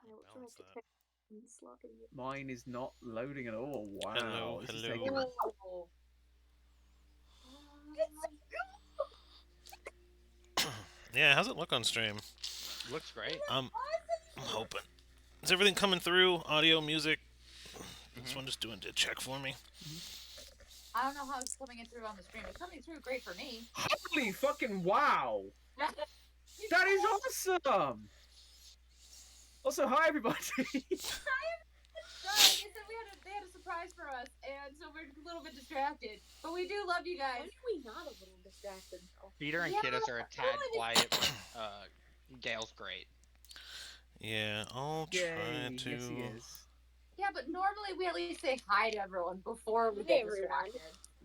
Balance that. Mine is not loading at all. Wow. Hello, This is hello. taking- Oh. Yeah, how's it look on stream? Looks great. I'm hoping. Is everything coming through? Audio, music? This one just doing a check for me. I don't know how it's coming in through on the stream. It's coming through great for me. Holy fucking wow! That is awesome! Also, hi everybody! Sorry, they had a surprise for us, and so we're a little bit distracted. But we do love you guys. When are we not a little distracted though? Peter and Kiddos are a tad quiet, but Gail's great. Yeah, I'll try Yay, to. yes he is. Yeah, but normally we at least say hi to everyone before we get distracted.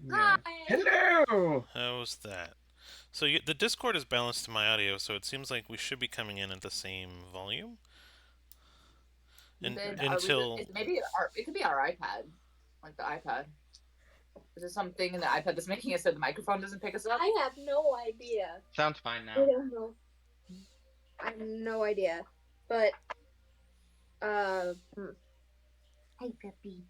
Yeah. Hi! Hello! How's that? So the Discord is balanced to my audio, so it seems like we should be coming in at the same volume. Until Maybe it could be our iPad, like the iPad. Is there something in the iPad that's making it so the microphone doesn't pick us up? I have no idea. Sounds fine I now. don't know. I have no idea. But, Hey, Peppy.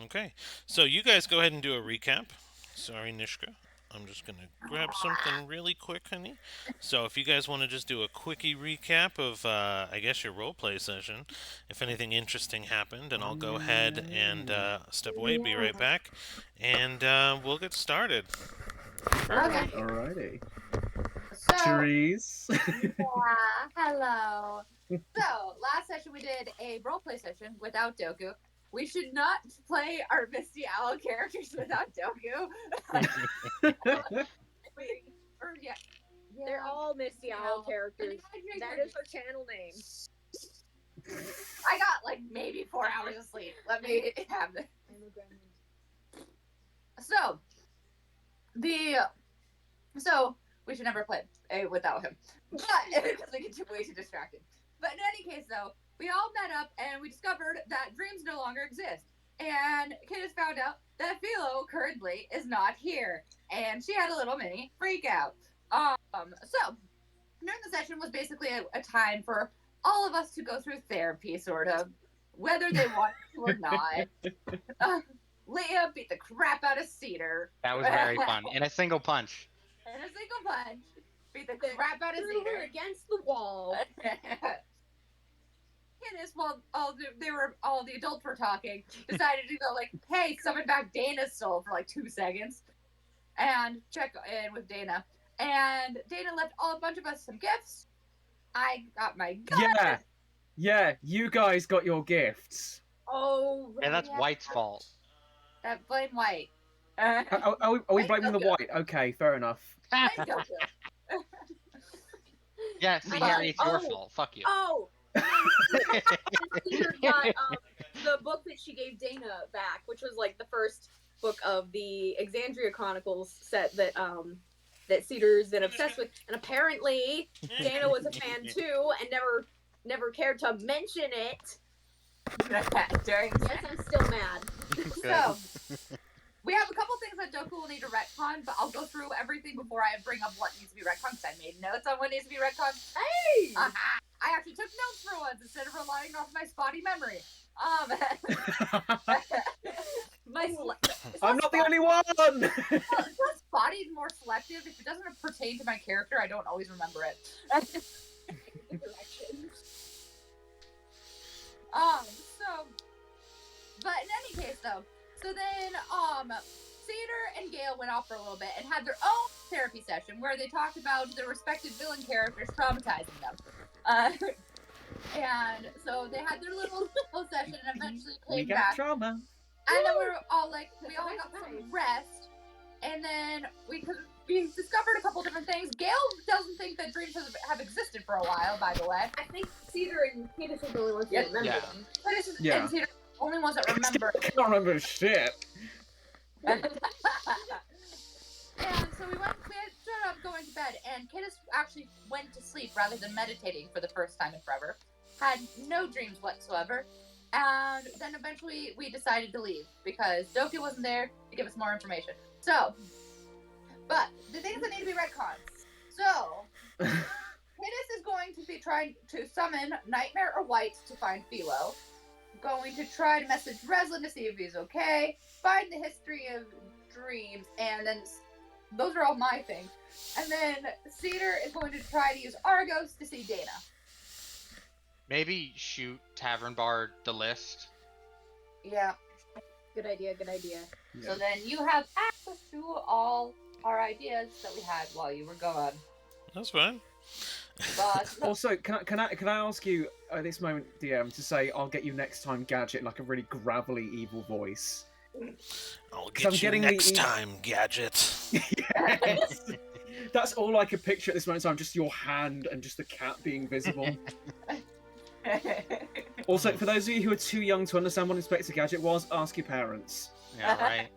Okay, so you guys go ahead and do a recap. Sorry, Nishka. I'm just going to grab something really quick, honey. So if you guys want to just do a quickie recap of, I guess, your roleplay session, if anything interesting happened, and I'll go ahead and step away, be right back, and we'll get started. Okay. Alrighty. So, Therese. hello. So, last session we did a roleplay session without Doku. We should not play our Misty Owl characters without Doku. they're all Misty Owl characters. That is her channel name. I got like maybe 4 hours of sleep. Let me have this. So we should never play without him, but because we get way too distracted. But in any case, though, we all met up and we discovered that dreams no longer exist. And Kid found out that Philo currently is not here, and she had a little mini freak out. So during the session was basically a time for all of us to go through therapy, sort of, whether they want to or not. Leah beat the crap out of Cedar. That was very fun. In a single punch. In a single punch, beat the crap out of Threw her Cedar. against the wall. Kiddos, while all the adults were talking, decided to go like, "Hey, summon back Dana's soul for like 2 seconds," and check in with Dana. And Dana left a bunch of us some gifts. I got my gun. Yeah, you guys got your gifts. Oh, And that's White's fault. Blame White. Are we blaming the white? Okay, fair enough. Blame Goku. Yeah, see, Harry, it's your fault. Fuck you. Oh! Peter got the book that she gave Dana back, which was like the first book of the Exandria Chronicles set that that Cedar's been obsessed with, and apparently Dana was a fan too, and never cared to mention it. During Yes, I'm still mad. So, we have a couple things that Doku will need to retcon, but I'll go through everything before I bring up what needs to be retconned, because I made notes on what needs to be retconned. Hey! I actually took notes for once instead of relying off my spotty memory. I'm not the only one! Spotty is more selective. If it doesn't pertain to my character, I don't always remember it. But in any case, though, so then, Cedar and Gale went off for a little bit and had their own therapy session where they talked about their respective villain characters traumatizing them. And so they had their little session and eventually came back. Trauma. And then we all got some rest. And then we discovered a couple different things. Gale doesn't think that dreams have existed for a while, by the way. I think Cedar and Cadus are the only ones that remember Yeah. them. And Cedar only ones that remember. I can't remember shit. And so we ended up going to bed, and Kidus actually went to sleep rather than meditating for the first time in forever. Had no dreams whatsoever. And then eventually we decided to leave because Doku wasn't there to give us more information. So, but the things that need to be retconned. So, Kidus is going to be try to summon Nightmare or White to find Philo. Going to try to message Reslin to see if he's okay. Find the history of dreams, and then those are all my things. And then Cedar is going to try to use Argos to see Dana. Maybe shoot Tavern Bard the list. Yeah. Good idea. Good idea. So then you have access to all our ideas that we had while you were gone. That's fine. But Also, can I ask you at this moment, DM, to say I'll get you next time, Gadget, in like a really gravelly, evil voice. I'll I'm get you getting the next e- time, Gadget. Yes. That's all I could picture at this moment in time, just your hand and just the cat being visible. Also, for those of you who are too young to understand what Inspector Gadget was, ask your parents. Yeah, right.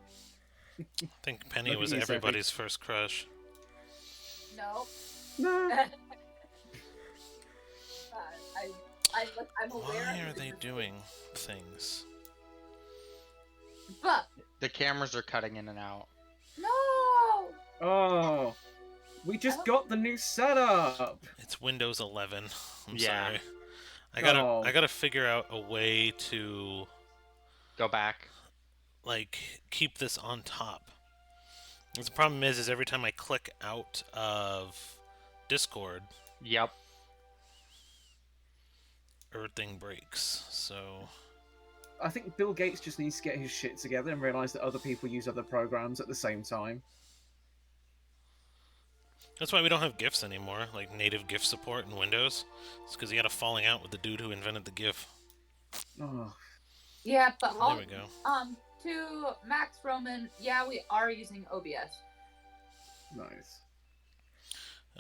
I think Penny Look at was you, Sophie. everybody's first crush. no. No. I'm aware. Why of are the they difference. doing things? But The cameras are cutting in and out. no. Oh. We just got the new setup. It's Windows 11. I'm Yeah. sorry. Oh. I gotta figure out a way to Go back. like keep this on top. 'Cause the problem is every time I click out of Discord, Yep. everything breaks. So I think Bill Gates just needs to get his shit together and realize that other people use other programs at the same time. that's why we don't have GIFs anymore, like native GIF support in Windows. It's because he had a falling out with the dude who invented the GIF. Oh. Yeah, but There we go. to Max Roman, yeah, we are using OBS. Nice.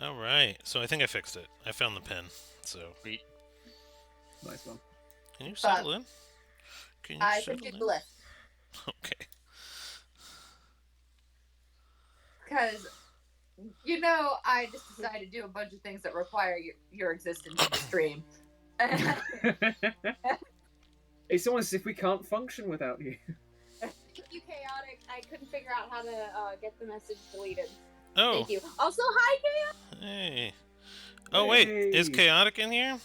All right, so I think I fixed it. I found the pin. So Sweet. Nice one. can you settle in? Can you I settle sent you in? the list Okay. because I just decided to do a bunch of things that require your existence in the stream. It's almost as if we can't function without you. Thank you, Chaotic. I couldn't figure out how to get the message deleted. Oh, Thank you. Also, hi, Chaotic. hey. Oh wait, is Hey. Chaotic in here?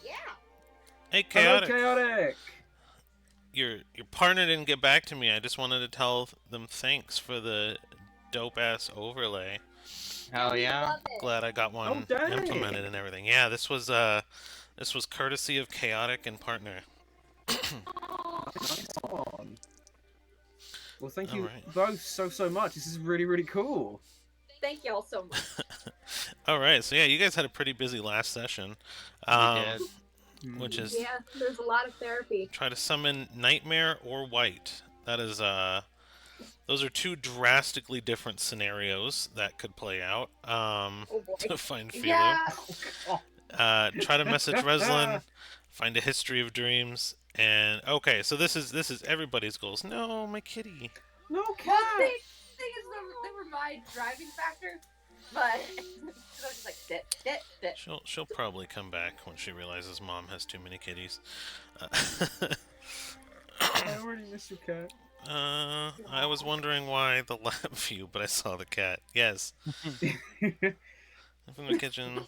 Yeah. Hey, Hello, Chaotic. Chaotic! Your partner didn't get back to me. I just wanted to tell them thanks for the dope ass overlay. Hell yeah. Love it. Glad I got one dang. implemented and everything. Yeah, this was courtesy of Chaotic and partner. Nice one. Well, thank you Alright. both so much. This is really, really cool. Thank y'all so much. All right, so yeah, you guys had a pretty busy last session. We did. Which is Yeah, there's a lot of therapy. try to summon Nightmare or White. That is those are two drastically different scenarios that could play out. Oh boy. To find Philo. Yeah. Try to message Reslin, find a history of dreams, and okay, so this is everybody's goals. No, my kitty. No Well, cat! the thing is, they were my driving factor, but I was just like, sit. She'll probably come back when she realizes Mom has too many kitties. I already missed your cat. I was wondering why the lab view, but I saw the cat. Yes, from the kitchen.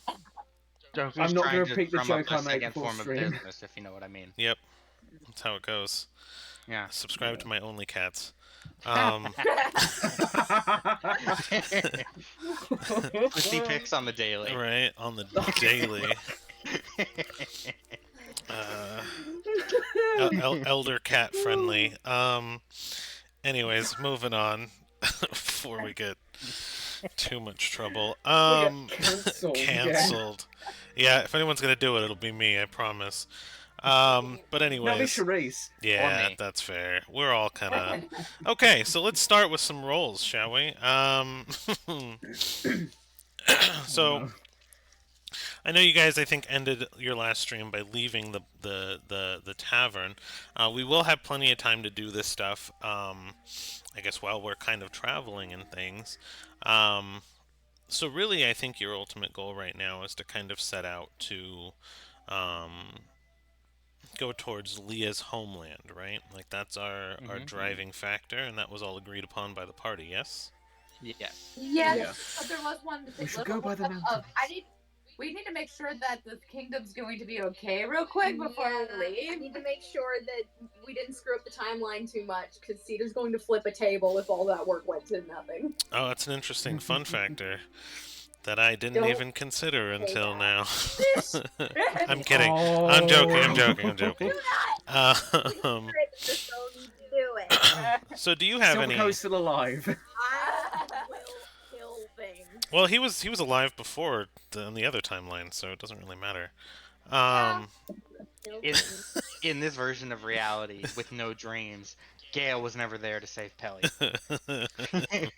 Joker's I'm not trying gonna to repeat the drum up joke a I made second before form of stream. business, if you know what I mean. Yep, that's how it goes. Yeah. Subscribe to my only cats. Pussy pics on the daily. Right on the daily. Elder cat friendly. Anyways, moving on before we get too much trouble. Cancelled. Cancelled. Yeah, if anyone's gonna do it, it'll be me. I promise. But That'll be anyways, Charisse. yeah, me. that's fair. We're all kind of okay. So let's start with some rolls, shall we? So. I know you guys, I think, ended your last stream by leaving the tavern. We will have plenty of time to do this stuff, I guess, while we're kind of traveling and things. So really, I think your ultimate goal right now is to kind of set out to go towards Leah's homeland, right? Like, that's our Mhm. driving factor, and that was all agreed upon by the party, yes? Yes. Yes, Yeah. but there was one We should go by the mountains. we need to make sure that the kingdom's going to be okay real quick before we I leave. need to make sure that we didn't screw up the timeline too much, because Cedar's going to flip a table if all that work went to nothing. Oh, that's an interesting fun factor that I didn't Don't even consider until that. now. I'm I'm kidding. Oh. I'm joking. I'm joking. I'm joking. Um, The show needs to do it. so do you have any? Silverco's still alive. I will kill things. Well, he was alive before on the other timeline, so it doesn't really matter. Kill In, things. in this version of reality, with no dreams, Gale was never there to save Pelly.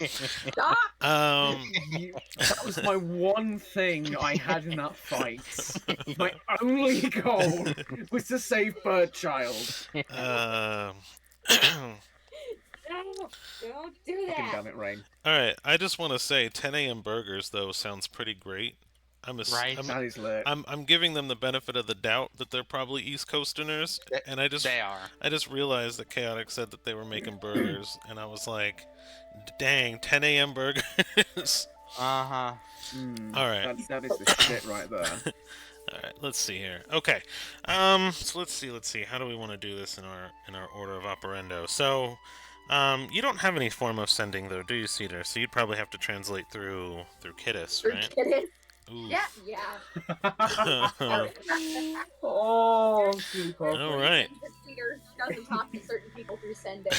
Stop! That was my one thing I had in that fight. My only goal was to save Birdchild. Um, Don't do Fucking that. damn it, Rain. all right, I just want to say 10 a.m. burgers though sounds pretty great. Right. That is lit. I'm giving them the benefit of the doubt that they're probably East Coasterners, and I just realized that Chaotic said that they were making burgers, and I was like, dang, 10 a.m. burgers. Uh-huh. All right. That is the shit right there. All right, let's see here. Okay, so let's see. How do we want to do this in our order of operando? So, you don't have any form of sending though, do you, Cedar? So you'd probably have to translate through Kittis, For right? kidding. Ooh. Yeah. Yeah. Oh, super. All right. Cedar doesn't talk to certain people through sending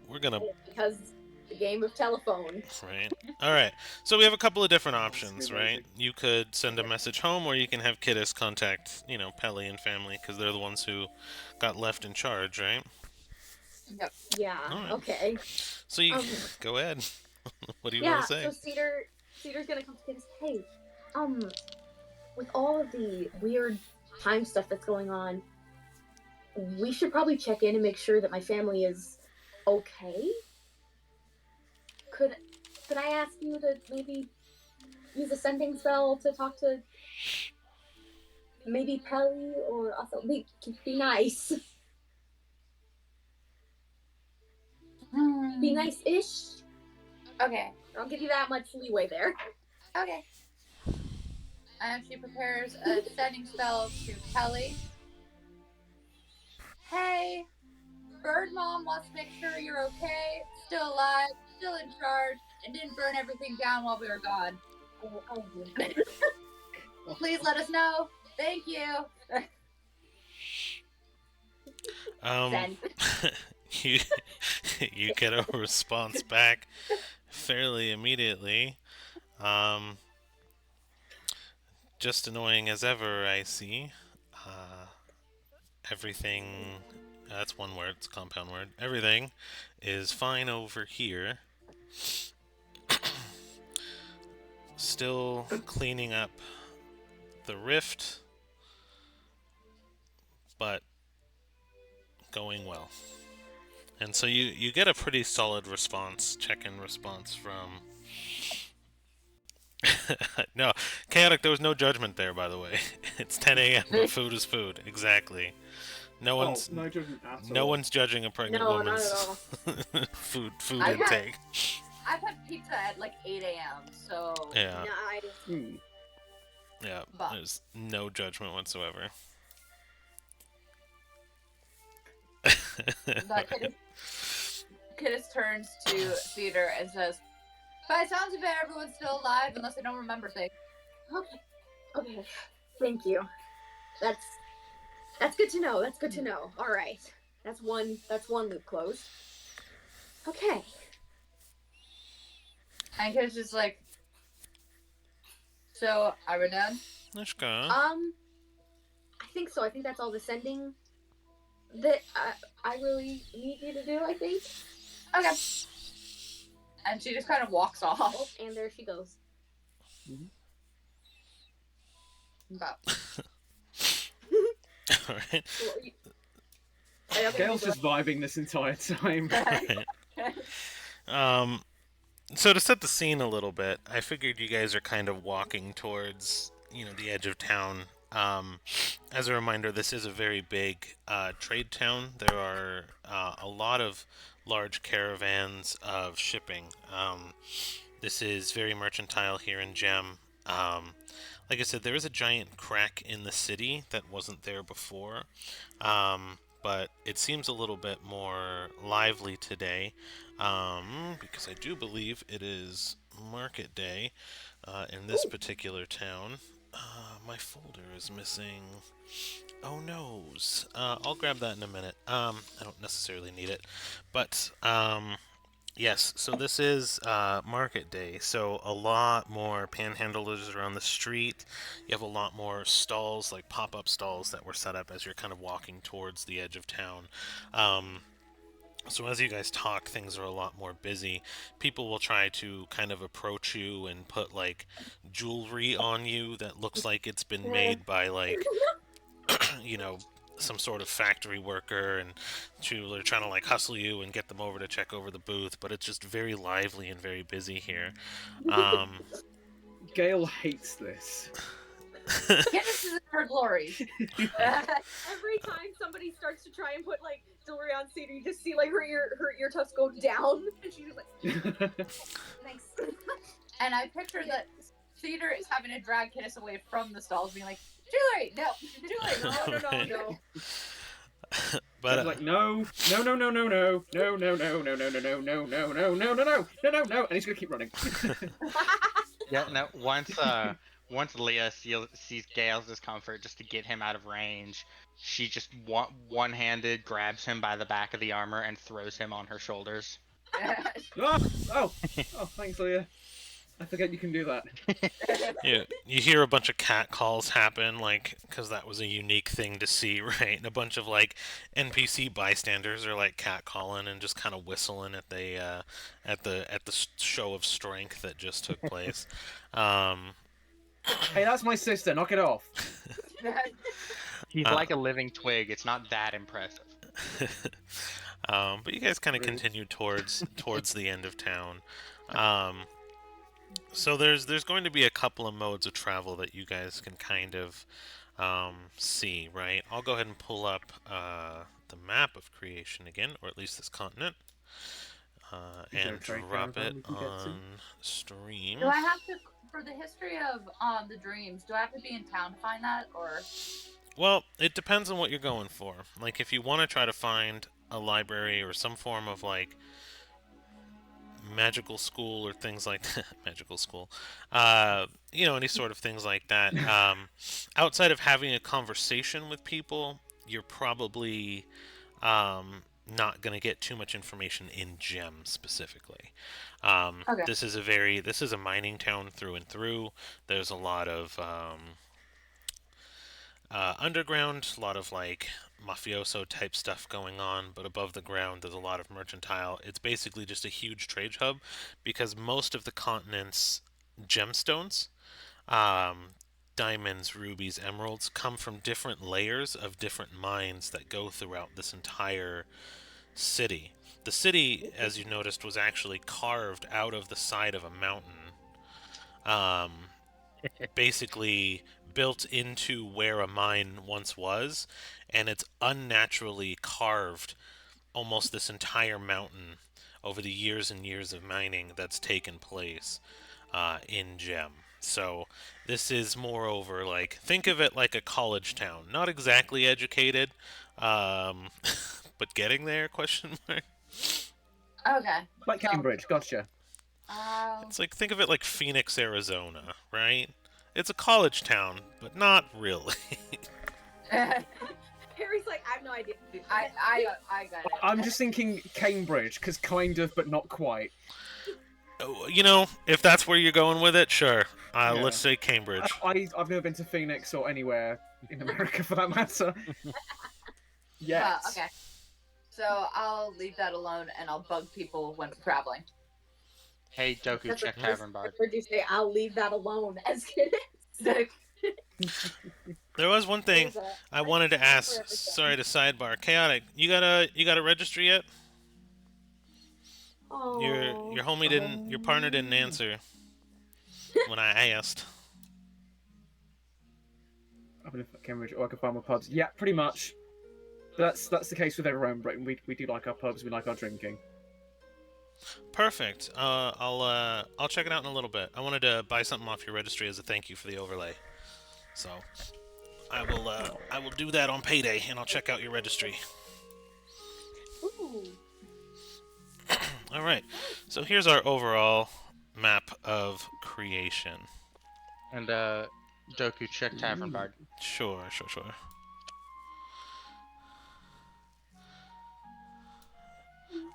We're gonna because the game of telephone. right. All right. So we have a couple of different options, right? You could send a message home, or you can have Kittis contact, Pelly and family, because they're the ones who got left in charge, right? Yeah. Alright. Okay. So you go ahead. What do you Yeah. want to say? So Cedar's gonna come to get us. Hey, with all of the weird time stuff that's going on, we should probably check in and make sure that my family is okay. Could I ask you to maybe use a sending spell to talk to maybe Pelly or also be nice. Be nice-ish. Okay. I'll give you that much leeway there. Okay. And she prepares a sending spell to Kelly. Hey, Bird Mom wants to make sure you're okay, still alive, still in charge, and didn't burn everything down while we were gone. Please let us know. Thank you. Send. you you get a response back fairly immediately. Just annoying as ever, I see. Everything, that's one word, it's a compound word. Everything is fine over here. Still cleaning up the rift, but going well. And so you get a pretty solid response, check-in response from... No, Chaotic, there was no judgment there, by the way. It's 10 a.m., but food is food. Exactly. No one's no judgment at all. no one's judging a pregnant No, woman's not at all. food I've had- intake. I've had pizza at like 8 a.m., so... Yeah, Nice. yeah. But- There's no judgment whatsoever. But Kittis turns to Cedar and says, by the sounds of it, everyone's still alive unless they don't remember things. Okay. Thank you. That's good to know. That's good to know. All right. That's one loop closed. Okay. And Kittis is like, so, are we done? Nishka. I think so. I think that's all the sending that I really need you to do, I think. Okay. And she just kind of walks off. Oh, and there she goes. But Alright. Gail's just vibing this entire time. So to set the scene a little bit, I figured you guys are kind of walking towards, the edge of town. As a reminder, this is a very big trade town. There are a lot of large caravans of shipping. This is very mercantile here in Gem. like I said, there is a giant crack in the city that wasn't there before, but it seems a little bit more lively today, because I do believe it is market day in this particular town. My folder is missing. Oh noes. I'll grab that in a minute. I don't necessarily need it, but yes. So this is market day. So a lot more panhandlers around the street. You have a lot more stalls, like pop-up stalls that were set up as you're kind of walking towards the edge of town. Um, so as you guys talk, things are a lot more busy. People will try to kind of approach you and put like jewelry on you that looks like it's been made by like you know, some sort of factory worker, and they're trying to like hustle you and get them over to check over the booth. But it's just very lively and very busy here. Um, Gale hates this. Guinness is in her glory. Every time somebody starts to try and put like jewelry on Cedar, you just see like her ear tufts go down, and she's just like, thanks. And I picture that Cedar is having to drag Guinness away from the stalls, being like, jewelry, no, jewelry, no. but like no, and he's gonna keep running. Yeah, no. Once Leah sees Gale's discomfort, just to get him out of range, she just one-handed grabs him by the back of the armor and throws him on her shoulders. Oh, thanks, Leah. I forget you can do that. yeah, you hear a bunch of cat calls happen, like because that was a unique thing to see, right? And a bunch of like NPC bystanders are like cat calling and just kind of whistling at the show of strength that just took place. Hey, that's my sister. Knock it off. He's like a living twig. It's not that impressive. But you guys kind of continue towards the end of town. So there's going to be a couple of modes of travel that you guys can kind of see, right? I'll go ahead and pull up the map of creation again, or at least this continent, and drop it on stream. Do I have to, for the history of the dreams, do I have to be in town to find that, or? Well, it depends on what you're going for. Like, if you want to try to find a library or some form of, like, magical school or things like that, magical school, any sort of things like that, outside of having a conversation with people, you're probably not going to get too much information in Gem specifically. Okay. This is a mining town through and through. There's a lot of underground, a lot of like mafioso type stuff going on, but above the ground there's a lot of mercantile. It's basically just a huge trade hub because most of the continent's gemstones, diamonds, rubies, emeralds, come from different layers of different mines that go throughout this entire city. The city, as you noticed, was actually carved out of the side of a mountain. Basically built into where a mine once was, and it's unnaturally carved almost this entire mountain over the years and years of mining that's taken place in Gem. So this is moreover like, think of it like a college town, not exactly educated, but getting there? Question mark. Okay. Like Cambridge, gotcha. It's like, think of it like Phoenix, Arizona, right? It's a college town, but not really. Harry's like, I have no idea. I got it. I'm just thinking Cambridge, because kind of, but not quite. If that's where you're going with it, sure. Yeah. Let's say Cambridge. I've never been to Phoenix or anywhere in America for that matter. Yes. Okay. So I'll leave that alone, and I'll bug people when traveling. Hey, Doku, check Tavern Bard. Heard you say, I'll leave that alone as kidding. There was one thing I wanted to ask. Sorry to sidebar. Chaotic, you got a register yet? Your homie didn't. Your partner didn't answer when I asked. I've been to Cambridge, or I can find more pubs. Yeah, pretty much. That's the case with everywhere in Britain. We do like our pubs. We like our drinking. Perfect. I'll check it out in a little bit. I wanted to buy something off your registry as a thank you for the overlay. So I will do that on payday, and I'll check out your registry. Ooh. All right. So here's our overall map of creation. And Doku, check Tavern Bard. Sure.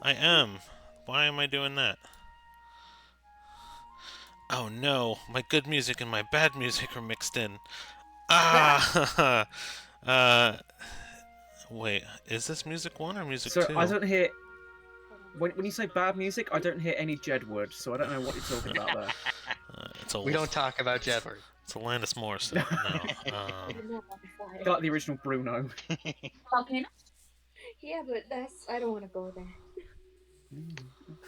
I am. Why am I doing that? Oh no, my good music and my bad music are mixed in. Ah! Wait, is this music 1 or music So 2? I don't hear. When you say bad music, I don't hear any Jedward, so I don't know what you're talking about there. It's a, We don't talk about Jedward. It's Alanis Morissette. No. I like the original Bruno. Volcano? Yeah, but I don't want to go there.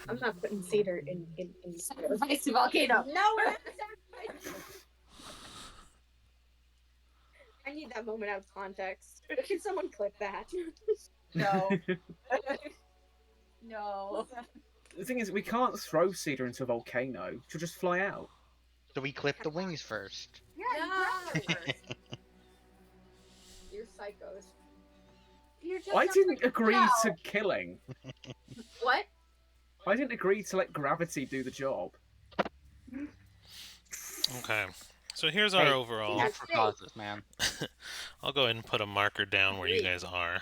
I'm not putting cedar in. Sacrifice to volcano. No, we're not sacrificing. I need that moment out of context. Can someone clip that? No. No. The thing is, we can't throw Cedar into a volcano. She'll just fly out. So we clip the wings first. Yeah, No. you grab it first. You're psychos. You're just I a didn't freaking agree cow. to killing. What? I didn't agree to let gravity do the job. Okay. So here's our Hey, overall. Natural causes, man. I'll go ahead and put a marker down where you guys are.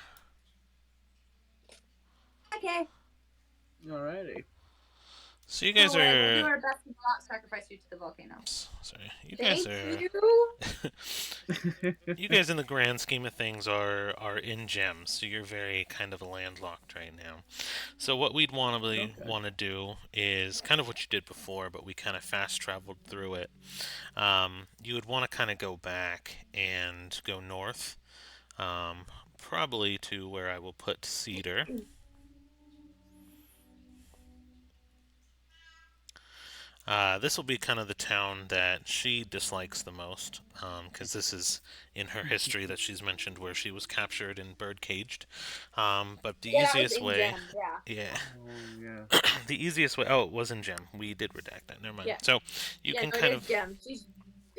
Okay. Alrighty. So you guys We'll do are. our best to not sacrifice you to the volcano. Sorry. You guys Thank are. you. You guys, in the grand scheme of things, are in gems, so you're very kind of landlocked right now. So what we'd want to do is kind of what you did before, but we kind of fast traveled through it. You would want to kind of go back and go north, probably to where I will put Cedar. This will be kind of the town that she dislikes the most, because this is in her history that she's mentioned where she was captured and bird caged. But the easiest way, yeah, Oh, yeah. the easiest way. Oh, it was in Gem. We did redact that. Never mind. Yeah. So you can kind of. Gem.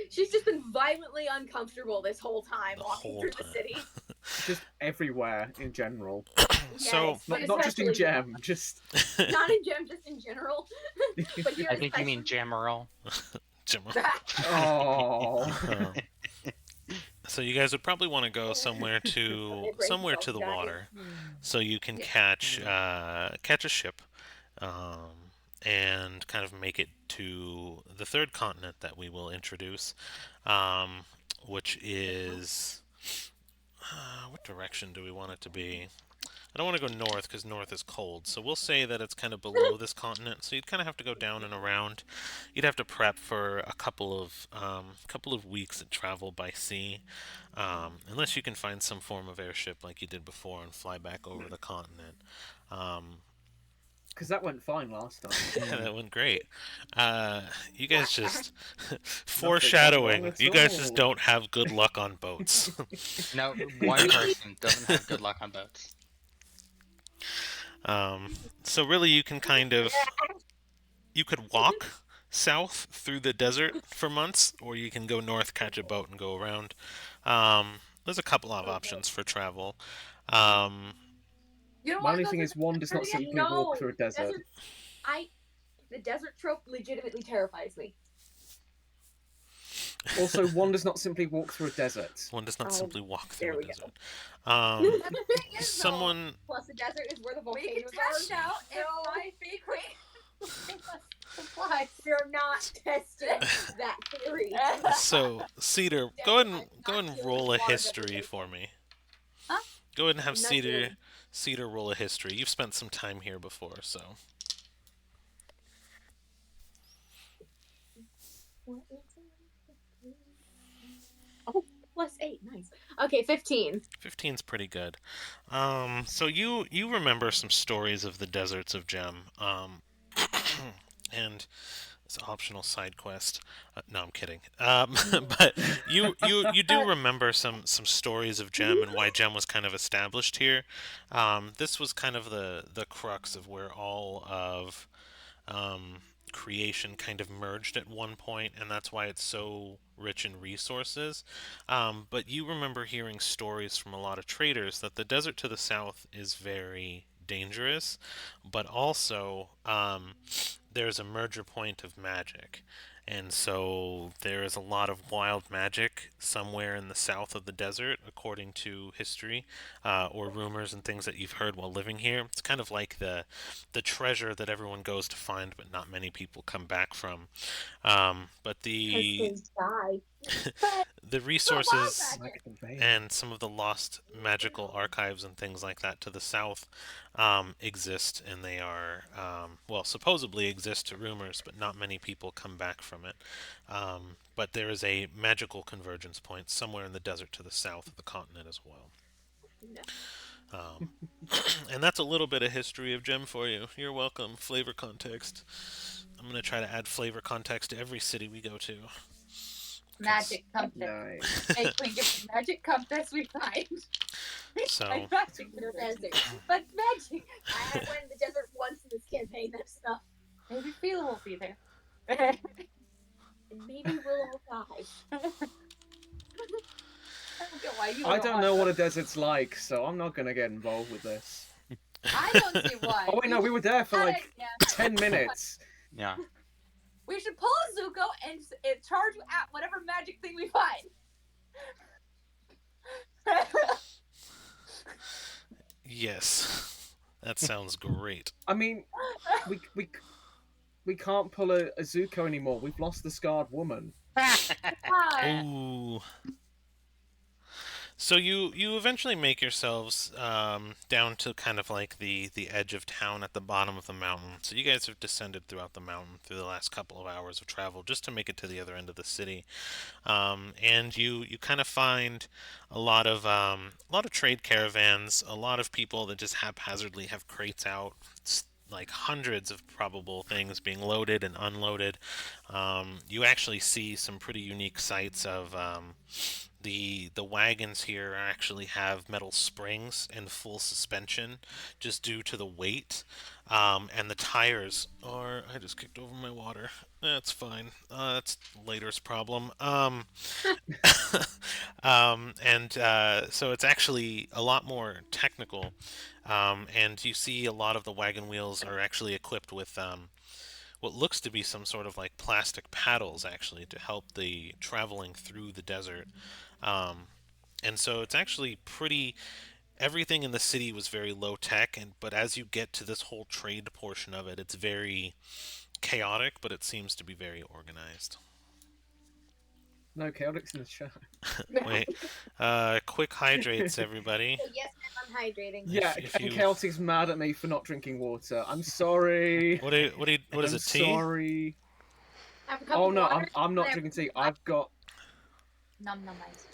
She's just been violently uncomfortable this whole time The walking whole through time. the city. Just everywhere in general. So Yes, but Not just in especially Gem, just. Not in Gem, just in general. But here I think you especially- mean Jammerl. Gem. Oh. So you guys would probably want to go somewhere to the water, so you can catch a ship, and kind of make it to the third continent that we will introduce, which is what direction do we want it to be? I don't want to go north because north is cold, so we'll say that it's kind of below this continent. So you'd kind of have to go down and around. You'd have to prep for a couple of weeks of travel by sea, unless you can find some form of airship like you did before and fly back over the continent. Because that went fine last time. Yeah, that went great. You guys just foreshadowing. at You guys just all. don't have good luck on boats. No, one person doesn't have good luck on boats. So really, you can you could walk south through the desert for months, or you can go north, catch a boat, and go around. There's a couple of options for travel. You don't My want only to go thing through is one does not simply walk through a desert. The desert trope legitimately terrifies me. Also, one does not simply walk through a desert. One does not Oh, simply walk there through a we go. desert. The thing is, though, Someone. Plus, the desert is where the we can volcanoes test are. out if So my fake supplies. we're not testing that theory. So Cedar, go ahead and roll a history for me. Huh? Go ahead and have I'm not Cedar doing- Cedar roll a history. You've spent some time here before, so. Oh, +8, nice. Okay, 15. 15's pretty good. So you remember some stories of the deserts of Gem, and It's an optional side quest. No, I'm kidding. But you do remember some stories of Gem and why Gem was kind of established here. This was kind of the crux of where all of um, creation kind of merged at one point, and that's why it's so rich in resources. But you remember hearing stories from a lot of traders that the desert to the south is very dangerous, but also there's a merger point of magic. And so there is a lot of wild magic somewhere in the south of the desert, according to history or rumors and things that you've heard while living here. It's kind of like the treasure that everyone goes to find, but not many people come back from. But Because kids die. the resources Like the vein. and some of the lost magical archives and things like that to the south exist, and they are, well, supposedly exist to rumors, but not many people come back from it. But there is a magical convergence point somewhere in the desert to the south of the continent as well. No. And that's a little bit of history of Gem for you. You're welcome. Flavor context. I'm going to try to add flavor context to every city we go to. Magic compass. Nice. Hey, Queen, give me magic compass we find. So, Like magic In the desert. but magic. I went in the desert once in this campaign. That's enough. Maybe Phil will be there. And maybe we'll all die. I don't know what a desert's like, so I'm not gonna get involved with this. I don't see why. Oh wait, no, we were there for like Yeah. 10 minutes. Yeah. We should pull a Zuko and charge at whatever magic thing we find. yes. That sounds great. I mean, we can't pull a Zuko anymore. We've lost the scarred woman. Why? Ooh. So you eventually make yourselves down to kind of like the edge of town at the bottom of the mountain. So you guys have descended throughout the mountain through the last couple of hours of travel just to make it to the other end of the city. And you kind of find a lot of trade caravans, a lot of people that just haphazardly have crates out. Like hundreds of probable things being loaded and unloaded. You actually see some pretty unique sights of the wagons here actually have metal springs and full suspension just due to the weight. And the tires are. I just kicked over my water. That's fine. That's later's problem. So it's actually a lot more technical. And you see a lot of the wagon wheels are actually equipped with what looks to be some sort of like plastic paddles actually to help the traveling through the desert. And so it's actually pretty. Everything in the city was very low tech, but as you get to this whole trade portion of it, it's very chaotic, but it seems to be very organized. No, chaotic's in the chat. Wait, quick hydrates, everybody. So yes, ma'am, I'm hydrating. Yeah, if and you- Chaotic's mad at me for not drinking water. I'm sorry. What is I'm it? Tea? sorry. I have a cup Oh of no, water. I'm not I have- drinking tea. I've got Num num ice.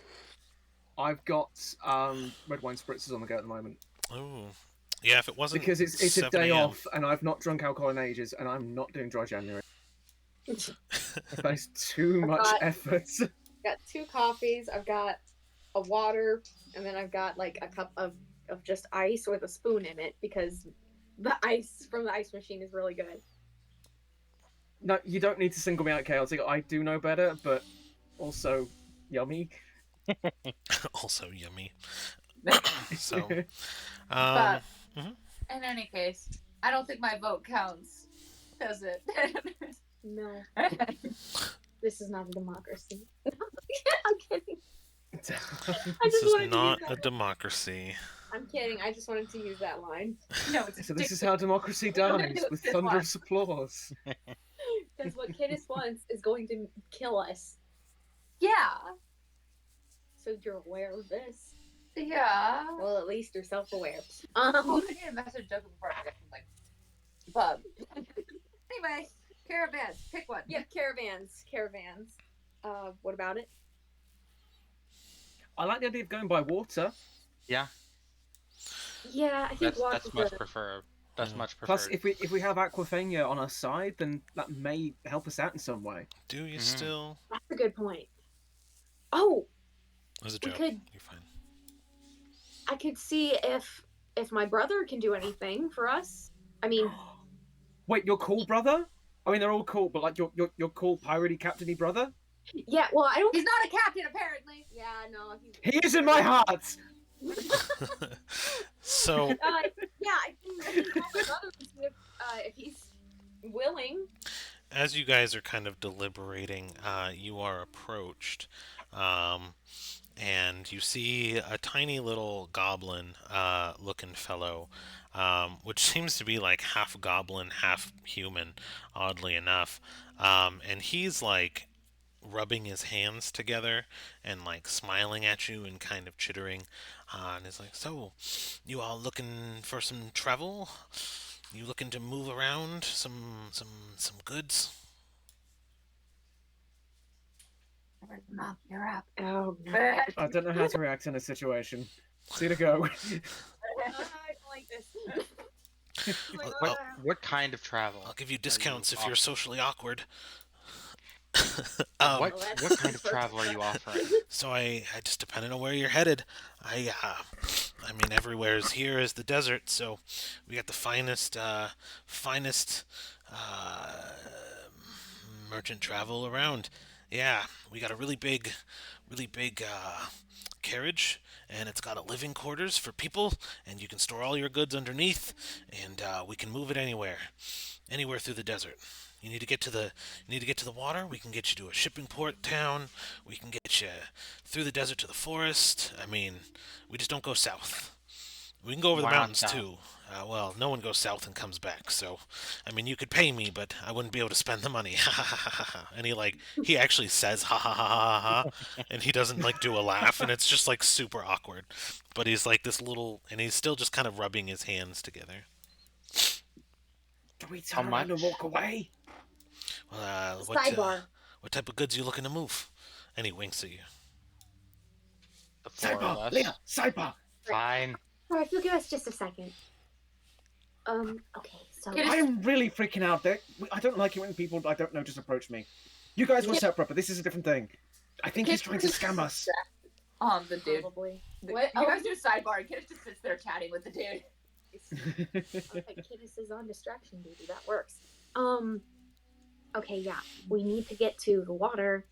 red wine spritzers on the go at the moment Oh, yeah. If it wasn't because it's a 7 day a.m. off and I've not drunk alcohol in ages and I'm not doing dry January. That is too much got- effort. Got 2 coffees. I've got a water, and then I've got like a cup of just ice with a spoon in it because the ice from the ice machine is really good. No, you don't need to single me out, Chaotic. I do know better, but also yummy. Also yummy. So, But mhm. in any case, I don't think my vote counts, does it? No, this is not a democracy. I'm kidding. I This just is wanted not to a use that. democracy. I'm kidding. I just wanted to use that line No, it's So this is how democracy dies, with thunderous applause. because what Kidis wants is going to kill us. Yeah. So you're aware of this. Yeah. Well, at least you're self-aware. Oh, I need a message Joker before I get like bug. Anyway, caravans. Pick one. Yeah, caravans. What about it? I like the idea of going by water. Yeah, I think That's water's much good. prefer. That's Yeah. much Plus, preferred. if we have Aquafina on our side, then that may help us out in some way. Do you Mhm. still? That's a good point. Oh, It was a we joke. could. You're fine. I could see if my brother can do anything for us. I mean, Wait, your cool brother? I mean, they're all cool, but like your cool piratey captainy brother? yeah. Well, I don't. He's not a captain, apparently. Yeah, no. He is in my heart. So, Yeah, I can call my brother and see if he's willing. as you guys are kind of deliberating, you are approached, um, and you see a tiny little goblin looking fellow, which seems to be like half goblin, half human, oddly enough. And he's like rubbing his hands together and like smiling at you and kind of chittering. And he's like, "So, you all looking for some travel? You looking to move around some goods?" Mom, you're up. Oh no. I don't know how to react in a situation. See to go. I don't like this. I'll, What kind of travel? I'll give you discounts if you're offering? socially awkward. What Well, that's what kind of the first travel are you step. offering? So I just depending on where you're headed. I mean everywhere's here is the desert, so we got the finest uh, merchant travel around. Yeah, we got a really big carriage, and it's got a living quarters for people, and you can store all your goods underneath, and we can move it anywhere through the desert. You need to get to the water. We can get you to a shipping port town. We can get you through the desert to the forest. I mean, we just don't go south. We can go over the Why not mountains south? too. Well, no one goes south and comes back. So, I mean, you could pay me, but I wouldn't be able to spend the money. Ha ha ha ha ha. And he actually says ha ha ha ha ha, and he doesn't like do a laugh, and it's just like super awkward. But he's like this little, and he's still just kind of rubbing his hands together. Do we How turn around and much? walk away? Sidebar. What type of goods you looking to move? And he winks at you. The four of Sidebar, us. Leah, sidebar. Fine. All right, if you'll give us just a second. Okay, so Get I am really freaking out. I don't like it when people I don't know just approach me. You guys were separate, but this is a different thing. I think he's trying to scam us. The dude. probably. You What? guys do a sidebar, and Kiddish just sits there chatting with the dude. Okay, Kidis is on distraction duty. That works. Okay, yeah, we need to get to the water.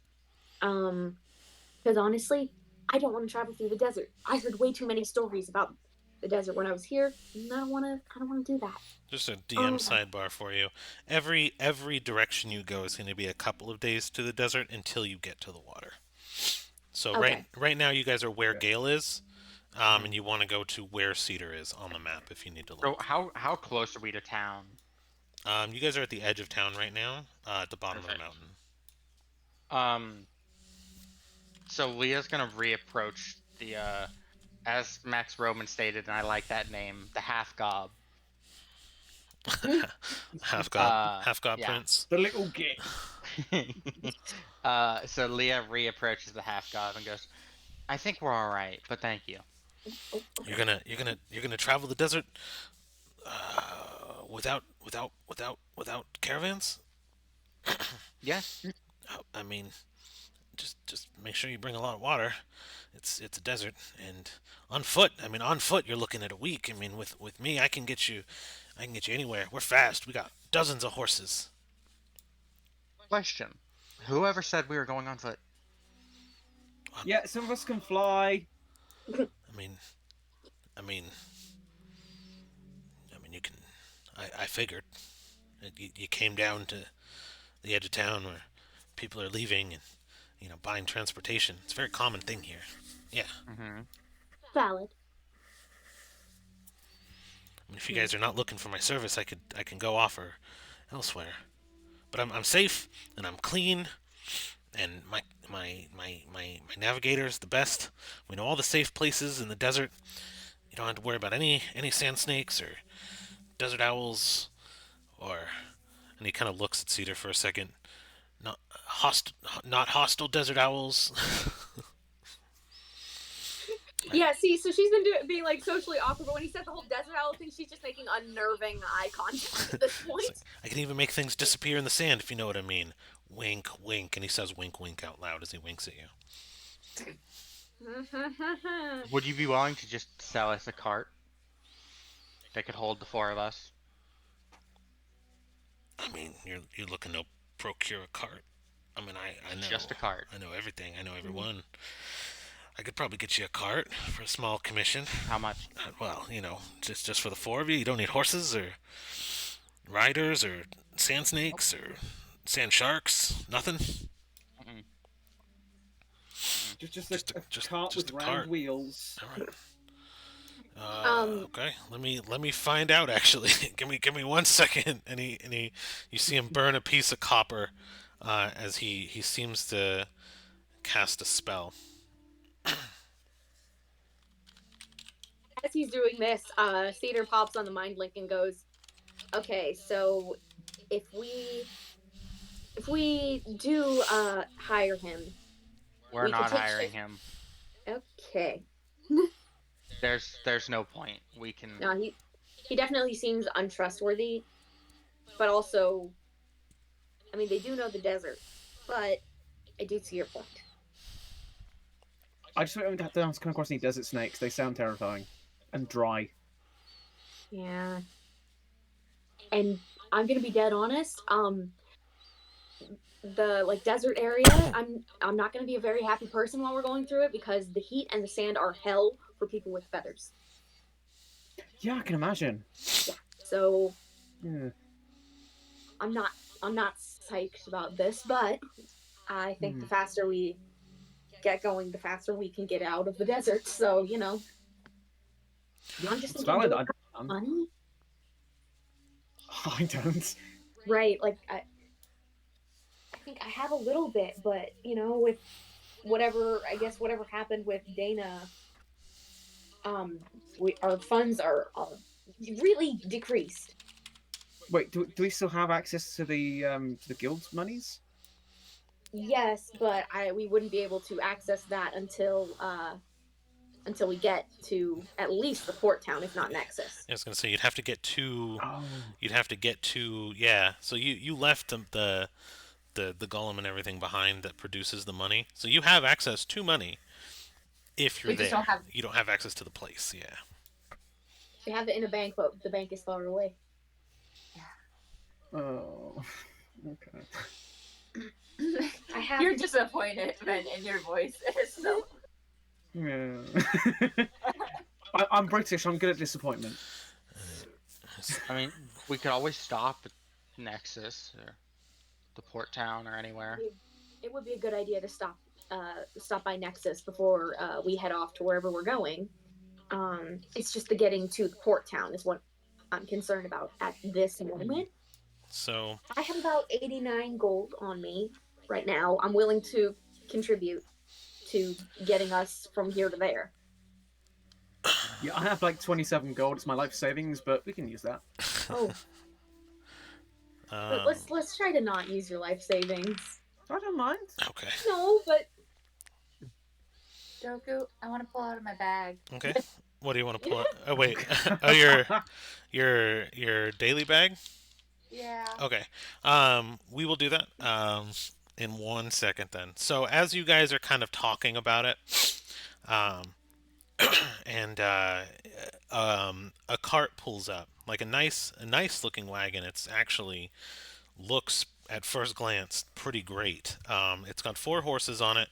Because honestly, I don't want to travel through the desert. I heard way too many stories about the desert when I was here, and I don't want to do that. Just a DM Oh. sidebar for you. Every direction you go is going to be a couple of days to the desert until you get to the water. So Okay. right now you guys are where Okay. Gale is, and you want to go to where Cedar is on the map if you need to So look. how close are we to town? You guys are at the edge of town right now, at the bottom of the Perfect. mountain. So Leah's gonna reapproach the as Max Roman stated, and I like that name, the half gob. Half god yeah. prince. The little git. So Leah reapproaches the half gob and goes, "I think we're all right, but thank you." Oh, You're gonna travel the desert without caravans. Yes. I mean, just make sure you bring a lot of water. It's a desert, and on foot. I mean, on foot you're looking at a week. I mean, with me, I can get you anywhere. We're fast. We got dozens of horses. Question: whoever said we were going on foot? Yeah, some of us can fly. I mean, I mean, you can. I figured you came down to the edge of town where people are leaving and buying transportation. It's a very common thing here. Yeah. Mm-hmm. valid. I mean, if you guys are not looking for my service, I can go offer elsewhere. But I'm safe and I'm clean, and my navigator's the best. We know all the safe places in the desert. You don't have to worry about any sand snakes or desert owls or. And he kind of looks at Cedar for a second. Not not hostile desert owls. Yeah, see, so she's been being like socially awkward, but when he said the whole desert owl thing, she's just making unnerving eye contact at this It's like, point. I can even make things disappear in the sand, if you know what I mean. Wink, wink, and he says wink, wink out loud as he winks at you. Would you be willing to just sell us a cart that could hold the four of us? I mean, you're looking to procure a cart. I mean, I know Just a cart. I know everything. I know everyone. I could probably get you a cart for a small commission. How much? Well, just for the four of you. You don't need horses or riders or sand snakes or sand sharks. Nothing. Mm-mm. Just Just a just cart just with a round cart. wheels. All right. Um, Okay. Let me find out. Actually, give me 1 second. You see him burn a piece of copper, as he seems to cast a spell. as he's doing this, Cedar pops on the mind link and goes, "Okay, so if we if we do hire him, We're we can not take hiring him. Okay. There's no point. We can. No, he definitely seems untrustworthy, but also, I mean, they do know the desert, but I do see your point. I just don't have to come across any desert snakes. They sound terrifying and dry. Yeah. And I'm gonna be dead honest. The like desert area, I'm not gonna be a very happy person while we're going through it because the heat and the sand are hell for people with feathers. Yeah, I can imagine. So Yeah. I'm not psyched about this, but I think the faster we get going, the faster we can get out of the desert. So I'm just It's thinking, valid. do we have money? I don't. Right? Like I think I have a little bit, but with whatever happened with Dana, our funds are really decreased. Wait, do we still have access to the guild's monies? Yes, but we wouldn't be able to access that until we get to at least the port town, if not Nexus. I was gonna say you'd have to get to. Oh. You'd have to get to. Yeah. So you left the golem and everything behind that produces the money. So you have access to money if you're We just there. don't have. You don't have access to the place. Yeah. We have it in a bank, but the bank is far away. Oh. Okay. I have. You're disappointed, in your voice. So Yeah. I'm British. I'm good at disappointment. I mean, we could always stop at Nexus or the port town or anywhere. It would be a good idea to stop by Nexus before we head off to wherever we're going. It's just the getting to the port town is what I'm concerned about at this moment. So I have about 89 gold on me right now. I'm willing to contribute to getting us from here to there. Yeah, I have like 27 gold. It's my life savings, but we can use that. Oh, but let's try to not use your life savings. I don't mind. Okay. No, but Joku, I want to pull out of my bag. Okay. What do you want to pull out? Oh wait. Oh, your daily bag. Yeah. Okay. We will do that. In 1 second then. So as you guys are kind of talking about it, um, and a cart pulls up, like a nice looking wagon. It's actually looks at first glance pretty great. It's got four horses on it,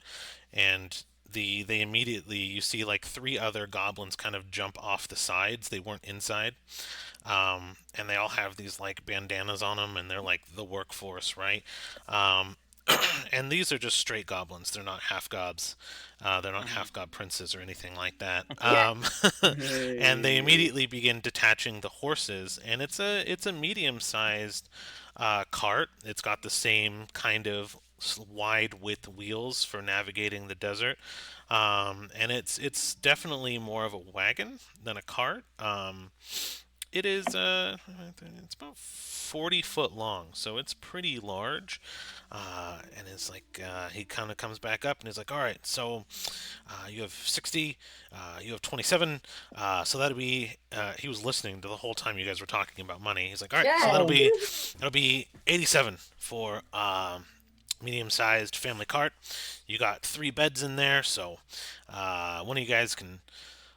and they immediately you see like three other goblins kind of jump off the sides. They weren't inside, and they all have these like bandanas on them, and they're like the workforce, right? Um, and these are just straight goblins. They're not half gobs. They're not half gob princes or anything like that. And they immediately begin detaching the horses, and it's a medium sized cart. It's got the same kind of wide width wheels for navigating the desert, and it's definitely more of a wagon than a cart. It is it's about 40 foot long, so it's pretty large. And it's like he kind of comes back up and he's like, "All right, so you have 60, you have 27, so that'll be." He was listening to the whole time you guys were talking about money. He's like, "All right, so Yeah. that'll be 87 for medium-sized family cart. You got 3 beds in there, so one of you guys can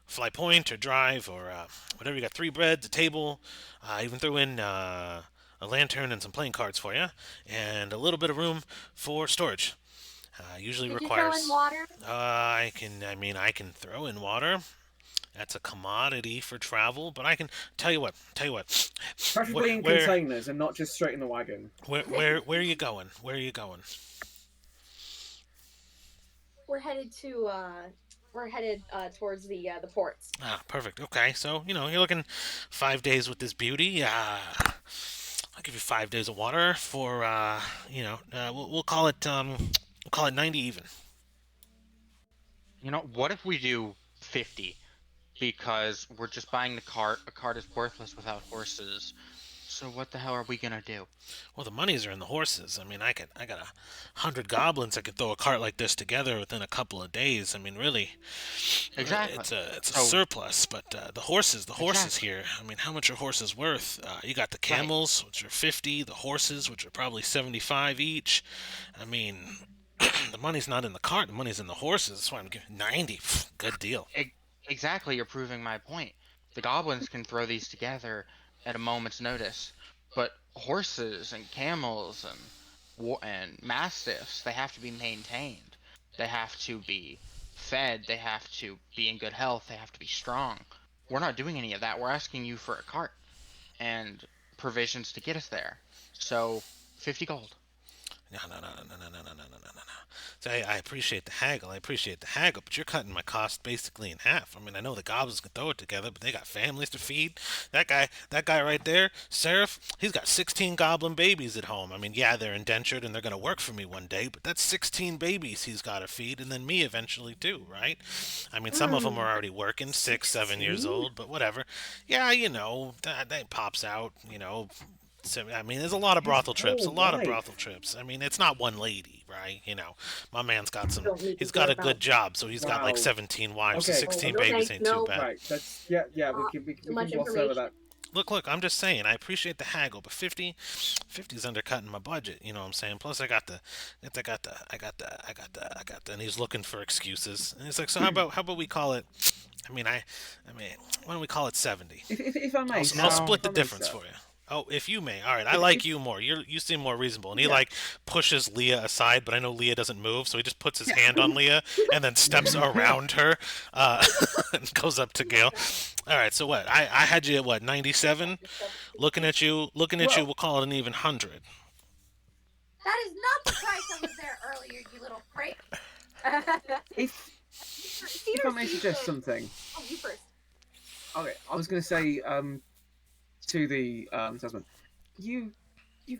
fly point or drive or whatever. You got 3 beds, a table, even throw in a lantern and some playing cards for you, and a little bit of room for storage. Usually Did you throw in requires. water? I can. I mean, I can throw in water. That's a commodity for travel, but I can tell you what. Tell you what. Preferably in Where containers and not just straight in the wagon. where are you going? Where are you going? We're headed to towards the ports. Ah, perfect. Okay, so you're looking 5 days with this beauty. I'll give you 5 days of water for we'll call it 90 even. What if we do 50? Because we're just buying the cart. A cart is worthless without horses. So what the hell are we gonna do? Well, the monies are in the horses. I mean, I got 100 goblins that could throw a cart like this together within a couple of days. I mean, really, Exactly. it's a So surplus. But the horses exactly. here. I mean, how much are horses worth? You got the Right. camels, which are 50. The horses, which are probably 75 each. I mean, the money's not in the cart. The money's in the horses. That's why I'm giving 90. Good deal. E- exactly. You're proving my point. The goblins can throw these together at a moment's notice, but horses and camels and mastiffs, they have to be maintained. They have to be fed. They have to be in good health. They have to be strong. We're not doing any of that. We're asking you for a cart and provisions to get us there. So, 50 gold. No, no, no, no, no, no, no, no, no, no, no, no. So I appreciate the haggle. I appreciate the haggle, but you're cutting my cost basically in half. I mean, I know the goblins can throw it together, but they got families to feed. That guy right there, Seraph, he's got 16 goblin babies at home. I mean, yeah, they're indentured and they're gonna work for me one day, but that's 16 babibies he's got to feed, and then me eventually too, right? I mean, some of them are already working, 6, 7 years 16? old, but whatever. Yeah, that pops out. So, I mean, there's a lot of His brothel trips. A whole lot of brothel life. trips. I mean, it's not one lady, right? My man's got You some. don't need to He's hear got a about good job, so he's got like Wow. 17 wives. So Okay. 16 no babies thanks, ain't too no. bad. Right. That's yeah. We not can we, too we much can gloss over information. that. Look. I'm just saying. I appreciate the haggle, but 50's undercutting my budget. You know what I'm saying? Plus, I got the. And he's looking for excuses. And he's like, so how about we call it? I mean, why don't we call it 70? If I I'll, may, I'll sir. No. split If the I may, difference sir. for you. Oh, if you may. All right, I like If you more. You seem more reasonable. And he yeah. like pushes Leah aside, but I know Leah doesn't move, so he just puts his hand on Leah and then steps around her and goes up to Gail. All right, so what? I had you at what, 97? Looking at you, Well, we'll call it an even 100. That is not the price I was there earlier, you little prick. if Cedar I may sees suggest it. something. Oh, you first. Okay, I was going to say to the salesman, you've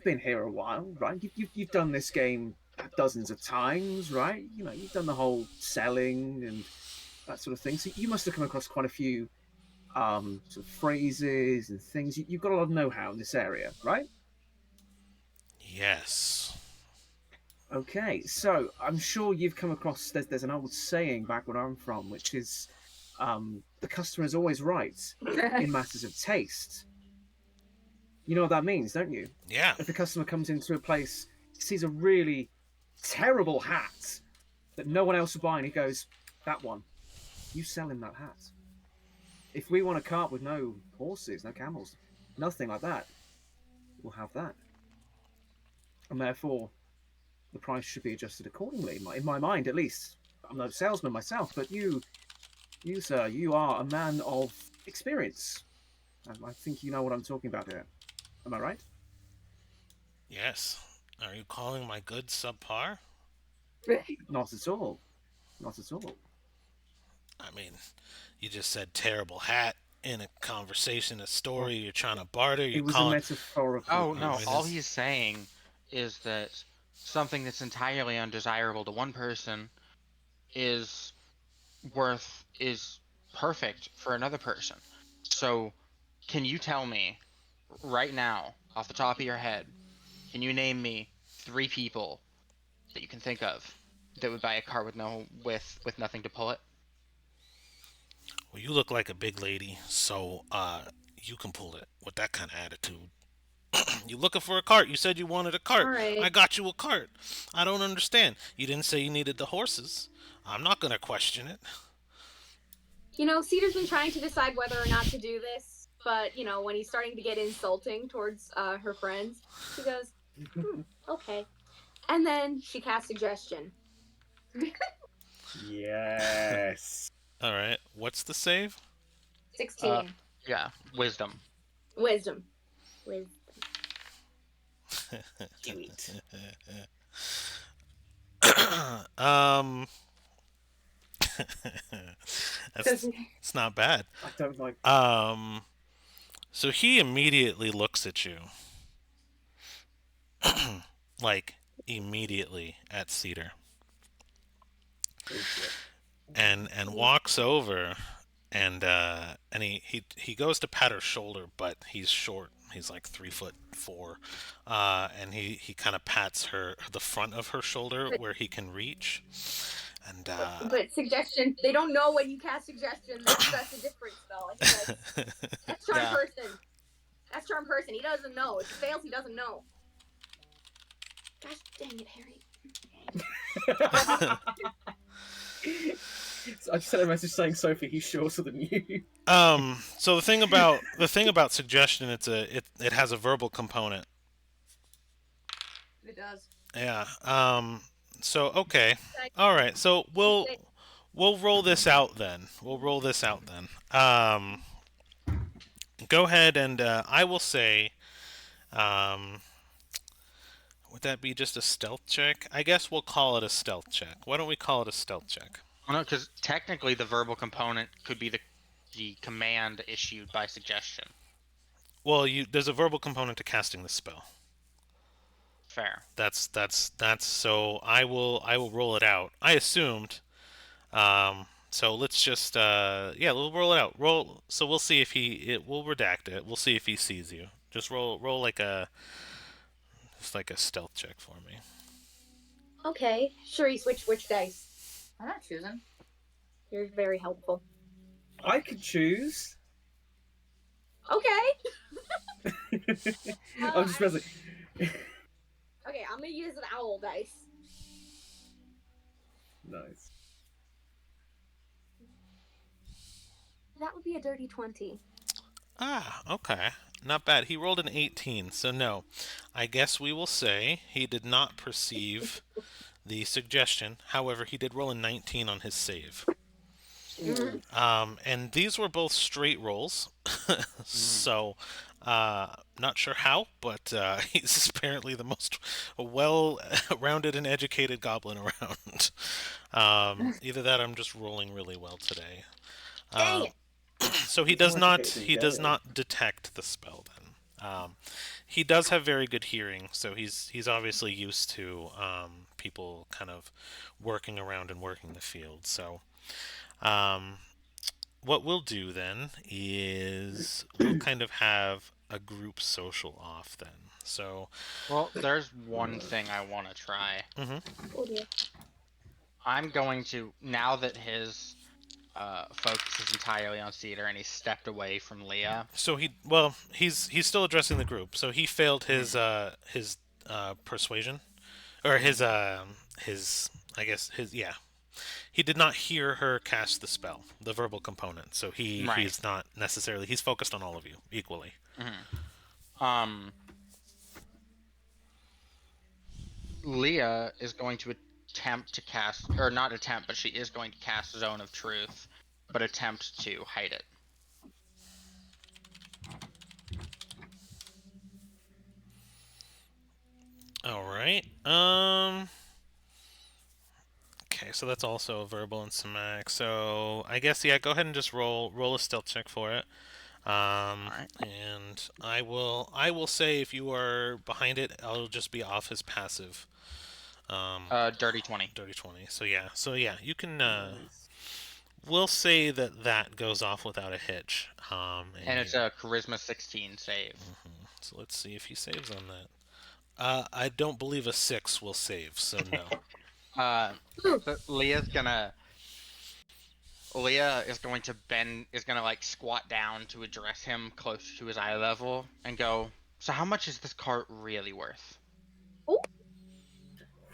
been here a while, right? You've done this game dozens of times, right? You've done the whole selling and that sort of thing. So you must have come across quite a few sort of phrases and things. You've got a lot of know-how in this area, right? Yes. Okay, so I'm sure you've come across. There's an old saying back where I'm from, which is, "The customer is always right in matters of taste." You know what that means, don't you? Yeah. If the customer comes into a place, sees a really terrible hat that no one else will buy, and he goes, "That one, you sell him that hat." If we want a cart with no horses, no camels, nothing like that, we'll have that. And therefore, the price should be adjusted accordingly, in my mind at least. I'm no salesman myself, but you, sir, you are a man of experience. I think you know what I'm talking about here. Am I right? Yes. Are you calling my goods subpar? Not at all. Not at all. I mean, you just said terrible hat in a conversation, a Well, story. You're trying to barter. You're it was a calling. metaphorical. Oh, I no. mean, All it's, he's saying is that something that's entirely undesirable to one person is perfect for another person. So Can you tell me right now, off the top of your head, can you name me 3 people that you can think of that would buy a car with nothing to pull it? Well, you look like a big lady, so you can pull it with that kind of attitude. You looking for a cart? You said you wanted a All cart. I right. got you a cart. I don't understand. You didn't say you needed the horses. I'm not gonna question it. Cedar's been trying to decide whether or not to do this, but when he's starting to get insulting towards her friends, she goes, okay. And then she casts suggestion. Yes. All right. What's the save? 16. Yeah, wisdom. Wisdom. Wisdom. Sweet. um, that's So it's not bad. I don't like. So he immediately looks at you, like immediately at Cedar, Oh shit. and walks over, and he goes to pat her shoulder, but he's short. He's like 3'4", and he kind of pats the front of her shoulder where he can reach, and but suggestion, they don't know when you cast suggestion. That's a different spell. That's charm Yeah. person. That's charm person. He doesn't know. If he fails, he doesn't know. Gosh dang it, Harry. So I just sent a message saying, Sophie, he's shorter than you. So the thing about suggestion, it has a verbal component. It does. Yeah. So okay. All right. So we'll roll this out then. Go ahead and I will say. Would that be just a stealth check? I guess we'll call it a stealth check. Why don't we call it a stealth check? Well, no, because technically the verbal component could be the command issued by suggestion. Well, there's a verbal component to casting the spell. Fair. That's so I will roll it out. I assumed. So let's just we'll roll it out. So we'll see if we'll redact it. We'll see if he sees you. Just roll like a stealth check for me. Okay. Sure, you switch which dice. I'm not choosing. You're very helpful. I could choose. Okay. I'm just pressing. Okay, I'm gonna use an owl dice. Nice. That would be a dirty 20. Ah, okay. Not bad. He rolled an 18, so no. I guess we will say he did not perceive the suggestion. However, he did roll a 19 on his save. And these were both straight rolls. So, not sure how, but he's apparently the most well-rounded and educated goblin around. Either that or I'm just rolling really well today. Dang it. So he does not detect the spell then. He does have very good hearing, so he's obviously used to people kind of working around and working the field. So what we'll do then is we'll kind of have a group social off then. So Well, there's one thing I want to try. Oh dear. I'm going to, now that his focus is entirely on Cedar and he's stepped away from Leah. so he's still addressing the group. So he failed his persuasion, or his I guess his yeah. He did not hear her cast the spell, the verbal component. So he's not necessarily, he's focused on all of you equally. Leah is going to attempt to cast, or not attempt, but she is going to cast Zone of Truth, but attempt to hide it. All right. Okay, so that's also a verbal and somatic. So I guess go ahead and just roll a stealth check for it. Alright. And I will say if you are behind it, I'll just be off his passive. Dirty 20. Dirty 20. So yeah, you can Nice. We'll say that that goes off without a hitch. And it's a charisma 16 save. So let's see if he saves on that. I don't believe a 6 will save, so no. So Leah is going to like squat down to address him close to his eye level and go, "So how much is this cart really worth?"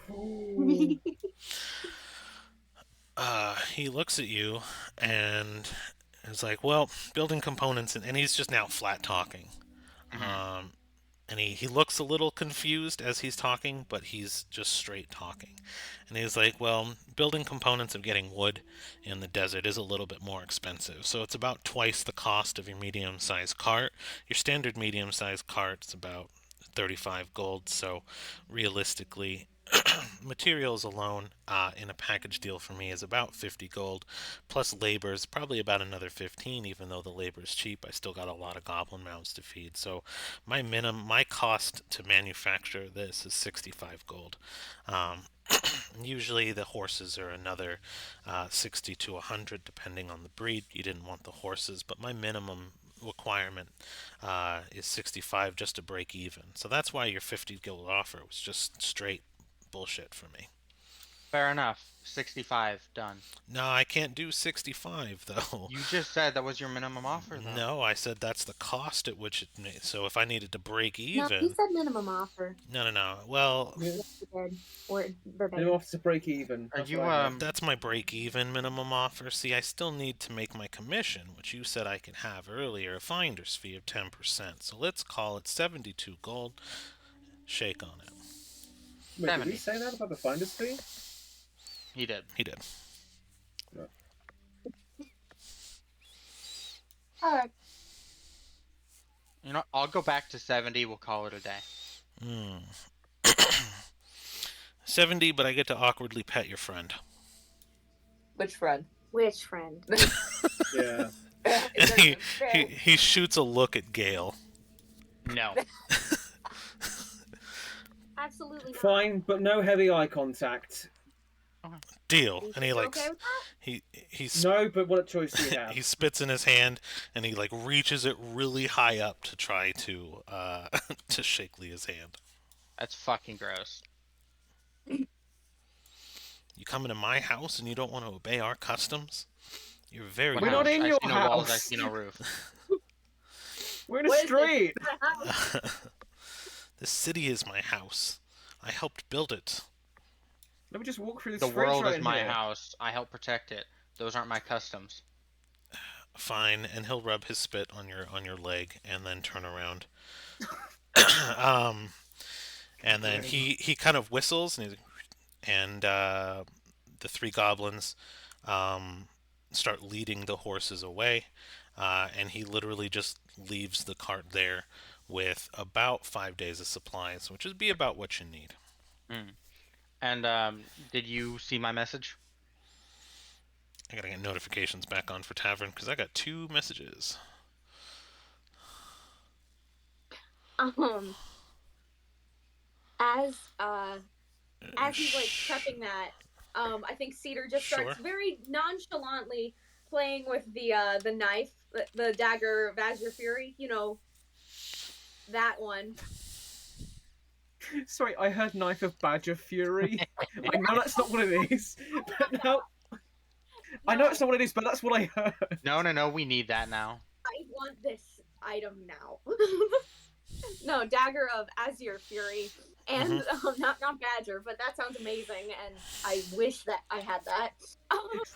Ooh. He looks at you and is like, well, building components, and he's just now flat talking. Mhm. And he looks a little confused as he's talking, but he's just straight talking. And he's like, well, building components of getting wood in the desert is a little bit more expensive. So it's about twice the cost of your medium sized cart. Your standard medium sized cart's about 35 gold. So realistically, materials alone in a package deal for me is about 50 gold, plus labor is probably about another 15. Even though the labor is cheap, I still got a lot of goblin mouths to feed. So my cost to manufacture this is 65 gold. um, Usually the horses are another 60 to 100 depending on the breed. You didn't want the horses, but my minimum requirement is 65 just to break even. So that's why your 50 gold offer was just straight bullshit for me. Fair enough. 65 done. No, I can't do 65 though. You just said that was your minimum offer, though. No, I said that's the cost at which it made. So if I needed to break No, he even, said minimum offer. no. Well, Yeah. Yes, he did. Or Minimum verbatim. offer to break even. Are That's you what I heard. that's my break even minimum offer. See, I still need to make my commission, which you said I could have earlier, a finder's fee of 10%. So let's call it 72 gold. Shake on it. Wait, did we 70? say that about the finder's fee? He did. He did. No. All right. You know, I'll go back to 70. We'll call it a day. 70, but I get to awkwardly pet your friend. Which friend? Which friend? Yeah. And he shoots a look at Gale. No. Absolutely not. Fine, but no heavy eye contact. Deal. You And he think you're like okay with that? he No, but what choice do you have? he spits in his hand and he like reaches it really high up to try to to shake Leah's hand. That's fucking gross. You come into my house and you don't want to obey our customs? You're very We're not house? in I your see no walls. I house. see no roof. We're in a What is this? street. This city is my house. I helped build it. Let me just walk through this The street world right is my here. house. I help protect it. Those aren't my customs. Fine, and he'll rub his spit on your leg and then turn around. And then he kind of whistles and the three goblins start leading the horses away, and he literally just leaves the cart there with about 5 days of supplies, which would be about what you need. And did you see my message? I gotta get notifications back on for Tavern because I got 2 messages. As he's like prepping that, I think Cedar just starts Sure. very nonchalantly playing with the knife, the dagger of Azure Fury. You know, that one. Sorry, I heard Knife of Badger Fury. I know that's not what it is, but no, I know it's not what it is, but that's what I heard. No. We need that now. I want this item now. No, dagger of Azure Fury, and not Badger, but that sounds amazing, and I wish that I had that.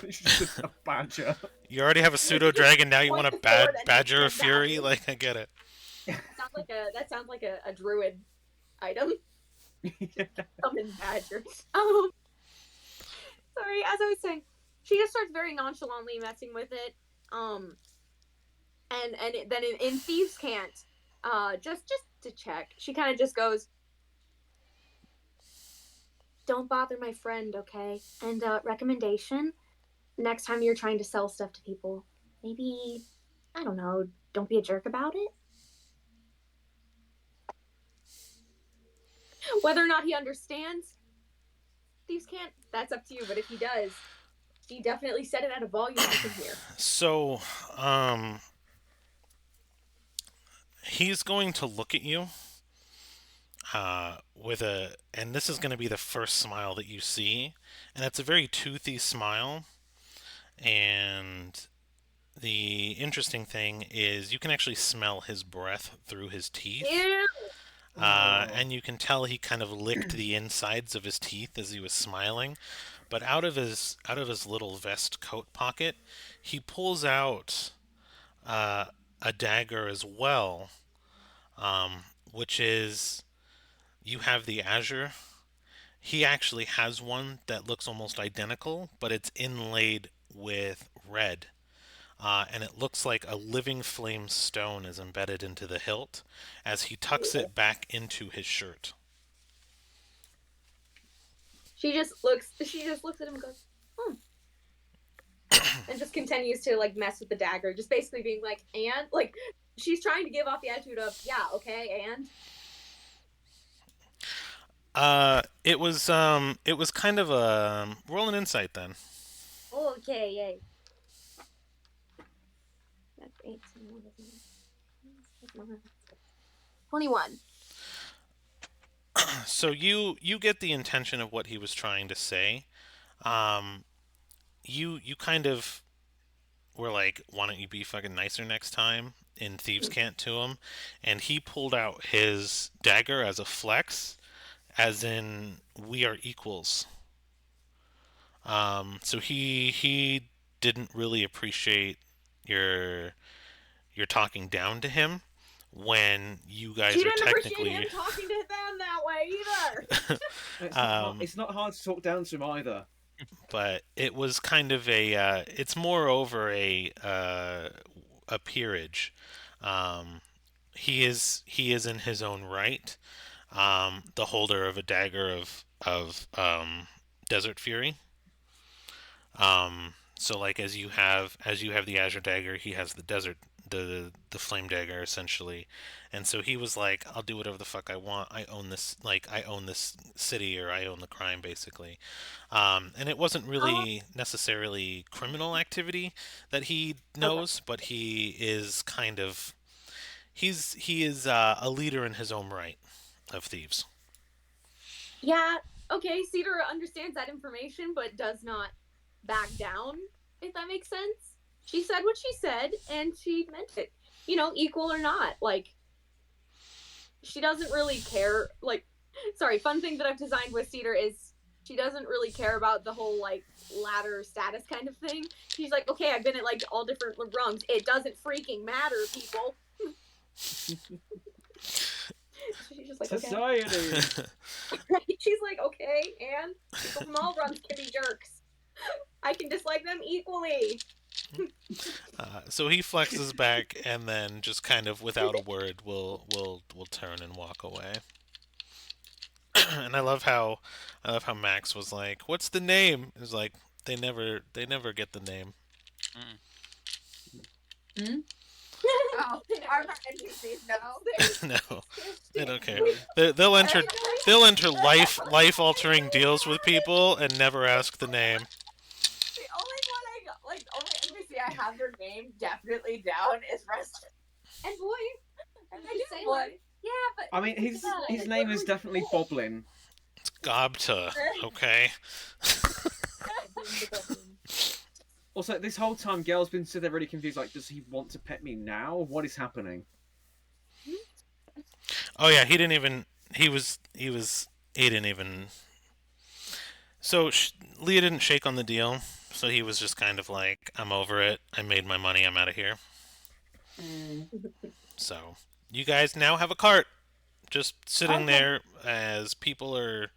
It's just a badger. You already have a pseudo dragon. Now you want a Point the sword and badger of it's fury? badger. Like I get it. That sounds like a druid item. Summon badger. Sorry, as I was saying, she just starts very nonchalantly messing with it. Then in Thieves Can't, just to check, she kind of just goes, "Don't bother my friend, okay?" And recommendation: next time you're trying to sell stuff to people, maybe, I don't know, don't be a jerk about it. Whether or not he understands, Thieves Can't, that's up to you. But if he does, She definitely said it at a volume you can hear. So, he's going to look at you with and this is going to be the first smile that you see, and it's a very toothy smile. And the interesting thing is you can actually smell his breath through his teeth. Ew. And you can tell he kind of licked the insides of his teeth as he was smiling. But out of his little vest coat pocket, he pulls out a dagger as well, which is, you have the azure. He actually has one that looks almost identical, but it's inlaid with red. And it looks like a living flame stone is embedded into the hilt as he tucks it back into his shirt. She just looks at him and goes, and just continues to like mess with the dagger, just basically being like, and like she's trying to give off the attitude of, yeah, okay, and It was kind of a roll an insight then. okay, yay. That's 18. 21. So you get the intention of what he was trying to say. You kind of were like, why don't you be fucking nicer next time in Thieves' Cant to him, and he pulled out his dagger as a flex, as in we are equals. So he didn't really appreciate your talking down to him when you guys She are didn't technically appreciate him talking to them that way either. It's not hard to talk down to him either. but it was kind of a it's more over a peerage. Um, he is in his own right, the holder of a dagger of Desert Fury. So like as you have the Azure Dagger, he has the Flame Dagger essentially, and so he was like, I'll do whatever the fuck I want. I own this, like I own this city, or I own the crime basically. And it wasn't really necessarily criminal activity that he knows, but he is kind of he is a leader in his own right of thieves. Yeah, okay, Cedar understands that information, but does not back down, if that makes sense. She said what she said, and she meant it. You know, equal or not. Like, she doesn't really care. Like, sorry, fun thing that I've designed with Cedar is she doesn't really care about the whole, like, ladder status kind of thing. She's like, okay, I've been at, like, all different rungs. It doesn't freaking matter, people. She's just like, okay. Society. Right? She's like, okay, and people from all rungs can be jerks. I can dislike them equally. So he flexes back and then just kind of without a word will turn and walk away. And I love how Max was like, "What's the name?" It was like they never get the name. Hmm? Oh, our NPCs know. No, they don't care. They'll enter life altering deals with people and never ask the name. The only one only NPC I have their name definitely down is Rust. And boy, And I I say do one. Yeah, but I mean, his name is definitely Boblin. It's Gobta, okay? Also, this whole time, Gail's been sitting there really confused. Like, does he want to pet me now? What is happening? Oh yeah, he didn't even. He didn't even. So Leah didn't shake on the deal. So he was just kind of like, I'm over it. I made my money. I'm out of here. So you guys now have a cart, just sitting there as people are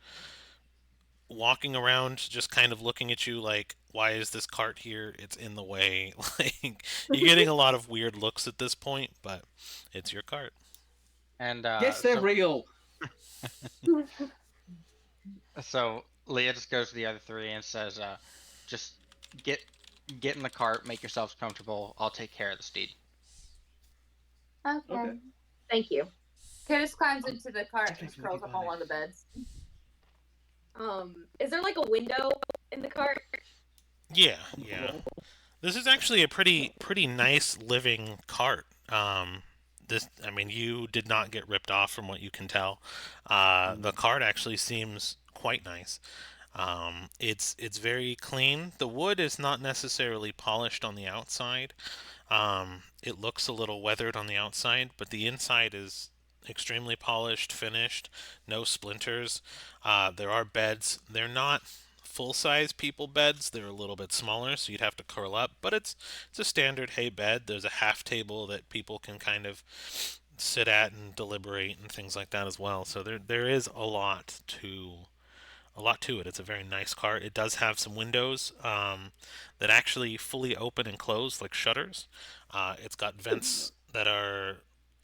walking around, just kind of looking at you like, why is this cart here? It's in the way. Like you're getting a lot of weird looks at this point, but it's your cart. And Yes, they're real. So Leah just goes to the other three and says, "Just get in the cart, make yourselves comfortable. I'll take care of the steed." okay. Thank you. Curtis climbs into the cart and curls up on one of the beds. Is there like a window in the cart? Yeah, yeah. This is actually a pretty nice living cart. I mean, you did not get ripped off from what you can tell. The cart actually seems quite nice. It's very clean. The wood is not necessarily polished on the outside. It looks a little weathered on the outside, but the inside is extremely polished, finished, no splinters. There are beds. They're not full size people beds. They're a little bit smaller, so you'd have to curl up. But it's a standard hay bed. There's a half table that people can kind of sit at and deliberate and things like that as well. So there is a lot to it. It's a very nice car. It does have some windows that actually fully open and close like shutters. It's got vents that are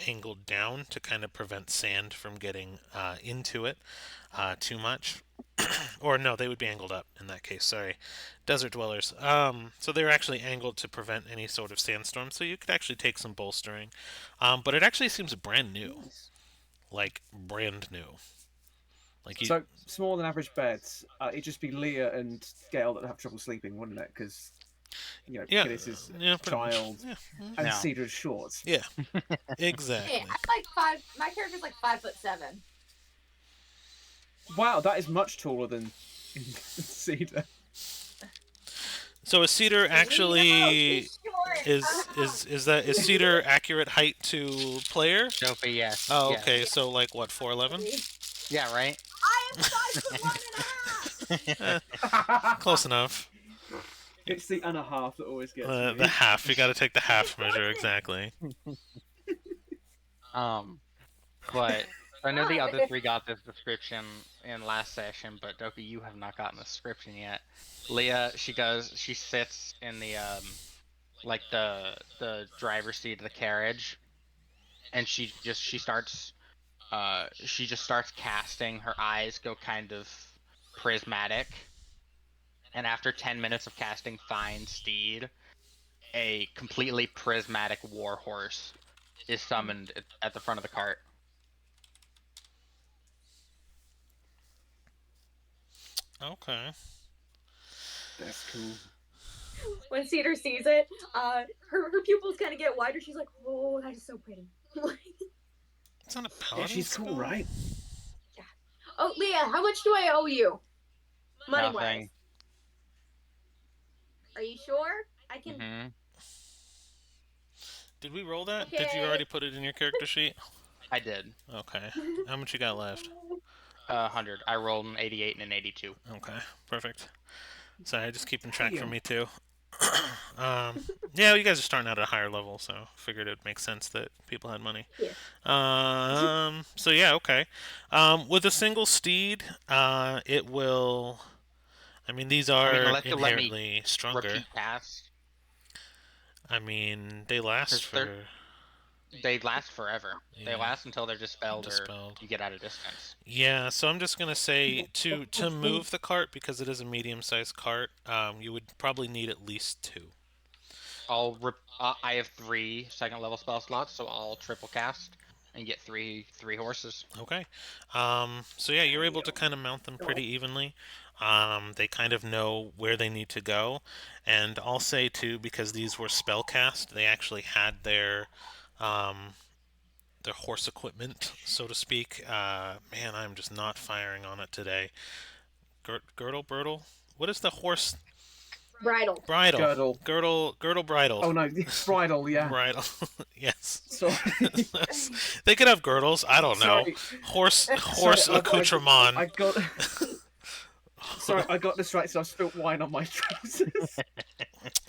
angled down to kind of prevent sand from getting into it too much. Or no, they would be angled up in that case. Sorry, desert dwellers. So they're actually angled to prevent any sort of sandstorm. So you could actually take some bolstering. But it actually seems brand new, Nice. like brand new. Like you, So smaller than average beds. It'd just be Leah and Gail that have trouble sleeping, wouldn't it? Because yeah, Kidis is yeah, a pretty much. child Yeah, and No. Cedar is short. yeah, Hey, exactly. I'm like 5. My character's like 5'7". Wow, that is much taller than Cedar. So is Cedar No, actually she's short. is Cedar accurate height to player? Sophie, yes. Oh, Yes. okay. So like what, 4'11"? Yeah, right? I am 5'1.5". Close enough. It's the and a half that always gets The me. half. You got to take the half measure exactly. Um, but I know the other three got this description in last session, but Doki, you have not gotten the description yet. Leah, she sits in the like the driver's seat of the carriage, and she just starts casting. Her eyes go kind of prismatic, and after 10 minutes of casting Fine Steed, a completely prismatic warhorse is summoned at the front of the cart. Okay. That's cool. When Cedar sees it, her pupils kind of get wider. She's like, "Oh, that is so pretty." It's not a Yeah, paladin she's cool, spell? right? Oh, Leah, how much do I owe you? Money wise. Nothing. Are you sure? I can. Hmm. Did we roll that? Did you Okay. already put it in your character sheet? I did. Okay. How much you got left? 100. I rolled an 88 and an 82. Okay. Perfect. Sorry, just keeping track for Damn. me too. um, yeah, you guys are starting out at a higher level, so figured it makes sense that people had money. Yeah. So yeah, okay. With a single steed, it will. I mean, these I mean, are unless you let me inherently stronger. repeat cast, I mean, they last because for they last forever. They Yeah. last until they're dispelled, dispelled. or you get out of distance. Yeah, so I'm just gonna say to move the cart because it is a medium-sized cart. You would probably need at least two. I have 3 second level spell slots, so I'll triple cast and get three horses. Okay. So yeah, you're able to kind of mount them pretty evenly. They kind of know where they need to go, and I'll say too, because these were spell cast, they actually had um, their horse equipment, so to speak. Man, I'm just not firing on it today. Girdle, Bridle. What is the horse? Bridal. Bridle. Girdle. Girdle, bridle. Oh no, bridle. Yeah. Bridle. Yes. Sorry. They could have girdles. I don't know. Sorry. Horse Sorry, accoutrement. I got. Sorry, I got distracted. I spilled wine on my trousers.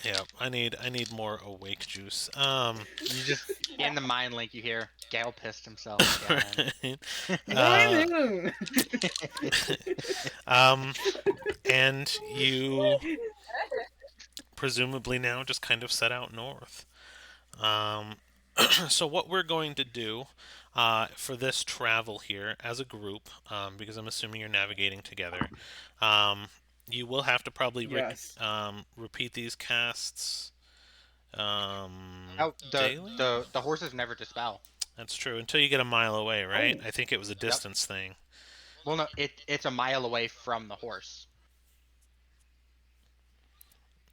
Yeah, I need more awake juice. You just in the mind link, you hear Gale pissed himself again. uh, um, and you presumably now just kind of set out north. Um, so what we're going to do for this travel here as a group, because I'm assuming you're navigating together, you will have to probably Yes. repeat these casts Oh, daily. the horses never dispel. That's true until you get a mile away, right? I think it was a distance thing. Well, no, it's a mile away from the horse.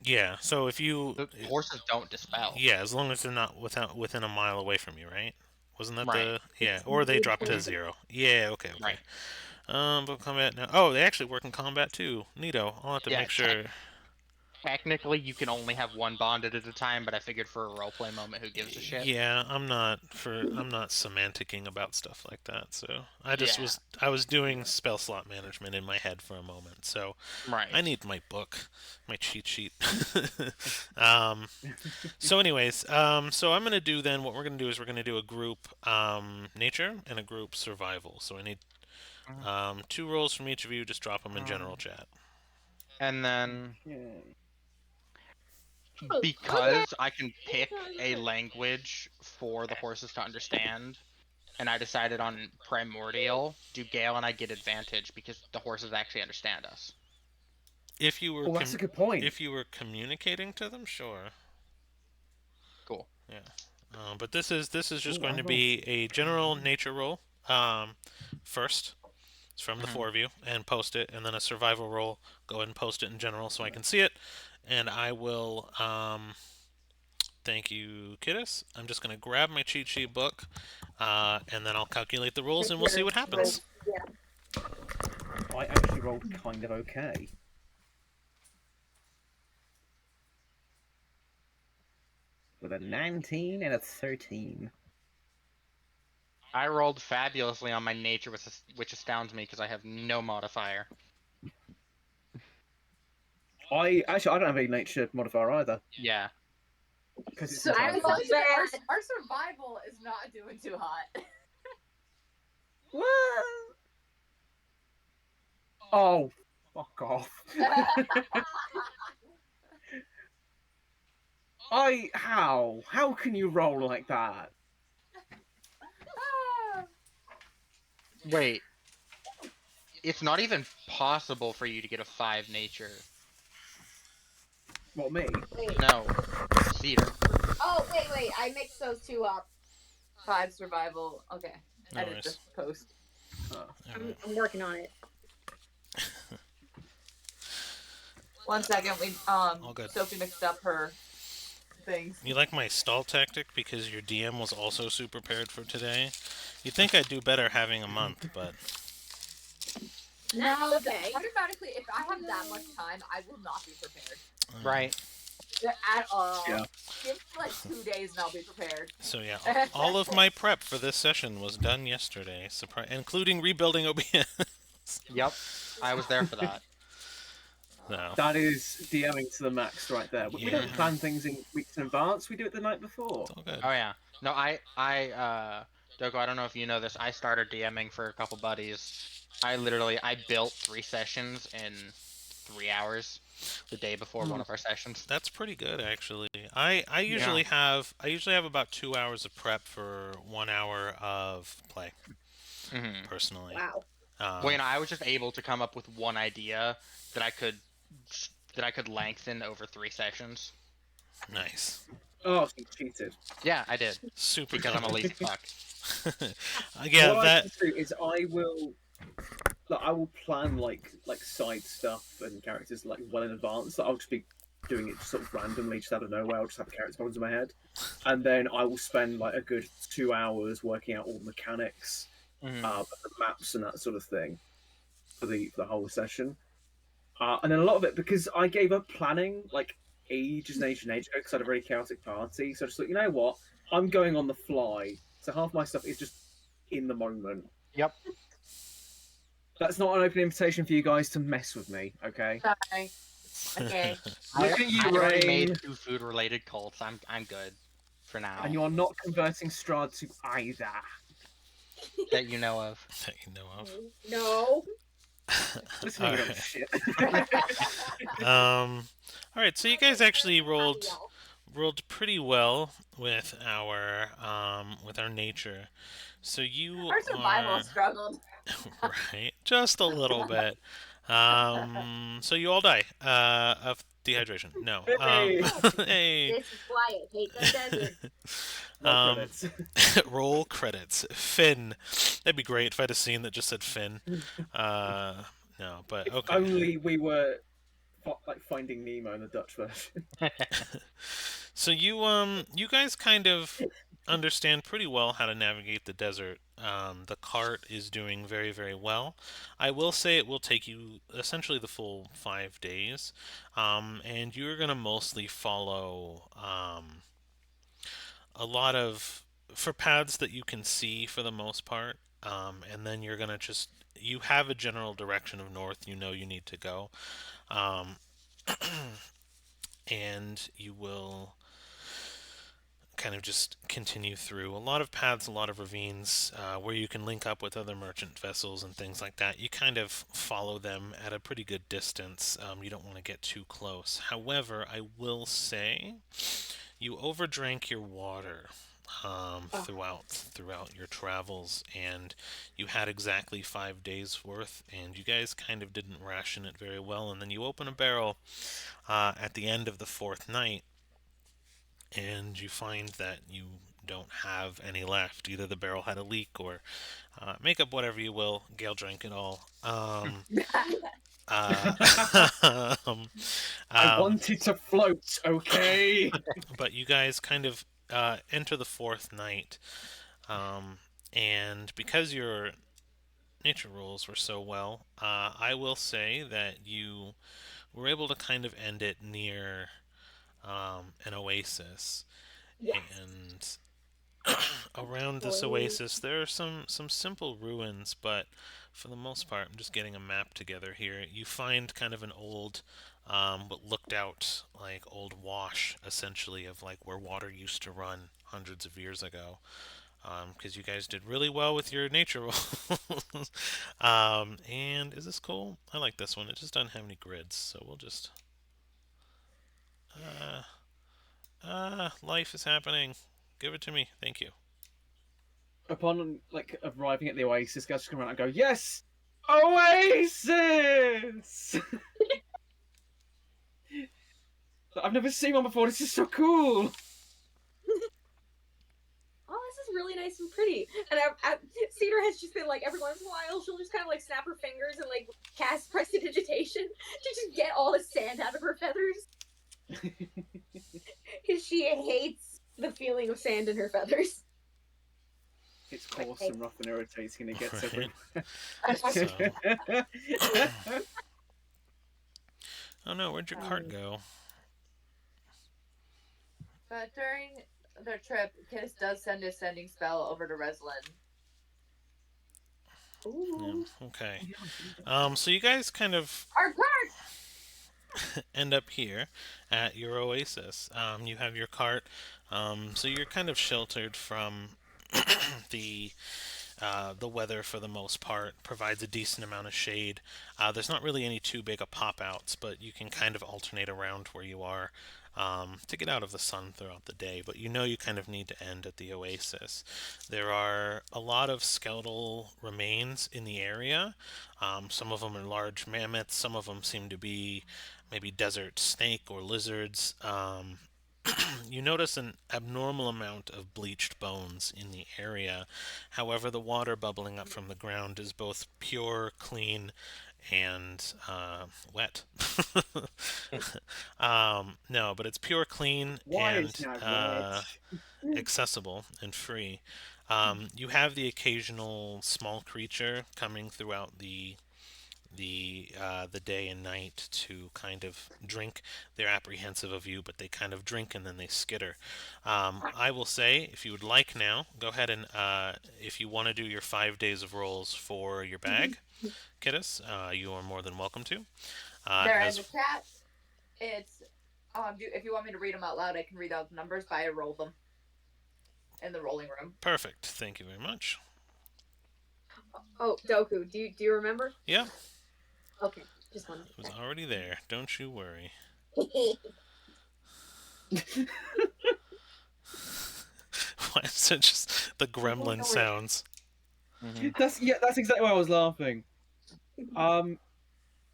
Yeah. So if you, The horses don't dispel. yeah, as long as they're not within a mile away from you, right? Wasn't that Right. the yeah? Or they drop to 0. Yeah. Okay. Okay. Right. But combat now. Oh, they actually work in combat too. Neato. I'll have to Yeah. make sure. Technically, you can only have one bonded at a time, but I figured for a roleplay moment, who gives a shit? Yeah, I'm not semanticing about stuff like that. So Yeah. I was doing spell slot management in my head for a moment. So I Right. need my book, my cheat sheet. um, so anyways, so I'm gonna do then. What we're gonna do is we're gonna do a group nature and a group survival. So I need Mhm. 2 rolls from each of you. Just drop them in general Um, chat. and then Yay. because I can pick a language for the horses to understand, and I decided on primordial, do Gale and I get advantage because the horses actually understand us? If you were Oh, that's a good point. if you were communicating to them, sure. Cool. Yeah. But this is just Ooh, going I to rolled. be a general nature roll. First, it's from the Mhm. 4 of you, and post it, and then a survival roll. Go ahead and post it in general so I can see it, and I will. Thank you, Kiddos. I'm just gonna grab my cheat sheet book, and then I'll calculate the rolls, and we'll see what happens. Yeah. I actually rolled kind of okay. With a 19 and a 13. I rolled fabulously on my nature, which astounds me because I have no modifier. I don't have any nature modifier either Yeah. because it's So I entirely love fine. that. our survival is not doing too hot. What? Oh, fuck off! How can you roll like that? Wait. It's not even possible for you to get a 5 nature. What, me? Wait. No. Cedar. Oh, wait. I mixed those two up. 5 survival. Okay. No Edit worries. this post. Alright. I'm working on it. 1 second. We All good. Sophie mixed up her things. You like my stall tactic because your DM was also super prepared for today? You'd think I'd do better having a month, but No, okay. automatically, if I have that much time, I will not be prepared Right. at all. Yeah. Give me like 2 days and I'll be prepared. So yeah, all of my prep for this session was done yesterday, including rebuilding OBS. Yep. I was there for that. So That is DMing to the max right there. We don't Yeah. plan things in weeks in advance. We do it the night before. it's all good. Oh yeah. No, Doko, I don't know if you know this. I started DMing for a couple buddies. I built 3 sessions in 3 hours the day before one of our sessions. That's pretty good actually. I usually have about 2 hours of prep for 1 hour of play. Mm-hmm. Personally, Wow. When I was just able to come up with one idea that I could lengthen over 3 sessions. nice, Oh, he cheated. Yeah, I did super. because I'm a lazy fuck. Yeah, what that I can do is I will plan like side stuff and characters like well in advance. I'll just be doing it sort of randomly, just out of nowhere. I'll just have character models in my head, and then I will spend like a good 2 hours working out all the mechanics, Mhm. the maps and that sort of thing for the whole session. And then a lot of it because I gave up planning like ages and ages and ages ago because I had a very chaotic party. So I just thought, you know what, I'm going on the fly. So half my stuff is just in the moment. Yep. That's not an open invitation for you guys to mess with me, okay? Sorry. Okay. Look at you, I already Rain. made 2 food-related cults. I'm good for now. And you are not converting Strahd to either. That you know of. that you know of. No. Listen, you don't Alright. shit. All right, so you guys actually rolled Y'all. pretty well with our nature. So you Our survival are struggled. right, just a little bit. So you all die of dehydration. No. Hey! Hey. This is why I hate the desert. Roll credits. Roll credits. Finn. That'd be great if I had a scene that just said Finn. No, but If okay. only we were like Finding Nemo in the Dutch version. So you guys kind of understand pretty well how to navigate the desert. The cart is doing very, very well. I will say it will take you essentially the full 5 days, and you're gonna mostly follow a lot of for paths that you can see for the most part, and then you're gonna just you have a general direction of north. You know you need to go, um, and you will kind of just continue through a lot of paths, a lot of ravines, where you can link up with other merchant vessels and things like that. You kind of follow them at a pretty good distance. You don't want to get too close. However, I will say you overdrank your water throughout your travels, and you had exactly 5 days worth, and you guys kind of didn't ration it very well. And then you open a barrel at the end of the fourth night, and you find that you don't have any left. Either the barrel had a leak, or make up whatever you will. Gale drank it all. Um, I um, wanted to float, okay? but you guys kind of enter the fourth night, um, and because your nature rolls were so well, I will say that you were able to kind of end it near an oasis, Yes. and around this Boy. oasis there are some simple ruins, but for the most part, I'm just getting a map together here. You find kind of an old but looked out like old wash, essentially, of like where water used to run hundreds of years ago, because you guys did really well with your nature rolls. And is this cool? I like this one. It just doesn't have any grids, so we'll just life is happening. Give it to me. Thank you. Upon like arriving at the oasis, guys just come around and go, "Yes, oasis!" I've never seen one before. This is so cool. Oh, this is really nice and pretty. And Cedar has just been like, every once in a while, she'll just kind of like snap her fingers and like cast prestidigitation to just get all the sand out of her feathers. Because she hates the feeling of sand in her feathers. It's coarse and rough and irritating, and it gets Right. everywhere. Oh no, where'd your cart go? But during their trip, Kiss does send a sending spell over to Reslin. Ooh. Yeah, okay. So you guys kind of Our cart! end up here at your oasis. You have your cart, so you're kind of sheltered from the the weather for the most part. Provides a decent amount of shade. There's not really any too big of pop outs, but you can kind of alternate around where you are to get out of the sun throughout the day. But you know you kind of need to end at the oasis. There are a lot of skeletal remains in the area. Some of them are large mammoths. Some of them seem to be maybe desert snake or lizards. You notice an abnormal amount of bleached bones in the area. However, the water bubbling up from the ground is both pure, clean, and wet. No, but it's pure, clean, Why and is now wet? accessible and free. You have the occasional small creature coming throughout the day and night to kind of drink. They're apprehensive of you, but they kind of drink and then they skitter. I will say, if you would like now, go ahead and if you want to do your 5 days of rolls for your bag, Kittis, you are more than welcome to. They're in As the chat. It's if you want me to read them out loud, I can read out the numbers, but I roll them in the rolling room. perfect, thank you very much. Oh, Doku, do you remember? Yeah, Okay, just one. it was already there. Don't you worry. Why is it just the gremlin sounds? That's exactly why I was laughing.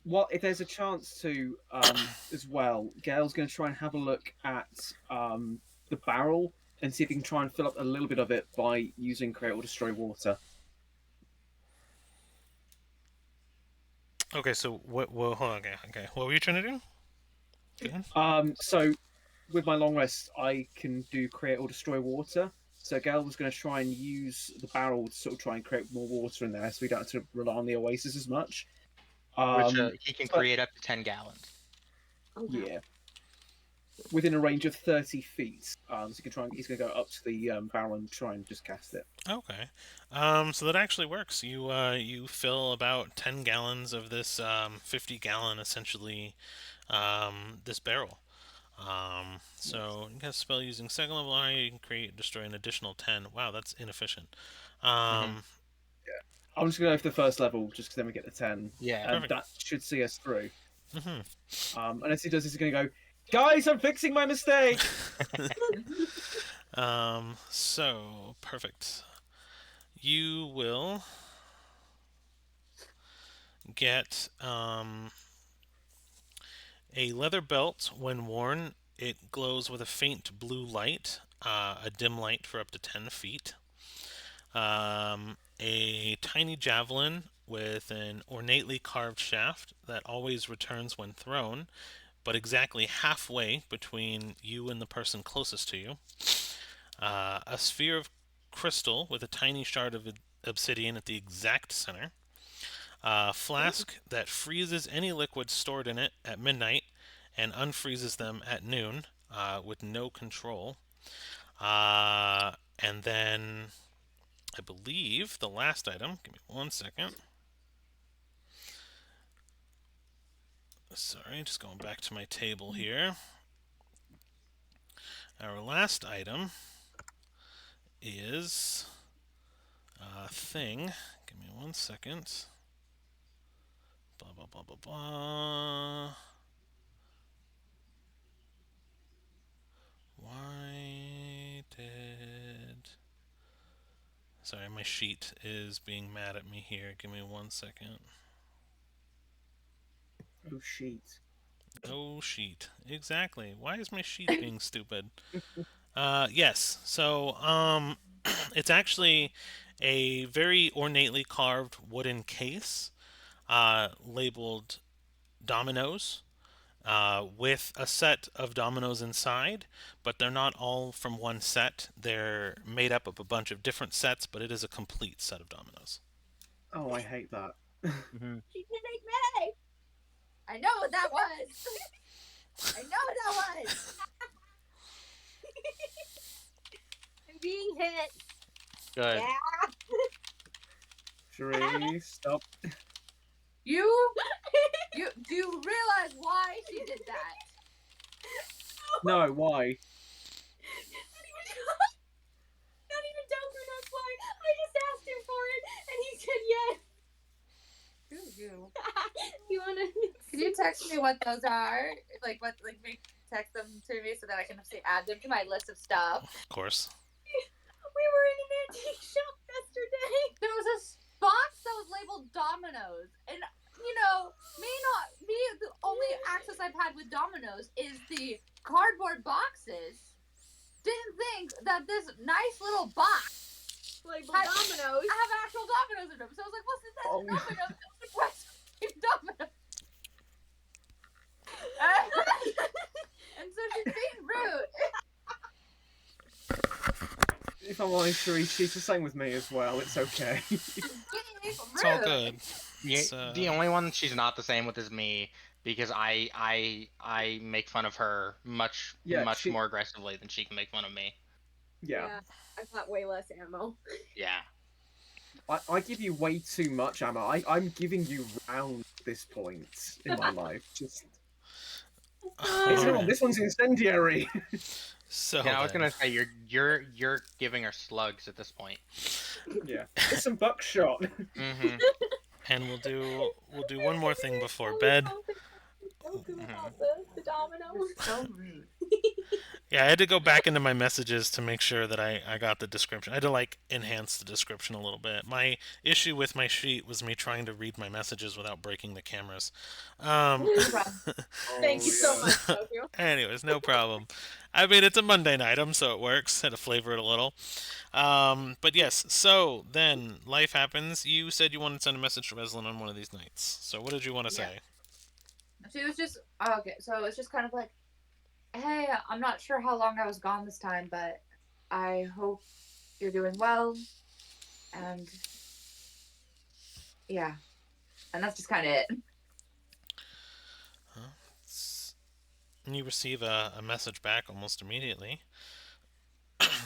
Well, if there's a chance to, as well, Gail's going to try and have a look at the barrel and see if he can try and fill up a little bit of it by using Create or Destroy Water. Okay, so what? Well, hold on. Okay. What were you trying to do? Good. So with my long rest, I can do create or destroy water. So Gale was going to try and use the barrel to sort of try and create more water in there, so we don't have to rely on the oasis as much. Which he can but- create up to 10 gallons. Yeah, within a range of 30 feet. So you can try. He's going to go up to the barrel and try and just cast it. Okay. So that actually works. You fill about 10 gallons of this 50-gallon essentially this barrel. So you can spell using second level eye. You can create destroy an additional 10. Wow, that's inefficient. I'm just going to go for the first level, just because then we get the 10. Yeah. And Perfect. that should see us through. Mm-hmm. And as he does this, he's going to go, guys, I'm fixing my mistake! So perfect. You will get a leather belt. When worn, it glows with a faint blue light, a dim light for up to 10 feet. A tiny javelin with an ornately carved shaft that always returns when thrown, but exactly halfway between you and the person closest to you. A sphere of crystal with a tiny shard of obsidian at the exact center. A flask that freezes any liquid stored in it at midnight and unfreezes them at noon with no control. And then I believe the last item, give me 1 second. Sorry, just going back to my table here. Our last item is a thing. Give me 1 second. Blah, blah, blah, blah, blah. Why did... Sorry, my sheet is being mad at me here. Give me 1 second. Oh, sheet. Oh, sheet. Exactly. Why is my sheet being stupid? Yes. So, it's actually a very ornately carved wooden case, labeled dominoes, with a set of dominoes inside, but they're not all from one set. They're made up of a bunch of different sets, but it is a complete set of dominoes. Oh, I hate that. She did make me. I know what that was. I know what that was. I'm being hit. Good. Yeah. Sheree, stop. You do you realize why she did that? No, why? Not even Doku knows why. I just asked him for it, and he said yes. You wanna? Can you text me what those are? Like text them to me so that I can add them to my list of stuff. Of course. We were in an antique shop yesterday. There was a box that was labeled Dominoes, and the only access I've had with Dominoes is the cardboard boxes. Didn't think that this nice little box Like had dominoes. have actual dominoes in them. So I was like, "What's this? Oh. Dominoes? What's dominoes?" And so she's being rude. If I'm honest, Sheree, she's the same with me as well. It's okay. She's being rude. It's all good. Yeah, It's, the only one she's not the same with is me, because I make fun of her much more aggressively than she can make fun of me. Yeah. I've got way less ammo. Yeah. I give you way too much ammo. I'm giving you rounds at this point in my life. Just Alright. this one's incendiary. So Yeah, I was then, gonna say you're giving her slugs at this point. Yeah, it's some buckshot. Mm-hmm. and we'll do one more thing before bed. The domino. So rude. Yeah, I had to go back into my messages to make sure that I got the description. I had to enhance the description a little bit. My issue with my sheet was me trying to read my messages without breaking the cameras. Thank you so much, Tokyo. Anyways, no problem. I mean, it's a mundane item, so it works. Had to flavor it a little. But yes, so then life happens. You said you wanted to send a message to Reslin on one of these nights. So what did you want to say? she was just okay. So it's just kind of like, hey, I'm not sure how long I was gone this time, but I hope you're doing well. And yeah, and that's just kind of it. Huh? And you receive a message back almost immediately.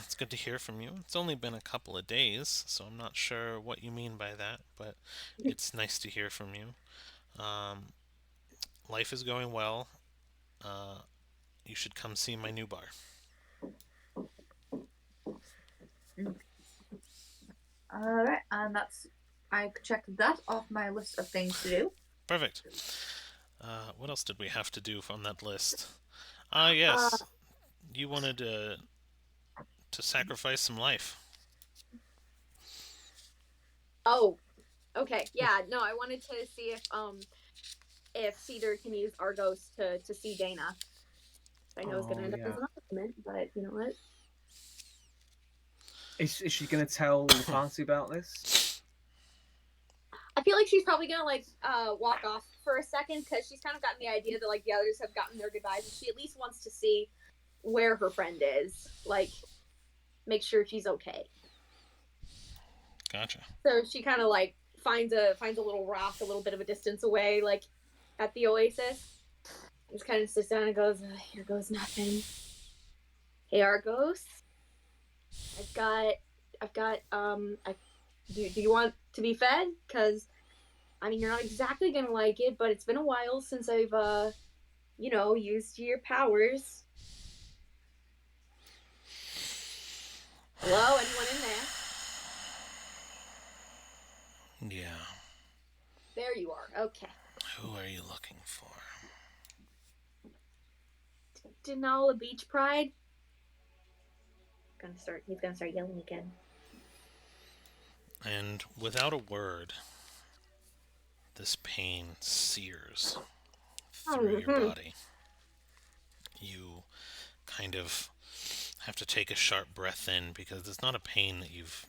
It's good to hear from you. It's only been a couple of days, so I'm not sure what you mean by that, but it's nice to hear from you. Um, Life is going well. Uh, you should come see my new bar. All right, and that's I checked that off my list of things to do. Perfect. What else did we have to do on that list? Ah, Uh, yes. You wanted to sacrifice some life. oh, okay. Yeah, no, I wanted to see if Cedar can use Argos to see Dana. I know it's gonna Oh end up as yeah. an argument, but you know what? Is she going to tell the party about this? I feel like she's probably gonna like walk off for a second because she's kind of gotten the idea that like the others have gotten their goodbyes, and she at least wants to see where her friend is, like make sure she's okay. Gotcha. So she kind of like finds a little rock a little bit of a distance away, like at the oasis. Just kind of sits down and goes, "Here goes nothing. Hey Argos, I've got I do you want to be fed? Because I mean, you're not exactly gonna like it, but it's been a while since I've, used your powers. Hello, anyone in there? Yeah. There you are. Okay. Who are you looking for? Denala Beach Pride. He's gonna start yelling again. And without a word, this pain sears through your Mm-hmm. body. You kind of have to take a sharp breath in because it's not a pain that you've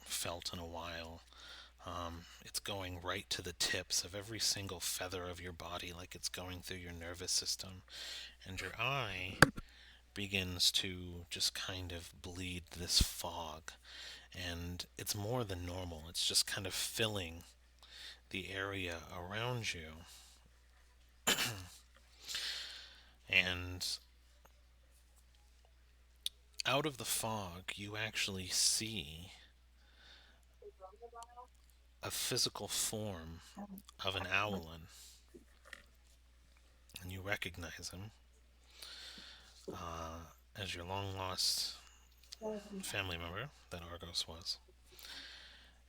felt in a while. It's going right to the tips of every single feather of your body, like it's going through your nervous system. And your eye begins to just kind of bleed this fog. And it's more than normal, it's just kind of filling the area around you. And out of the fog, you actually see a physical form of an owlin, and you recognize him as your long lost family member that Argos was.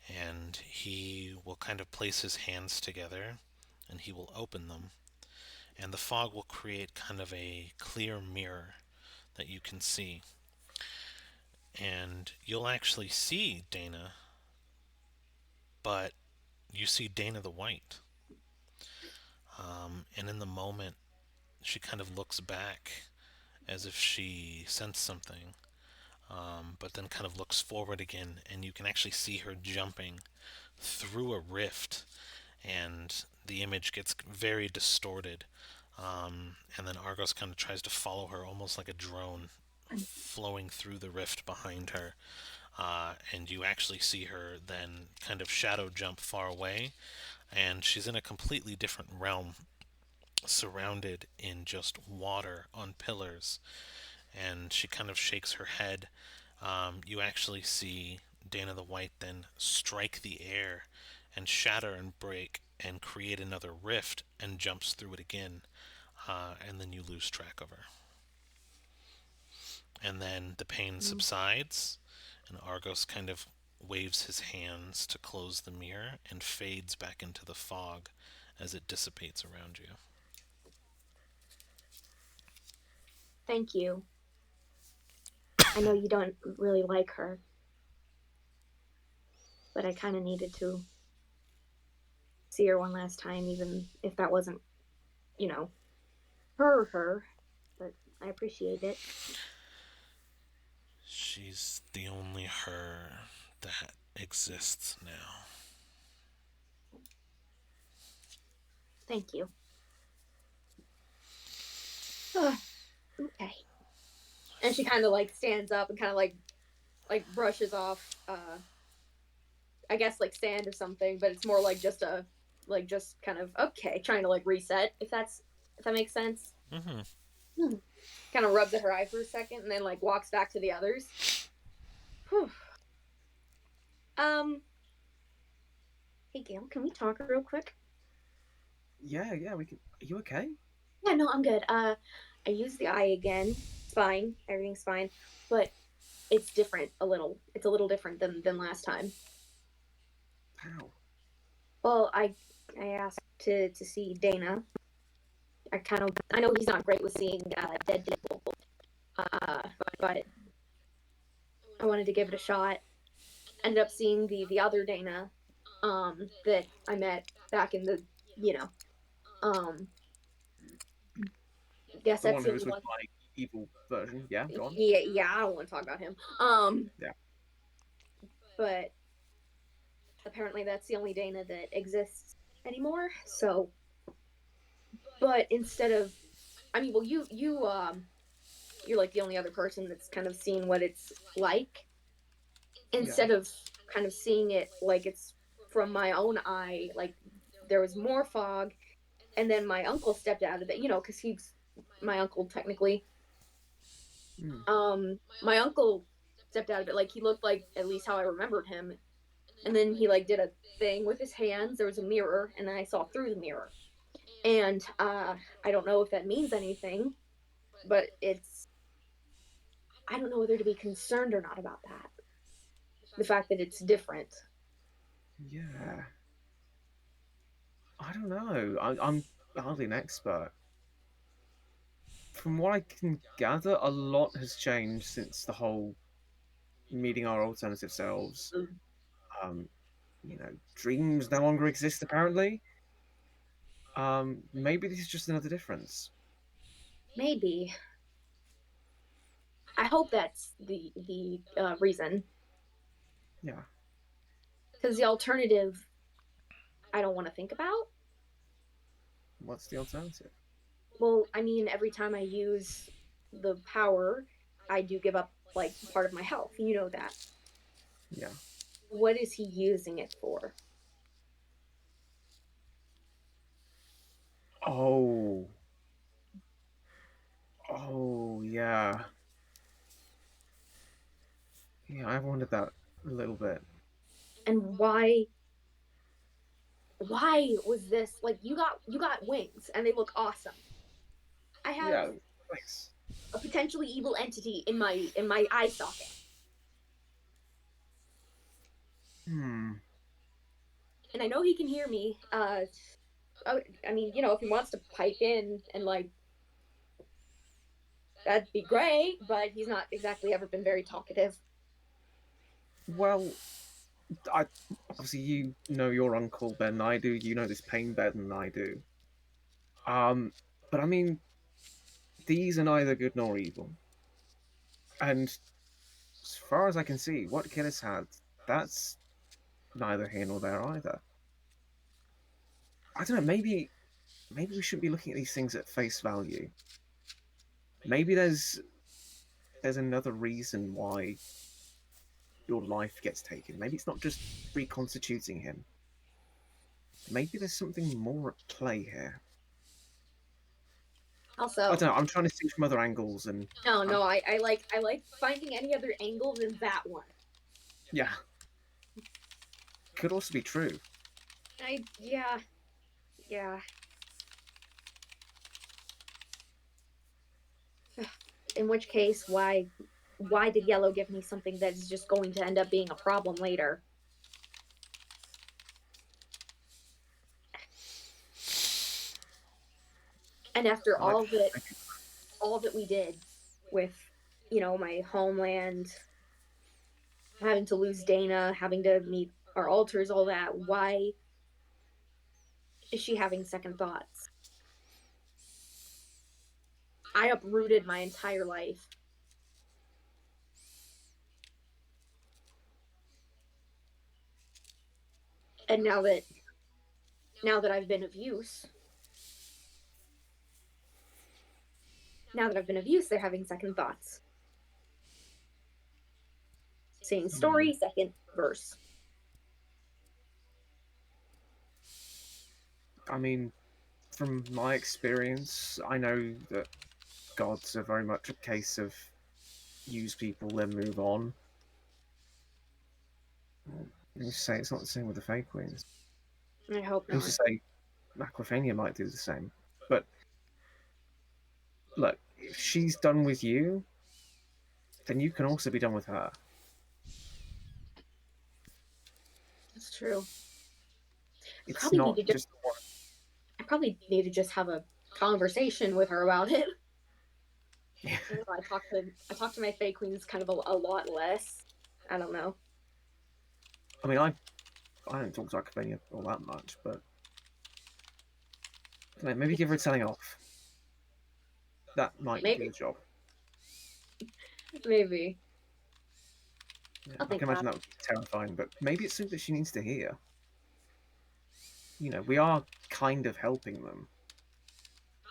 And he will kind of place his hands together and he will open them, and the fog will create kind of a clear mirror that you can see. And you'll actually see Dana, but you see Dana the White. And in the moment, she kind of looks back as if she sensed something, but then kind of looks forward again, and you can actually see her jumping through a rift, and the image gets very distorted. And then Argos kind of tries to follow her, almost like a drone, flowing through the rift behind her. And you actually see her then kind of shadow jump far away, and she's in a completely different realm, surrounded in just water on pillars, and she kind of shakes her head. You actually see Dana the White then strike the air and shatter and break and create another rift and jumps through it again, and then you lose track of her. And then the pain subsides, and Argos kind of waves his hands to close the mirror and fades back into the fog as it dissipates around you. Thank you. I know you don't really like her, but I kind of needed to see her one last time, even if that wasn't, you know, her. But I appreciate it. She's the only her that exists now. Thank you. Okay. And she kind of like stands up and kind of like brushes off, I guess like sand or something, but it's more like just kind of okay, trying to like reset if that makes sense. Mm-hmm. Kind of rubs at her eye for a second and then like walks back to the others. Whew. Um, hey Gail, can we talk real quick? Yeah, we can. Are you okay? Yeah, no, I'm good. I used the eye again. It's fine. Everything's fine, but it's different a little. It's a little different than last time. How? Well, I asked to see Dana. I know he's not great with seeing dead people, but I wanted to give it a shot. Ended up seeing the other Dana, that I met back in the, you know, um, guess The that's one the who only was with one. my evil version. Yeah, go on. Yeah, I don't want to talk about him. Yeah. But apparently that's the only Dana that exists anymore. So, but instead of, I mean, well, you're like the only other person that's kind of seen what it's like. Yeah. Instead of kind of seeing it like it's from my own eye, like there was more fog, and then my uncle stepped out of it, because he's my uncle technically. Mm. My uncle stepped out of it, like he looked like at least how I remembered him, and then he like did a thing with his hands. There was a mirror, and then I saw through the mirror, and I don't know if that means anything, but I don't know whether to be concerned or not about that. The fact that it's different. Yeah. I don't know. I'm hardly an expert. From what I can gather, a lot has changed since the whole meeting our alternative selves. Um, dreams no longer exist apparently. Maybe this is just another difference. Maybe. I hope that's the reason, Yeah. because the alternative I don't want to think about. What's the alternative? Well, I mean, every time I use the power, I do give up like part of my health. You know that. Yeah. What is he using it for? Oh. Oh, yeah. Yeah, I wondered that a little bit. And why was this like you got wings and they look awesome. I have Yeah. Thanks. a potentially evil entity in my eye socket. Hmm. And I know he can hear me. I mean, if he wants to pipe in and like that'd be great, but he's not exactly ever been very talkative. Well, I obviously you know your uncle better than I do. You know this pain better than I do. Um, but I mean, these are neither good nor evil. And as far as I can see, what Killis had, that's neither here nor there either. I don't know. Maybe we shouldn't be looking at these things at face value. Maybe there's another reason why your life gets taken. Maybe it's not just reconstituting him. Maybe there's something more at play here. I Also, don't know. I'm trying to see from other angles, and no, I like finding any other angle than that one. yeah, could also be true. Yeah. In which case, why did Yellow give me something that is just going to end up being a problem later? And after I, all that we did with, my homeland, having to lose Dana, having to meet our altars, all that, why is she having second thoughts? I uprooted my entire life. And now that I've been of use, Now that I've been of use, they're having second thoughts. Same story, second verse. I mean, from my experience, I know that gods are very much a case of use people, then move on. You say it's not the same with the Fey Queens. I hope Who's not. to say Macrophania might do the same? But look, if she's done with you, then you can also be done with her. That's true. It's Probably not need to just I probably need to just have a conversation with her about it. Yeah. I talk to my Fey Queens kind of a lot less. I don't know. I mean, I don't talk to Macrophania all that much, but maybe give her a telling off. That might do Maybe. the job. Maybe. Yeah, I'll I think can imagine about that would be terrifying, but maybe it's something that she needs to hear. We are kind of helping them.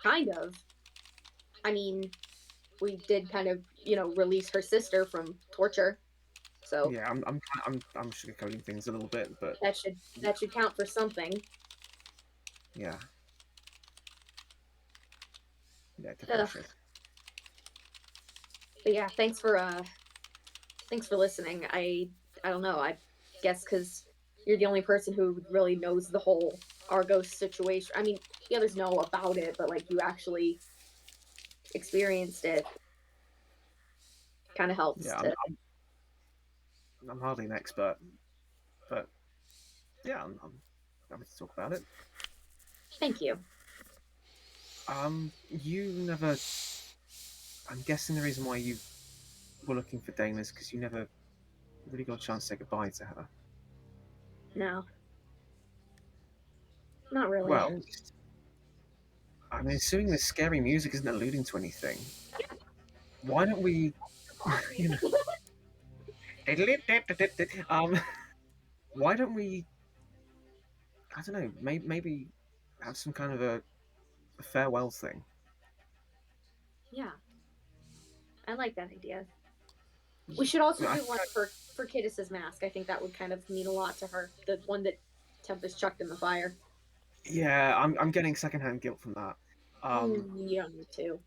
Kind of. I mean, we did kind of, release her sister from torture. So Yeah, I'm sugarcoating things a little bit, but that should count for something. yeah, definitely should. But yeah, thanks for listening. I don't know. I guess because you're the only person who really knows the whole Argos situation. I mean, the others know about it, but like you actually experienced it. Kind of helps. Yeah, I'm hardly an expert, but yeah, I'm happy to talk about it. Thank you. You never. I'm guessing the reason why you were looking for Dana is because you never really got a chance to say goodbye to her. No, not really. Well, I mean, assuming the scary music isn't alluding to anything, why don't we, you know, why don't we, I don't know, maybe have some kind of a farewell thing. Yeah, I like that idea. We should also I do one for Kittis's mask. I think that would kind of mean a lot to her. The one that Tempest chucked in the fire. Yeah, I'm getting secondhand guilt from that. You don't need to.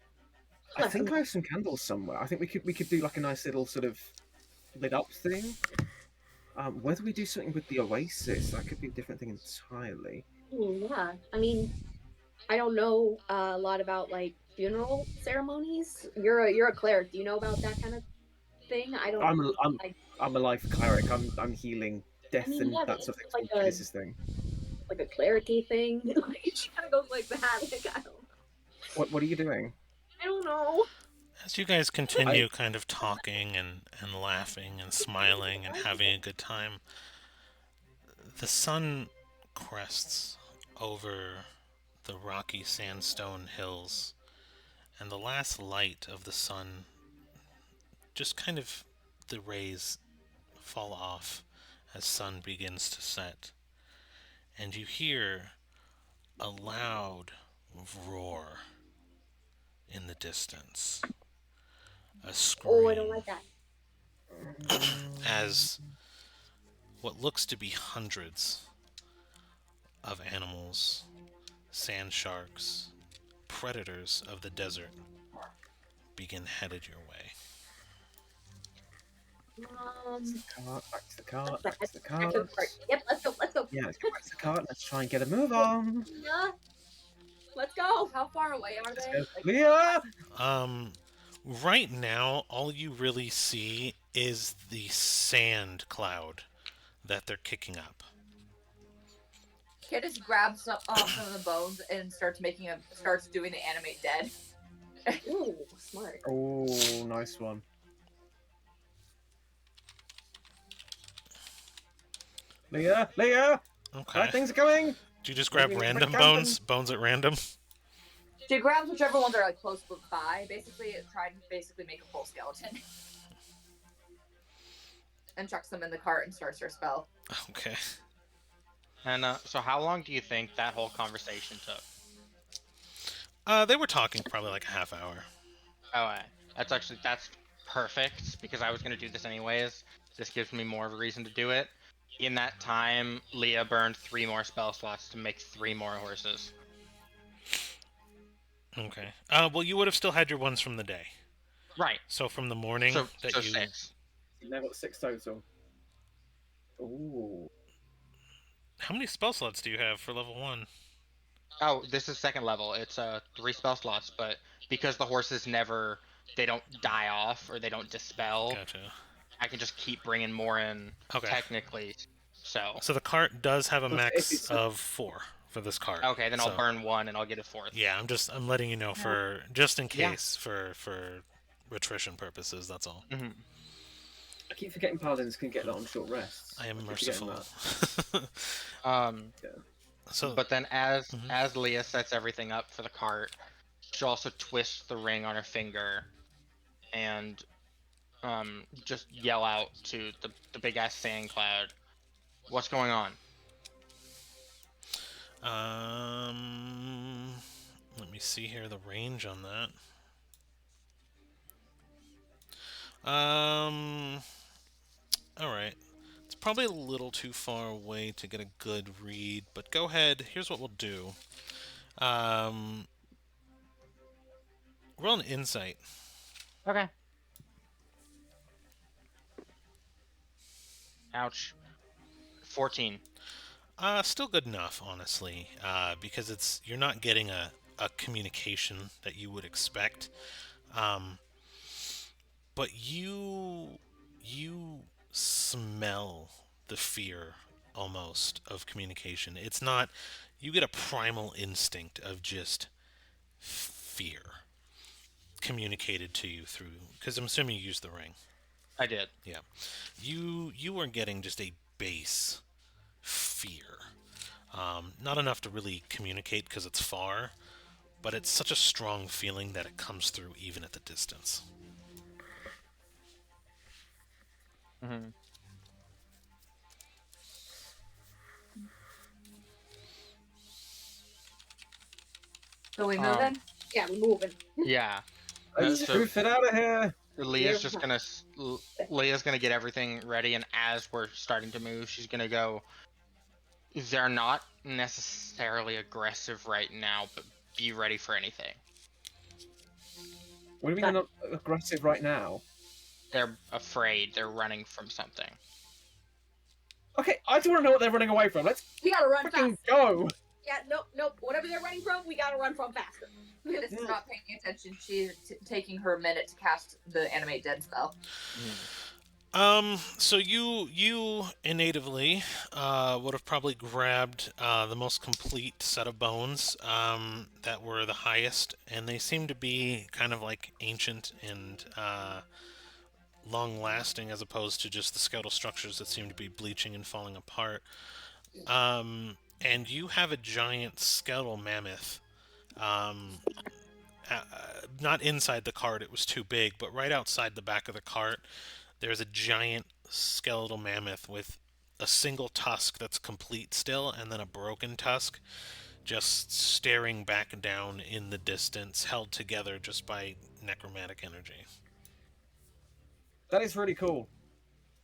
I think I have some candles somewhere. I think we could do like a nice little sort of lit up thing. Whether we do something with the Oasis, that could be a different thing entirely. Yeah, I mean, I don't know a lot about like funeral ceremonies. You're a cleric. Do you know about that kind of thing? I don't. I'm a life cleric. I'm healing death and Yeah, but that sort of it's thing. This is thing. like a cleric-y thing. She kind of goes like that. Like, I don't know. What are you doing? I don't know. As you guys continue kind of talking and laughing and smiling and having a good time, the sun crests over the rocky sandstone hills, and the last light of the sun just kind of the rays fall off as sun begins to set, and you hear a loud roar in the distance. A Oh, I don't scream like that. as what looks to be hundreds of animals, sand sharks, predators of the desert, begin headed your way. Back to the cart. Back to the cart. Yep, let's go. Let's go. Yeah, let's go back to the cart. Let's try and get a move on. Yeah. Let's go. How far away are they? Yeah. Right now, all you really see is the sand cloud that they're kicking up. Kittis grabs some of the bones and starts doing the animate dead. Ooh, smart. Oh, nice one. Leah! Okay. Bad things are coming! Do you just grab random bones? Bones at random? She grabs whichever ones are like close by, basically, trying to make a full skeleton. And chucks them in the cart and starts her spell. Okay. And so how long do you think that whole conversation took? They were talking probably like a half hour. Oh, that's perfect because I was gonna do this anyways. This gives me more of a reason to do it. In that time, Leah burned 3 more spell slots to make 3 more horses. Okay. Well, you would have still had your ones from the day. Right. So from the morning that So you. 6. You've now got 6 total. Ooh. How many spell slots do you have for level 1? Oh, this is second level. It's 3 spell slots, but because the horses never they don't die off or they don't dispel, Gotcha. I can just keep bringing more in Okay. technically. So So the cart does have a If max it's of 4 for this cart. okay, then I'll So, burn 1 and I'll get a 4th. yeah, I'm letting you know for just in Yeah. case for attrition purposes. That's all. Mm-hmm. I keep forgetting paladins can get that on short rests. I am keep forgetting merciful. So But then as Mhm. as Leah sets everything up for the cart, she also twists the ring on her finger and just yell out to the big ass sand cloud, "What's going on?" let me see here the range on that. All right. It's probably a little too far away to get a good read, but go ahead. Here's what we'll do. Um, roll an insight. Okay. Ouch. 14. Still good enough, honestly, because you're not getting a communication that you would expect. Um, but you smell the fear almost of communication. It's not you get a primal instinct of just fear communicated to you through because I'm assuming you used the ring. I did. Yeah. You are getting just a base fear. Not enough to really communicate because it's far, but it's such a strong feeling that it comes through even at the distance. Mm-hmm. So we moving? Yeah, we're moving. Yeah. Let's So proof it out of here. Leah's just gonna Leah's gonna get everything ready, and as we're starting to move, she's gonna go. They're not necessarily aggressive right now, but be ready for anything. What do you mean they're not aggressive right now? They're afraid. They're running from something. Okay, I just want to know what they're running away from. Let's We gotta run fucking fast. go. Yeah, nope. Whatever they're running from, we gotta run from faster. This is not paying attention. She's taking her minute to cast the animate dead spell. So you innatively would have probably grabbed the most complete set of bones that were the highest, and they seem to be kind of like ancient and long-lasting, as opposed to just the skeletal structures that seem to be bleaching and falling apart. And you have a giant skeletal mammoth. Not inside the cart, it was too big, but right outside the back of the cart, there's a giant skeletal mammoth with a single tusk that's complete still, and then a broken tusk just staring back down in the distance, held together just by necromantic energy. That is really cool.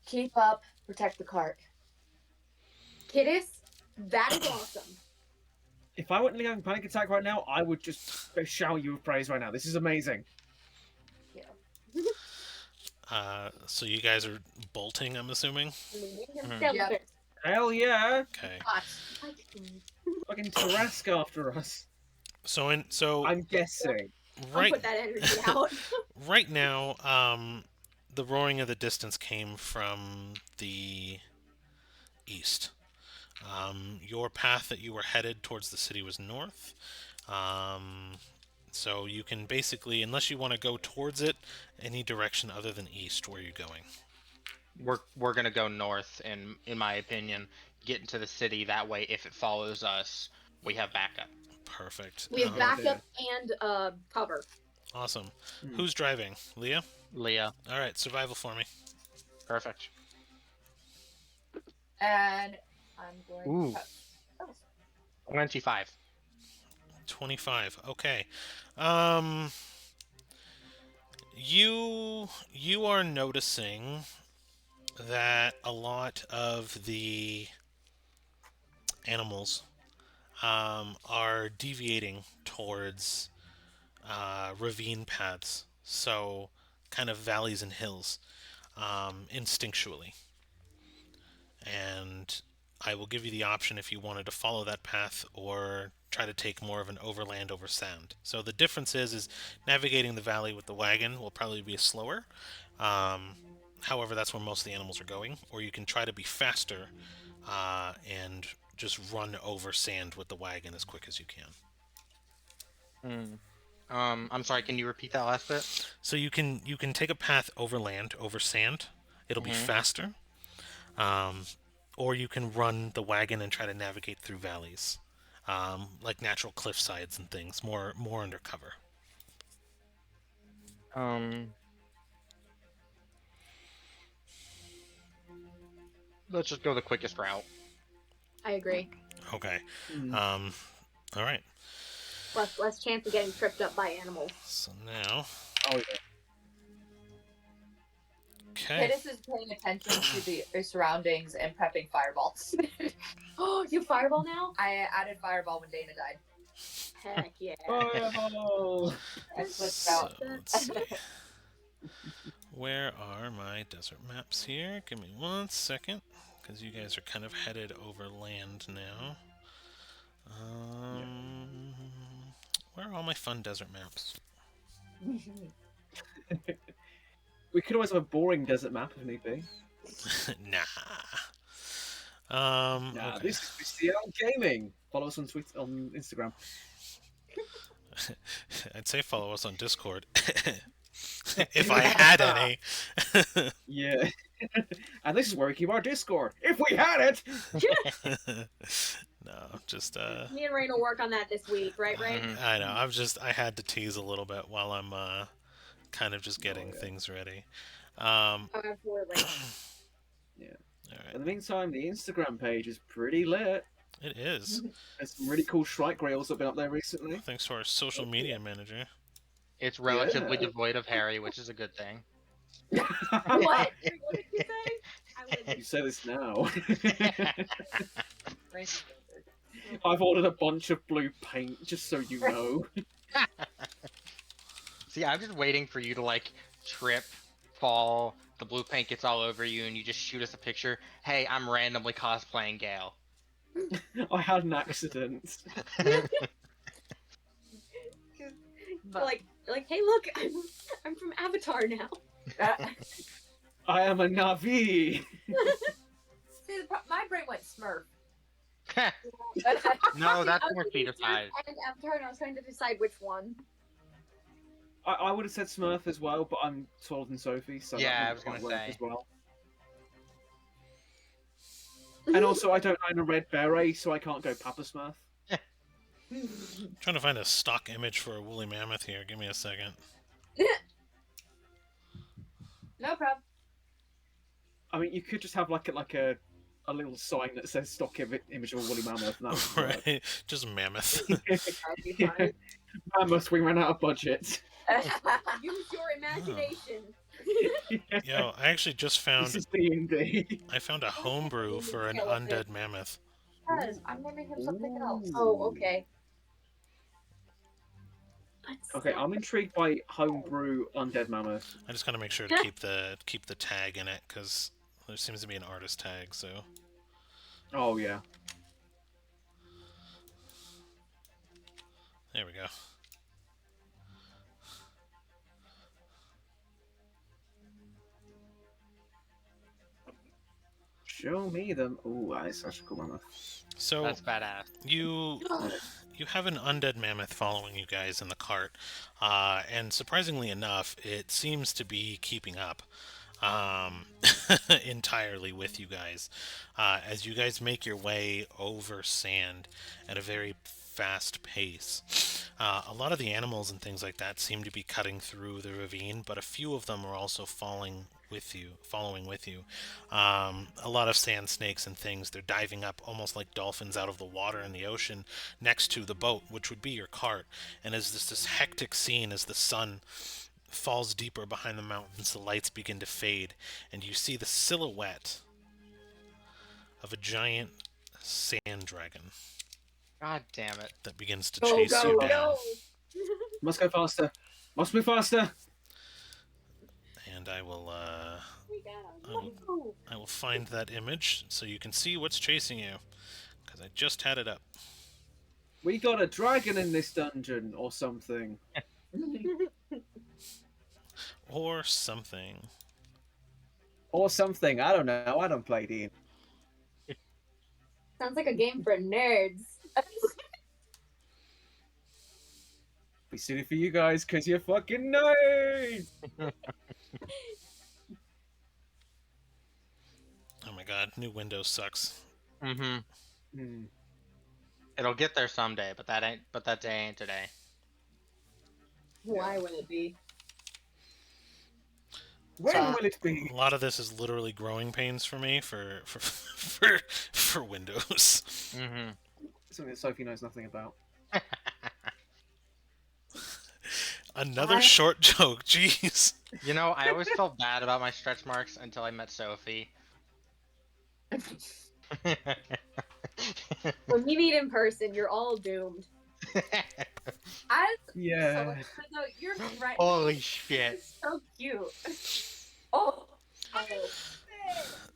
Keep up. Protect the cart. Kiddos, that is awesome. If I wasn't having a panic attack right now, I would just shower you with praise right now. This is amazing. So you guys are bolting, I'm assuming? Yep. Hell yeah! Okay. Hot. Fucking Tarask after us. So I'm guessing. right Put that energy out. right now, the roaring of the distance came from the east. Your path that you were headed towards the city was north. So you can basically, unless you want to go towards it, any direction other than east, where you're going. We're gonna go north, in my opinion, get into the city. That way, if it follows us, we have backup. Perfect. We have backup and cover. Awesome. Who's driving? Leah? Leah. All right, survival for me. Perfect. And I'm going Ooh. to... 25. 25. Okay. you are noticing that a lot of the animals are deviating towards ravine paths, so kind of valleys and hills, instinctually. And I will give you the option if you wanted to follow that path or try to take more of an overland over sand. So the difference is navigating the valley with the wagon will probably be slower. Um, However, that's where most of the animals are going. Or you can try to be faster and just run over sand with the wagon as quick as you can. Hmm. I'm sorry. Can you repeat that last bit? So you can take a path overland over sand. It'll be Mm-hmm. faster. Um, or you can run the wagon and try to navigate through valleys, like natural cliff sides and things, more undercover. Um, let's just go the quickest route. I agree. Okay. Hmm. All right. Less chance of getting tripped up by animals. So now, Oh yeah. okay. Pittis is paying attention to the surroundings and prepping fireballs. Oh, you fireball now? I added fireball when Dana died. Heck yeah. Fireball! I switched So out. let's see. Where are my desert maps here? Give me 1 second, because you guys are kind of headed over land now. Where are all my fun desert maps? We could always have a boring desert map if need be. Nah. Nah, Okay. this is CL Gaming. Follow us on Twitter, on Instagram. I'd say follow us on Discord. If I had any. Yeah. And this is where we keep our Discord. If we had it! No, just Me and Rain will work on that this week, right, Rain? Mhm. I know. I had to tease a little bit while I'm kind of just getting yeah. things ready. Oh, absolutely. Yeah. All right. In the meantime, the Instagram page is pretty lit. It is. There's some really cool Shrike Rails that have been up there recently. Thanks to our social media manager. It's relatively Yeah. devoid of Harry, which is a good thing. What? What did you say? I You say this now. Right. I've ordered a bunch of blue paint, just so you know. See, I'm just waiting for you to like trip, fall, the blue paint gets all over you, and you just shoot us a picture. Hey, I'm randomly cosplaying Gale. I had an accident. like, hey, look, I'm from Avatar now. I am a Navi. See, my brain went Smurf. No, that's I was more thinking Peter Smurf Five. and Avatar, and I was trying to decide which one. I would have said Smurf as well, but I'm taller than Sophie, so Yeah, that I was wouldn't gonna quite work say. as well. And also, I don't own a red beret, so I can't go Papa Smurf. Trying to find a stock image for a woolly mammoth here. Give me a second. No problem. I mean, you could just have like a little sign that says stock image of a woolly mammoth. And that would work. Right, just mammoth. That'd be fine. Mammoth, we ran out of budget. Use your imagination. Yo, I actually just This found is D&D. I found a homebrew for an undead mammoth. Because I'm naming him something else. Oh, okay. Okay, I'm intrigued by homebrew undead mammoth. I just gotta make sure to keep the tag in it because there seems to be an artist tag. So Oh yeah. there we go. Show me them. Oh, that is such a cool mammoth. So That's badass. you have an undead mammoth following you guys in the cart, and surprisingly enough, it seems to be keeping up entirely with you guys as you guys make your way over sand at a very fast pace. A lot of the animals and things like that seem to be cutting through the ravine, but a few of them are also following with you. A lot of sand snakes and things, they're diving up almost like dolphins out of the water in the ocean next to the boat, which would be your cart. And as this hectic scene as the sun falls deeper behind the mountains, the lights begin to fade, and you see the silhouette of a giant sand dragon God damn it. that begins to Go, chase you go, down. go. Must go faster. Must be faster. And I will We gotta I will, move. I will find that image so you can see what's chasing you, because I just had it up. We got a dragon in this dungeon or something. Or something. Or something. I don't know. I don't play D. Sounds like a game for nerds. Be suited for you guys because you're fucking nerds. Oh my god, new Windows sucks. Mm-hmm. Hmm. It'll get there someday, but that day ain't today. Why would it be? When So- will it be? A lot of this is literally growing pains for me for for Windows. Mm-hmm. Something that Sophie knows nothing about. Another short joke, jeez. You know, I always felt bad about my stretch marks until I met Sophie. When we meet in person, you're all doomed. I Yeah. so you're right. Holy shit. It's so cute. Oh,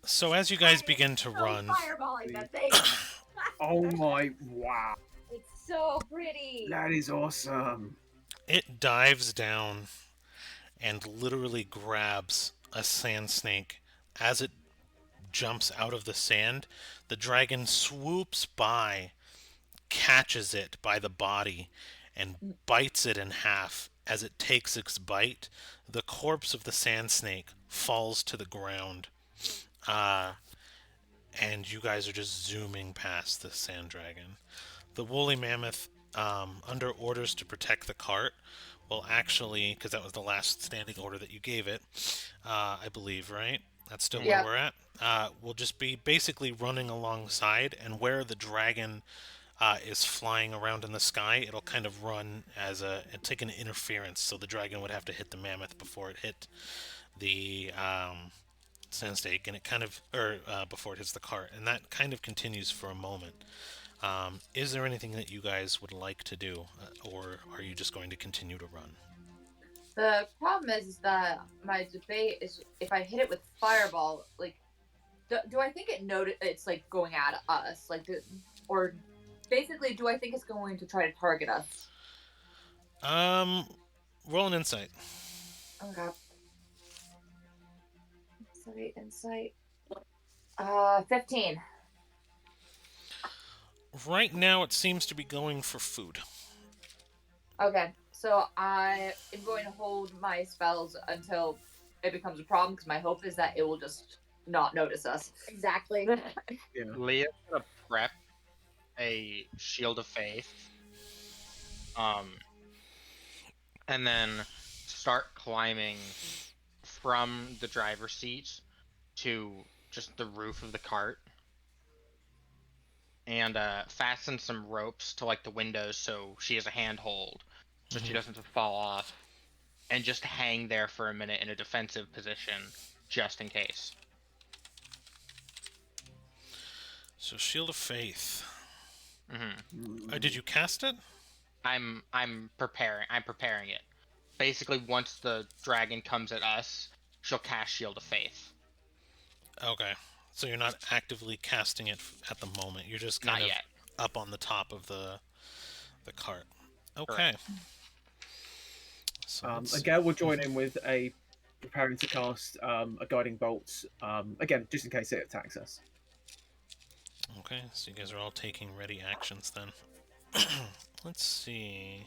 So as you guys begin to So run, fireballing that thing. Oh my. Wow. It's so pretty. That is awesome. it dives down and literally grabs a sand snake. As it jumps out of the sand, the dragon swoops by, catches it by the body, and bites it in half. As it takes its bite, the corpse of the sand snake falls to the ground. And you guys are just zooming past the sand dragon. The woolly mammoth, under orders to protect the cart, will actually, because that was the last standing order that you gave it, I believe, right? That's still Yeah. where we're at. We'll just be basically running alongside, and where the dragon is flying around in the sky, it'll kind of run as it's like an interference, so the dragon would have to hit the mammoth before it hit the sand snake, and it kind of, or before it hits the cart, and that kind of continues for a moment. Is there anything that you guys would like to do, or are you just going to continue to run? the problem is that my debate is if I hit it with fireball, like, do I think it's like going at us, like, or basically, do I think it's going to try to target us? Roll an insight. Oh my god. Insight. 15. Right now, it seems to be going for food. Okay, so I am going to hold my spells until it becomes a problem because my hope is that it will just not notice us. Exactly. Yeah. Leah's gonna prep a shield of faith. And then start climbing from the driver's seat to just the roof of the cart. And fasten some ropes to like the windows so she has a handhold, so she doesn't just fall off. And just hang there for a minute in a defensive position, just in case. So, Shield of Faith. Mm-hmm. Did you cast it? I'm preparing it. Basically, once the dragon comes at us, she'll cast Shield of Faith. Okay. So you're not actively casting it at the moment. You're just kind Not of yet. up on the top of the cart. Okay. Correct. So let's- Again, we'll join in with a preparing to cast a guiding bolt. Again, just in case it attacks us. Okay, so you guys are all taking ready actions then. Let's see.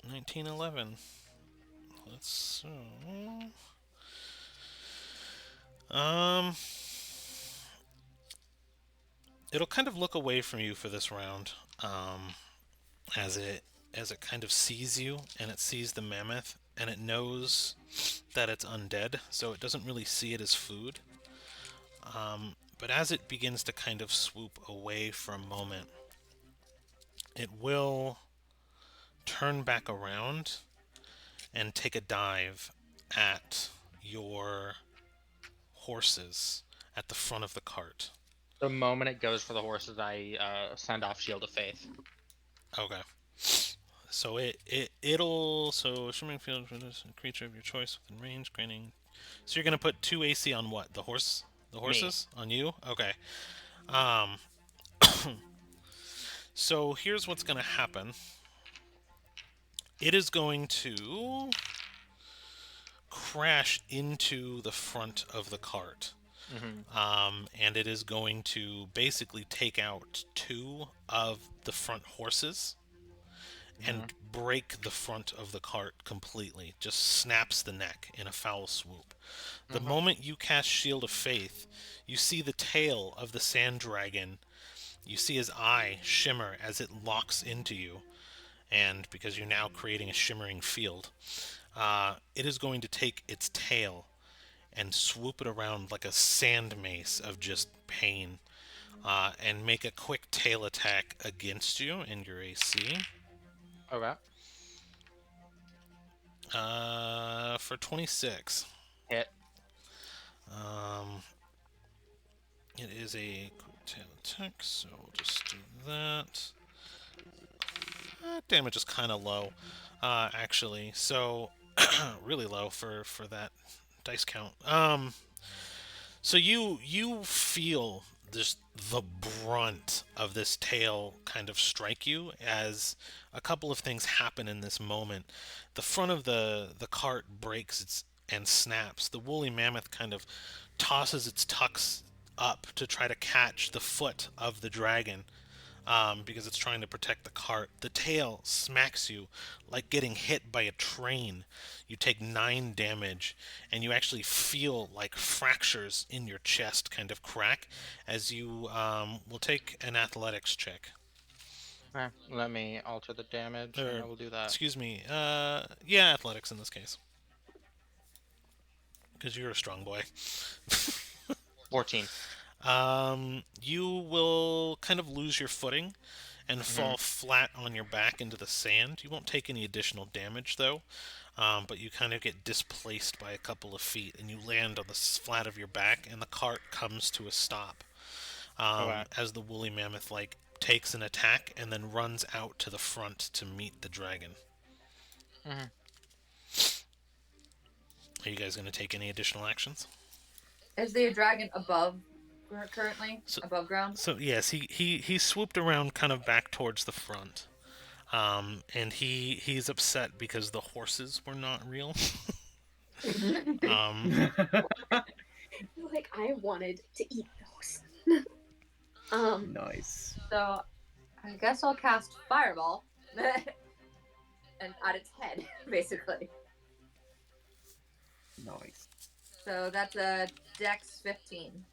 $19.11. Let's it'll kind of look away from you for this round, as it kind of sees you, and it sees the mammoth, and it knows that it's undead, so it doesn't really see it as food. But as it begins to kind of swoop away for a moment, it will turn back around and take a dive at your horses at the front of the cart. The moment it goes for the horses, I send off Shield of Faith. Okay. So it'll swimming field for this creature of your choice within range, granting. So you're gonna put 2 AC on what? The horse? The Me. horses? On you? Okay. Um. So here's what's gonna happen. It is going to crash into the front of the cart. And it is going to basically take out 2 of the front horses and break the front of the cart completely. Just snaps the neck in a foul swoop. The moment you cast Shield of Faith, you see the tail of the sand dragon. You see his eye shimmer as it locks into you. And because you're now creating a shimmering field, it is going to take its tail and swoop it around like a sand mace of just pain, and make a quick tail attack against you in your AC. Okay. For 26. Hit. It is a quick tail attack, so we'll just do that. Damage is kind of low, actually. So really low for that dice count. So you feel just the brunt of this tail kind of strike you as a couple of things happen in this moment. The front of the cart breaks and snaps. The woolly mammoth kind of tosses its tucks up to try to catch the foot of the dragon, because it's trying to protect the cart. The tail smacks you like getting hit by a train. You take 9 damage, and you actually feel like fractures in your chest kind of crack as you will take an athletics check. Okay. Let me alter the damage, and I will do that. Excuse me. Yeah, athletics in this case. Because you're a strong boy. 14. You will kind of lose your footing and fall flat on your back into the sand. You won't take any additional damage, though, but you kind of get displaced by a couple of feet, and you land on the flat of your back, and the cart comes to a stop, as the woolly mammoth takes an attack and then runs out to the front to meet the dragon. Are you guys going to take any additional actions? Is the dragon above currently? Above ground? So yes, he swooped around kind of back towards the front. And he's upset because the horses were not real. Like, I wanted to eat those. Nice. So, I guess I'll cast Fireball and at its head, basically. Nice. So that's a Dex 15.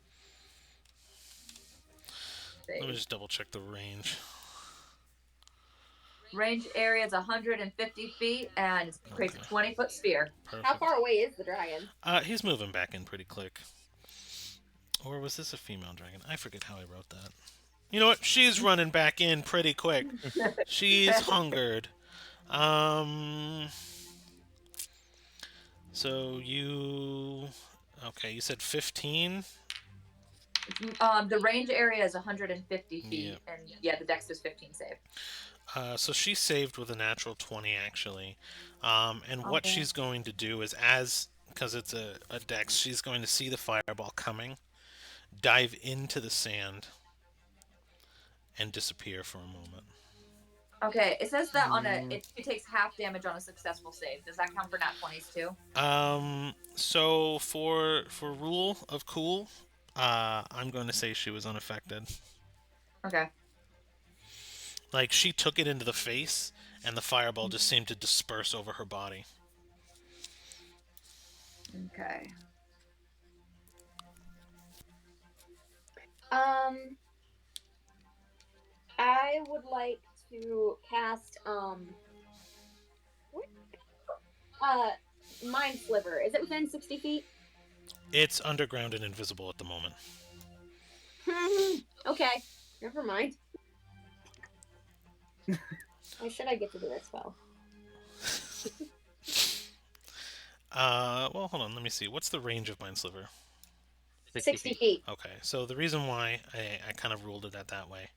Let me just double check the range. Range area is 150 feet and it creates a 20-foot sphere. Perfect. How far away is the dragon? He's moving back in pretty quick. Or was this a female dragon? I forget how I wrote that. You know what? She's running back in pretty quick. She's hungered. So you... Okay, you said 15? The range area is 150 feet, Yep. and yeah, the Dex is 15 save. So she saved with a natural 20, actually. And what she's going to do is, because it's a dex, she's going to see the fireball coming, dive into the sand, and disappear for a moment. Okay, it says that it takes half damage on a successful save. Does that count for nat 20s too? So for rule of cool, I'm going to say she was unaffected. Okay. Like, she took it into the face, and the fireball just seemed to disperse over her body. Okay. I would like to cast Mind Sliver. Is it within 60 feet? It's underground and invisible at the moment. Okay, never mind. Why should I get to do that spell? Well, hold on. Let me see. What's the range of Mindsliver? 60 feet. Okay, so the reason why I kind of ruled it that way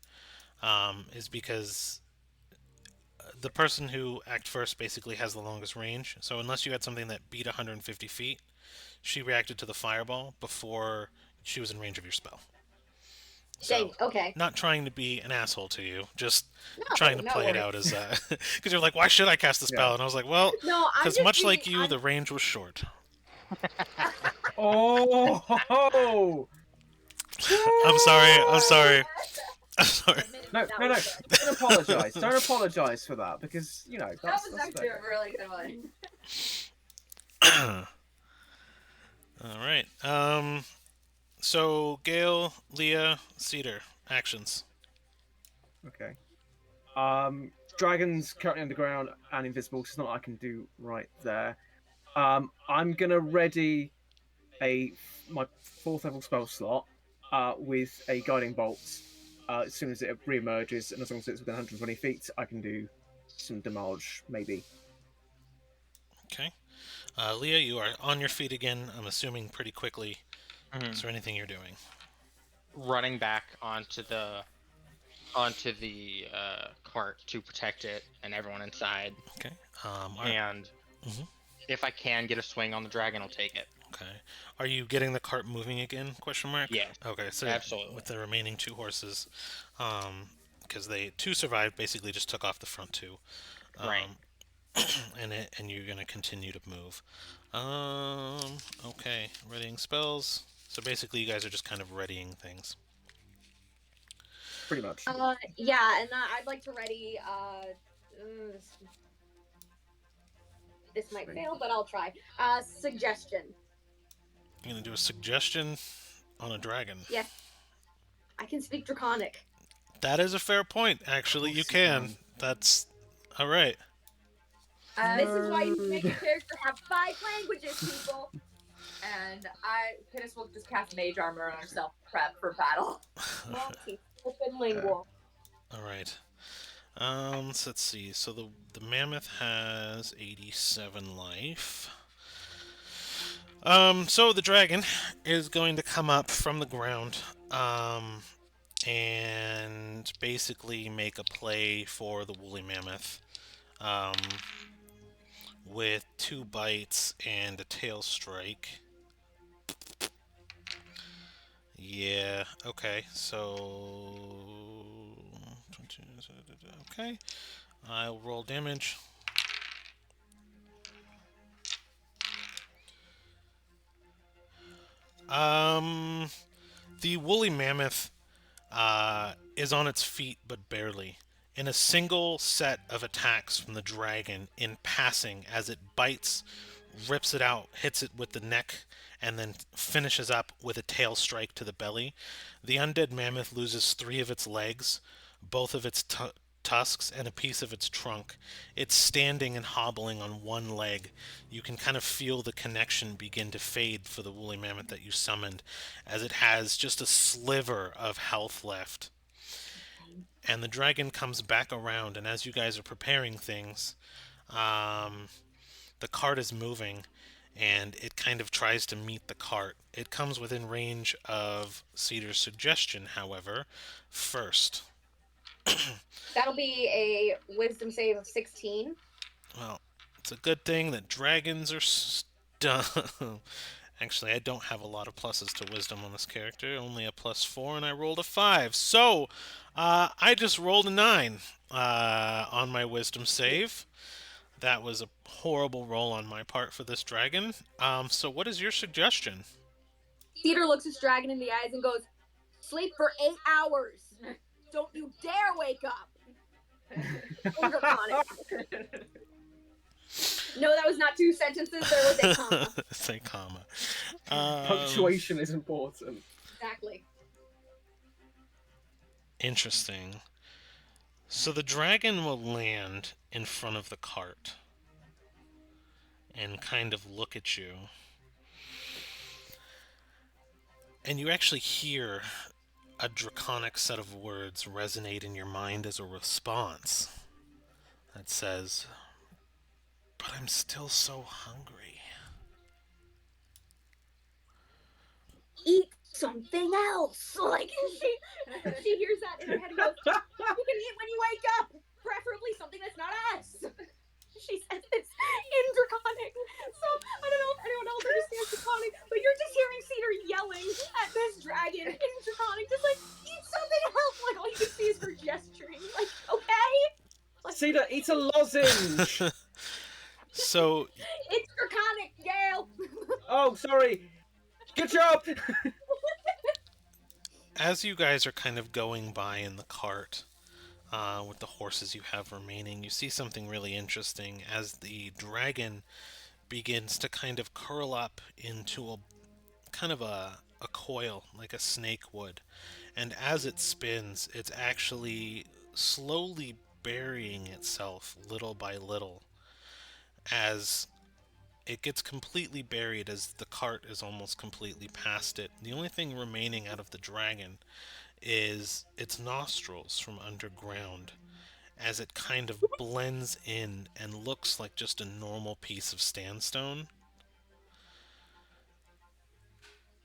is because the person who act first basically has the longest range. So unless you had something that beat 150 feet, she reacted to the fireball before she was in range of your spell. So, Dang, okay. not trying to be an asshole to you, just No, trying to no play it worries. out as because you're like, why should I cast the spell? Yeah. And I was like, well, No, I'm because just much being, like you, the range was short. Oh! I'm sorry. I'm sorry. I'm sorry. No, That no, no. was Don't apologize. Don't apologize for that because That that's was actually a really good one. All right. So Gale, Leah, Cedar, actions. okay. Dragon's currently underground and invisible, so it's not I can do right there. I'm gonna ready my fourth level spell slot with a guiding bolt. As soon as it re-emerges, and as long as it's within 120 feet, I can do some damage, maybe. Okay. Leah, you are on your feet again. I'm assuming pretty quickly. Is there anything you're doing? Running back onto the cart to protect it and everyone inside. Okay. All right. And Mhm. if I can get a swing on the dragon, I'll take it. Okay. Are you getting the cart moving again? Question mark. Yes, Okay. So absolutely. with the remaining two horses, because they two survived, basically just took off the front two. Right. And you're gonna continue to move. Okay, readying spells. So basically, you guys are just kind of readying things. Pretty much. yeah, and I'd like to ready. This might fail, but I'll try. Suggestion. You're gonna do a suggestion on a dragon. Yes, I can speak Draconic. That is a fair point. Actually, you can. That's all right. This is why you make a character have 5 languages, people. And Pittis will just cast Mage Armor on herself, prep for battle. Multi-lingual. All right. So let's see. So the mammoth has 87 life. So the dragon is going to come up from the ground, and basically make a play for the woolly mammoth, with 2 bites and a tail strike. Yeah. Okay. So. Okay. I'll roll damage. The woolly mammoth is on its feet, but barely. In a single set of attacks from the dragon, in passing, as it bites, rips it out, hits it with the neck, and then finishes up with a tail strike to the belly, the undead mammoth loses 3 of its legs, both of its tusks, and a piece of its trunk. It's standing and hobbling on one leg. You can kind of feel the connection begin to fade for the woolly mammoth that you summoned, as it has just a sliver of health left. And the dragon comes back around, and as you guys are preparing things, the cart is moving, and it kind of tries to meet the cart. It comes within range of Cedar's suggestion, however, first. That'll be a wisdom save of 16. Well, it's a good thing that dragons are dumb. Actually, I don't have a lot of pluses to wisdom on this character. Only a +4, and I rolled a 5. So, I just rolled a 9 on my wisdom save. That was a horrible roll on my part for this dragon. So what is your suggestion? Cedar looks this dragon in the eyes and goes, "Sleep for 8 hours. Don't you dare wake up." No, that was not 2 sentences. There was a comma. Say comma. Punctuation is important. Exactly. Interesting. So the dragon will land in front of the cart and kind of look at you. And you actually hear a draconic set of words resonate in your mind as a response that says, "But I'm still so hungry." Eat something else. Like she hears that in her head and goes, "You can eat when you wake up, preferably something that's not us." She says this in Draconic. So I don't know if anyone else understands Draconic, but you're just hearing Cedar yelling at this dragon in Draconic, just like, eat something else. Like all you can see is her gesturing. Like, okay. Like, Cedar, eat a lozenge. So, it's Draconic, Gale. Oh, sorry. Good job. as you guys are kind of going by in the cart, with the horses you have remaining, you see something really interesting as the dragon begins to kind of curl up into a kind of a coil, like a snake would. And as it spins, it's actually slowly burying itself little by little as it gets completely buried, as the cart is almost completely past it. The only thing remaining out of the dragon is its nostrils from underground, as it kind of blends in and looks like just a normal piece of sandstone,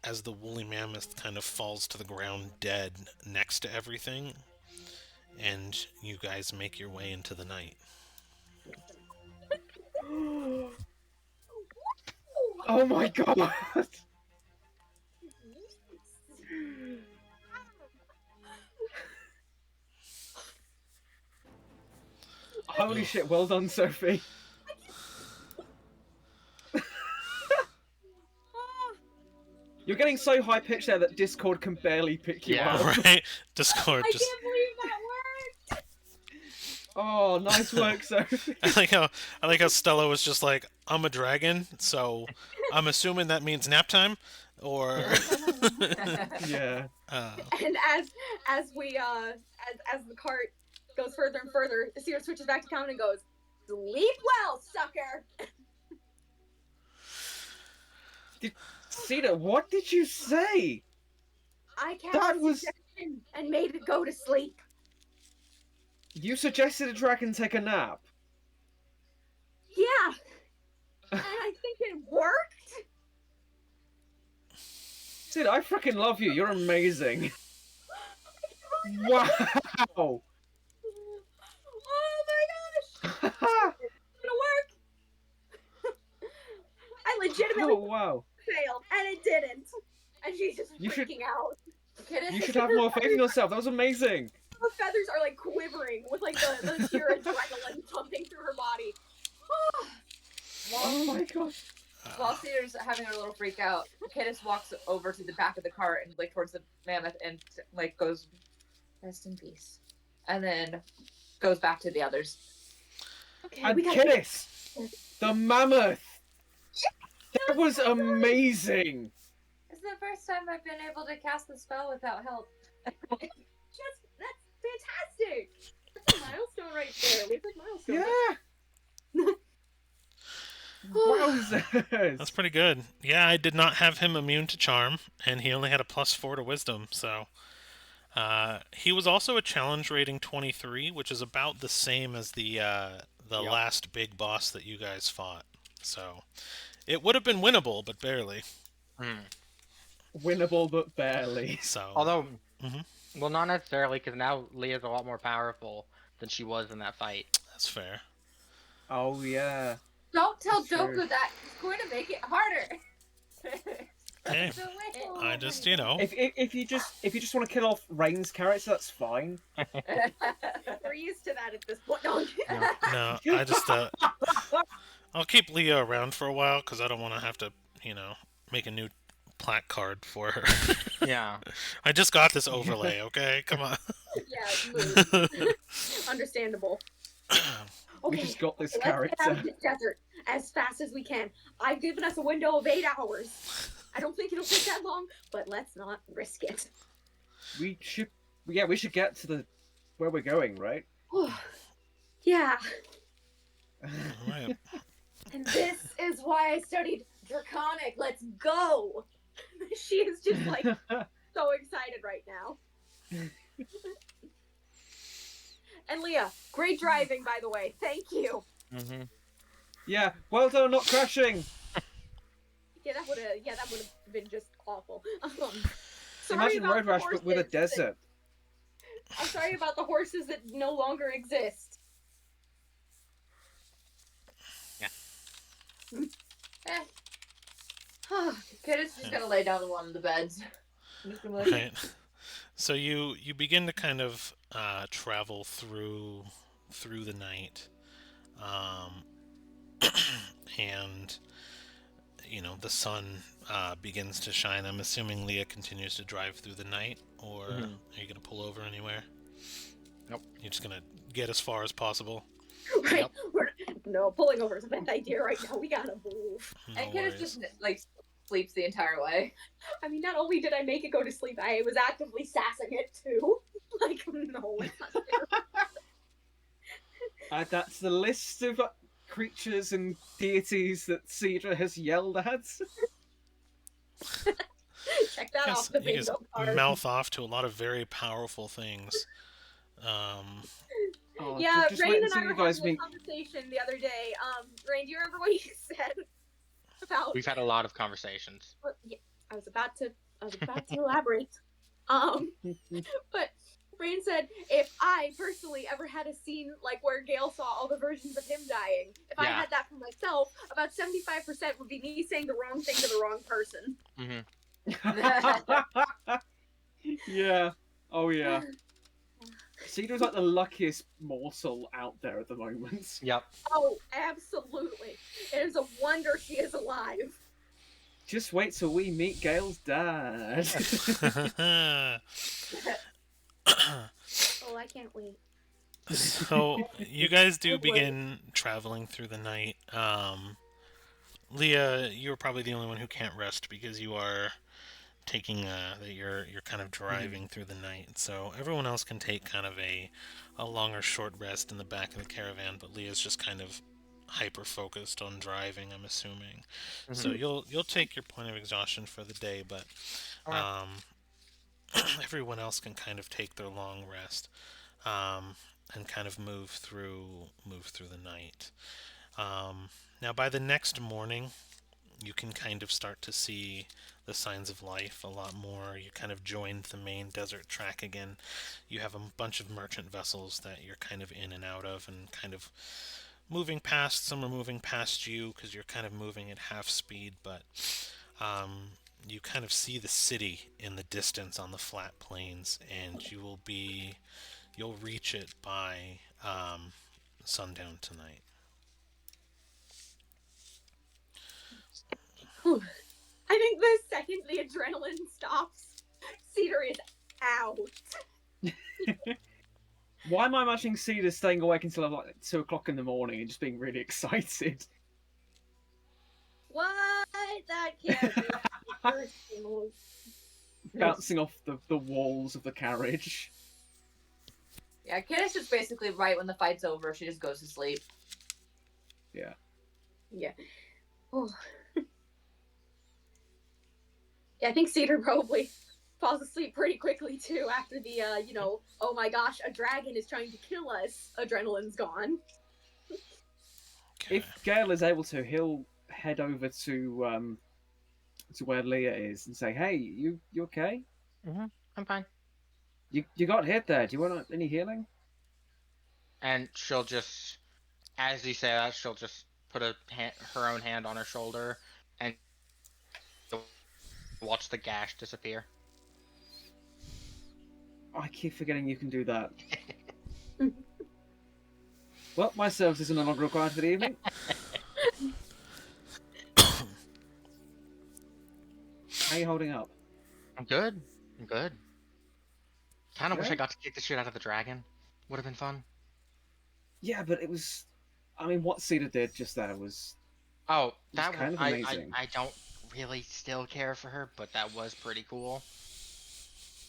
as the woolly mammoth kind of falls to the ground dead next to everything, and you guys make your way into the night. Oh my god. Holy shit, well done, Sophie. You're getting so high pitched there that Discord can barely pick you Yeah. up. Right? Discord I just. can't believe that worked. Oh, nice work, Sophie. I like how Stella was just like, I'm a dragon, so I'm assuming that means nap time, or Yeah. And as we as the cart goes further and further, Cedar switches back to Common and goes, "Sleep well, sucker." Cedar, what did you say? I cast That a was- suggestion and made it go to sleep. You suggested a dragon take a nap. Yeah, and I think it worked. Cedar, I freaking love you. You're amazing. Wow. Oh my gosh, it's gonna work. I legitimately Oh, wow. failed, and it didn't. And she's just You should- freaking out. You should have more faith in yourself. That was amazing. Her feathers are like quivering with like the sheer adrenaline pumping through her body. Oh my god. While Cedar's having a little freak out, Kittis walks over to the back of the cart and like towards the mammoth and like goes, "Rest in peace," and then goes back to the others. Okay, And we got Kittis, the mammoth. That was amazing. It's the first time I've been able to cast the spell without help. Just that's fantastic. That's a milestone right there. We like milestone. Yeah. Wowzers. that's pretty good. Yeah, I did not have him immune to charm, and he only had a +4 to wisdom, so he was also a challenge rating 23, which is about the same as the Yep. last big boss that you guys fought. So it would have been winnable, but barely. Winnable but barely. So Although, Mhm. well, not necessarily, because now Leah's a lot more powerful than she was in that fight. that's fair. Oh yeah. Don't tell That's true. Joku that. It's going to make it harder. Hey, To win. I just If you just want to kill off Rain's character, that's fine. We're used to that at this point. No. no, I just I'll keep Leah around for a while because I don't want to have to make a new plaque card for her. Yeah. I just got this overlay. Okay, come on. Yeah, move. Understandable. We Okay, just got this let's get out character. of this desert as fast as we can. I've given us a window of 8 hours. I don't think it'll take that long, but let's not risk it. We should get to where we're going, right? Yeah, Right. and this is why I studied Draconic. Let's go. She is just like so excited right now. And Leah, great driving, by the way. Thank you. Mm-hmm. Yeah, well done on not crashing. Yeah, that would have been just awful. Sorry Imagine about road the rash, but with a horses. desert. I'm sorry about the horses that no longer exist. Eh. Kid is just gonna lay down on one of the beds. I'm just gonna be like, Right. So you begin to kind of travel through the night, um, and the sun begins to shine. I'm assuming Leah continues to drive through the night, or Mhm. are you gonna pull over anywhere? Nope. You're just gonna get as far as possible. Right? Yep. No, pulling over is a bad idea right now. We gotta move. No and Kid is worries. just like sleeps the entire way. I mean, not only did I make it go to sleep, I was actively sassing it too. Like, no, it's not fair. That's the list of creatures and deities that Cedra has yelled at. Check that Yes, off the you guys bingo card. mouth off to a lot of very powerful things. Oh, Yeah, just Rain wait and I until were you guys having a meet. conversation the other day. Rain, do you remember what you said about? We've had a lot of conversations. Well, yeah, I was about to elaborate. But Rain said if I personally ever had a scene like where Gale saw all the versions of him dying, if I Yeah. had that for myself, about 75% would be me saying the wrong thing to the wrong person. Mm-hmm. Yeah. Oh yeah. Cedra's like the luckiest morsel out there at the moment. Yep. Oh, absolutely. It is a wonder she is alive. Just wait till we meet Gale's dad. Oh, I can't wait. So you guys do Oh, boy. begin traveling through the night. Leah, you're probably the only one who can't rest because you are taking you're kind of driving through the night. So everyone else can take kind of a longer short rest in the back of the caravan, but Leah's just kind of hyper focused on driving, I'm assuming. So you'll take your point of exhaustion for the day, but Alright. everyone else can kind of take their long rest. And kind of move through the night. Now, by the next morning, you can kind of start to see the signs of life a lot more. You kind of joined the main desert track again. You have a bunch of merchant vessels that you're kind of in and out of, and kind of moving past. Some are moving past you because you're kind of moving at half speed, but you kind of see the city in the distance on the flat plains, and you'll reach it by sundown tonight. Whew. I think the second the adrenaline stops, Cedar is out. Why am I imagining Cedar staying awake until like 2 o'clock in the morning and just being really excited? What? That can't be personal. Bouncing off the walls of the carriage. Yeah, Kid is just basically right when the fight's over, she just goes to sleep. Yeah. Yeah. Oh. Yeah, I think Cedar probably falls asleep pretty quickly too after the oh my gosh, a dragon is trying to kill us. Adrenaline's gone. Okay. If Gale is able to, he'll head over to where Leah is and say, "Hey, you okay? I'm fine. You got hit there. Do you want any healing?" And she'll just, as you say that, she'll just put her own hand on her shoulder and watch the gash disappear. I keep forgetting you can do that. Well, my services are no longer required for the evening. How are you holding up? I'm good. I'm good. Kind of wish Yeah? I got to kick the shit out of the dragon. Would have been fun. Yeah, but it was. I mean, what Cedar did just there was. Oh, It's that kind one, of amazing. I don't really still care for her, but that was pretty cool.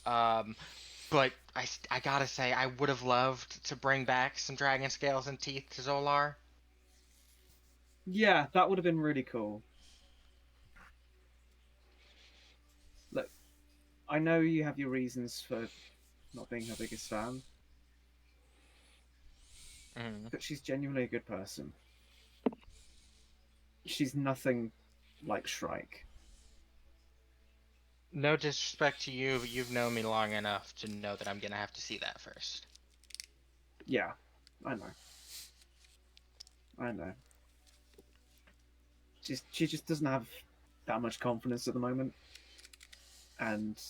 But I gotta say, I would have loved to bring back some dragon scales and teeth to Zolar. Yeah, that would have been really cool. Look, I know you have your reasons for not being her biggest fan, Mm. but she's genuinely a good person. She's nothing like Shrike. No disrespect to you, but you've known me long enough to know that I'm gonna have to see that first. Yeah, I know. I know. She just doesn't have that much confidence at the moment, and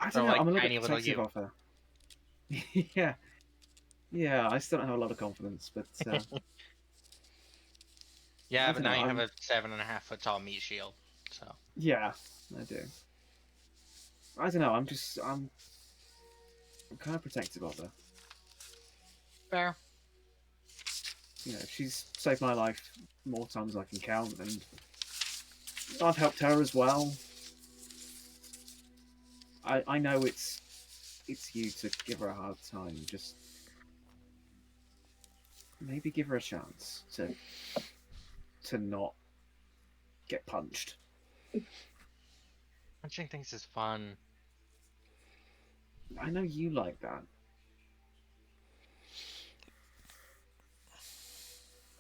I Or don't know. like I'm a little tiny bit little protective you. of her. Yeah, yeah. I still don't have a lot of confidence, but Yeah, I but don't now know. you have a 7.5 foot tall meat shield. So Yeah, I do. I don't know. I'm kind of protective of her. fair. You know, she's saved my life more times than I can count, and I've helped her as well. I know it's you to give her a hard time. Just maybe give her a chance to not get punched. Punching things is fun. I know you like that.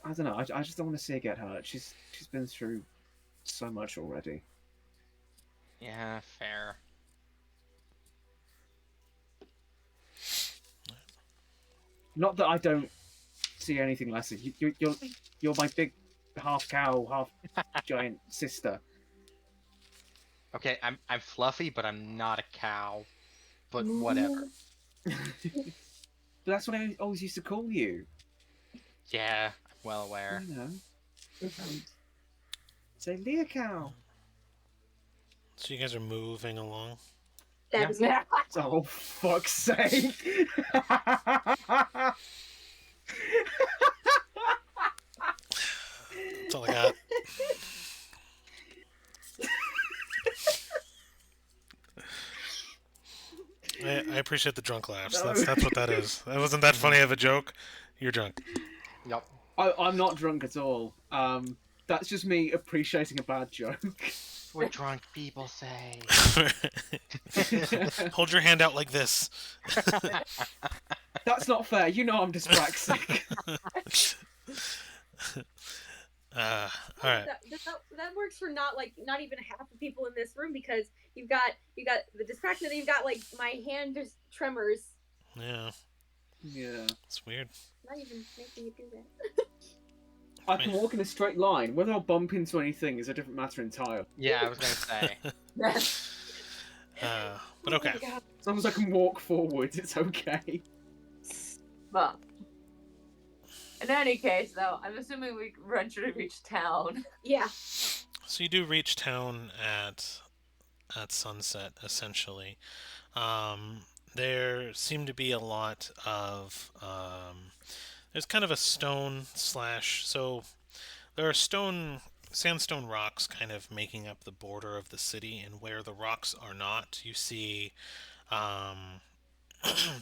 I don't know. I just don't want to see her get hurt. She's been through so much already. Yeah, fair. Not that I don't see anything less of you. You're my big half cow, half giant sister. Okay, I'm fluffy, but I'm not a cow. But whatever. But that's what I always used to call you. Yeah, I'm well aware. You know, say Leah cow. So you guys are moving along. Yeah. That's Oh fuck's sake! That's all I got. I appreciate the drunk laughs. No. That's what that is. That wasn't that funny of a joke. You're drunk. Yep. I'm not drunk at all. That's just me appreciating a bad joke. What drunk people say. Hold your hand out like this. That's not fair. You know I'm dyspraxic. All right. that works for not even half the people in this room, because you've got the distraction, and you've got like my hand just tremors. Yeah, Yeah. it's weird. Not even making you do that. I can walk in a straight line. Whether I'll bump into anything is a different matter entirely. Yeah, I was gonna say. But okay. Oh my God. As long as I can walk forward, it's okay. Well, in any case, though, I'm assuming we eventually reach town. Yeah. So you do reach town at sunset, essentially. Um, there seem to be a lot of there's kind of a stone slash. So there are sandstone rocks kind of making up the border of the city, and where the rocks are not, you see um,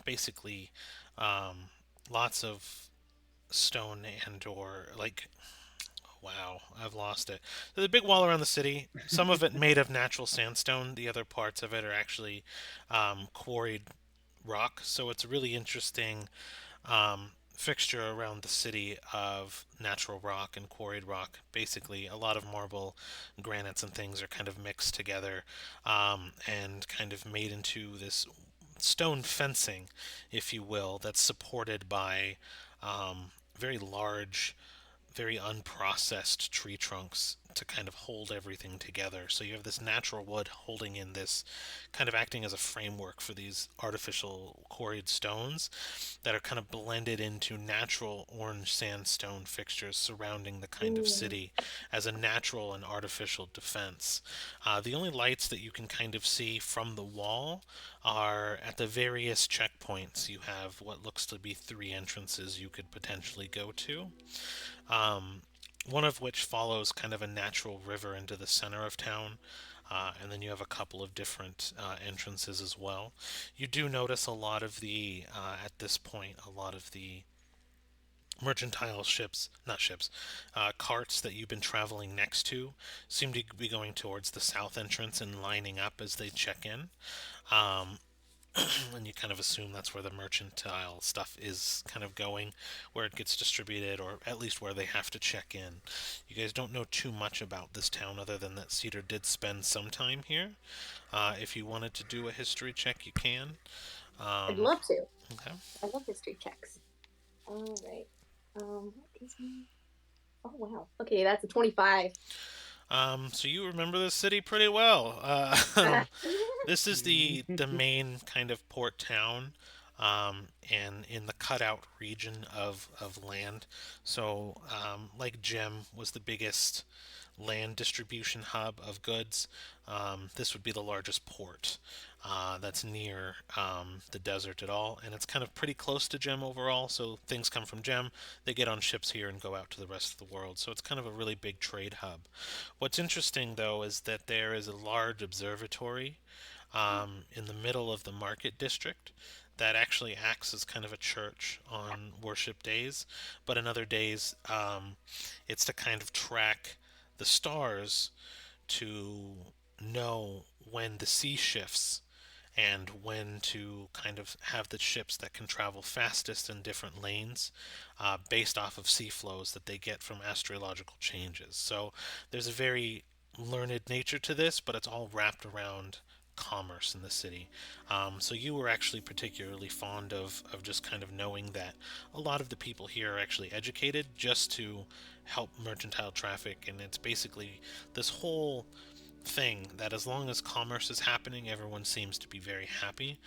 basically um, lots of stone and or like wow, I've lost it. So the big wall around the city, some of it made of natural sandstone, the other parts of it are actually quarried rock. So it's a really interesting fixture around the city of natural rock and quarried rock. Basically, a lot of marble, granites, and things are kind of mixed together and kind of made into this stone fencing, if you will, that's supported by very large, very unprocessed tree trunks to kind of hold everything together. So you have this natural wood holding in this, kind of acting as a framework for these artificial quarried stones that are kind of blended into natural orange sandstone fixtures surrounding the kind of city as a natural and artificial defense. The only lights that you can kind of see from the wall are at the various checkpoints. You have what looks to be 3 entrances you could potentially go to. One of which follows kind of a natural river into the center of town, and then you have a couple of different entrances as well. You do notice a lot of at this point, a lot of the mercantile ships, not ships, carts that you've been traveling next to seem to be going towards the south entrance and lining up as they check in. Um, and you kind of assume that's where the mercantile stuff is kind of going, where it gets distributed, or at least where they have to check in. You guys don't know too much about this town other than that Cedar did spend some time here. If you wanted to do a history check, you can. I'd Um, love to. okay. I love history checks. All right. What is my? Oh wow. Okay, that's a 25. So you remember the city pretty well. This is the main kind of port town, and in the cutout region of land. So, like Gem was the biggest land distribution hub of goods. This would be the largest port that's near the desert at all, and it's kind of pretty close to Gem overall. So things come from Gem, they get on ships here and go out to the rest of the world. So it's kind of a really big trade hub. What's interesting though is that there is a large observatory in the middle of the market district that actually acts as kind of a church on worship days, but in other days, it's to kind of track the stars to know when the sea shifts and when to kind of have the ships that can travel fastest in different lanes based off of sea flows that they get from astrological changes. So there's a very learned nature to this, but it's all wrapped around commerce in the city. So you were actually particularly fond of just kind of knowing that a lot of the people here are actually educated just to help mercantile traffic, and it's basically this whole thing that as long as commerce is happening, everyone seems to be very happy.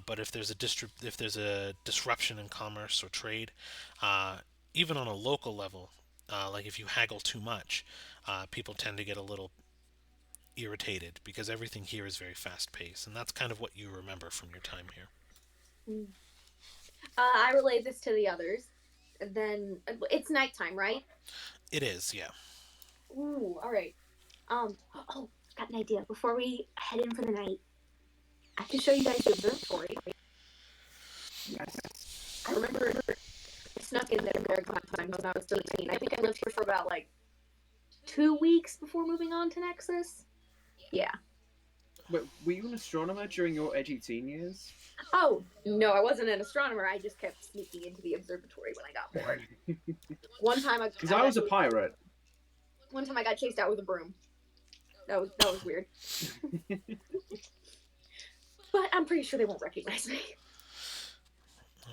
But if there's a disruption in commerce or trade, uh, even on a local level, like if you haggle too much, people tend to get a little irritated because everything here is very fast paced, and that's kind of what you remember from your time here. I relayed this to the others. And then it's nighttime, right? It is, yeah. Ooh, all right. Oh, got an idea. Before we head in for the night, I can show you guys the observatory. Yes. I remember I snuck in there very times when I was 13. I think I lived here for about like 2 weeks before moving on to Nexus. Yeah. Wait, were you an astronomer during your edgy teen years? Oh, no, I wasn't an astronomer. I just kept sneaking into the observatory when I got bored. One time Because I was a pirate. One time I got chased out with a broom. That was weird. But I'm pretty sure they won't recognize me.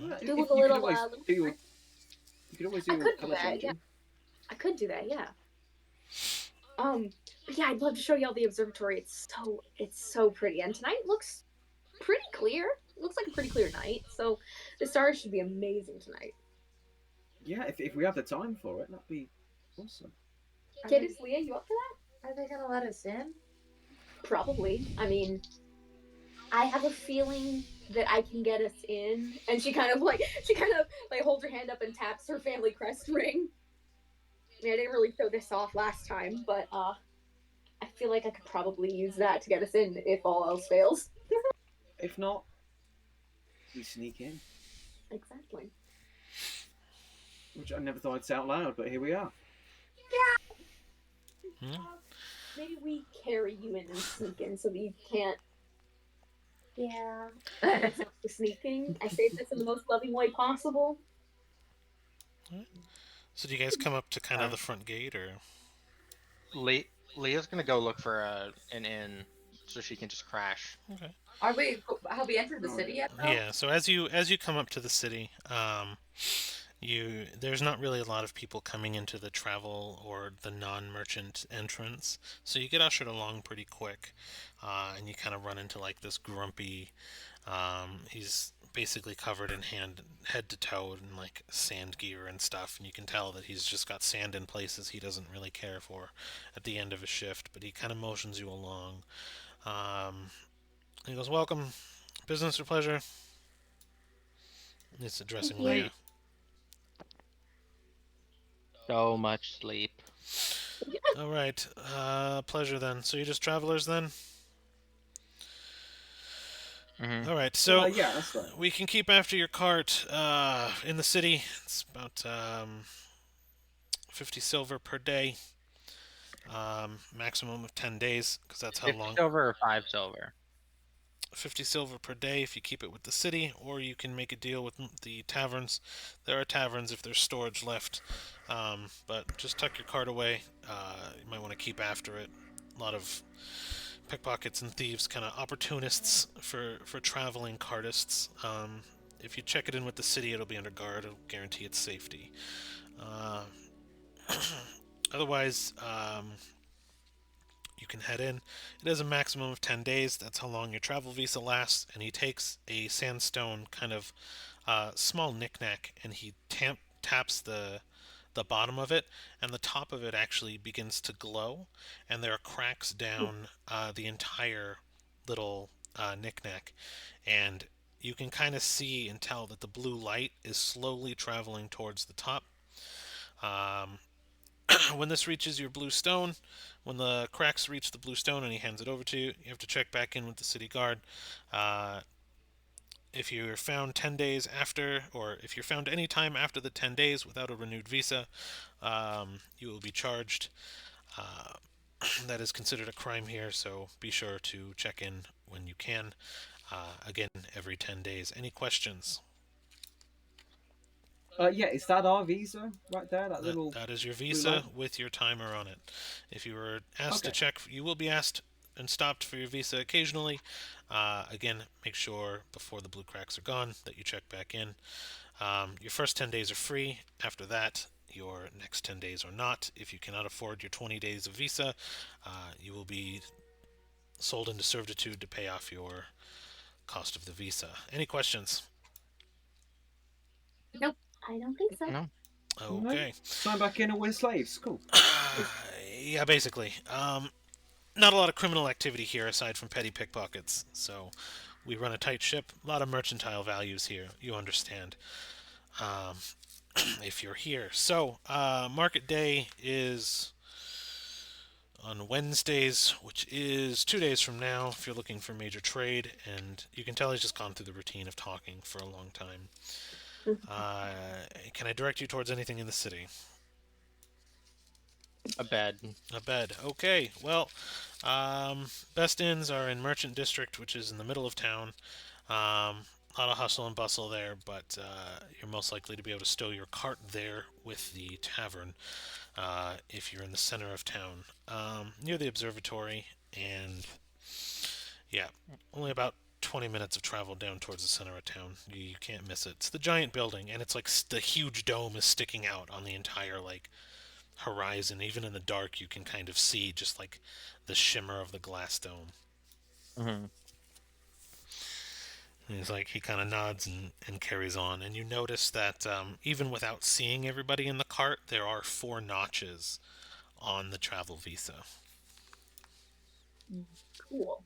Yeah, Do look a little, you could always do I could do color that, changing. yeah. I could do that, yeah. But yeah, I'd love to show y'all the observatory. It's so pretty, and tonight looks pretty clear. It looks like a pretty clear night, so the stars should be amazing tonight. Yeah, if we have the time for it, that'd be awesome. Kidis, Leah, you up for that? Are they gonna let us in? Probably. I mean, I have a feeling that I can get us in. And she kind of like holds her hand up and taps her family crest ring. I mean, I didn't really show this off last time, but I feel like I could probably use that to get us in if all else fails. If not, we sneak in. Exactly. Which I never thought I'd say out loud, but here we are. Hmm? Maybe we carry you in and sneak in so that you can't. Yeah. Sneaking. I say this in the most loving way possible. So do you guys come up to kind of Um, the front gate, or? Leah's gonna go look for an inn so she can just crash. Okay. Have we entered the city yet? Though? Yeah. So as you come up to the city, there's not really a lot of people coming into the travel or the non-merchant entrance, so you get ushered along pretty quick, and you kind of run into like this grumpy. He's basically covered in head to toe in like sand gear and stuff, and you can tell that he's just got sand in places he doesn't really care for at the end of a shift. But he kind of motions you along. Um, he goes, "Welcome, business or pleasure?" It's addressing Leia. So much sleep. All right, pleasure then. So you're just travelers then? Mm-hmm. All right, so Yeah, that's right. we can keep after your cart in the city. It's about 50 silver per day, maximum of 10 days, because that's how 50 long. silver or 5 silver? 50 silver per day if you keep it with the city, or you can make a deal with the taverns. There are taverns if there's storage left, but just tuck your cart away. You might want to keep after it. A lot of pickpockets and thieves, kind of opportunists for traveling cartists. If you check it in with the city, it'll be under guard. It'll guarantee its safety. Uh, Otherwise, you can head in. It has a maximum of 10 days. That's how long your travel visa lasts. And he takes a sandstone kind of small knickknack and he taps the bottom of it, and the top of it actually begins to glow, and there are cracks down the entire little knickknack, and you can kind of see and tell that the blue light is slowly traveling towards the top. Um, when this reaches your blue stone, when the cracks reach the blue stone and he hands it over to you, you have to check back in with the city guard. Uh, if you're found 10 days after, or if you're found any time after the 10 days without a renewed visa, you will be charged. Uh, that is considered a crime here, so be sure to check in when you can. Again, every 10 days. Any questions? Yeah, is that our visa right there? That That, little that is your blue visa light? with your timer on it. If you were asked to Okay. check, you will be asked and stopped for your visa occasionally. Again, make sure before the blue cracks are gone that you check back in. Your first 10 days are free. After that, your next 10 days are not. If you cannot afford your 20 days of visa, you will be sold into servitude to pay off your cost of the visa. Any questions? Nope, I don't think so. No. No? Okay. Sign back in and we're slaves. Cool. Yeah, basically. Not a lot of criminal activity here aside from petty pickpockets. So we run a tight ship. A lot of mercantile values here. You understand. Um, if you're here. So, market day is on Wednesdays, which is 2 days from now if you're looking for major trade. And you can tell he's just gone through the routine of talking for a long time. Uh, can I direct you towards anything in the city? A bed. A bed. Okay. Well, best inns are in Merchant District, which is in the middle of town. A lot of hustle and bustle there, but you're most likely to be able to stow your cart there with the tavern if you're in the center of town, near the observatory, and yeah, only about 20 minutes of travel down towards the center of town. You can't miss it. It's the giant building, and it's like the huge dome is sticking out on the entire like horizon. Even in the dark, you can kind of see just like the shimmer of the glass dome. Hmm. And he's like, he kind of nods and carries on. And you notice that even without seeing everybody in the cart, there are 4 notches on the travel visa. Cool.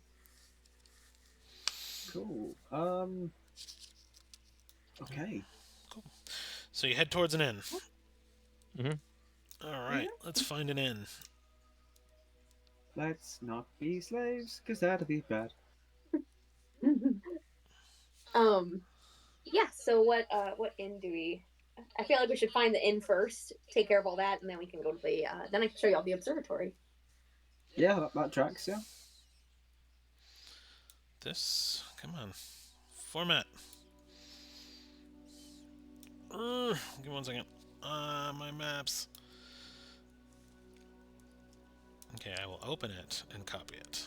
Cool. Okay. Cool. So you head towards an inn. Mhm. All right, let's find an inn. Let's not be slaves, because that'd be bad. Yeah, so what inn do we I feel like we should find the inn first, take care of all that, and then we can go to the then I can show you all the observatory. Yeah, that tracks, yeah. Come on. Format. Give me 1 second. My maps. Okay, I will open it and copy it.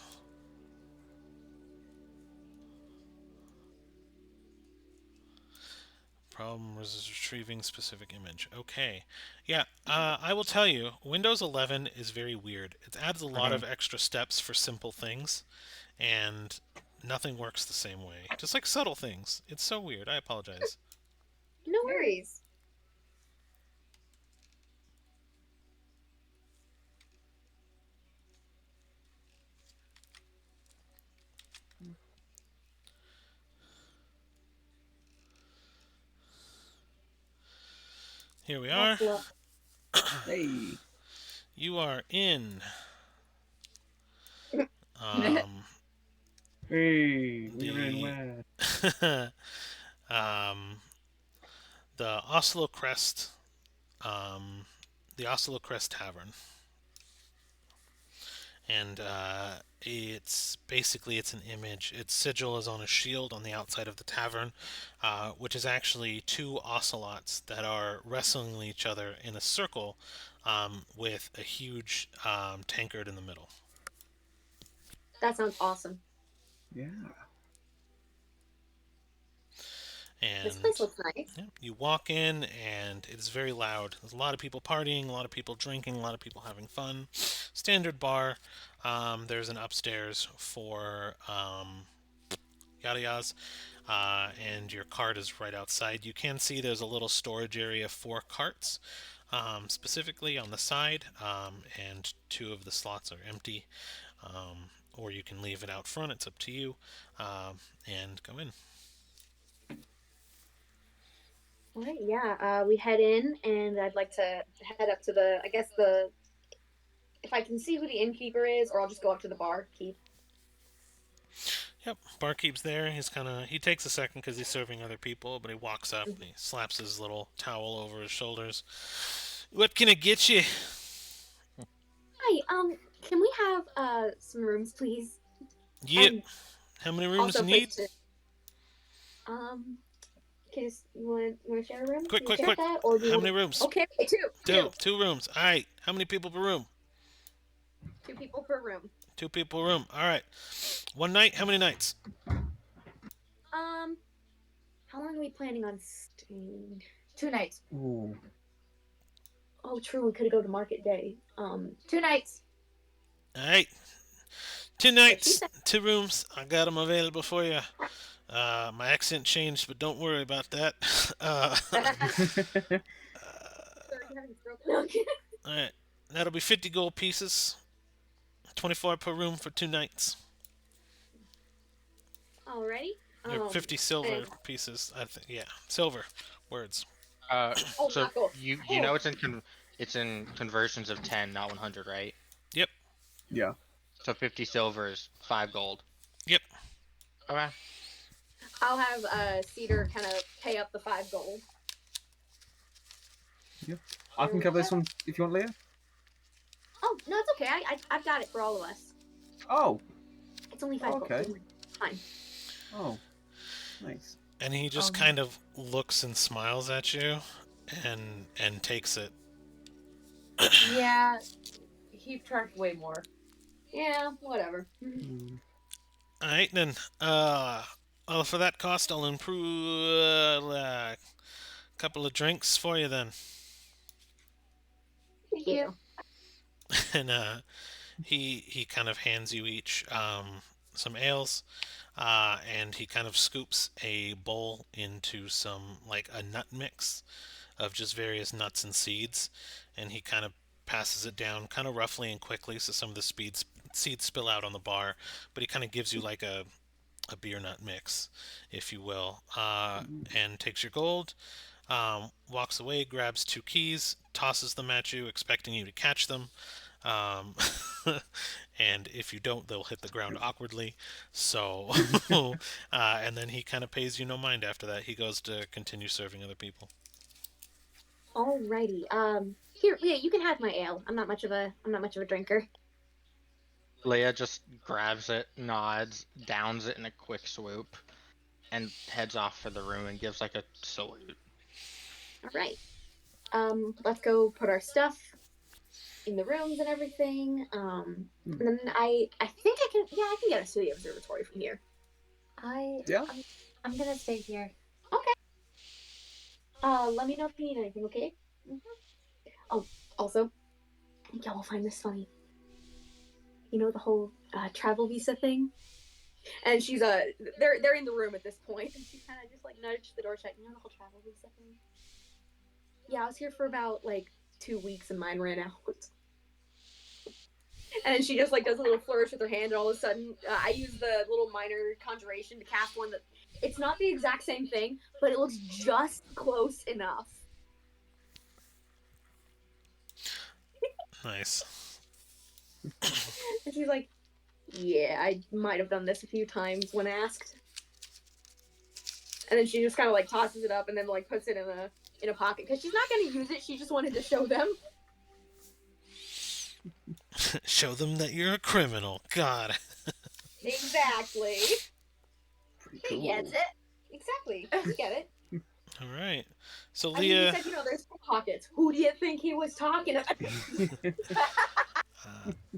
Problem is retrieving specific image. Okay. Yeah, I will tell you, Windows 11 is very weird. It adds a lot of extra steps for simple things, and nothing works the same way. Just like subtle things. It's so weird. I apologize. No worries. Here we are. Hey. You are in um, Hey, we're in the where? the Oslo Crest, um, the Oslo Crest Tavern, and it's an image. Its sigil is on a shield on the outside of the tavern, which is actually two ocelots that are wrestling each other in a circle, with a huge tankard in the middle. That sounds awesome. Yeah. This And place looks nice. yeah, you walk in, and it's very loud. There's a lot of people partying, a lot of people drinking, a lot of people having fun. Standard bar. There's an upstairs for yada yadas, and your cart is right outside. You can see there's a little storage area for carts, specifically on the side, and two of the slots are empty. Or you can leave it out front. It's up to you, and go in. All right, yeah. We head in, and I'd like to head up to the. I guess if I can see who the innkeeper is, or I'll just go up to the bar keep. Yep, barkeep's there. He takes a second because he's serving other people, but he walks up and he slaps his little towel over his shoulders. What can I get you? Hi, can we have some rooms, please? Yep. And How many rooms also you need? places. Cause you want to share a room? Quick, Can you quick, share quick. That, or do you How want... many rooms? Okay, two. Two rooms. All right. How many people per room? 2 people per room. 2 people per room. All right. One night. How many nights? How long are we planning on staying? 2 nights. Ooh. Oh, true. We could go to Market Day. 2 nights. All right. 2 nights. 2 rooms. I got them available for you. My accent changed, but don't worry about that. Sorry, you having a stroke? No. All right. That'll be 50 gold pieces. 24 per room for 2 nights. Alrighty. Or 50 silver and- pieces. I think. Yeah, silver words. Oh, So not gold. you Oh. know it's in conversions of 10, not 100, right? Yep. Yeah. So 50 silver is 5 gold. Yep. Okay. I'll have Cedar kind of pay up the 5 gold. I can cover this one if you want, Leah. Oh no, it's okay. I've got it for all of us. Oh. It's only 5 Okay. gold. Fine. Oh. Nice. And he just kind of looks and smiles at you, and takes it. Yeah, he charged way more. Yeah, whatever. All right, then. Well, for that cost, I'll improve a couple of drinks for you then. Thank you. And he kind of hands you each some ales, and he kind of scoops a bowl into some, like, a nut mix of just various nuts and seeds, and he kind of passes it down kind of roughly and quickly, so some of the seeds spill out on the bar, but he kind of gives you like a beer nut mix, if you will, and takes your gold, walks away, grabs 2 keys, tosses them at you, expecting you to catch them. And if you don't, they'll hit the ground awkwardly. So, and then he kind of pays you no mind after that. He goes to continue serving other people. Alrighty. Here, yeah, you can have my ale. I'm not much of a drinker. Leia just grabs it, nods, downs it in a quick swoop, and heads off for the room and gives like a salute. Alright. Let's go put our stuff in the rooms and everything. And then I think I can get us to the observatory from here. Yeah. I'm gonna stay here. Let me know if you need anything, okay? Oh, also, I think y'all will find this funny. You know the whole travel visa thing? And she's they're in the room at this point, and she kind of just like nudged the door shut. You know the whole travel visa thing? Yeah, I was here for about like 2 weeks, and mine ran out. And then she just like does a little flourish with her hand, and all of a sudden, I use the little minor conjuration to cast one that it's not the exact same thing, but it looks just close enough. Nice. And she's like, "Yeah, I might have done this a few times when asked." And then she just kind of like tosses it up and then like puts it in a pocket because she's not going to use it. She just wanted to show them. Show them that you're a criminal. God. Exactly. Pretty He cool. gets it. Exactly. You get it. All right. So I mean, he Leah, said, there's pockets. Who do you think he was talking about?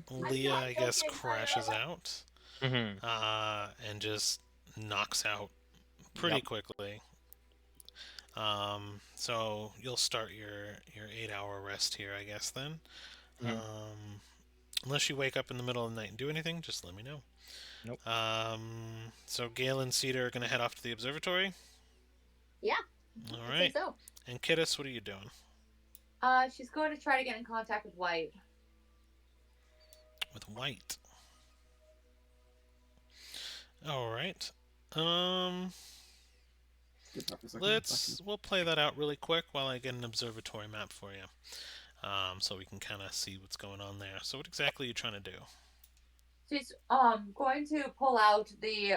Leah, I guess, joking, crashes out, Mm-hmm. and just knocks out pretty Yep. quickly. So you'll start your 8 hour rest here, I guess. Then, Mhm. unless you wake up in the middle of the night and do anything, just let me know. Nope. So Gale and Cedar are gonna head off to the observatory. Yeah. All I right. think so. And Kittis, what are you doing? She's going to try to get in contact with White. With White. All right. Um, Skip that for a second. we'll play that out really quick while I get an observatory map for you. So we can kind of see what's going on there. So what exactly are you trying to do? She's going to pull out the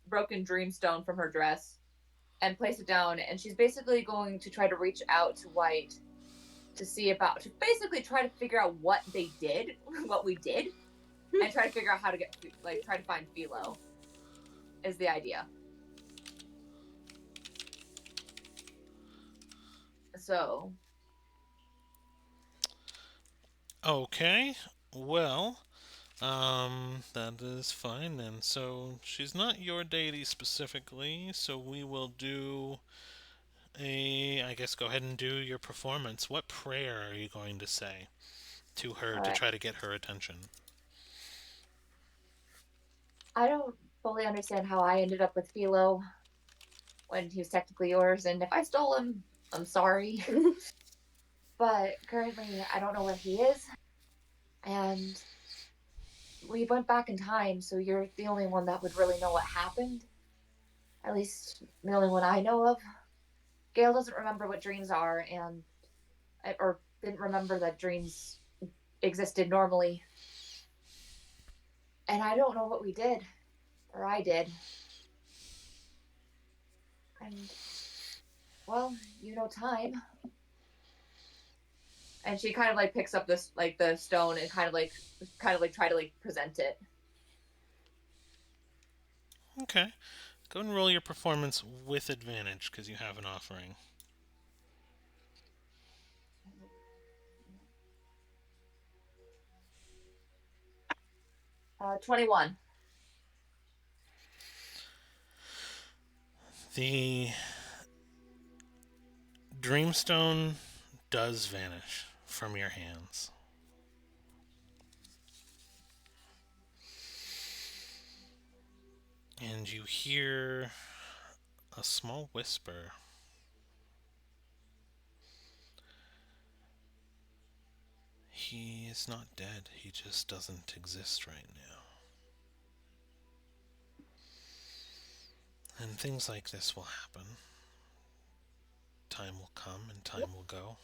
broken dreamstone from her dress and place it down, and she's basically going to try to reach out to White to basically try to figure out what they did, what we did, and try to figure out how to try to find Philo. Is the idea. So. Okay. Well, that is fine then. So she's not your deity specifically, so we will do I guess go ahead and do your performance. What prayer are you going to say to her to Alright. try to get her attention? I don't fully understand how I ended up with Philo when he was technically yours, and if I stole him, I'm sorry. But currently, I don't know where he is, and we went back in time, so you're the only one that would really know what happened. At least the only one I know of. Gale doesn't remember what dreams are, or didn't remember that dreams existed normally. And I don't know what we did, or I did. And, well, time. And she kind of picks up this the stone and kind of try to present it. Okay. Go and roll your performance with advantage because you have an offering. 21. The Dreamstone does vanish from your hands. And you hear a small whisper. He is not dead, he just doesn't exist right now. And things like this will happen. Time will come and time will go.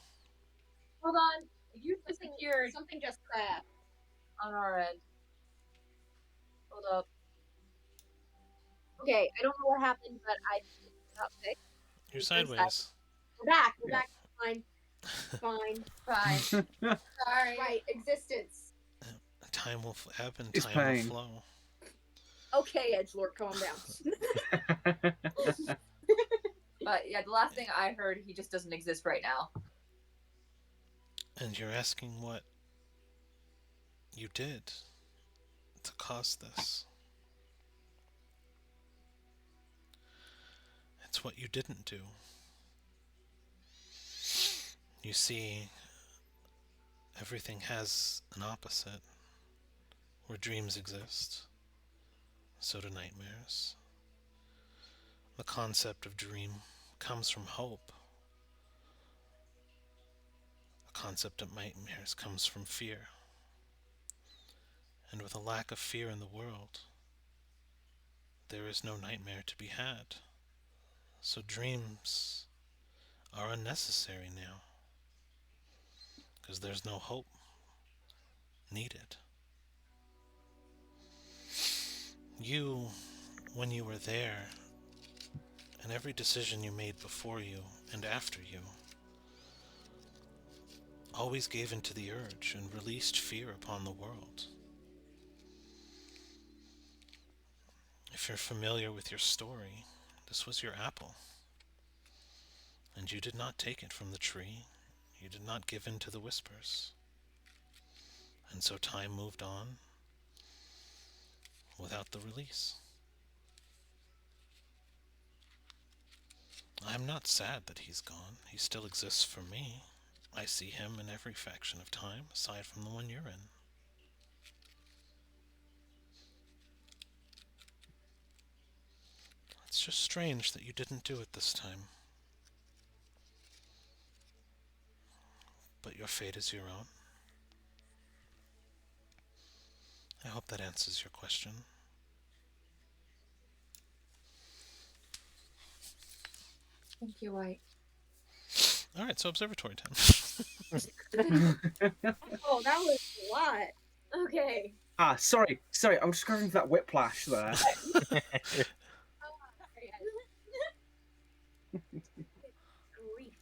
Hold on. You disappeared. Something just crashed on our end. Hold up. Okay, I don't know what happened, but I got fixed. You're sideways. We're back. We're Yeah. back. Fine. Fine. Fine. Sorry. Right. Existence. Time will ebb and It's time pain. will flow. Okay, Edgelord, calm down. But yeah, the last thing I heard, he just doesn't exist right now. And you're asking what you did to cause this. It's what you didn't do. You see, everything has an opposite. Where dreams exist, so do nightmares. The concept of dream comes from hope. The concept of nightmares comes from fear. And with a lack of fear in the world, there is no nightmare to be had. So dreams are unnecessary now, because there's no hope needed. You, when you were there, and every decision you made before you and after you, always gave in to the urge and released fear upon the world. If you're familiar with your story, this was your apple, and you did not take it from the tree. You did not give in to the whispers. And so time moved on without the release. I am not sad that he's gone. He still exists for me. I see him in every faction of time, aside from the one you're in. It's just strange that you didn't do it this time. But your fate is your own. I hope that answers your question. Thank you, White. Alright, so observatory time. Oh, that was a lot. Okay. Sorry, I'm just going for that whiplash there. Grief.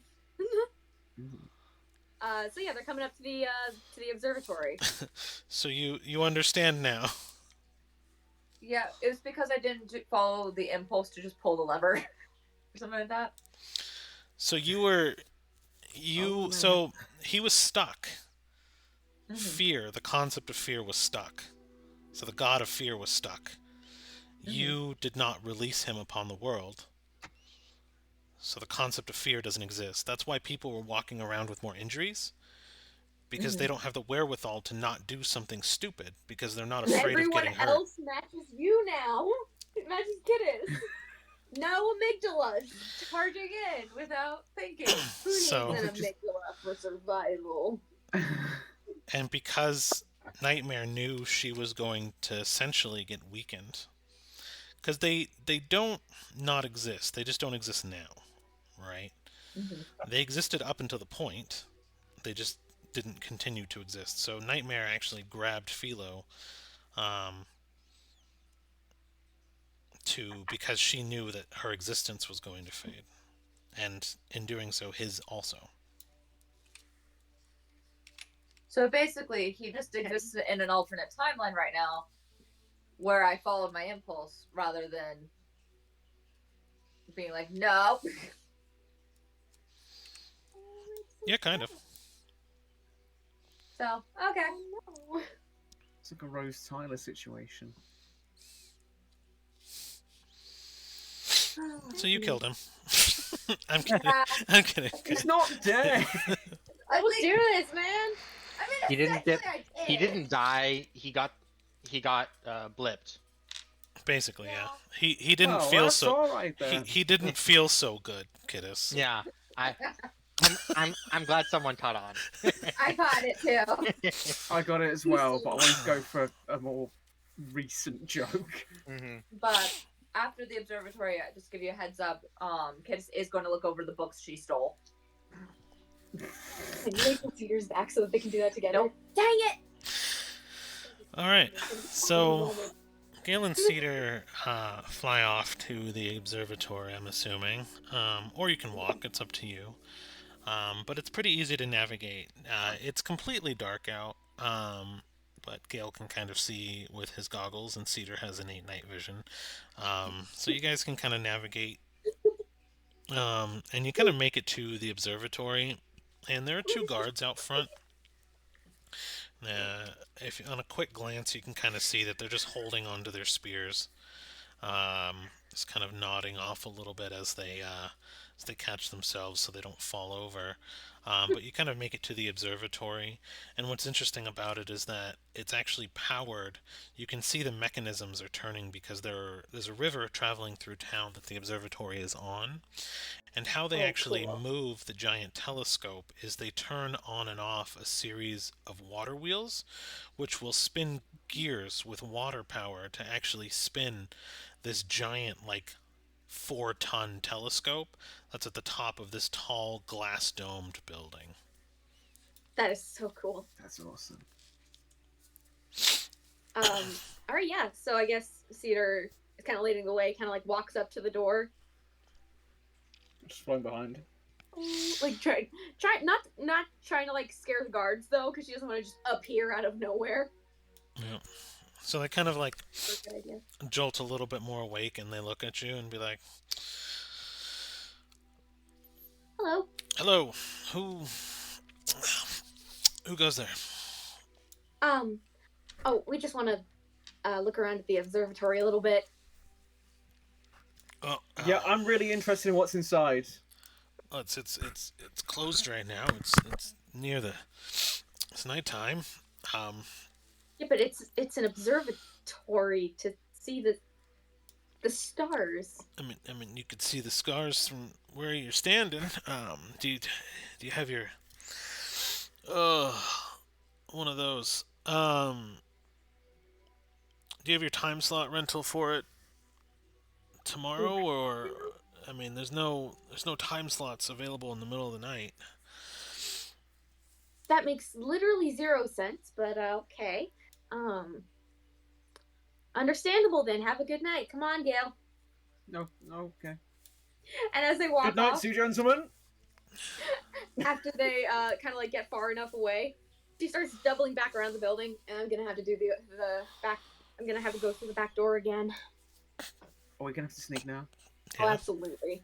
So yeah, they're coming up to the observatory. So you understand now. Yeah, it was because I didn't follow the impulse to just pull the lever or something like that. So so he was stuck. Mhm. Fear, the concept of fear was stuck. So the god of fear was stuck. You did not release him upon the world. So the concept of fear doesn't exist. That's why people were walking around with more injuries. Because they don't have the wherewithal to not do something stupid. Because they're not afraid Everyone of getting hurt. else matches you now. It matches Kittis. No amygdalas. Charging in without thinking. Who needs So- an amygdala for survival? And because Nightmare knew she was going to essentially get weakened. Because they don't not exist. They just don't exist now. Right? They existed up until the point. They just didn't continue to exist. So Nightmare actually grabbed Philo because she knew that her existence was going to fade. And in doing so, his also. So basically, he just exists in an alternate timeline right now where I followed my impulse rather than being like, no. Yeah, kind of. So, okay. No. It's like a Rose Tyler situation. So you killed him. I'm kidding. I'm kidding. He's not dead. Let's do this, man. I mean, He didn't get- essentially I He did. didn't die. He got blipped. Basically, yeah. He didn't Oh, feel that's so. all right then. He didn't feel so good, Kiddis. Yeah, I'm glad someone caught on. I caught it too. I got it as well, but I wanted to go for a more recent joke. Hmm. But after the observatory, I just give you a heads up. Kids is going to look over the books she stole. Can you wait till Cedar's back so that they can do that together? Nope. Dang it! All right. So Gale and Cedar fly off to the observatory, I'm assuming. Or you can walk. It's up to you. But it's pretty easy to navigate. It's completely dark out. But Gale can kind of see with his goggles, and Cedar has innate night vision. So you guys can kind of navigate. And you kind of make it to the observatory. And there are two guards out front. If on a quick glance, you can kind of see that they're just holding onto their spears, just kind of nodding off a little bit as they catch themselves so they don't fall over. But you kind of make it to the observatory, and what's interesting about it is that it's actually powered. You can see the mechanisms are turning because there's a river traveling through town that the observatory is on. And how they actually move the giant telescope is they turn on and off a series of water wheels, which will spin gears with water power to actually spin this giant, like, 4-ton telescope that's at the top of this tall glass-domed building. That is so cool. That's awesome. All right, yeah. So I guess Cedar is kind of leading the way. Kind of like walks up to the door. Just flying behind. Like not trying to like scare the guards though, because she doesn't want to just appear out of nowhere. Yeah. So they kind of like Good idea. jolt a little bit more awake, and they look at you and be like, Hello. "Hello, who goes there?" Oh, we just want to look around at the observatory a little bit. Oh, Yeah, I'm really interested in what's inside. oh, it's closed right now. It's near the it's nighttime. Um, Yeah, but it's an observatory to see the stars. I mean, you could see the scars from where you're standing. Do you have your one of those? Do you have your time slot rental for it tomorrow, or I mean, there's no time slots available in the middle of the night. That makes literally 0 sense, but okay. Understandable then. Have a good night. Come on, Gail. No, okay. And as they walk Good night, off, you gentlemen. after they kind of like get far enough away, she starts doubling back around the building, and I'm gonna have to do the back. I'm gonna have to go through the back door again. Are we gonna have to sneak now? Oh, Yeah. absolutely.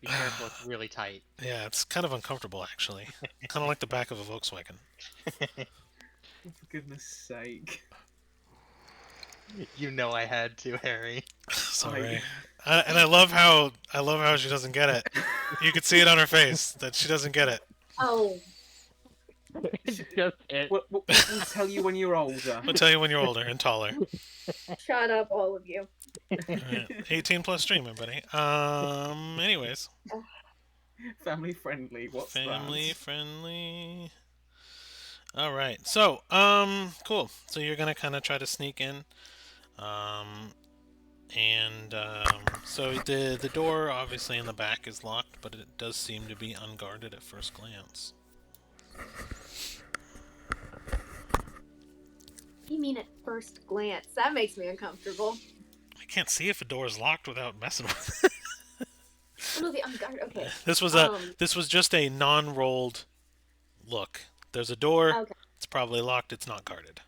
Be careful, it's really tight. Yeah, it's kind of uncomfortable actually. Kind of like the back of a Volkswagen. Oh, for goodness sake. You know I had to, Harry. Sorry. And I love how she doesn't get it. You could see it on her face that she doesn't get it. Oh, It's just it. We'll tell you when you're older. I'll tell you when you're older and taller. shut up, all of you. Yeah, 18 plus stream, everybody. Anyways, Family friendly. What's family that? friendly. All right. So, cool. So you're gonna kind of try to sneak in, so the door obviously in the back is locked, but it does seem to be unguarded at first glance. You mean at first glance? That makes me uncomfortable. I can't see if a door is locked without messing with it. Oh, no, the unguarded. Okay. This was this was just a non-rolled look. There's a door. Okay. It's probably locked. It's not guarded.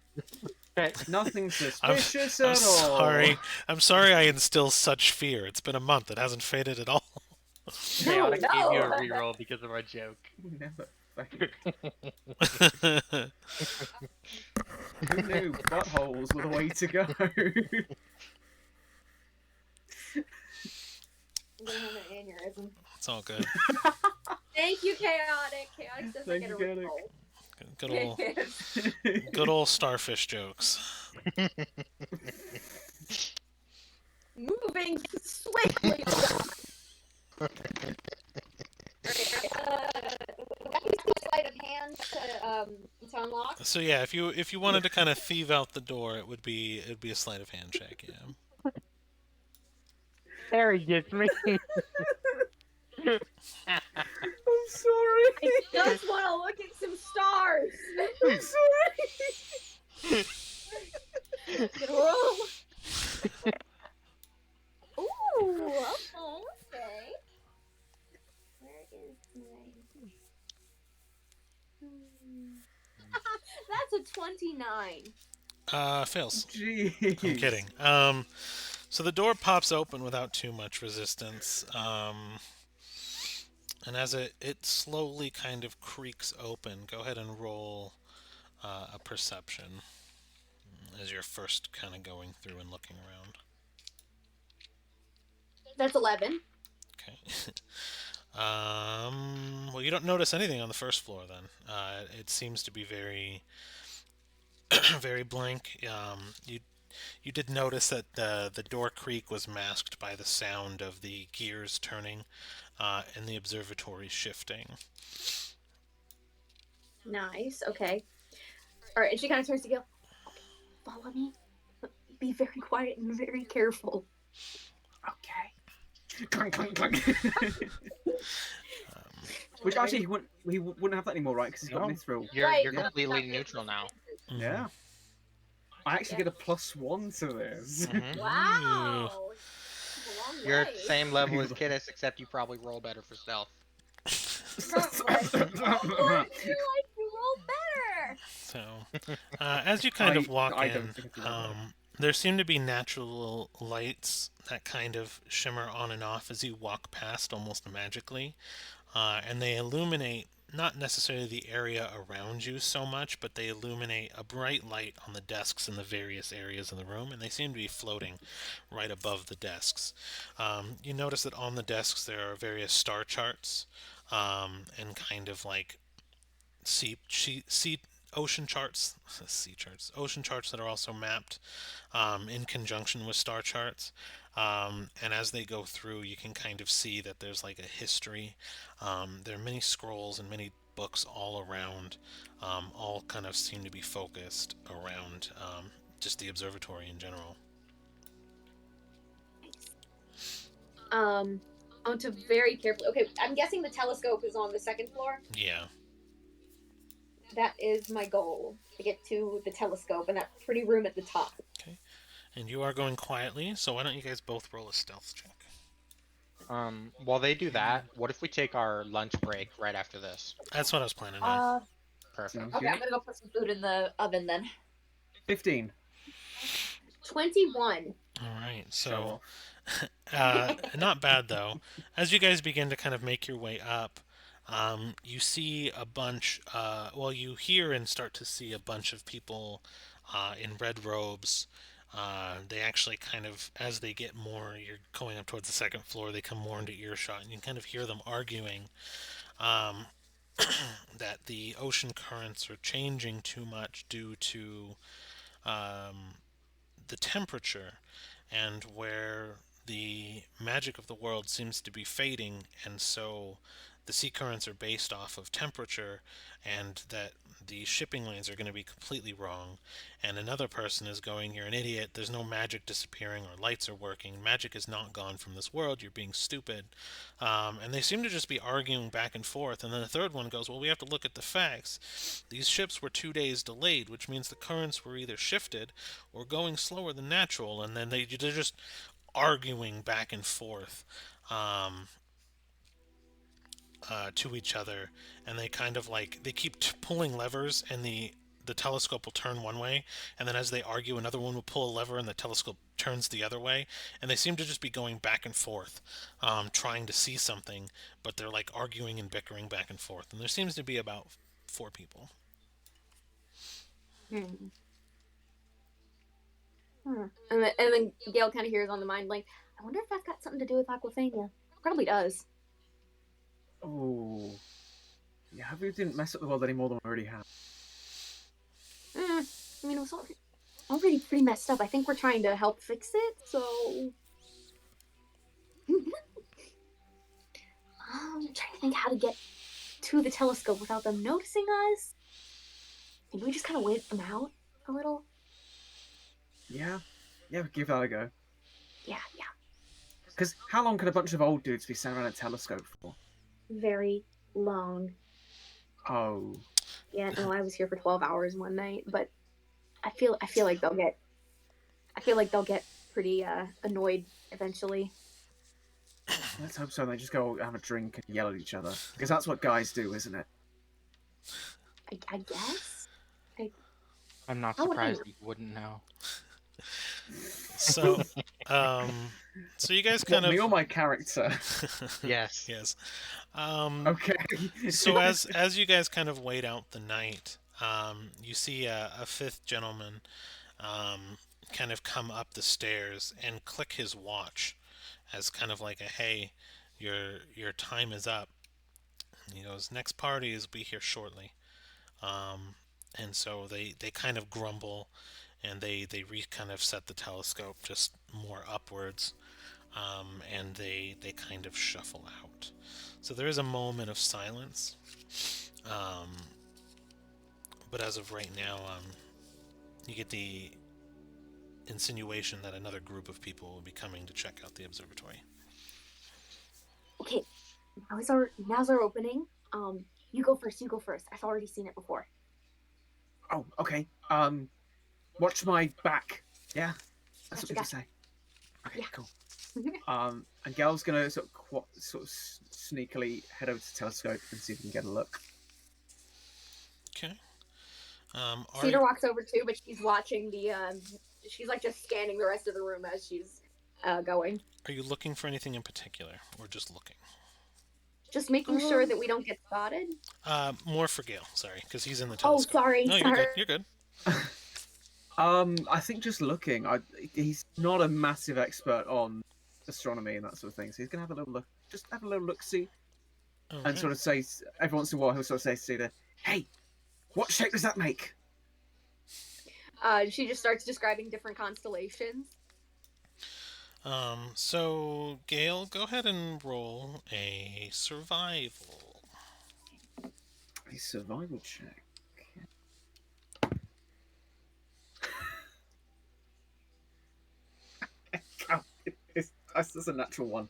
Nothing suspicious I'm at all. sorry. I'm sorry I instill such fear. It's been a month. It hasn't faded at all. Chaotic no. gave you a reroll because of our joke. Never fake. Who knew buttholes were the way to go? I'm gonna have an aneurysm. It's all good. Thank you, Chaotic. Chaotic says I Thank get a you, Chaotic. reroll. Good old starfish jokes. Moving swiftly. Sleight of hand to unlock. So yeah, if you wanted to kind of thieve out the door, it'd be a sleight of hand check. Yeah. Harry gets me. I'm sorry. I just want to look at some stars. I'm sorry. Gonna roll. Ooh, okay. Where is my... That's a 29. Fails. Jeez. I'm kidding. So the door pops open without too much resistance. And as it slowly kind of creaks open, go ahead and roll a perception as you're first kind of going through and looking around. That's 11. Okay. Well, you don't notice anything on the first floor then. It seems to be very, very blank. You did notice that the door creak was masked by the sound of the gears turning and the observatory shifting. Nice. Okay. All right. And she kind of turns to Gil. Okay, follow me. Be very quiet and very careful. Okay. Clank, clank, clank. Which actually he wouldn't have that anymore, right? Because he's got No. mithril. You're Right. completely neutral now. Mhm. Yeah. I actually get a +1 to this. Mhm. Wow. a long You're way. at the same level as Kidus, except you probably roll better for stealth. Or do you like to roll better? So, as you kind of walk I in, don't think I do that. there seem to be natural lights that kind of shimmer on and off as you walk past almost magically. And they illuminate not necessarily the area around you so much, but they illuminate a bright light on the desks in the various areas of the room, and they seem to be floating right above the desks. You notice that on the desks there are various star charts and kind of like sea ocean charts, sea charts, ocean charts that are also mapped in conjunction with star charts. And as they go through, you can kind of see that there's like a history. There are many scrolls and many books all around, all kind of seem to be focused around just the observatory in general. I want to very carefully. Okay, I'm guessing the telescope is on the second floor. Yeah. That is my goal, to get to the telescope and that pretty room at the top. Okay. And you are going quietly, so why don't you guys both roll a stealth check? While they do that, what if we take our lunch break right after this? That's what I was planning on. Perfect. Okay, I'm gonna go put some food in the oven then. 15. 21. All right, so not bad though. As you guys begin to kind of make your way up, you see a bunch. You hear and start to see a bunch of people in red robes. They actually kind of, as they get more, you're going up towards the second floor. They come more into earshot, and you kind of hear them arguing that the ocean currents are changing too much due to the temperature, and where the magic of the world seems to be fading, and so the sea currents are based off of temperature, and that the shipping lanes are going to be completely wrong. And another person is going, "You're an idiot. There's no magic disappearing or lights are working. Magic is not gone from this world. You're being stupid." And they seem to just be arguing back and forth. And then the third one goes, "Well, we have to look at the facts. These ships were 2 days delayed, which means the currents were either shifted or going slower than natural." And then they're just arguing back and forth to each other, and they kind of like they keep pulling levers, and the telescope will turn one way, and then as they argue, another one will pull a lever, and the telescope turns the other way, and they seem to just be going back and forth, trying to see something, but they're like arguing and bickering back and forth, and there seems to be about 4 people. Hmm. And then Gail kind of hears on the mind, like, I wonder if that's got something to do with Aquafania. Probably does. Oh. Yeah, hope we didn't mess up the world any more than we already have. I mean, it was already pretty messed up. I think we're trying to help fix it, so... I'm trying to think how to get to the telescope without them noticing us. Maybe we just kind of wait them out a little? Yeah, give that a go. Yeah. Because how long can a bunch of old dudes be sitting around a telescope for? Very long. Oh. Yeah, no, I was here for 12 hours one night, but I feel like they'll get pretty annoyed eventually. Let's hope so. They just go have a drink and yell at each other. Because that's what guys do, isn't it? I guess. I'm not How would I surprised you wouldn't know. So, so you guys kind Me of or my character? Yes. yes. Okay. So as you guys kind of wait out the night, you see a fifth gentleman kind of come up the stairs and click his watch as kind of like a, "Hey, your time is up." And he goes, "Next party is be here shortly." And so they kind of grumble, and they kind of set the telescope just more upwards, and they kind of shuffle out. So there is a moment of silence, but as of right now, you get the insinuation that another group of people will be coming to check out the observatory. Okay, now's our opening. You go first. I've already seen it before. Oh, okay. Watch my back. Yeah? That's what Gotcha. people say. Okay, Yeah. cool. And Gal's gonna sort of sneakily head over to the telescope and see if we can get a look. Okay. Cedar walks over too, but she's watching the. She's like just scanning the rest of the room as she's going. Are you looking for anything in particular, or just looking? Just making sure that we don't get spotted. More for Gale, sorry, because he's in the Oh, telescope. sorry. No, you're good. You're good. I think just looking. He's not a massive expert on astronomy and that sort of thing, so he's gonna have a little look. Just have a little look, see, Okay. and sort of say every once in a while he'll sort of say to Cedar, "Hey, what shape does that make?" She just starts describing different constellations. So Gale, go ahead and roll a survival. A survival check. That's a natural one.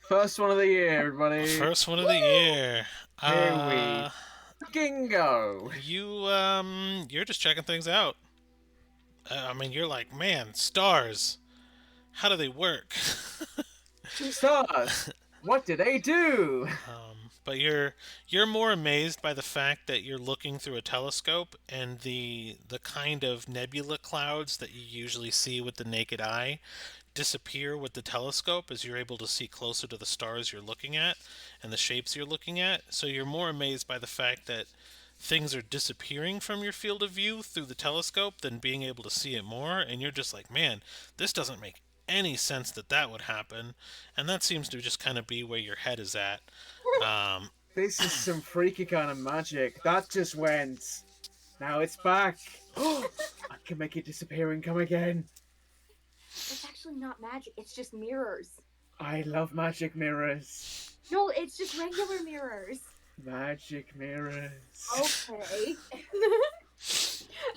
First one of the year, everybody. First one of the year. Here we fucking go. You're just checking things out. I mean, you're like, man, stars. How do they work? Stars. What do they do? But you're more amazed by the fact that you're looking through a telescope and the kind of nebula clouds that you usually see with the naked eye disappear with the telescope as you're able to see closer to the stars you're looking at and the shapes you're looking at. So you're more amazed by the fact that things are disappearing from your field of view through the telescope than being able to see it more, and you're just like, man, this doesn't make any sense that would happen, and that seems to just kind of be where your head is at. This is some freaky kind of magic. That just went. Now it's back. I can make it disappear and come again. It's actually not magic. It's just mirrors. I love magic mirrors. No, it's just regular mirrors. Magic mirrors. Okay.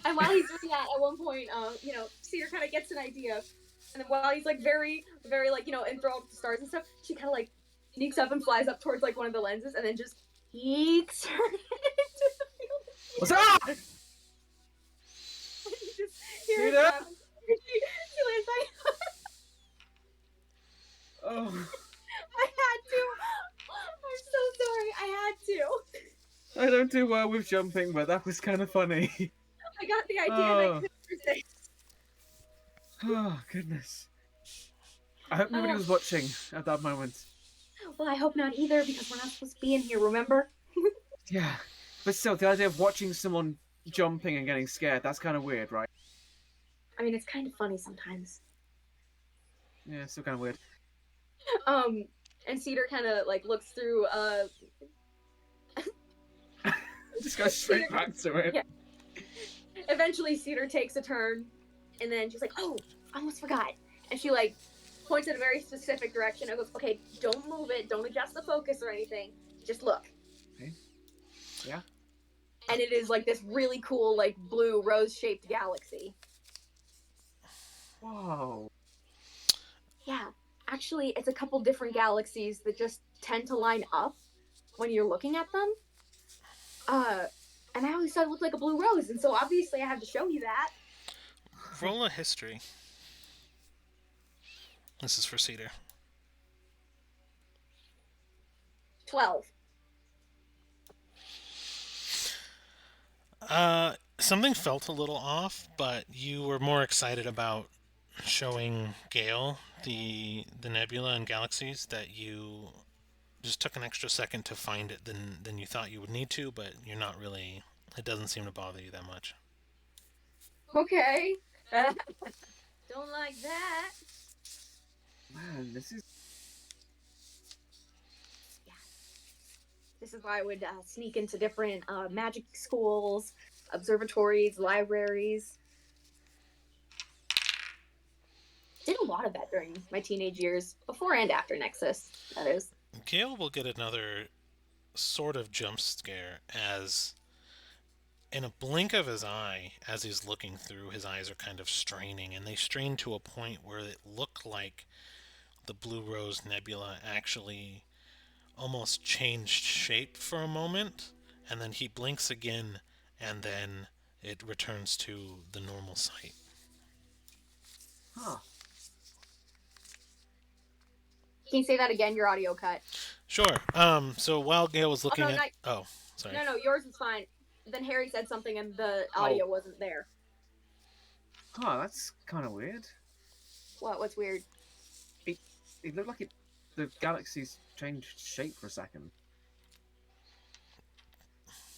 And while he's doing that, at one point, Cedar kind of gets an idea. And then while he's like very, very like, enthralled with the stars and stuff, she kind of like sneaks up and flies up towards like one of the lenses and then just peeks her head into the field. What's up? And you just hear Cedar? her laugh. She lands like, Oh, I had to. I'm so sorry. I had to. I don't do well with jumping, but that was kind of funny. I got the idea Oh. and I couldn't resist. Oh, goodness. I hope nobody was watching at that moment. Well, I hope not either because we're not supposed to be in here, remember? Yeah. But still, the idea of watching someone jumping and getting scared, that's kind of weird, right? I mean, it's kind of funny sometimes. Yeah, still kind of weird. And Cedar kind of like looks through. Just go straight back to it. Yeah. Eventually, Cedar takes a turn, and then she's like, "Oh, I almost forgot." And she like points in a very specific direction. And goes, "Okay, don't move it. Don't adjust the focus or anything. Just look." Okay. Yeah. And it is like this really cool, like blue rose-shaped galaxy. Whoa. Yeah, actually, it's a couple different galaxies that just tend to line up when you're looking at them. And I always thought it looked like a blue rose, and so obviously I have to show you that. Roll a history. This is for Cedar. 12. Something felt a little off, but you were more excited about showing Gale the nebula and galaxies that you just took an extra second to find it than you thought you would need to, but you're not really. It doesn't seem to bother you that much. Okay. Don't like that. Man, this is... Yeah. This is why I would sneak into different magic schools, observatories, libraries. Did a lot of that during my teenage years, before and after Nexus, that is. Gale will get another sort of jump scare as, in a blink of his eye, as he's looking through, his eyes are kind of straining, and they strain to a point where it looked like the Blue Rose Nebula actually almost changed shape for a moment, and then he blinks again, and then it returns to the normal sight. Huh. Can you say that again? Your audio cut. Sure. So while Gail was looking no, at... not- Oh, sorry. No, yours is fine. Then Harry said something and the audio wasn't there. Huh, that's kind of weird. What? What's weird? It looked like the galaxies changed shape for a second.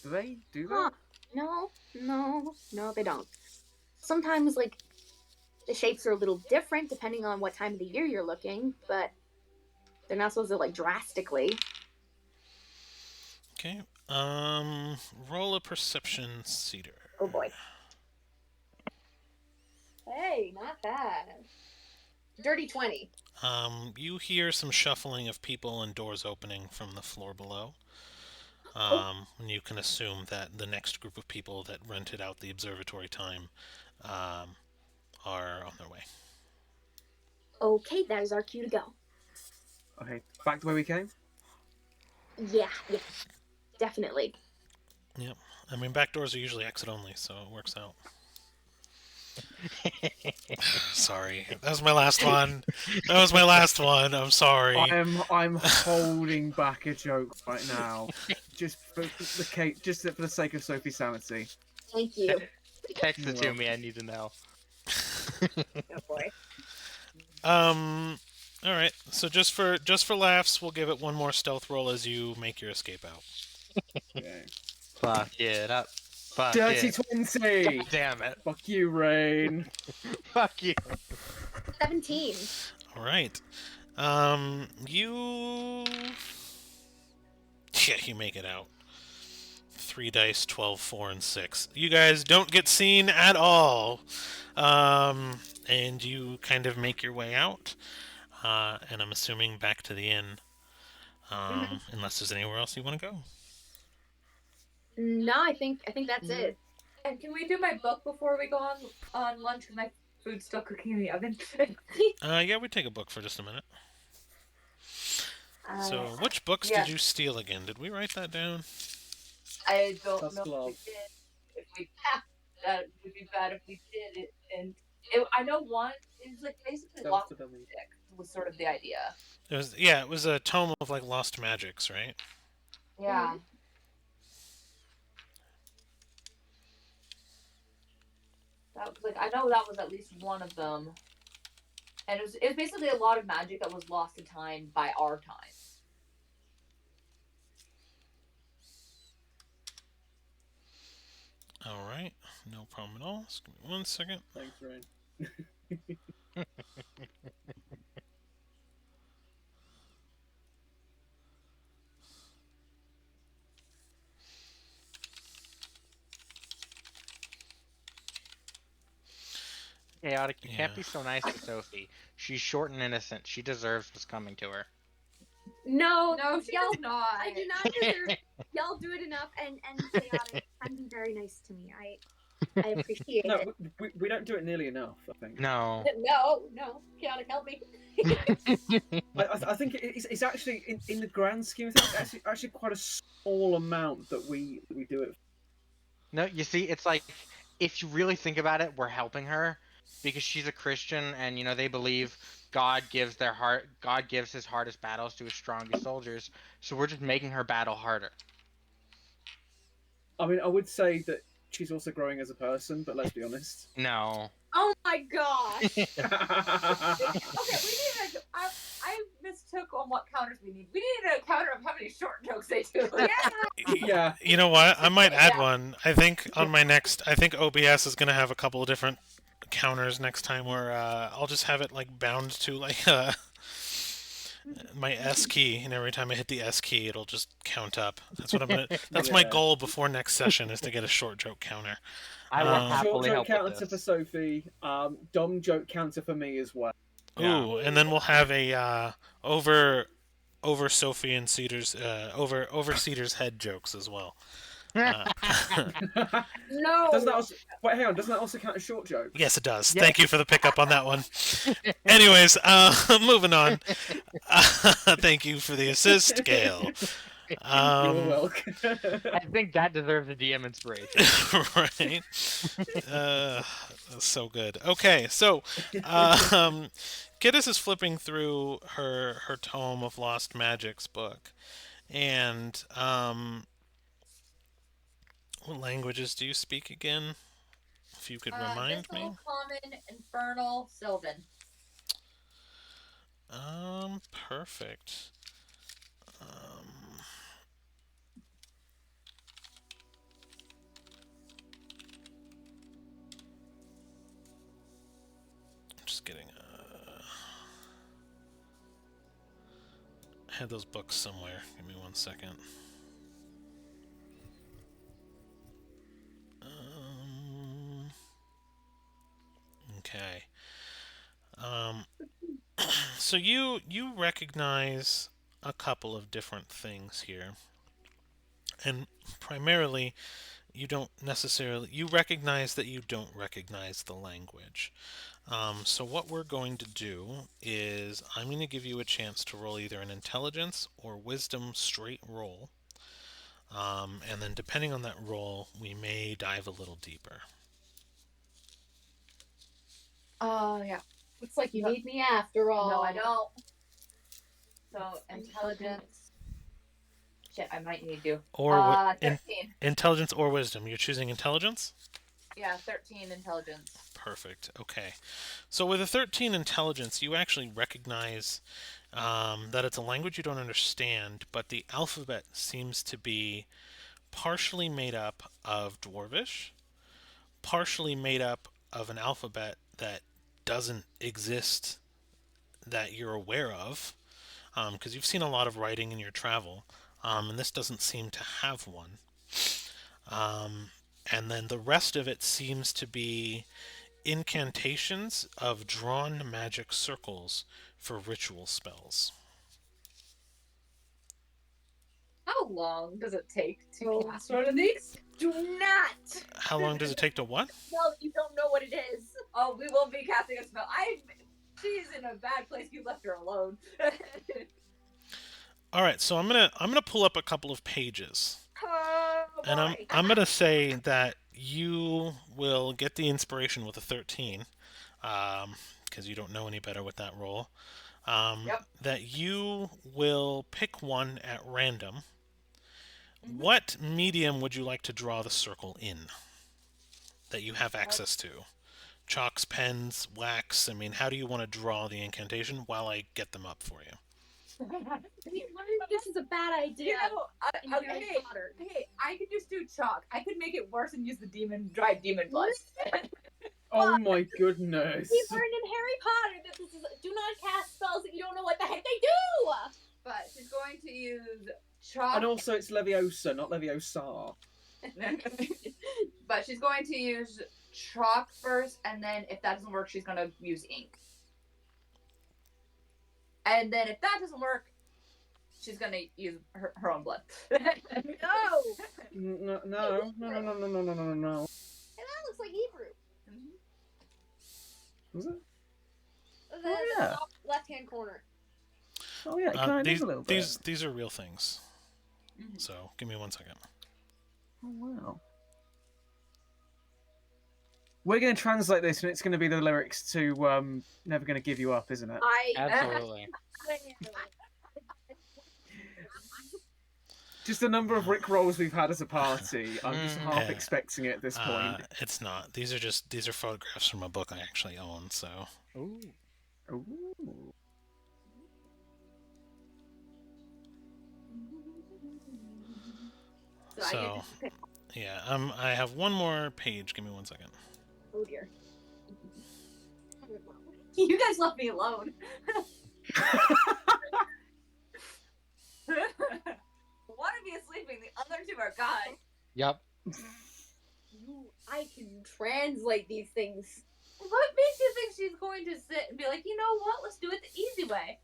Do they do that? Huh. No, they don't. Sometimes, like, the shapes are a little different depending on what time of the year you're looking, but they're not supposed to, like, drastically. Okay. Roll a perception, Cedar. Oh boy. Hey, not bad. Dirty 20. You hear some shuffling of people and doors opening from the floor below. And you can assume that the next group of people that rented out the observatory time are on their way. Okay, that is our cue to go. Okay, back to where we came? Yeah, definitely. Yep. I mean, back doors are usually exit only, so it works out. Sorry. That was my last one. I'm sorry. I'm holding back a joke right now. Just for the sake of Sophie's sanity. Thank you. Text it to me. I need to know. Oh boy. All right. So just for laughs, we'll give it one more stealth roll as you make your escape out. Okay. Fuck it up. Fuck Dirty it. 20! God damn it. Fuck you, Rain. Fuck you. 17. All right. You make it out. 3 dice, 12, 4, and 6. You guys don't get seen at all. And you kind of make your way out. And I'm assuming back to the inn. Unless there's anywhere else you want to go. No, I think that's it. And can we do my book before we go on lunch? Because my food's still cooking in the oven. Yeah, we take a book for just a minute. So, which books yeah. did you steal again? Did we write that down? I don't That's know love. if we did. If we that would be bad if we did it. And I know one is like basically That was lost the dummy. magic was sort of the idea. It was a tome of like lost magics, right? Yeah. That was like I know that was at least one of them. And it was basically a lot of magic that was lost in time by our time. All right, no problem at all. Just give me 1 second. Thanks, Rain. Chaotic, you can't Yeah. be so nice to Sophie. She's short and innocent. She deserves what's coming to her. No, No, y'all, she's not. I do not deserve. Y'all do it enough, and chaotic can be very nice to me. I appreciate No, it. we don't do it nearly enough, I think. No. No, chaotic, help me. I think it's actually, in the grand scheme of things, it's actually quite a small amount that we do it. No, you see, it's like, if you really think about it, we're helping her because she's a Christian and, you know, they believe God gives his hardest battles to his strongest soldiers. So we're just making her battle harder. I mean, I would say that she's also growing as a person, but let's be honest. No. Oh my gosh. Okay, we need I mistook on what counters we need. We need a counter of how many short jokes they do. Yeah. You know what? I might add Yeah. one. I think OBS is gonna have a couple of different counters next time where I'll just have it like bound to like my S key, and every time I hit the S key, it'll just count up. That's what I'm gonna. That's my Yeah. goal before next session is to get a short joke counter. I will Short Short happily joke help counter with for this. Sophie. Dumb joke counter for me as well. Yeah. Ooh, and then we'll have a over Sophie and Cedar's over Cedar's head jokes as well. No. Doesn't that also, wait, hang on. Doesn't that also count as short joke? Yes, it does. Yeah. Thank you for the pickup on that one. Anyways, moving on. Thank you for the assist, Gail. You're Um, welcome. I think that deserves a DM inspiration. right. So good. Okay, so um, Giddis is flipping through her tome of Lost Magic's book, and what languages do you speak again? If you could remind me. Abyssal, Common, Infernal, Sylvan. Perfect. Um, just getting. I had those books somewhere. Give me 1 second. Um, okay. Um, so you recognize a couple of different things here, and primarily you recognize that you don't recognize the language. So what we're going to do is I'm going to give you a chance to roll either an intelligence or wisdom straight roll, and then depending on that roll, we may dive a little deeper. Oh, yeah. Looks like you need me after all. No, I don't. So, intelligence. Shit, I might need you. Or 13. intelligence or wisdom. You're choosing intelligence? Yeah, 13 intelligence. Perfect. Okay. So with a 13 intelligence, you actually recognize that it's a language you don't understand, but the alphabet seems to be partially made up of Dwarvish, partially made up of an alphabet that doesn't exist that you're aware of, because you've seen a lot of writing in your travel, and this doesn't seem to have one. And then the rest of it seems to be incantations of drawn magic circles for ritual spells. How long does it take to cast one of these? Do not How long does it take to what? tell that you don't know what it is. Oh, we won't be casting a spell. She's in a bad place. You left her alone. All right, so I'm gonna pull up a couple of pages, Oh, and I'm gonna say that you will get the inspiration with a 13, because you don't know any better with that roll. Yep. That you will pick one at random. What medium would you like to draw the circle in that you have access to? Chalks, pens, wax. I mean, how do you want to draw the incantation while I get them up for you? This is a bad idea. You know, in Harry hey, Potter. hey, I could just do chalk. I could make it worse and use the dried demon blood. Oh my goodness. We learned in Harry Potter that this is do not cast spells that you don't know what the heck they do. But she's going to use chalk. And also, it's Leviosa, not Leviosa. But she's going to use chalk first, and then if that doesn't work, she's going to use ink. And then if that doesn't work, she's going to use her own blood. No. No, no, no, no, no, no, no, no, no, no. And that looks like Hebrew. Was it? The yeah. top left-hand corner. Oh yeah, it kind of is a little bit. These are real things. So give me 1 second. Oh wow. We're going to translate this, and it's going to be the lyrics to "Never Gonna Give You Up," isn't it? Absolutely. Just the number of Rick rolls we've had as a party. I'm just half Yeah. expecting it at this point. It's not. These are photographs from a book I actually own. So Ooh. Ooh. so yeah. I have one more page. Give me 1 second. Oh dear. You guys left me alone. One of you is sleeping, the other two are gone. Yep. I can translate these things. What makes you think she's going to sit and be like, you know what, let's do it the easy way?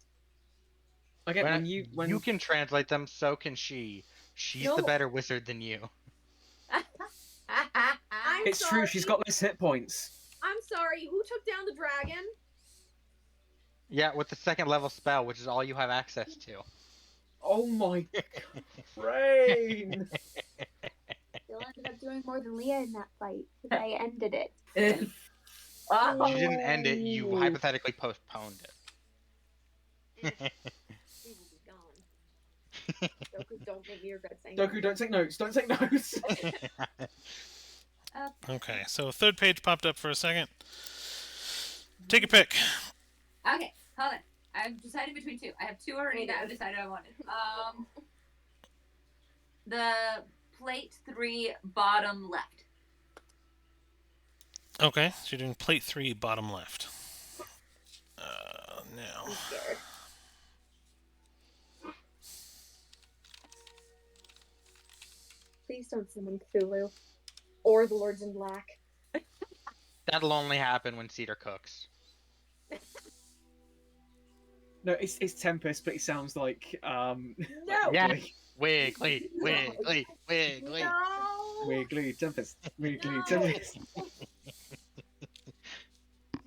Again, When you can translate them, so can she. She's No. the better wizard than you. I'm it's sorry. true. She's got less hit points. I'm sorry. Who took down the dragon? Yeah, with the second level spell, which is all you have access to. Oh my brain! Still ended up doing more than Leah in that fight because I ended it. Oh, You didn't end it. You Oh. hypothetically postponed it. We will be gone. Goku, don't make me regret saying Doku, don't take notes. Don't take notes. Okay, so third page popped up for a second. Take a pick. okay, hold on. I'm deciding between two. I have two already that I've decided I wanted. The plate 3 bottom left. Okay, so you're doing plate 3, bottom left. Now. I'm scared. Please don't summon Cthulhu. Or the Lords in Black. That'll only happen when Cedar cooks. No, it's Tempest, but he sounds like No! Yeah. Wiggly. Wiggly, wiggly. No! Wiggly, Tempest. Wiggly, No. Tempest.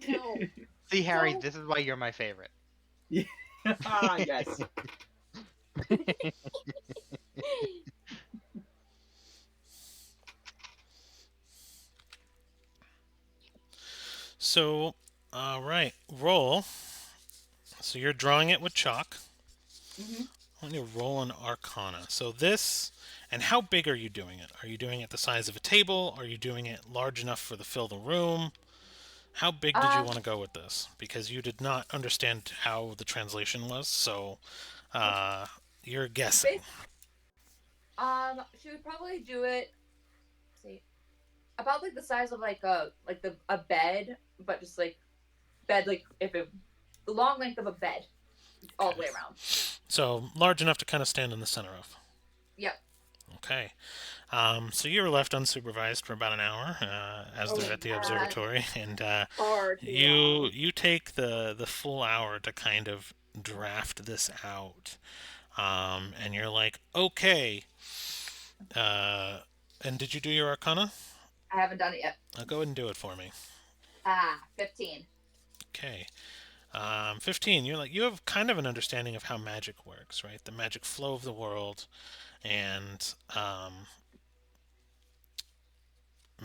No. See, Harry, No. this is why you're my favorite. Ah, yes. So, right, roll. So you're drawing it with chalk. Mm-hmm. I want you to roll an Arcana. So this, and how big are you doing it? Are you doing it the size of a table? Are you doing it large enough for the fill the room? How big did you want to go with this? Because you did not understand how the translation was, so you're guessing. She would probably do it. Let's see, about like the size of like a bed, but just like bed, like if it the long length of a bed, all the way around. So large enough to kind of stand in the center of. Yep. Okay. So you were left unsupervised for about an hour as they're at the observatory, and Hard. you take the full hour to kind of draft this out, and you're like, okay. And did you do your Arcana? I haven't done it yet. Go ahead and do it for me. 15. Okay. 15. You're like, you have kind of an understanding of how magic works, right? The magic flow of the world, and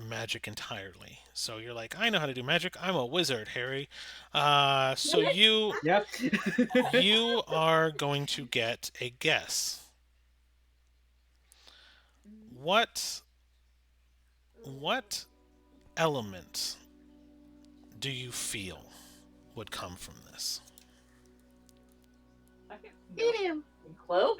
magic entirely. So you're like, I know how to do magic. I'm a wizard, Harry. So you Yep. you are going to get a guess. What element do you feel would come from this? Eat him. Clue?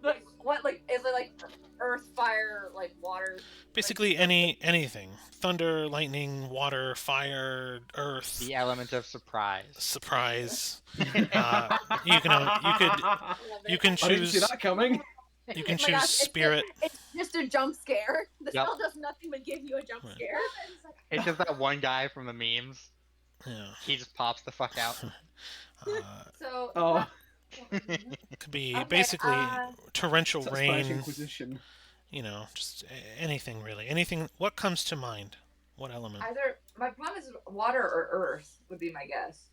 Like what? Like is it like earth, fire, like water? Basically, anything: thunder, lightning, water, fire, earth. The element of surprise. Surprise. you You can I didn't see choose. that coming. You can Oh my choose gosh, spirit. It's just a jump scare. The Yep. spell does nothing but give you a jump Right. scare. It's just that one guy from the memes. Yeah. He just pops the fuck out. So Oh, It could be Okay, basically torrential that's Spanish rain. Inquisition. You know, just anything really. Anything. What comes to mind? What element? either my problem is water or earth would be my guess.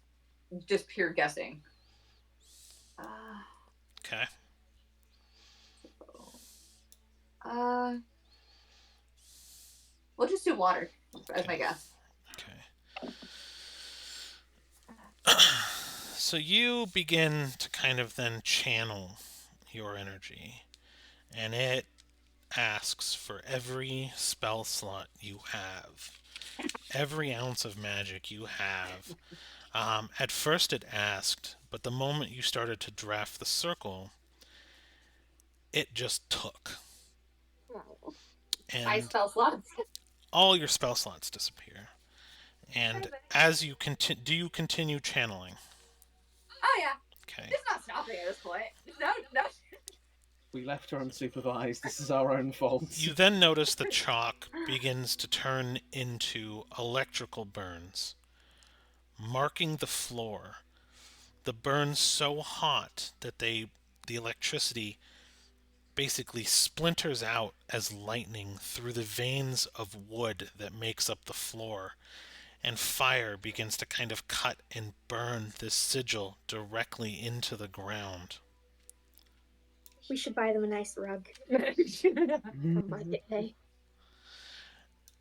Just pure guessing. Okay. We'll just do water as my guess. Okay. So you begin to kind of then channel your energy, and it asks for every spell slot you have, every ounce of magic you have. At first it asked, but the moment you started to draft the circle, it just took. I And spell slots. all your spell slots disappear. And as you do you continue channeling? Oh yeah, Okay. it's not stopping at this point. No. We left her unsupervised. This is our own fault. You then notice the chalk begins to turn into electrical burns, marking the floor. The burns so hot that the electricity basically splinters out as lightning through the veins of wood that makes up the floor, and fire begins to kind of cut and burn this sigil directly into the ground. We should buy them a nice rug on Market Day.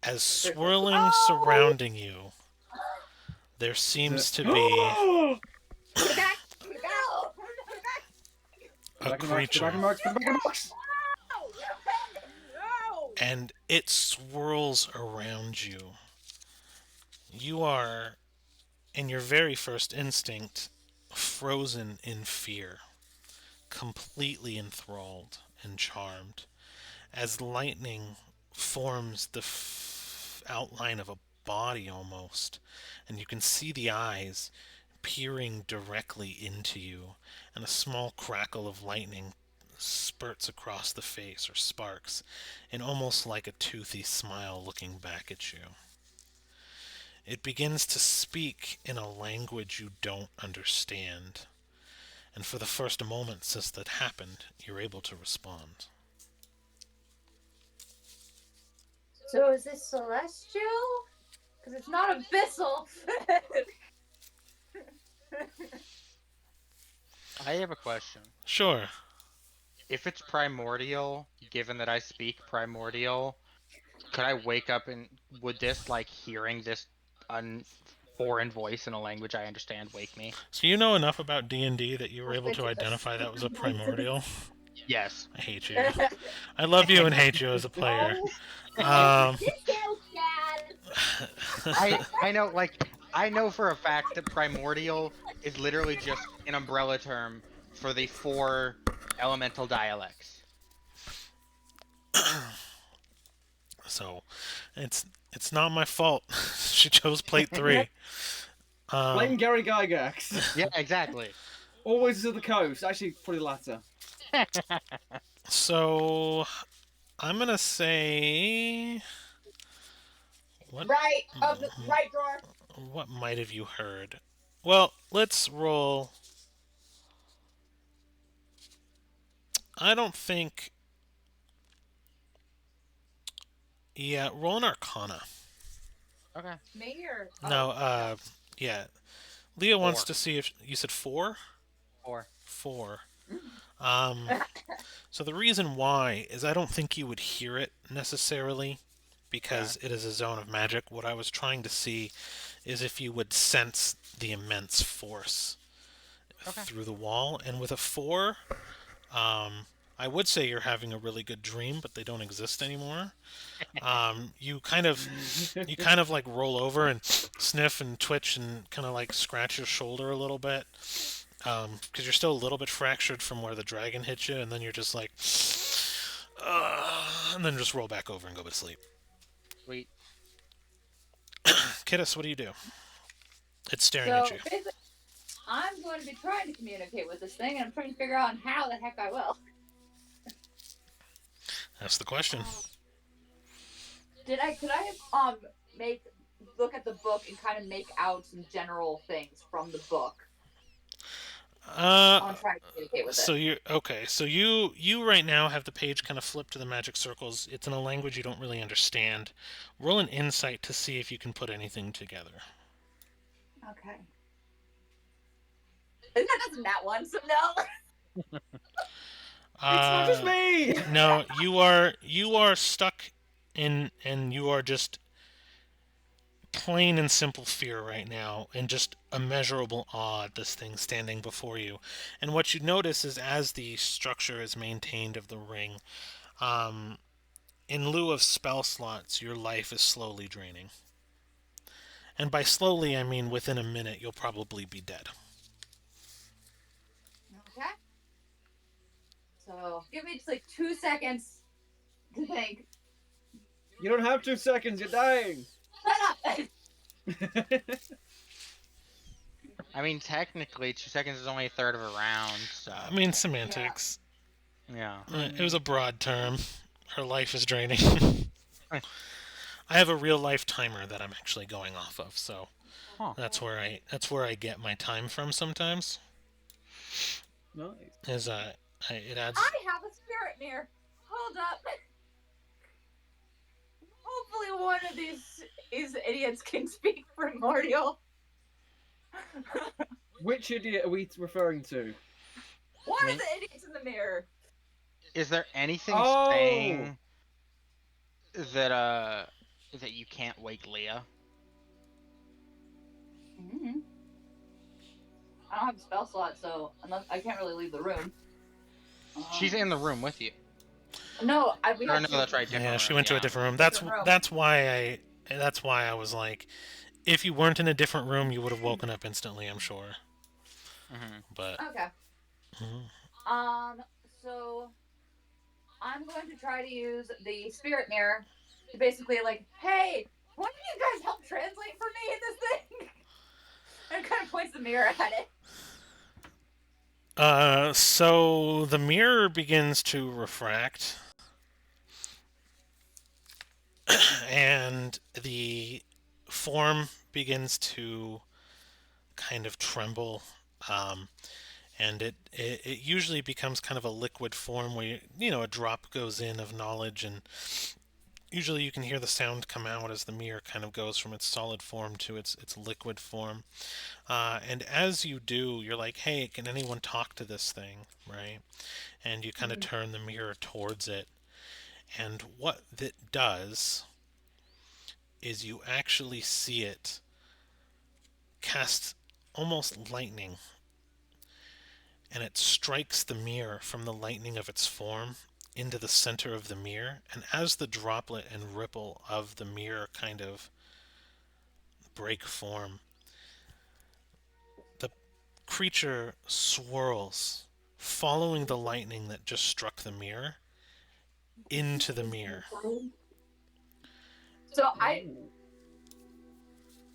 As swirling surrounding you, there seems to be Put it back. a creature, No! and it swirls around you. You are, in your very first instinct, frozen in fear, completely enthralled and charmed, as lightning forms the outline of a body almost, and you can see the eyes peering directly into you, and a small crackle of lightning spurts across the face or sparks, and almost like a toothy smile looking back at you. It begins to speak in a language you don't understand, and for the first moment since that happened, you're able to respond. So is this celestial? Because it's not abyssal. I have a question. Sure. If it's primordial, given that I speak primordial, could I wake up and would this like hearing this foreign voice in a language I understand wake me? So you know enough about D&D that you were able to identify that was a primordial? Yes. I hate you. I love you and hate you as a player. Um, I know I know for a fact that primordial is literally just an umbrella term for the 4 elemental dialects. so it's not my fault. She chose plate 3. Blame Gary Gygax. Yeah, exactly. Always to the coast. Actually, probably the latter. So I'm gonna say Right of the right drawer. what might have you heard? Well, let's roll. I don't think. Yeah, roll an Arcana. Okay. Me or No, yeah. Leah wants 4. to see if you said 4. 4. 4. So the reason why is I don't think you would hear it necessarily because it is a zone of magic. What I was trying to see is if you would sense the immense force through the wall. And with a 4, I would say you're having a really good dream, but they don't exist anymore. You kind of like roll over and sniff and twitch and kind of like scratch your shoulder a little bit. Because you're still a little bit fractured from where the dragon hit you, and then you're just like, and then just roll back over and go to sleep. Sweet. Kiddos, what do you do? It's staring so at you. basically, I'm going to be trying to communicate with this thing, and I'm trying to figure out how the heck I will. That's the question. Could I look at the book and kind of make out some general things from the book? I'm trying to communicate with So it. you okay? So you right now have the page kind of flipped to the magic circles. It's in a language you don't really understand. Roll an insight to see if you can put anything together. Okay. That doesn't that one, so no. It's not just me. No, you are stuck in, and you are just plain and simple fear right now, and just immeasurable awe at this thing standing before you. And what you notice is as the structure is maintained of the ring, in lieu of spell slots, your life is slowly draining. And by slowly, I mean within a minute, you'll probably be dead. Okay. So give me just like 2 seconds to think. You don't have 2 seconds. You're dying. Shut up! I mean, technically, 2 seconds is only a third of a round, so. I mean, semantics. Yeah. It was a broad term. Her life is draining. I have a real life timer that I'm actually going off of, so that's where I get my time from sometimes. Nice. Is it adds. I have a spirit mirror. Hold up. Hopefully one of these idiots can speak primordial. Which idiot are we referring to? One of the idiots in the mirror. Is there anything Oh, saying that you can't wake Leah? Mm-hmm. I don't have a spell slot, so unless I can't really leave the room. She's in the room with you. No, we Or have no, two that's right, Yeah, different she room. went to a Yeah. different room. That's different room. that's why I that's why I was like, if you weren't in a different room, you would have woken up instantly. I'm sure. Hmm. But Okay. mhm. Um. So I'm going to try to use the spirit mirror to basically like, hey, why don't you guys help translate for me in this thing? And kind of points the mirror at it. So the mirror begins to refract, and the form begins to kind of tremble. Um, and it usually becomes kind of a liquid form where a drop goes in of knowledge, and usually you can hear the sound come out as the mirror kind of goes from its solid form to its liquid form. And as you do, you're like, hey, can anyone talk to this thing, right? And you kind of turn the mirror towards it, and what that does is you actually see it cast almost lightning, and it strikes the mirror from the lightning of its form into the center of the mirror. And as the droplet and ripple of the mirror kind of break form, the creature swirls, following the lightning that just struck the mirror into the mirror. So oh.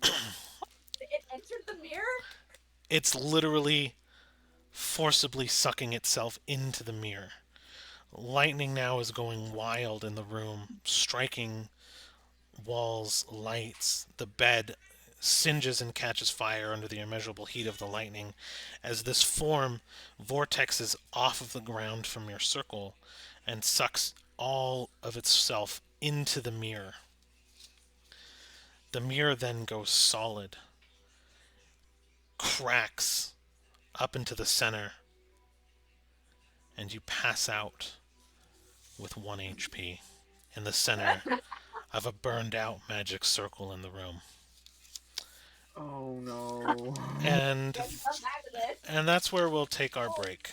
it entered the mirror. It's literally forcibly sucking itself into the mirror. Lightning now is going wild in the room, striking walls, lights. The bed singes and catches fire under the immeasurable heat of the lightning as this form vortexes off of the ground from your circle and sucks all of itself into the mirror. The mirror then goes solid, cracks up into the center, and you pass out with 1 HP in the center of a burned out magic circle in the room. Oh no. And Come back to this. and that's where we'll take our break.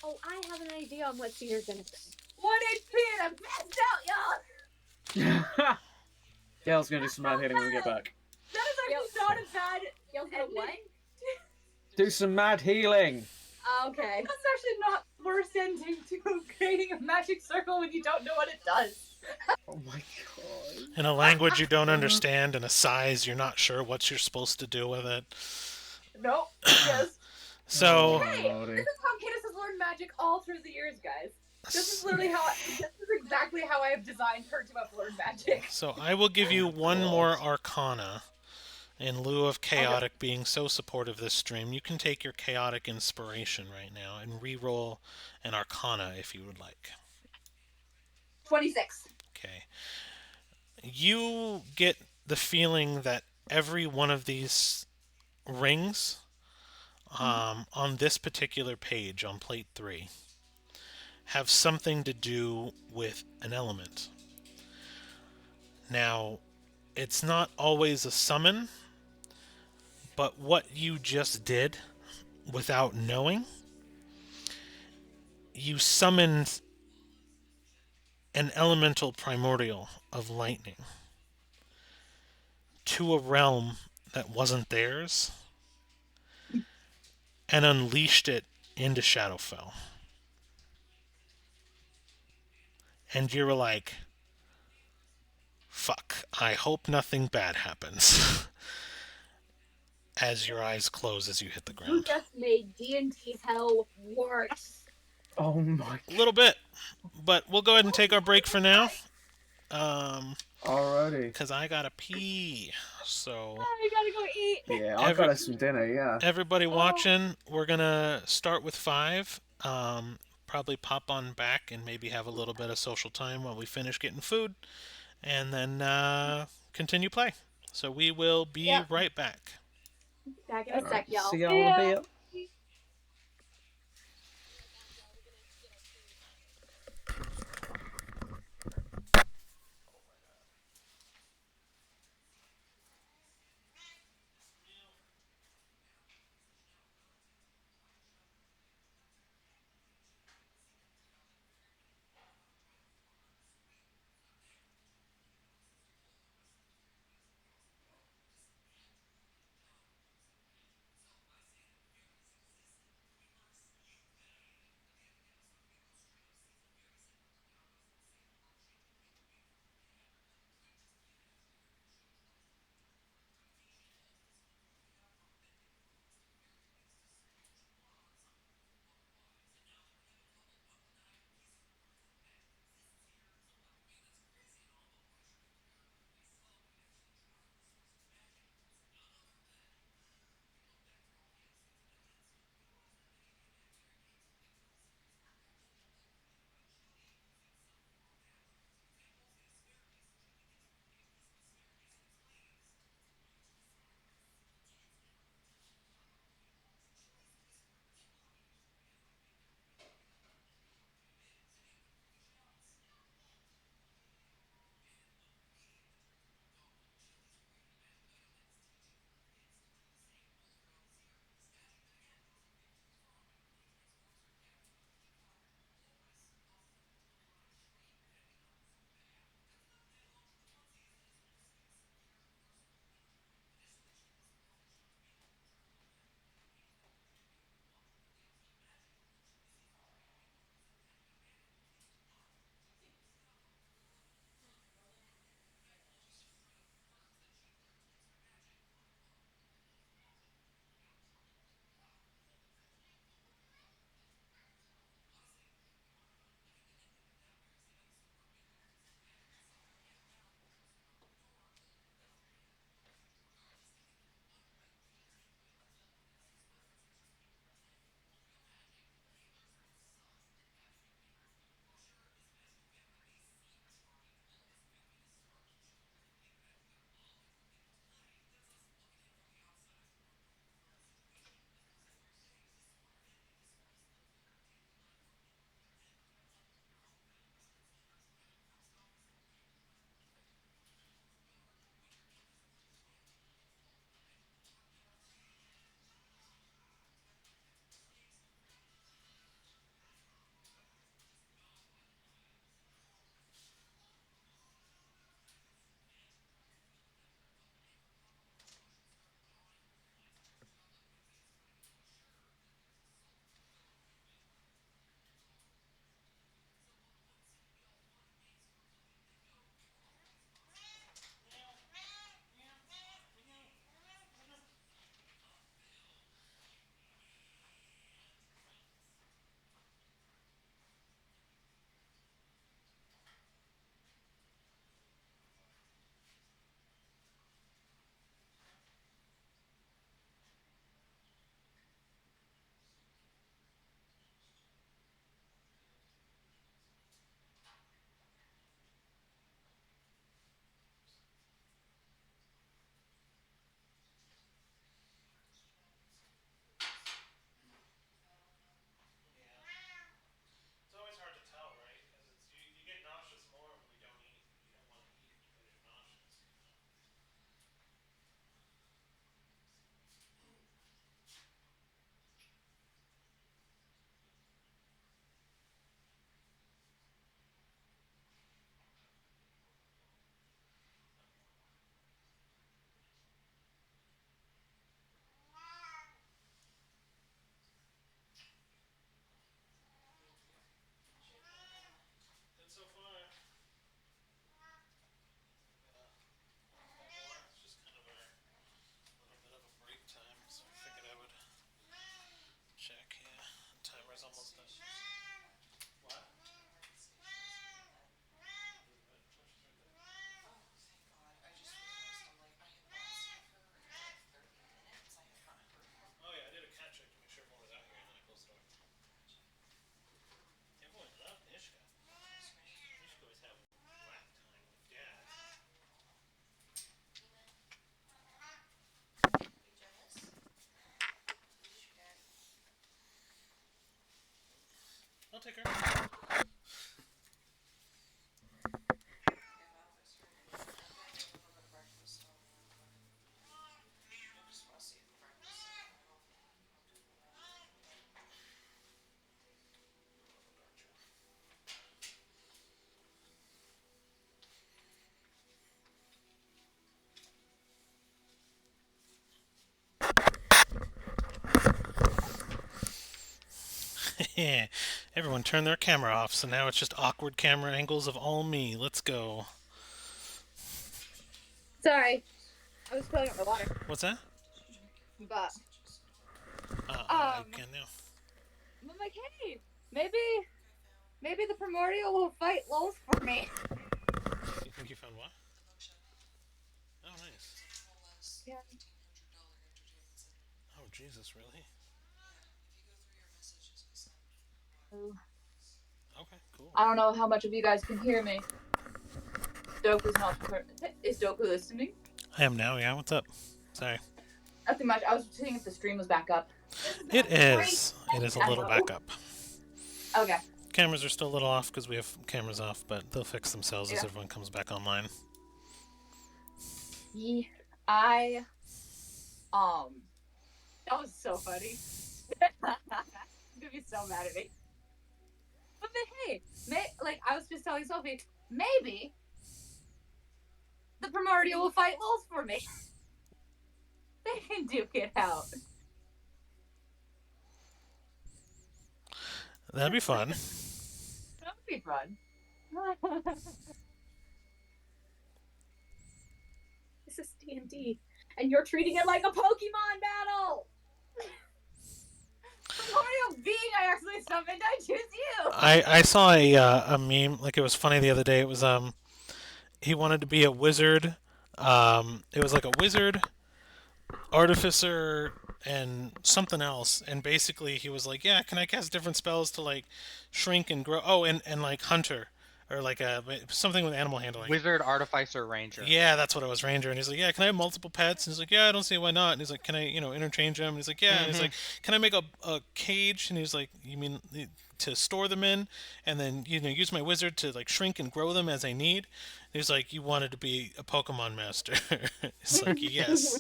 Oh, I have an idea on what Cedar's gonna say. 1 HP and I'm passed out, y'all. Gail's gonna do some mad healing when we get back. That is actually not a bad. Y'all gonna what? Do some mad healing. Okay. That's actually not worse ending to creating a magic circle when you don't know what it does. Oh my god. In a language you don't understand, in a size you're not sure what you're supposed to do with it. Nope. Yes. So, Hey, Lordy. this is how Cadis has learned magic all through the years, guys. This is literally this is exactly how I have designed her to have learned magic. so I will give you one more arcana in lieu of chaotic being so supportive this stream. You can take your chaotic inspiration right now and re-roll an arcana if you would like. 26. Okay. You get the feeling that every one of these rings on this particular page on plate 3 have something to do with an element. Now, it's not always a summon, but what you just did without knowing, you summoned an elemental primordial of lightning to a realm that wasn't theirs and unleashed it into Shadowfell. And you're like, fuck, I hope nothing bad happens. As your eyes close as you hit the You ground. just made D&T hell worse. Oh my A little bit, but we'll go ahead and take our break for now. Alrighty. Because I gotta pee. So, I gotta go eat. Yeah, I got us some dinner, yeah. everybody watching, we're gonna start with 5. Probably pop on back and maybe have a little bit of social time while we finish getting food, and then continue play. So we will be right back. Back in a Alright, sec, y'all. see y'all here. take her. Everyone turned their camera off, so now it's just awkward camera angles of all me. Let's go. Sorry, I was filling up my water. What's that? But I can now. I'm like, hey, maybe the primordial will fight Lols for me. You think you found what? Oh, nice. Yeah. Oh, Jesus, really? Okay, cool. I don't know how much of you guys can hear me. Doku's not. Is Doku listening? I am now, yeah. What's up? Sorry. Nothing much. I was seeing if the stream was back up. It is. It is a little back up. Okay. Cameras are still a little off because we have cameras off, but they'll fix themselves as everyone comes back online. Yeah. That was so funny. You're gonna be so mad at me. But hey, I was just telling Sophie, maybe the primordial will fight Lols for me. They can duke it out. That'd be fun. That would be fun. This is D&D, and you're treating it like a Pokemon battle. Primordial being I actually summoned, I choose you. I saw a meme, like it was funny the other day. It was he wanted to be a wizard. It was like a wizard, artificer, and something else. And basically he was like, yeah, can I cast different spells to like shrink and grow? Oh, and like hunter, or like something with animal handling. Wizard, Artificer, Ranger. Yeah, that's what it was, Ranger. And he's like, yeah, can I have multiple pets? And he's like, yeah, I don't see why not. And he's like, can I, interchange them? And he's like, yeah. And he's like, can I make a cage? And he's like, you mean to store them in? And then, use my wizard to like shrink and grow them as I need? And he's like, you wanted to be a Pokemon master. It's like, yes.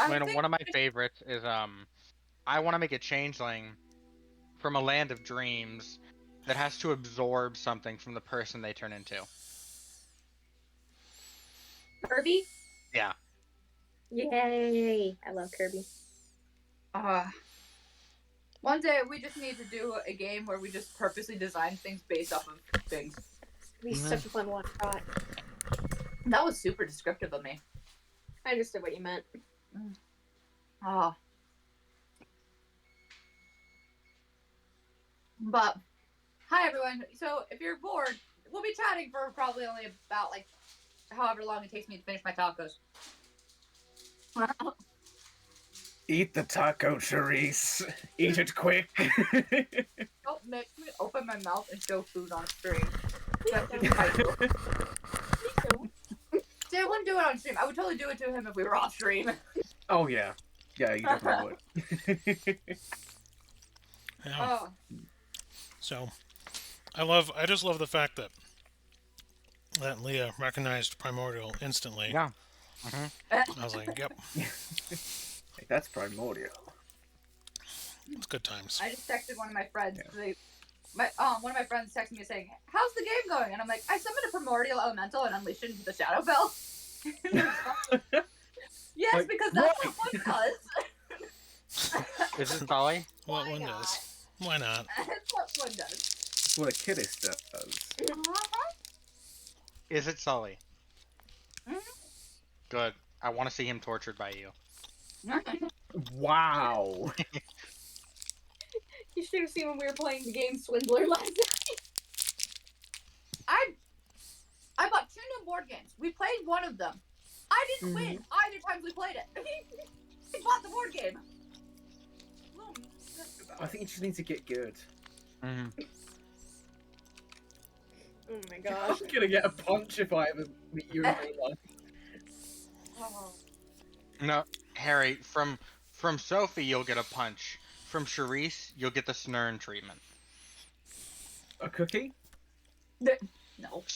One of my favorites is I want to make a changeling from a land of dreams that has to absorb something from the person they turn into. Kirby? Yeah. Yay! I love Kirby. One day we just need to do a game where we just purposely design things based off of things. It'd be such a fun one shot. That was super descriptive of me. I understood what you meant. But hi everyone. So if you're bored, we'll be chatting for probably only about like however long it takes me to finish my tacos. Eat the taco, Charisse. Eat it quick. Don't make me open my mouth and show food on stream. See, I wouldn't do it on stream. I would totally do it to him if we were off stream. Oh, yeah. Yeah, you definitely would. Yeah. So, I just love the fact that Leah recognized Primordial instantly. Yeah. I was like, yep. That's primordial. It's good times. I just texted one of my friends. One of my friends texted me saying, "How's the game going?" And I'm like, "I summoned a primordial elemental and unleashed it into the Shadowfell." Yes, like, because that's what one does. Is it Sully? What Why one not? does? Why not? That's what one does. That's what a kiddish does. Is it Sully? Mhm. Good. I want to see him tortured by you. Wow. You should have seen when we were playing the game Swindler last night. I bought 2 new board games. We played one of them. I didn't win either time we played it. I bought the board game. I think you just need to get good. Mm-hmm. Oh my gosh. I'm gonna get a punch if I ever meet you in real life. Oh. No, Harry, from Sophie you'll get a punch. from Charisse, you'll get the Snurn treatment. A cookie? No.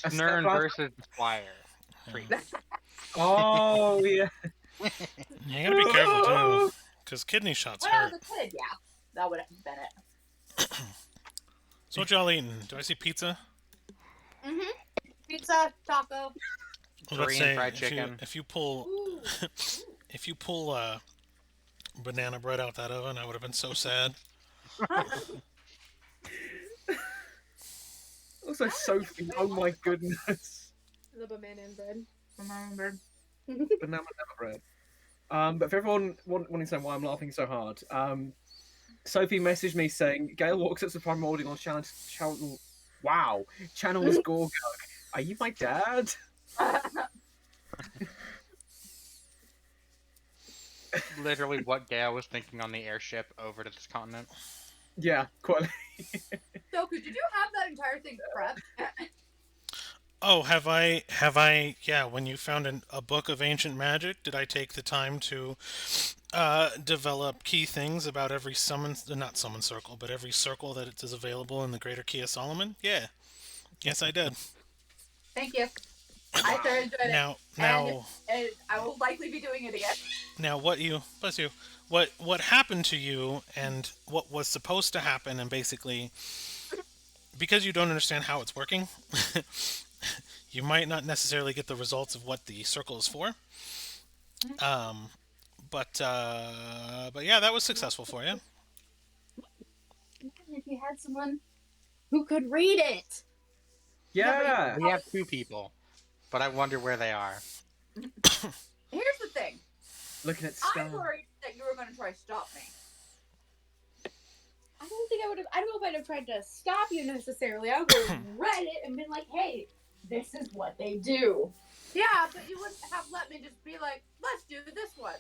A Snurn stepladder? versus the Squire treatment. Oh, yeah. You gotta be careful too, because kidney shots When I hurt. was a kid, yeah, that would have been it. So what y'all eating? Do I see pizza? Pizza, taco. I was about to Korean say, fried if you, chicken. if you pull Ooh. if you pull banana bread out that oven, I would have been so sad. Also, Sophie, oh my goodness. The banana and bread. Banana bread. But for everyone wanting to know why I'm laughing so hard, Sophie messaged me saying, Gail walks up to Primordial on channel channels Gorgug. Are you my dad? Literally what Gale was thinking on the airship over to this continent. Yeah, quite. So, did you have that entire thing prepped? Oh, have I? Yeah, when you found a book of ancient magic, did I take the time to develop key things about every not summon circle, but every circle that it is available in the Greater Key of Solomon? Yeah. Yes, I did. Thank you. I sure enjoyed it. Now, And I will likely be doing it again. now, bless you, what happened to you, and what was supposed to happen, and basically, because you don't understand how it's working, you might not necessarily get the results of what the circle is for. But yeah, that was successful for you. If you had someone who could read it. Yeah. We have 2 people, but I wonder where they are. Here's the thing. Looking at I'm Star. worried that you were going to try to stop me. I don't think I would have. I don't know if I'd have tried to stop you necessarily. I would have read it and been like, "Hey, this is what they do." Yeah, but you wouldn't have let me just be like, let's do this one.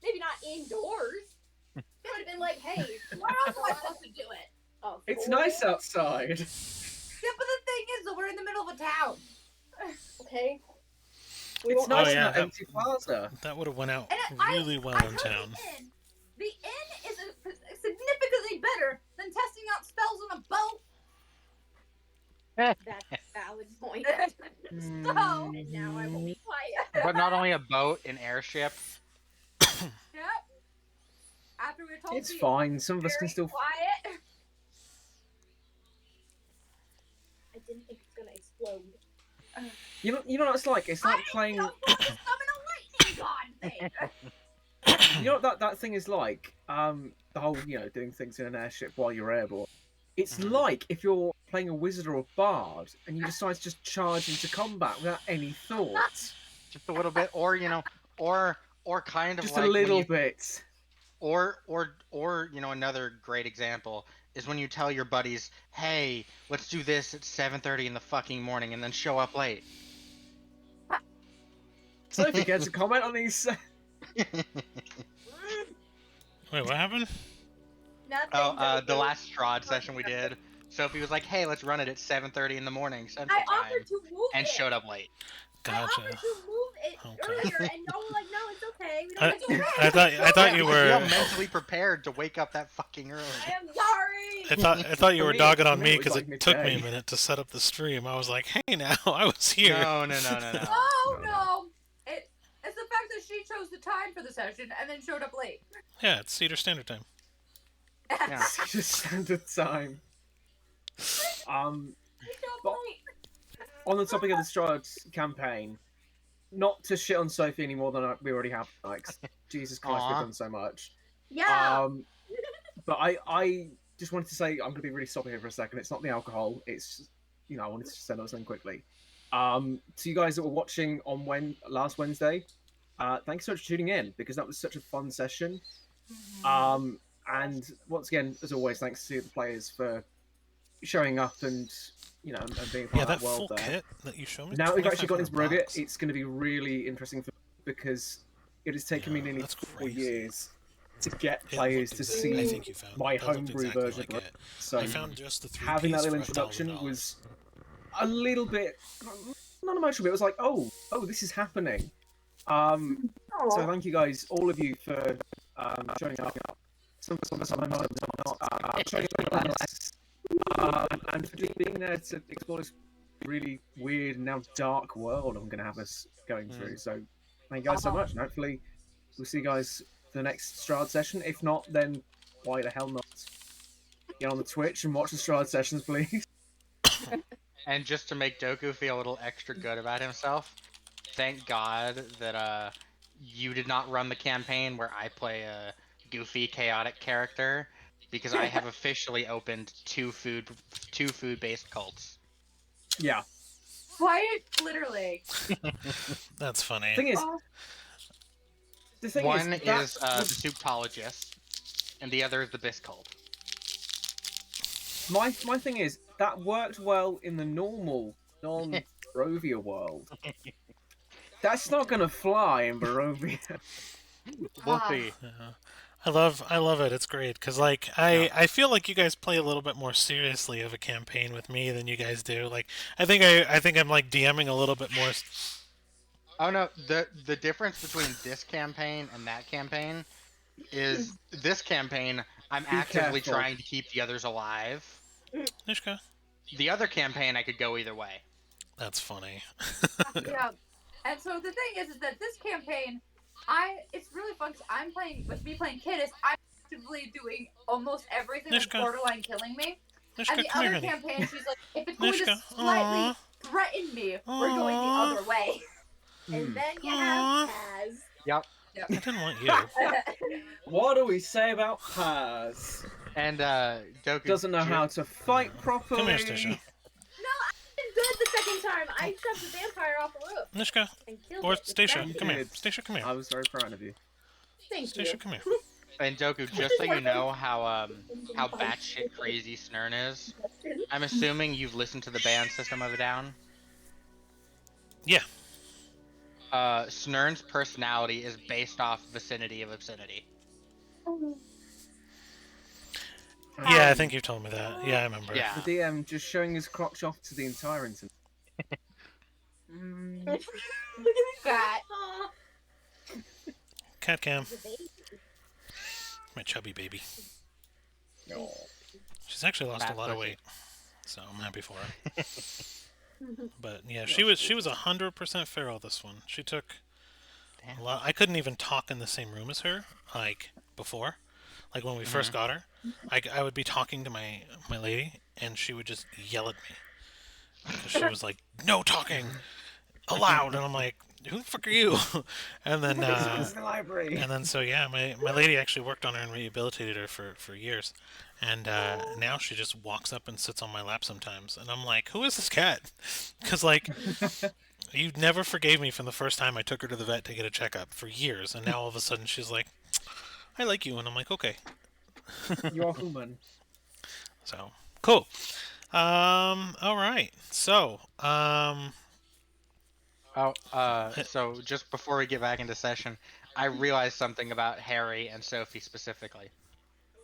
Maybe not indoors. It would have been like, "Hey, Where else am I supposed to do it? oh, It's cool. nice outside. Yeah, but the thing is that we're in the middle of a town. Okay. It's won't- nice Oh, in yeah, that that- empty plaza. That would have went out And really well I in took town. The inn is significantly better than testing out spells on a boat. That's a valid point. So, And now I will be quiet. But not only a boat, an airship. yep. After we were told It's to be fine. Some of us can very still. quiet. I didn't think it's gonna explode. You know what it's like? It's like playing. I don't want to summon a lightning god thing. You know what that thing is like? The whole doing things in an airship while you're airborne. It's like if you're playing a wizard or a bard and you decide to just charge into combat without any thought. Just a little bit, or or kind of Just like a when little you- bit. Or another great example is when you tell your buddies, "Hey, let's do this at 7:30 in the fucking morning," and then show up late. Sophie gets a comment on these. Wait, what happened? Nothing. The last Strahd session we did, Sophie was like, "Hey, let's run it at 7:30 in the morning Central I Time," offered to move and it. showed up late. I Gotcha. offered to move it Okay. earlier, and no, like, no, it's okay. We don't I, have to. I thought you You're were. mentally prepared to wake up that fucking early. I am sorry. I thought you For were me- dogging for on me, me it was because like it took me a midday. minute to set up the stream. I was like, hey, now I was here. No. Oh no! It's the fact that she chose the time for the session and then showed up late. Yeah, it's Cedar Standard Time. Yeah. It's just standard time. She showed up But- late. On the topic of the Strahd campaign, not to shit on Sophie any more than we already have. Like, Jesus Christ, we've Aw. done so much. Yeah. But I just wanted to say I'm going to be really soppy here for a second. It's not the alcohol. It's I wanted to send out something quickly. To you guys that were watching on last Wednesday, thanks so much for tuning in because that was such a fun session. And once again, as always, thanks to the players for showing up and and being a part Yeah, of that that world full there. kit that you showed me. Now we've actually got into Brugget, $2,500. it's going to be really interesting because it has taken me Yeah, nearly that's 4 crazy. years to get It players looked to exactly- I see think you found my that looked homebrew exactly version like of it. it. So I found just the 3 having that piece little for introduction $1,000. was a little bit, not emotional, but it was like, oh, this is happening. So thank you guys, all of you, for showing up some of us are not. Showing you less. And for just being there to explore this really weird and now dark world I'm going to have us going through. So thank you guys so much, and hopefully we'll see you guys for the next Strahd session. If not, then why the hell not? Get on the Twitch and watch the Strahd sessions, please. And just to make Doku feel a little extra good about himself, thank God that you did not run the campaign where I play a goofy, chaotic character, because I have officially opened two food-based cults. Yeah. Quite literally. That's funny. Thing is, Oh, the thing One is, that is the Souptologist, and the other is the Bisque cult. my thing is that worked well in the normal non-Barovia world. That's not gonna fly in Barovia. We'll Ah. see. Yeah. I love it. It's great because like I feel like you guys play a little bit more seriously of a campaign with me than you guys do. Like I think I'm like DMing a little bit more. Oh no, the difference between this campaign and that campaign is this campaign I'm actively careful. trying to keep the others alive. Nishka. The other campaign I could go either way. That's funny. yeah. And so the thing is that this campaign, it's really fun because I'm playing, with me playing Kidis, I'm actively doing almost everything that's Nishka. borderline killing me. And Nishka, the come here, other honey. campaign, she's like, if it's going to Nishka. slightly Aw. threaten me, we're going the Aw. other way. And then you Aw. have Paz. Yep. I didn't want you. What do we say about Paz? And Doku Doesn't know how to fight properly. Come here, Stisha. No, I did good the second time. I shoved the vampire off a roof Nishka. and killed Or it. It's Stacia. bad. Come here. did. Stacia, come here. I was very proud of you. Thank Stacia, you. come here. And Doku, just so you know how batshit crazy Snurn is, I'm assuming you've listened to the band System of a Down. Yeah. Snurn's personality is based off vicinity of obscenity. Yeah, I think you told me that. Yeah, I remember. Yeah. The DM just showing his crotch off to the entire internet. Mm. Look at That. Aw, Cat cam. the baby. My chubby baby. Oh. She's actually lost Fat a lot of pussy. weight, so I'm happy for her. But yeah, she was 100% feral this one. She took a lot. I couldn't even talk in the same room as her, like before, like when we first got her. I would be talking to my lady, and she would just yell at me because she was like, "No talking aloud," and I'm like, "Who the fuck are you?" And then It's the library. and then so yeah, my lady actually worked on her and rehabilitated her for years. And now she just walks up and sits on my lap sometimes. And I'm like, who is this cat? Because, like, you never forgave me from the first time I took her to the vet to get a checkup for years. And now all of a sudden she's like, I like you. And I'm like, okay. You're human. So, cool. All right. So, So just before we get back into session, I realized something about Harry and Sophie specifically.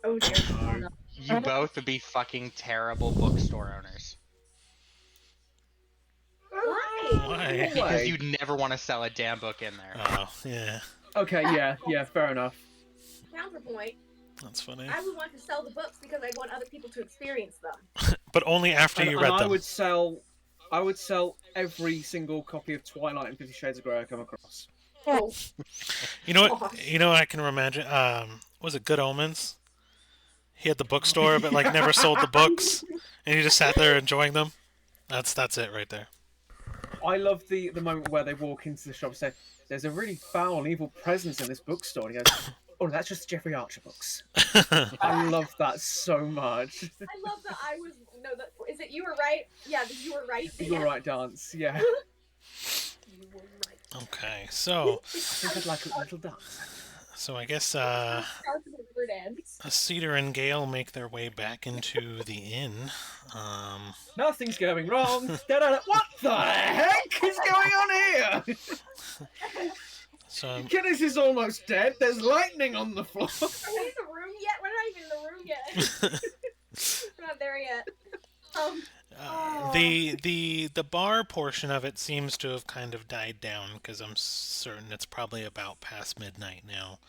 Oh dear. Oh, no. You both would be fucking terrible bookstore owners. Why? why? Because you'd never want to sell a damn book in there. Oh, yeah. Okay, yeah, fair enough. Counterpoint. That's funny. I would want to sell the books because I want other people to experience them. But only after And, you and read I them. would sell every single copy of Twilight and 50 Shades of Grey I come across. Oh, You know what? gosh. You know what I can imagine? Was it Good Omens? He had the bookstore, but like never sold the books, and he just sat there enjoying them. That's it right there. I love the moment where they walk into the shop and say, "There's a really foul and evil presence in this bookstore." And he goes, "Oh, that's just Jeffrey Archer books." I love that so much. I love that I was. No, that is it. You were right. Yeah, you were right. You're right, dance. Yeah. You were right. Okay, so I think I'd like a little dance. I guess Start with the word ends. Cedar and Gale make their way back into the inn. Nothing's going wrong. Da-da-da. What the heck is going on here? So Kiddes is almost dead. There's lightning on the floor. Are we in the room yet? We're not even in the room yet. We're not there yet. the bar portion of it seems to have kind of died down because I'm certain it's probably about past midnight now.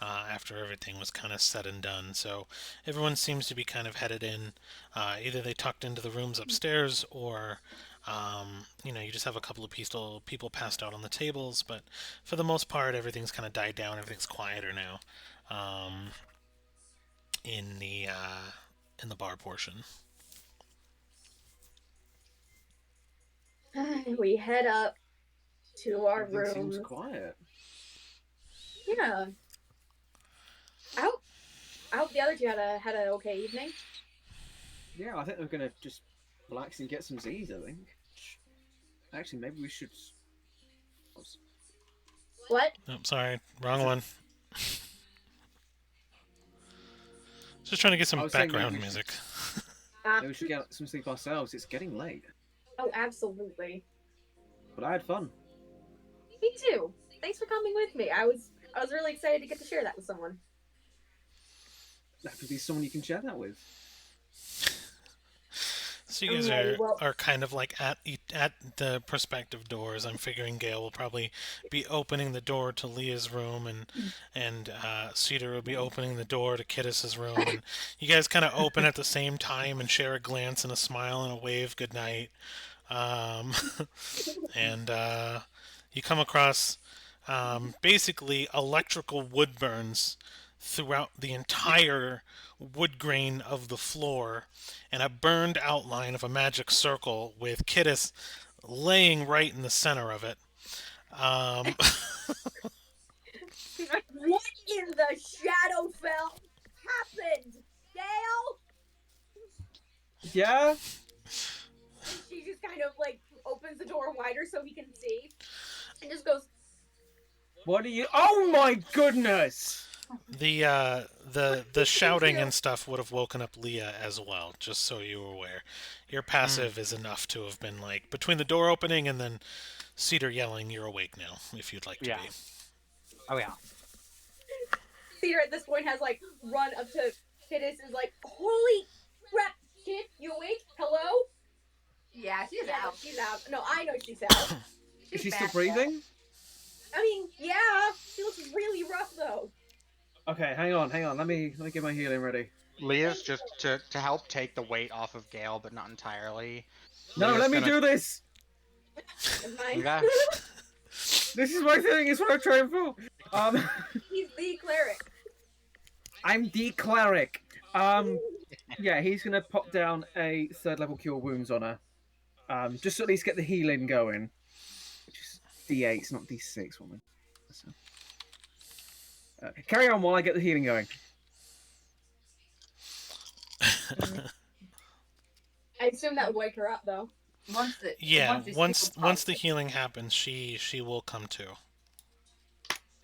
after everything was kind of said and done. So everyone seems to be kind of headed in. Either they tucked into the rooms upstairs, or you just have a couple of people passed out on the tables. But for the most part, everything's kind of died down. Everything's quieter now in the bar portion. We head up to our Everything room. seems quiet. Yeah. I hope the other two had an okay evening. Yeah, I think we're gonna just relax and get some Z's. I think. Actually, maybe we should. What? Oh, sorry, wrong one. Just trying to get I some was saying background maybe music. Maybe we should get some sleep ourselves. It's getting late. Oh, absolutely. But I had fun. Me too. Thanks for coming with me. I was really excited to get to share that with someone. That could be someone you can share that with. So you guys Alrighty, well- are kind of like at the prospective doors. I'm figuring Gail will probably be opening the door to Leah's room, and Cedar will be opening the door to Kittis's room, and you guys kind of open at the same time and share a glance and a smile and a wave goodnight. And you come across basically electrical wood burns throughout the entire wood grain of the floor, and a burned outline of a magic circle with Kittis laying right in the center of it. What in the Shadowfell happened, Gail? Yeah. And she just kind of like opens the door wider so he can see, and just goes, What are you? Oh my goodness! The shouting and stuff would have woken up Leah as well, just so you were aware. Your passive is enough to have been like between the door opening and then Cedar yelling, "You're awake now," if you'd like to Yeah. be. Oh yeah. Cedar at this point has like run up to Kittis and is like, holy crap, kid, you awake? Hello? Yeah, she's Yeah, out. she's out. No, I know she's out. Is she still back breathing? I mean, yeah, she looks really rough though. Okay, hang on. Let me get my healing ready. Leah's just to help take the weight off of Gale, but not entirely. No, Leah's let me gonna- do this. It's fine. Okay. This is my thing. It's what I'm trying for. He's the cleric. I'm the cleric. Yeah, he's gonna pop down a 3rd level cure wounds on her. Just to at least get the healing going. Which is D8, not D6, woman. So, carry on while I get the healing going. I assume that would wake her up though. Once the healing happens, she will come to.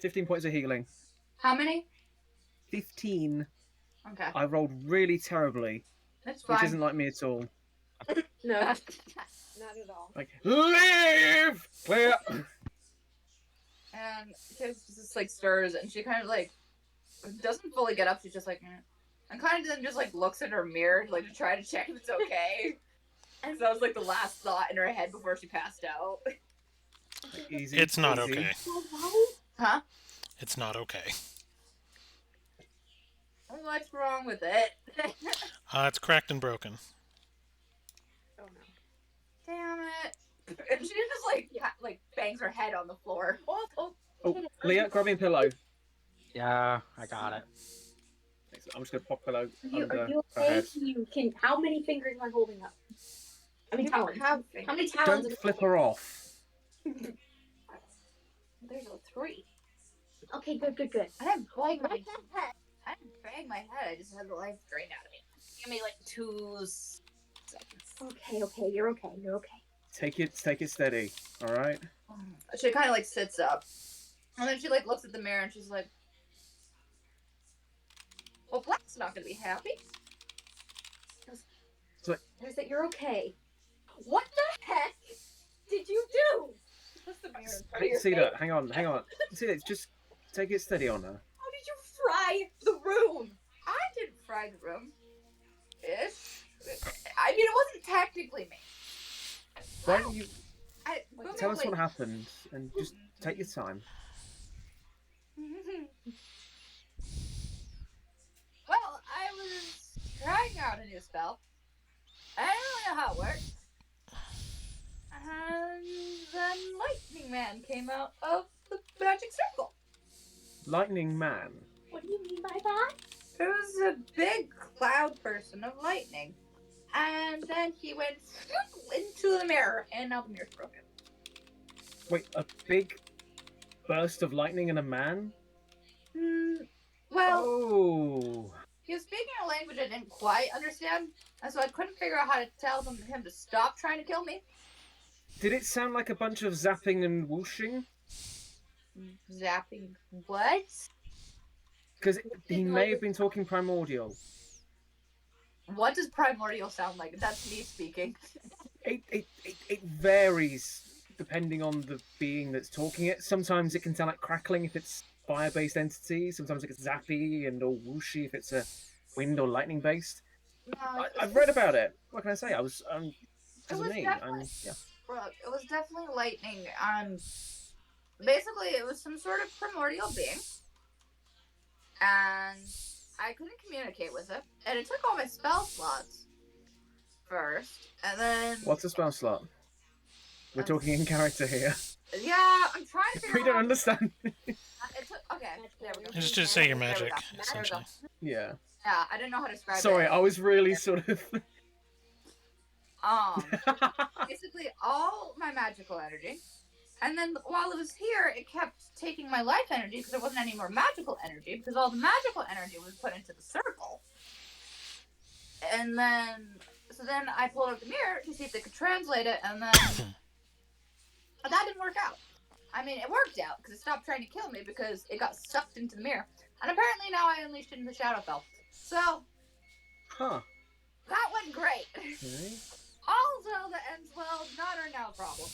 15 points of healing. How many? 15. Okay, I rolled really terribly, that's which fine. isn't like me at all. No, not at all. Like, live! Clear! And she just like stirs, and she kind of like doesn't fully get up. She's just like, and kind of then just like looks in her mirror, like to try to check if it's okay. And so that was like the last thought in her head before she passed out. Easy, It's not easy. okay. Huh? It's not okay. What's wrong with it? It's cracked and broken. Oh no. Damn it! And she just like bangs her head on the floor. Oh, Leah, grab me a pillow. Yeah, I got it. I'm just gonna pop a pillow Are under you her okay? head. How many fingers am I holding up? How many talons? How many talons? Don't flip her off. There's a 3. Okay, good. I didn't bang my head. I didn't bang my head. I just had the life drained out of me. Give me like 2 seconds. Okay, you're okay. Take it steady. All right. She kind of like sits up, and then she like looks at the mirror and she's like, "Well, Black's not gonna be happy." I said you're okay. What the heck did you do? What's the mirror in front of your See face? that? Hang on. See that? Just take it steady on her. How did you fry the room? I didn't fry the room. Ish. I mean, it wasn't technically me. Why don't you Booming tell us like- what happened and just take your time? trying out a new spell. I don't really know how it works. And then Lightning Man came out of the magic circle. Lightning Man. What do you mean by that? There was a big cloud person of lightning. And then he went into the mirror, and now the mirror's broken. Wait, a big burst of lightning and a man? Well, Oh. he was speaking a language I didn't quite understand, and so I couldn't figure out how to tell him to stop trying to kill me. Did it sound like a bunch of zapping and whooshing? Zapping what? Because he may have been talking primordial. What does primordial sound like? That's me speaking. It varies depending on the being that's talking it. Sometimes it can sound like crackling if it's fire-based entity. Sometimes it gets zappy and all whooshy if it's a wind or lightning-based. No, I've read about it. What can I say? I was because of was me. definitely- Yeah. Look, it was definitely lightning. Basically, it was some sort of primordial being, and I couldn't communicate with it, and it took all my spell slots first, and then What's a spell slot? We're talking in character here. yeah, I'm trying to figure We out. don't understand. It took okay. There we go. Just say your There we magic, go. There we go. essentially. Yeah. Yeah, I didn't know how to describe Sorry, it. I was really sort of. Basically all my magical energy. And then while it was here, it kept taking my life energy because there wasn't any more magical energy because all the magical energy was put into the circle. And then, so then I pulled out the mirror to see if they could translate it, and then but that didn't work out. I mean, it worked out because it stopped trying to kill me because it got sucked into the mirror. And apparently now I unleashed it into Shadowfell. So, Huh. that went great. Okay. All Zelda ends well, not our now problem.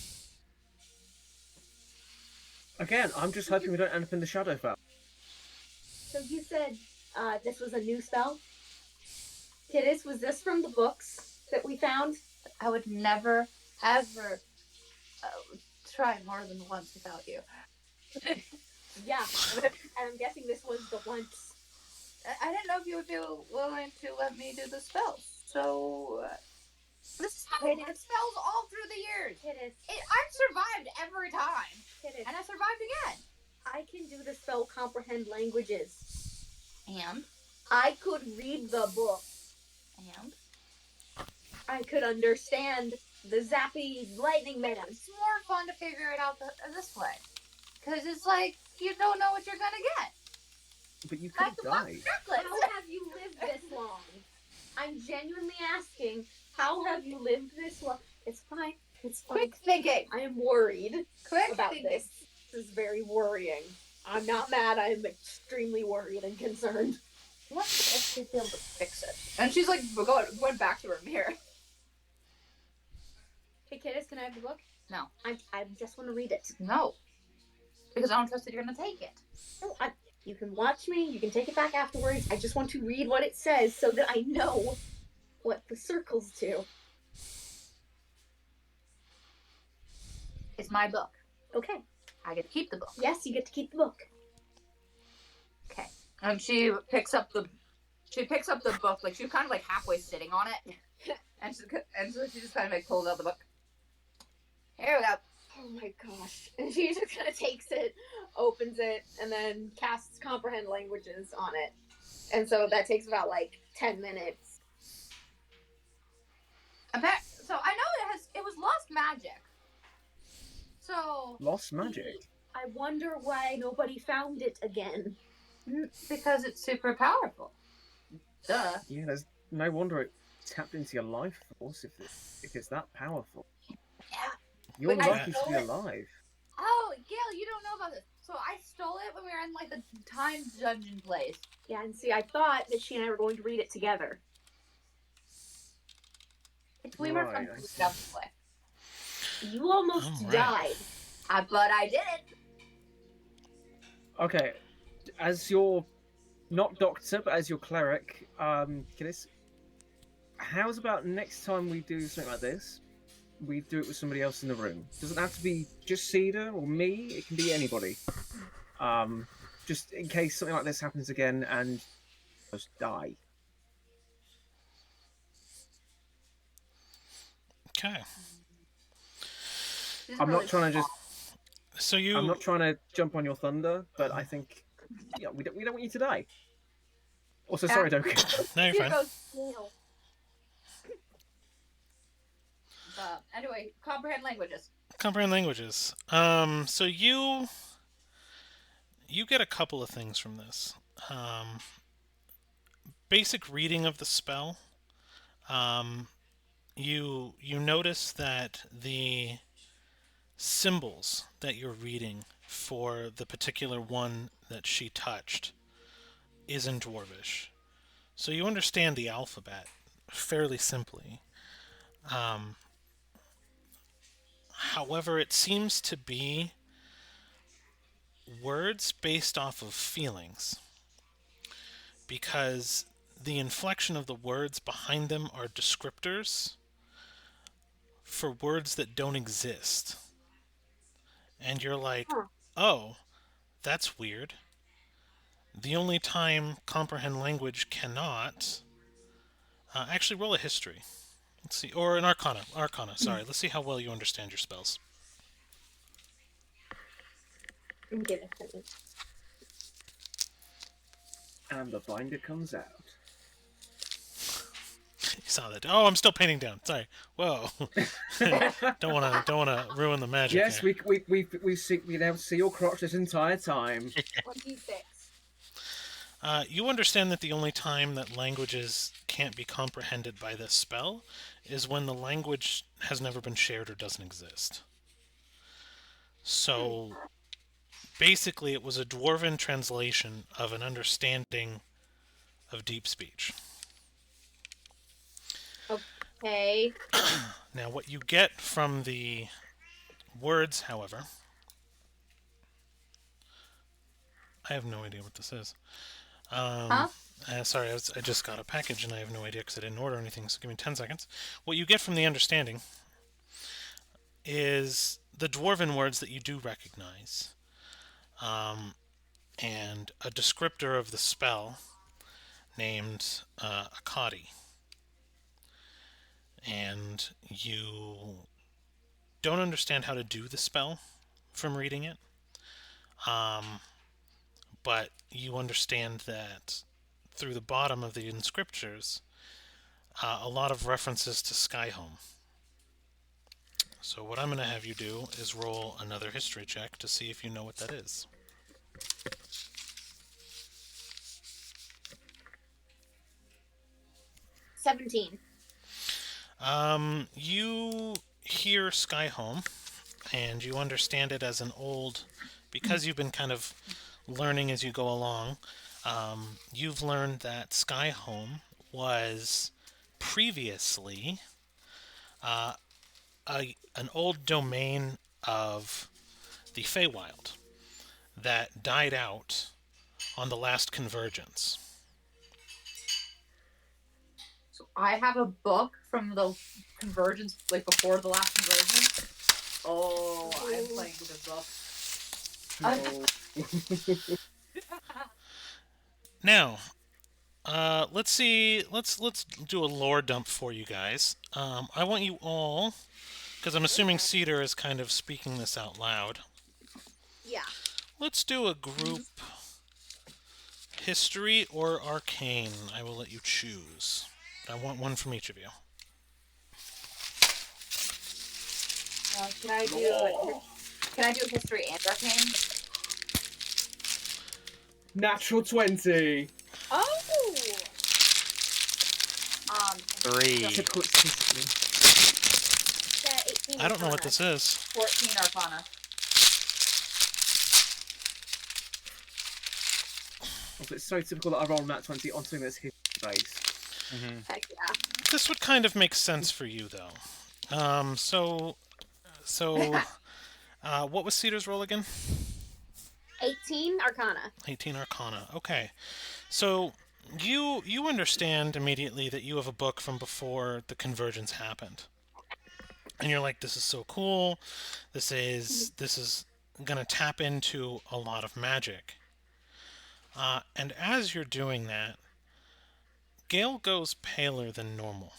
Again, I'm just hoping we don't end up in the Shadowfell. So you said this was a new spell? Kidis, was this from the books that we found? I would never, ever try more than once without you. Yeah, and I'm guessing this was the once. I didn't know if you would be willing to let me do the spells. So, this spells all through the years. Kidis, I've survived every time, Kidis, and I survived again. I can do the spell comprehend languages. And? I could read the book. And? I could understand the zappy lightning man. It's more fun to figure it out this way. Because it's like, you don't know what you're gonna get. But you could have died. How have you lived this long? I'm genuinely asking, how have you lived this long? It's fine. It's fine. Quick thinking. I am worried Quick about thinking. this. This is very worrying. I'm not mad. I'm extremely worried and concerned. What if she'd be able to fix it? And she's like going back to her mirror. Hey, Kidis, can I have the book? No. I just want to read it. No. Because I don't trust that you're gonna take it. No, you can watch me. You can take it back afterwards. I just want to read what it says so that I know what the circles do. It's my book. Okay. I get to keep the book. Yes, you get to keep the book. Okay. And she picks up the book, like she's kind of like halfway sitting on it. and so she just kind of like pulls out the book. Here we go. Oh my gosh. And she just kind of takes it, opens it, and then casts comprehend languages on it. And so that takes about like 10 minutes. So I know it was lost magic. So Lost magic. I wonder why nobody found it again. because it's super powerful. Duh. Yeah, there's no wonder it tapped into your life force if it's that powerful. Yeah. You're But I lucky to be stole it. alive. Oh, Gail, you don't know about this. So I stole it when we were in like the time dungeon place. Yeah, and see, I thought that she and I were going to read it together. It's way more fun Right, to I do see. stuff this way. You almost Alright. died. But I didn't. Okay, as your not doctor, but as your cleric, Kidis, how's about next time we do something like this? We do it with somebody else in the room. Doesn't have to be just Cedar or me. It can be anybody. Just in case something like this happens again and just die. Okay. She's I'm really not trying to just. So I'm not you. trying to jump on your thunder, but I think, yeah, we don't want you to die. Also, sorry, Doku. No, you're Here fine. goes Neil. Anyway, comprehend languages. Comprehend languages. So you get a couple of things from this. Basic reading of the spell. You notice that the symbols that you're reading for the particular one that she touched is in Dwarvish. So you understand the alphabet fairly simply. Um, However, it seems to be words based off of feelings because the inflection of the words behind them are descriptors for words that don't exist. And you're like, Huh. oh, that's weird. The only time comprehend language cannot. Actually, roll a history. Let's see. Or an arcana. Arcana, sorry. Let's see how well you understand your spells. Give it a second. And the binder comes out. You saw that. Oh, I'm still painting down. Sorry. Whoa. don't wanna ruin the magic. Yes, here. we've been able to see your crotch this entire time. 26. You understand that the only time that languages can't be comprehended by this spell is when the language has never been shared or doesn't exist. So basically, it was a dwarven translation of an understanding of deep speech. Okay. Now, what you get from the words, however, I have no idea what this is. Huh? Sorry, I just got a package and I have no idea because I didn't order anything, so give me 10 seconds. What you get from the understanding is the dwarven words that you do recognize, and a descriptor of the spell named Akadi. And you don't understand how to do the spell from reading it, but you understand that through the bottom of the inscriptures, a lot of references to Skyhome. So what I'm going to have you do is roll another history check to see if you know what that is. 17. You hear Skyhome, and you understand it as an old, because you've been kind of learning as you go along. You've learned that Skyhome was previously an old domain of the Feywild that died out on the last convergence. So I have a book from the convergence, like before the last convergence. Oh, I'm playing with a book. Now, let's see. Let's do a lore dump for you guys. I want you all, because I'm assuming Cedar is kind of speaking this out loud. Yeah. Let's do a group history or arcane. I will let you choose. I want one from each of you. Can I do history and arcane? Natural 20. Oh! 3. That's a quick history. Yeah, 18. I don't know what this is. 14 arcana. Also, it's so typical that I roll nat 20 on something that's history based. Heck yeah. This would kind of make sense for you, though. What was Cedar's roll again? 18 Arcana. 18 Arcana. Okay. So you understand immediately that you have a book from before the convergence happened. And you're like, this is so cool. This is gonna tap into a lot of magic. And as you're doing that, Gale goes paler than normal.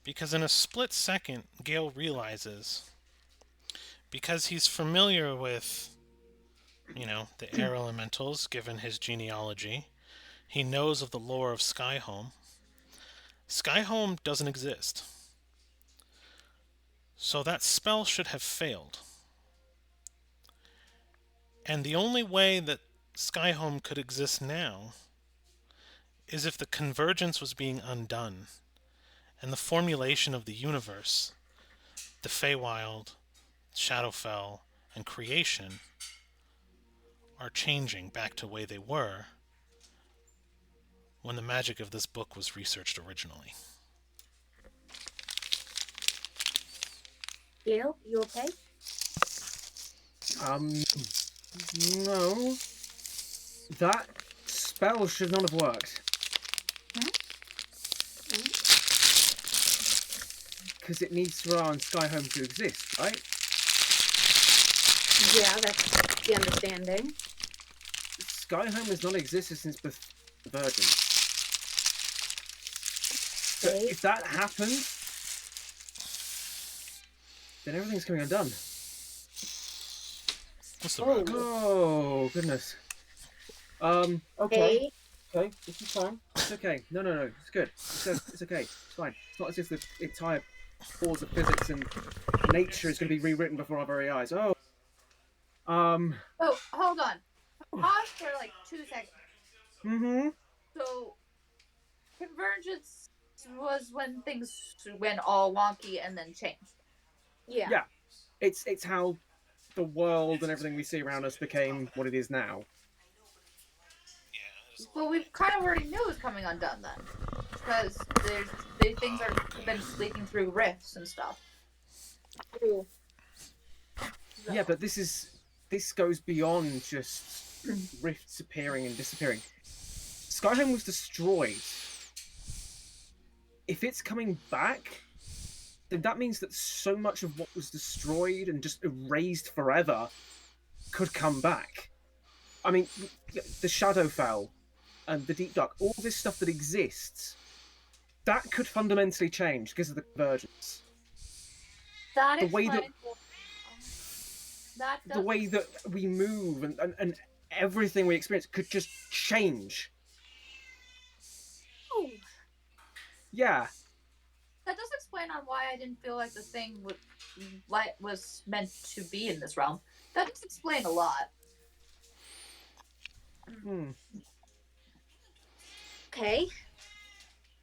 Because in a split second, Gale realizes, because he's familiar with, the air elementals, given his genealogy, he knows of the lore of Skyhome. Skyhome doesn't exist. So that spell should have failed. And the only way that Skyhome could exist now is if the convergence was being undone, and the formulation of the universe, the Feywild, Shadowfell, and creation are changing back to the way they were when the magic of this book was researched originally. Gail, you okay? No. That spell should not have worked. Because it needs Ra and Skyhome to exist, right? Yeah, that's the understanding. Skyhome has not existed since the Virgin. So Okay. if that happened, then everything's coming undone. What's the rock? Oh, goodness. Okay. Hey, Okay, this is fine. It's okay. No, it's good. It's okay. It's fine. It's not as if the entire laws of physics and nature is going to be rewritten before our very eyes. Oh. Oh, hold on. Pause for like 2 seconds. Mm-hmm. So, convergence was when things went all wonky and then changed. yeah. Yeah. It's how the world and everything we see around us became what it is now. Well, we kind of already knew it was coming undone then, because things are been leaking through rifts and stuff. Ooh. Yeah, but this goes beyond just rifts appearing and disappearing. Skyhome was destroyed. If it's coming back, then that means that so much of what was destroyed and just erased forever could come back. I mean, the Shadowfell and the Deep Dark, all this stuff that exists, that could fundamentally change because of the convergence. That The way that- that The way that we move and everything we experience could just change. Oh, Yeah. that does explain on why I didn't feel like the thing was meant to be in this realm. That does explain a lot. okay.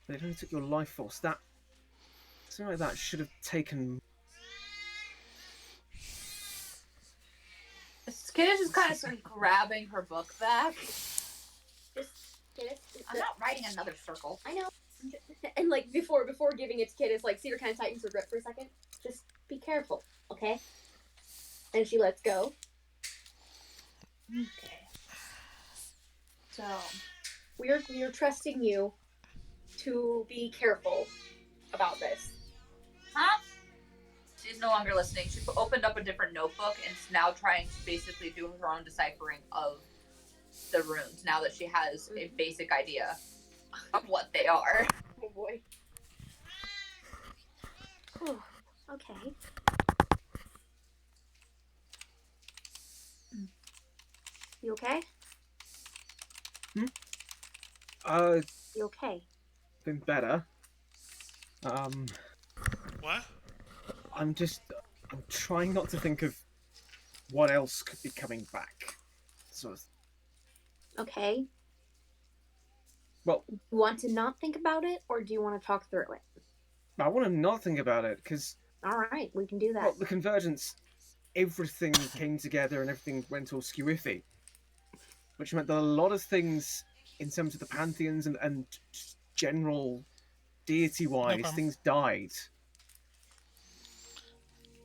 They only took your life force. That something like that should have taken. This kid is just kind of grabbing her book back. I'm not writing another circle. I know. And like before giving it to Kid, it's like Cedar kind of tightens her grip for a second. Just be careful, okay? And she lets go. Okay. So we're trusting you to be careful about this. Huh? She's no longer listening. She opened up a different notebook and is now trying to basically do her own deciphering of the runes now that she has a basic idea of what they are. Oh boy. Whew. Okay. You okay? You okay? Been better. What? I'm trying not to think of what else could be coming back. Sort of. Okay. Well, You want to not think about it, or do you want to talk through it? I want to not think about it because, All right, we can do that. well, the convergence, everything came together and everything went all skew-iffy, which meant that a lot of things in terms of the pantheons and general deity-wise, problem. things died.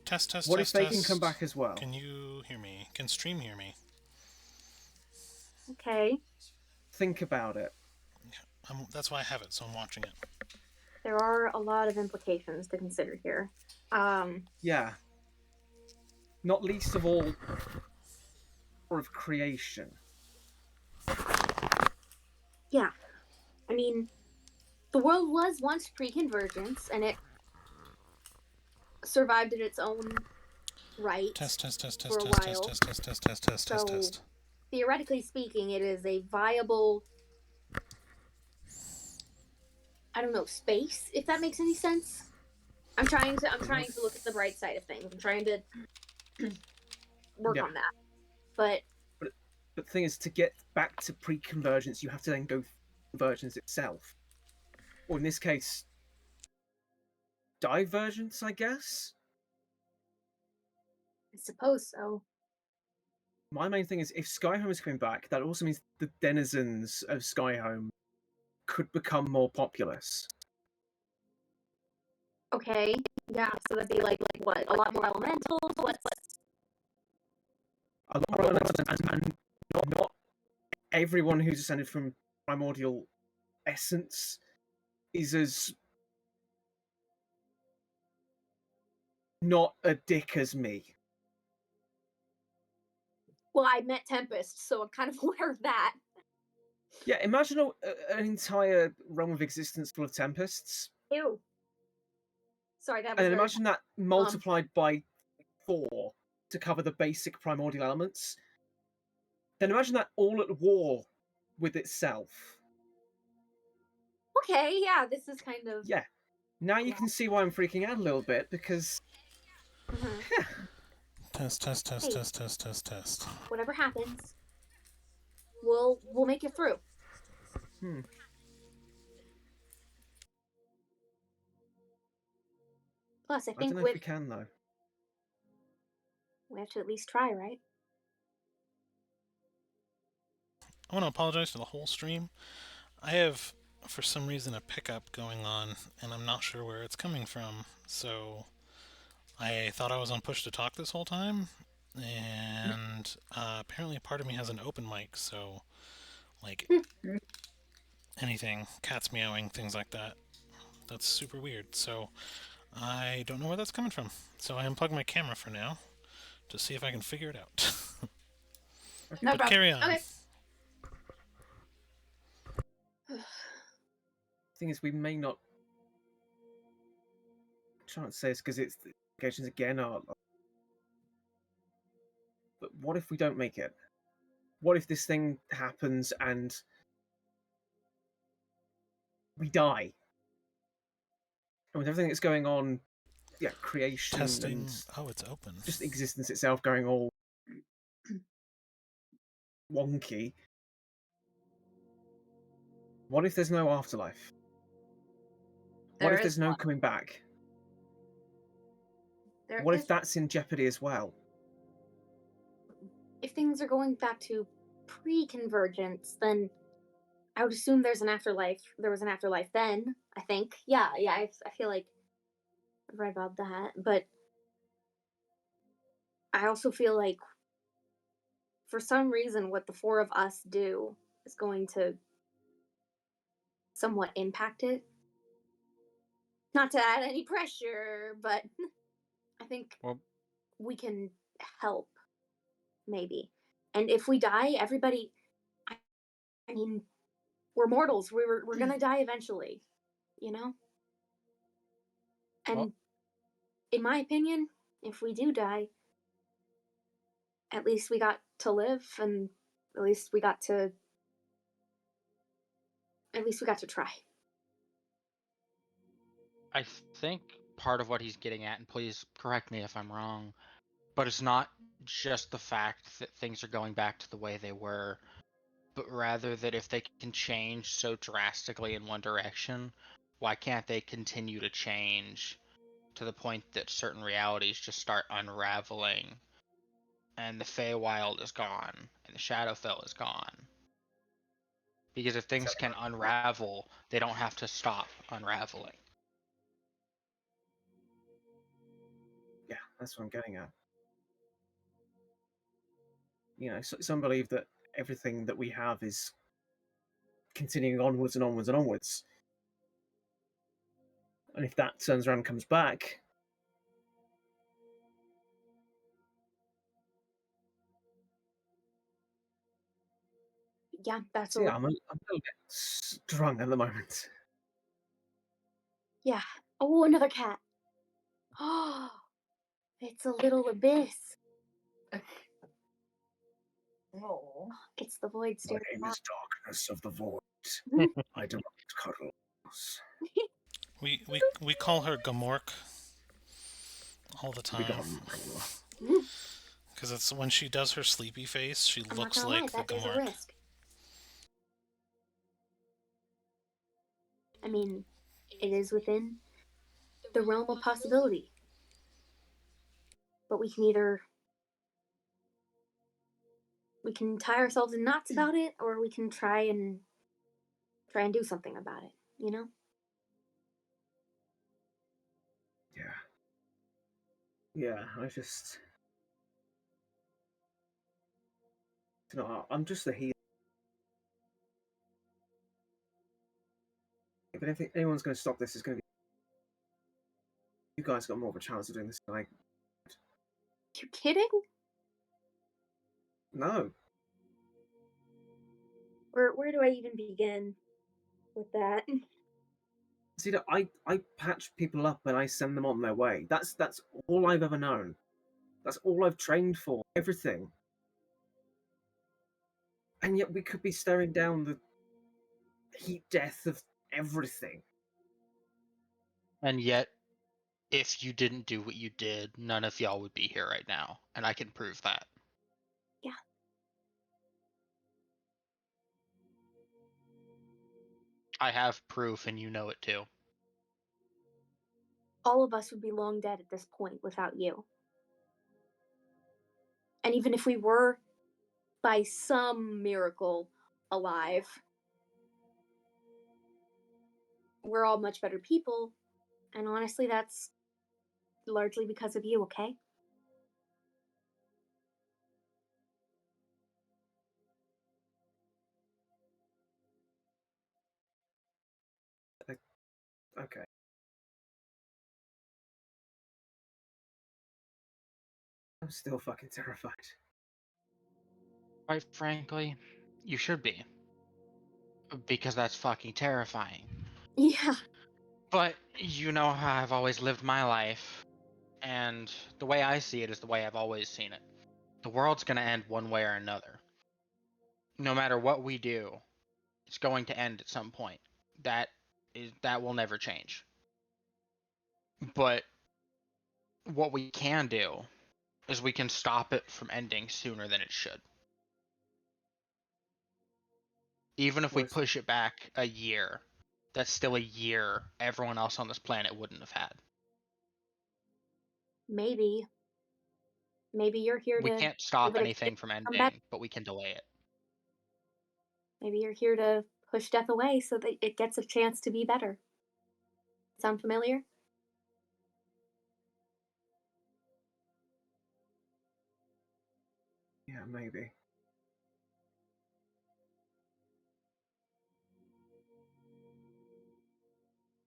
Test. What if they can come back as well? Can you hear me? Can stream hear me? Okay. Think about it. That's why I have it, so I'm watching it. There are a lot of implications to consider here. Yeah. Not least of all, or of creation. Yeah. I mean, the world was once pre-convergence, and it survived in its own right Test, test, test, for test, a test, while. test, test, test, test, test, test, So test. theoretically speaking, it is a viable, I don't know, space, if that makes any sense. I'm trying to look at the bright side of things. I'm trying to work on that. But the thing is, to get back to pre-convergence, you have to then go through convergence itself. Or in this case, divergence, I guess? I suppose so. My main thing is, if Skyhome is coming back, that also means the denizens of Skyhome could become more populous. Okay, yeah, so that'd be like what? A lot more elementals? What's A lot more elementals, and not everyone who's descended from primordial essence is as not a dick as me. Well, I met Tempest, so I'm kind of aware of that. Yeah, imagine an entire realm of existence full of tempests. Ew. Sorry, that was And then very... imagine that multiplied by 4 to cover the basic primordial elements. Then imagine that all at war with itself. Okay, yeah, this is kind of... Yeah. Now you can see why I'm freaking out a little bit, because... Test, test, test, Hey. test, test, test, test. Whatever happens, we'll make it through. Plus, I I think don't know if we can, though. we have to at least try, right? I want to apologize for the whole stream. I have, for some reason, a pickup going on, and I'm not sure where it's coming from. So I thought I was on push to talk this whole time, and apparently part of me has an open mic, so like anything, cats meowing, things like that. That's super weird. So I don't know where that's coming from. So I unplugged my camera for now to see if I can figure it out. No But problem. carry on. Okay. Thing is, we may not... I'm trying to say this because it's... the implications again are... But what if we don't make it? What if this thing happens and... we die? And with everything that's going on, yeah, creation Testing. and Oh, it's open. just existence itself going all wonky. What if there's no afterlife? What if there's no coming back? What if that's in jeopardy as well? If things are going back to pre-convergence, then I would assume there's an afterlife. There was an afterlife then, I think. Yeah, I feel like I've read about that. But I also feel like for some reason what the four of us do is going to somewhat impact it. Not to add any pressure, but I think we can help, maybe. And if we die, everybody, I mean, we're mortals. We're gonna die eventually, you know? And in my opinion, if we do die, at least we got to live, and at least we got to try. I think part of what he's getting at, and please correct me if I'm wrong, but it's not just the fact that things are going back to the way they were, but rather that if they can change so drastically in one direction, why can't they continue to change to the point that certain realities just start unraveling, and the Feywild is gone, and the Shadowfell is gone? Because if things can unravel, they don't have to stop unraveling. Yeah, that's what I'm getting at. You know, some believe that everything that we have is continuing onwards and onwards and onwards. And if that turns around and comes back... Yeah, that's So yeah, I'm a little bit strung at the moment. Yeah. Oh, another cat. Oh, it's a little abyss. Oh. It's the void My staring name back. is Darkness of the Void. I demand cuddles. We call her Gamork all the Be time. gone. Because it's when she does her sleepy face, she I'm not looks gonna lie, like the that is a Gamork. risk. I mean, it is within the realm of possibility. But we can either tie ourselves in knots about it, or we can try and do something about it, you know? Yeah, I just. No, I'm just the healer. If anyone's going to stop this, it's going to be. You guys got more of a chance of doing this than I. You kidding? No. Where do I even begin with that? See, I patch people up and I send them on their way. That's all I've ever known. That's all I've trained for. Everything. And yet we could be staring down the heat death of everything. And yet, if you didn't do what you did, none of y'all would be here right now, and I can prove that. Yeah. I have proof, and you know it too. All of us would be long dead at this point without you. And even if we were, by some miracle, alive, we're all much better people. And honestly, that's largely because of you, okay? Okay. I'm still fucking terrified. Quite frankly, you should be. Because that's fucking terrifying. Yeah. But you know how I've always lived my life, and the way I see it is the way I've always seen it. The world's gonna end one way or another. No matter what we do, it's going to end at some point. That will never change. But what we can do is we can stop it from ending sooner than it should. Even if we Where's- push it back a year, that's still a year everyone else on this planet wouldn't have had. Maybe you're here We to can't stop give it a kick, anything from come back. ending, but we can delay it. Maybe you're here to push death away so that it gets a chance to be better. Sound familiar? Yeah, maybe.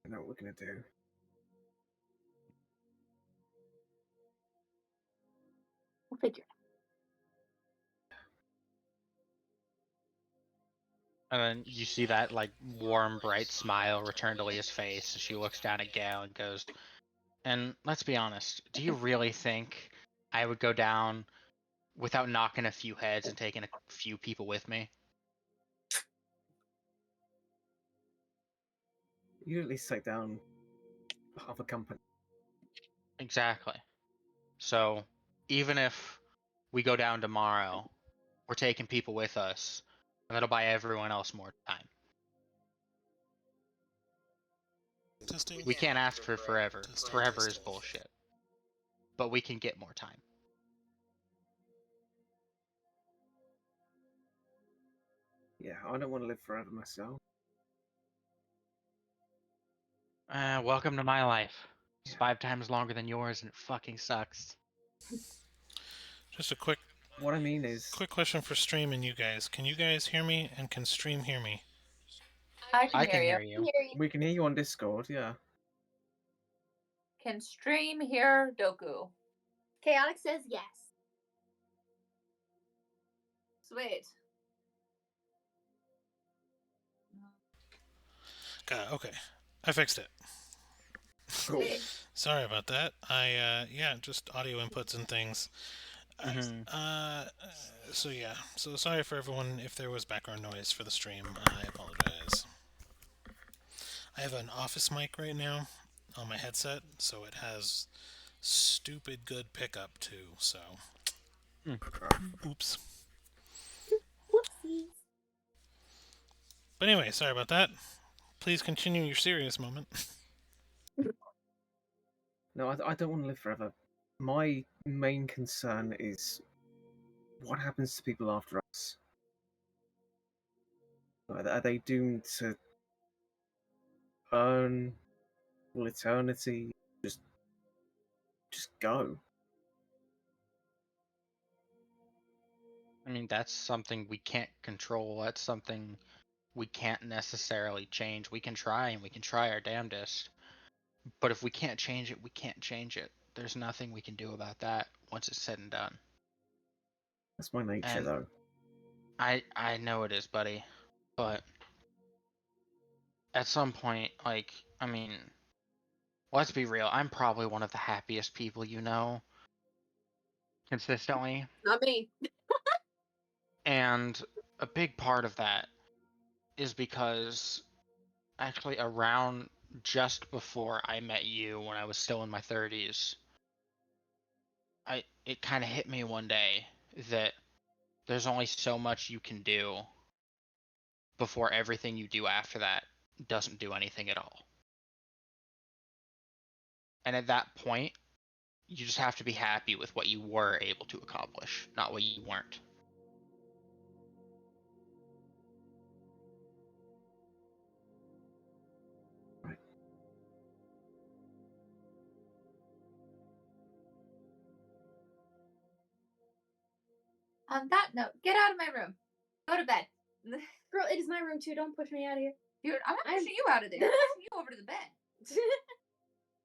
I know what we're gonna do. We'll figure it And then you see that like warm, bright smile return to Leah's face as she looks down at Gale and goes, and let's be honest, do you really think I would go down without knocking a few heads and taking a few people with me? You at least take down half a company. Exactly. So even if we go down tomorrow, we're taking people with us, and that'll buy everyone else more time. Testing. We can't ask for forever. Testing, Forever is testing. bullshit. But we can get more time. Yeah, I don't want to live forever myself. Welcome to my life. It's 5 times longer than yours, and it fucking sucks. Just a quick What I mean is, question for stream and you guys. Can you guys hear me, and can stream hear me? I can hear out. you. we can hear you on Discord, yeah. Can stream hear Doku? Chaotic says yes. Sweet. Okay. I fixed it. Cool. Sorry about that. Yeah, just audio inputs and things. Mhm. So yeah, so sorry for everyone if there was background noise for the stream. I apologize. I have an office mic right now on my headset, so it has stupid good pickup too. So, oops. Whoopsies. But anyway, sorry about that. Please continue your serious moment. No, I don't want to live forever. My main concern is what happens to people after us. Are they doomed to earn all eternity? Just, just go. I mean, that's something we can't control. That's something we can't necessarily change. We can try and we can try our damnedest. But if we can't change it, we can't change it. There's nothing we can do about that once it's said and done. That's my nature, And though. I know it is, buddy. But at some point, like, I mean, let's be real. I'm probably one of the happiest people you know consistently. Not me. And a big part of that is because actually around just before I met you when I was still in my 30s, it kind of hit me one day that there's only so much you can do before everything you do after that doesn't do anything at all. And at that point, you just have to be happy with what you were able to accomplish, not what you weren't. Right. On that note, get out of my room. Go to bed. Girl, it is my room too. Don't push me out of here. Dude, I'm not pushing you out of there. I'm pushing you over to the bed.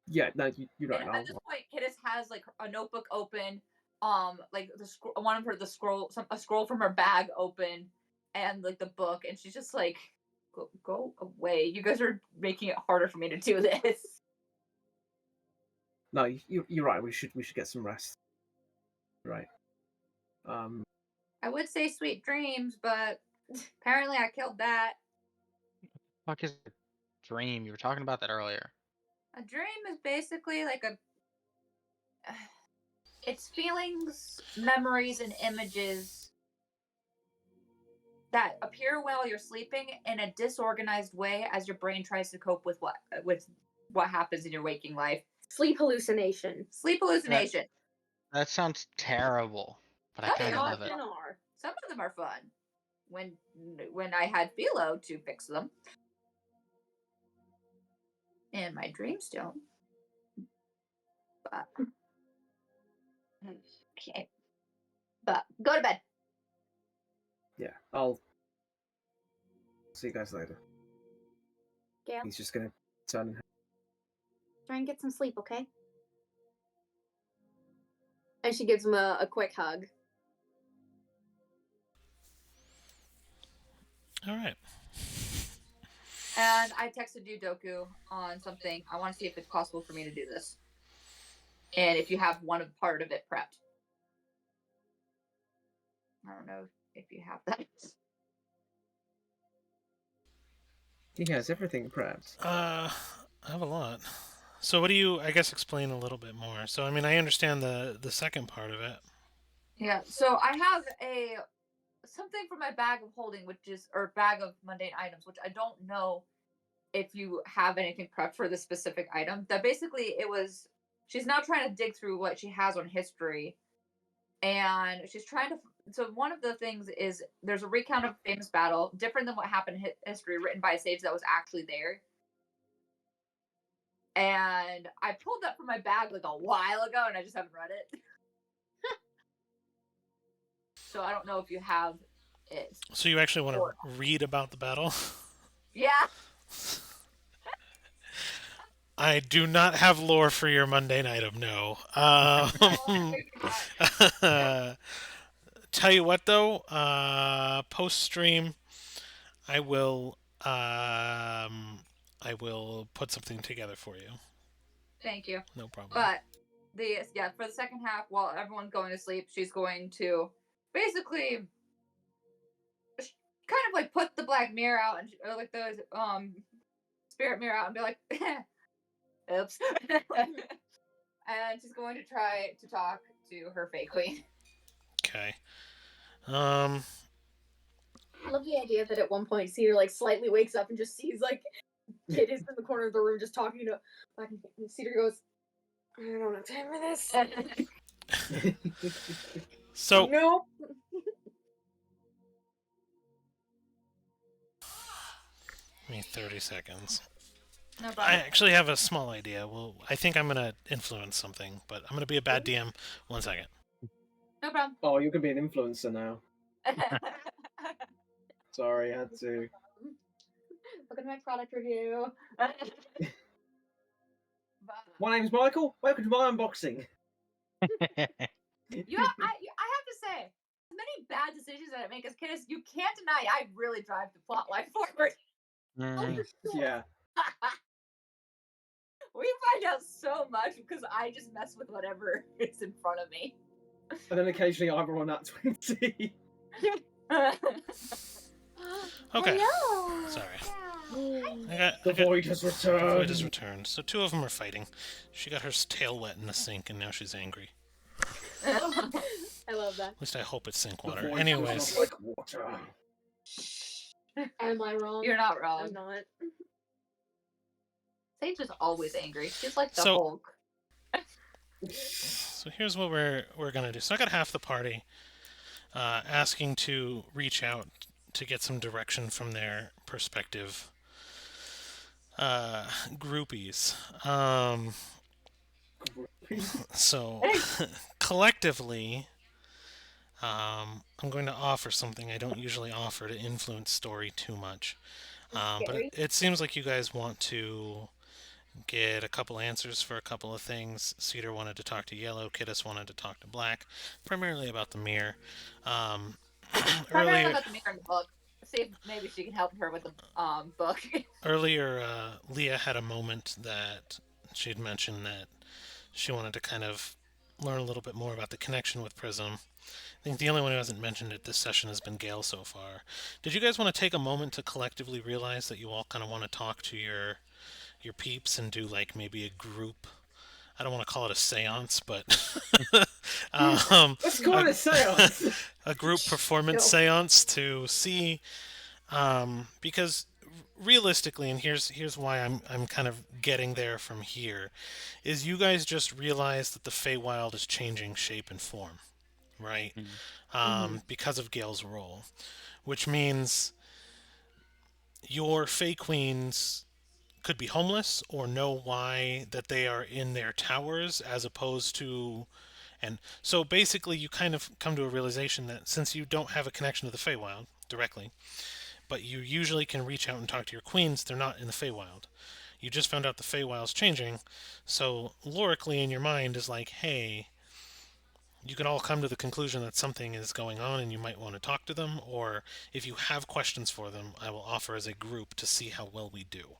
Yeah, no, you're right. And at this point, Kittis has like a notebook open, like one of her the scroll, a scroll from her bag open, and like the book, and she's just like, go away. You guys are making it harder for me to do this. No, you're right. We should get some rest. Right. I would say sweet dreams, but apparently I killed that. Fuck is a dream? You were talking about that earlier. A dream is basically like a. It's feelings, memories, and images that appear while you're sleeping in a disorganized way as your brain tries to cope with what happens in your waking life. Sleep hallucination. Sleep hallucination. That sounds terrible, but I Some kind of of love them it. are. Some of them are fun. When I had Philo to fix them, in my dreamstone. But okay. But go to bed. Yeah, I'll see you guys later. Gail, He's just gonna turn and try and get some sleep, okay? And she gives him a quick hug. All right. And I texted you, Doku, on something. I want to see if it's possible for me to do this. And if you have one part of it prepped. I don't know if you have that. he has everything prepped. I have a lot. So what do you? I guess explain a little bit more. So I mean, I understand the second part of it. Yeah. So I have something from my bag of holding, or bag of mundane items, which I don't know if you have anything prepped for the specific item. That basically she's now trying to dig through what she has on history, and she's trying to. So one of the things is there's a recount of a famous battle, different than what happened in history, written by a sage that was actually there. And I pulled that from my bag like a while ago, and I just haven't read it. So I don't know if you have it. So you actually want to read about the battle? Yeah. I do not have lore for your mundane item. No. Tell you what though. Post stream, I will. I will put something together for you. Thank you. No problem. But for the second half, while everyone's going to sleep, she's going to basically kind of like put the black mirror out and or like the spirit mirror out and be like, oops. And she's going to try to talk to her fake queen. Okay. I love the idea that at one point Cedar like slightly wakes up and just sees like Kid is in the corner of the room just talking to Black and Cedar goes, I don't have time for this. So No. give me 30 seconds. No I problem. actually have a small idea. Well, I think I'm gonna influence something, but I'm gonna be a bad DM. 1 second. No problem. Oh, you're gonna be an influencer now. Sorry, I had to. Look at my product review. My name's Michael. Welcome to my unboxing. I have to say, as many bad decisions that I make as kids, you can't deny I really drive the plot line forward. Yeah. We find out so much because I just mess with whatever is in front of me. And then occasionally I roll that 20. Okay. Hello. Sorry. Yeah. The void has returned. The void has returned. So 2 of them are fighting. She got her tail wet in the sink, and now she's angry. I love that. At least I hope it's sink The water. void Anyways, smells like water. Am I wrong? You're not wrong. I'm not. Sage is always angry. She's like the So- Hulk. so here's what we're gonna do. So I got half the party asking to reach out to get some direction from their perspective groupies. So collectively, I'm going to offer something I don't usually offer to influence story too much. But it seems like you guys want to get a couple answers for a couple of things. Cedar wanted to talk to Yellow, Kittis wanted to talk to Black, primarily about the mirror. Primarily Earlier, about the mirror in the book. See if maybe she can help her with the book. earlier, Leah had a moment that she'd mentioned that she wanted to kind of learn a little bit more about the connection with Prism. I think the only one who hasn't mentioned it this session has been Gale so far. Did you guys want to take a moment to collectively realize that you all kind of want to talk to your peeps and do like maybe a group? I don't want to call it a seance, but Let's call it a seance. a group performance seance to see, because realistically, and here's why I'm kind of getting there from here, is you guys just realize that the Feywild is changing shape and form, right? Because of Gale's role, which means your Fey Queens could be homeless or know why that they are in their towers as opposed to, and so basically you kind of come to a realization that since you don't have a connection to the Feywild directly, but you usually can reach out and talk to your queens, they're not in the Feywild. You just found out the Feywild's changing, so lorically in your mind is like, hey, you can all come to the conclusion that something is going on and you might want to talk to them, or if you have questions for them, I will offer as a group to see how well we do.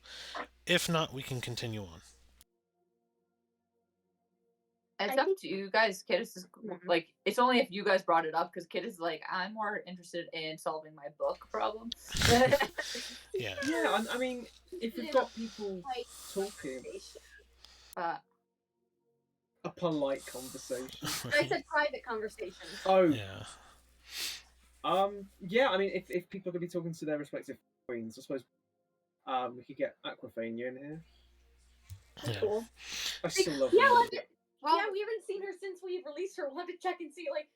If not, we can continue on. It's up to you guys. Kittis is like, it's only if you guys brought it up because Kittis is like, I'm more interested in solving my book problem. Yeah. Yeah, I mean, if we've got people talking, Uh, a polite conversation. I said private conversation. Oh, Yeah. yeah. I mean, if people are going to be talking to their respective queens, I suppose we could get Aquafina in here. That's Yeah. cool. I still love Yeah, her. well, yeah, we haven't seen her since we released her. We'll have to check and see, like,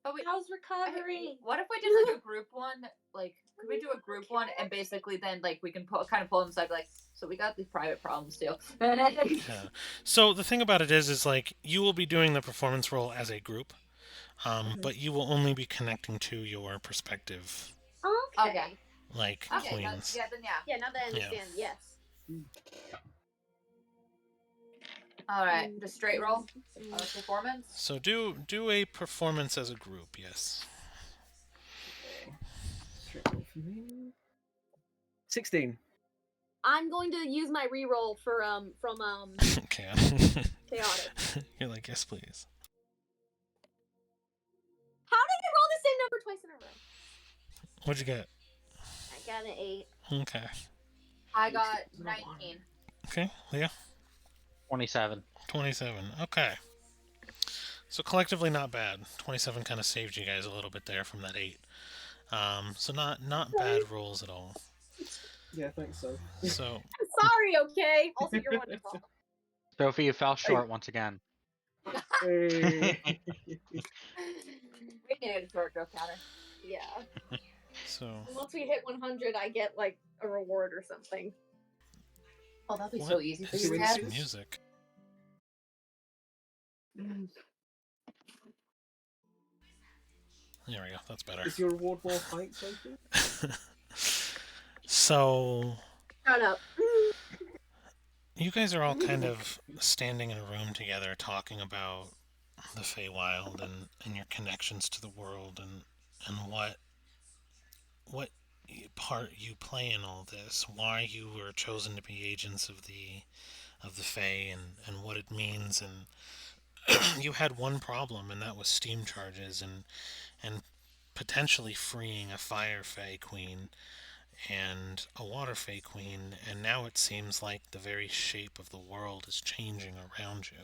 but we, how's recovery? what if we did like a group one? Like, could we do a group one and basically then like we can kind of pull them aside, like, so we got these private problems too. Yeah. So the thing about it is like you will be doing the performance role as a group, but you will only be connecting to your perspective, Okay. like Okay, queens. then yeah. Yeah, now that I understand, yes. All right, the straight roll performance. So do a performance as a group, yes. Straight roll for me. 16. I'm going to use my reroll for from Okay. chaotic. You're like, yes, please. How did I roll the same number twice in a row? What'd you get? I got an 8. Okay. I got 19. Okay, Leah? 27. 27. Okay. So collectively not bad. 27 kind of saved you guys a little bit there from that 8. So not bad rolls at all. Yeah, thanks, so. So I'm sorry, okay? Also, you're wonderful. Sophie, you fell short once again. Hey. We needed a short joke counter. Yeah. so Once we hit 100, I get like a reward or something. Oh, that'd be what so easy for is you, this Dad. music? There we go. That's better. Is your reward more height, Sophie? So Shut up. you guys are all kind of standing in a room together talking about the Feywild and your connections to the world and what part you play in all this, why you were chosen to be agents of the Fey and what it means, and you had one problem, and that was steam charges and potentially freeing a fire Fey queen and a water Fey queen, and now it seems like the very shape of the world is changing around you.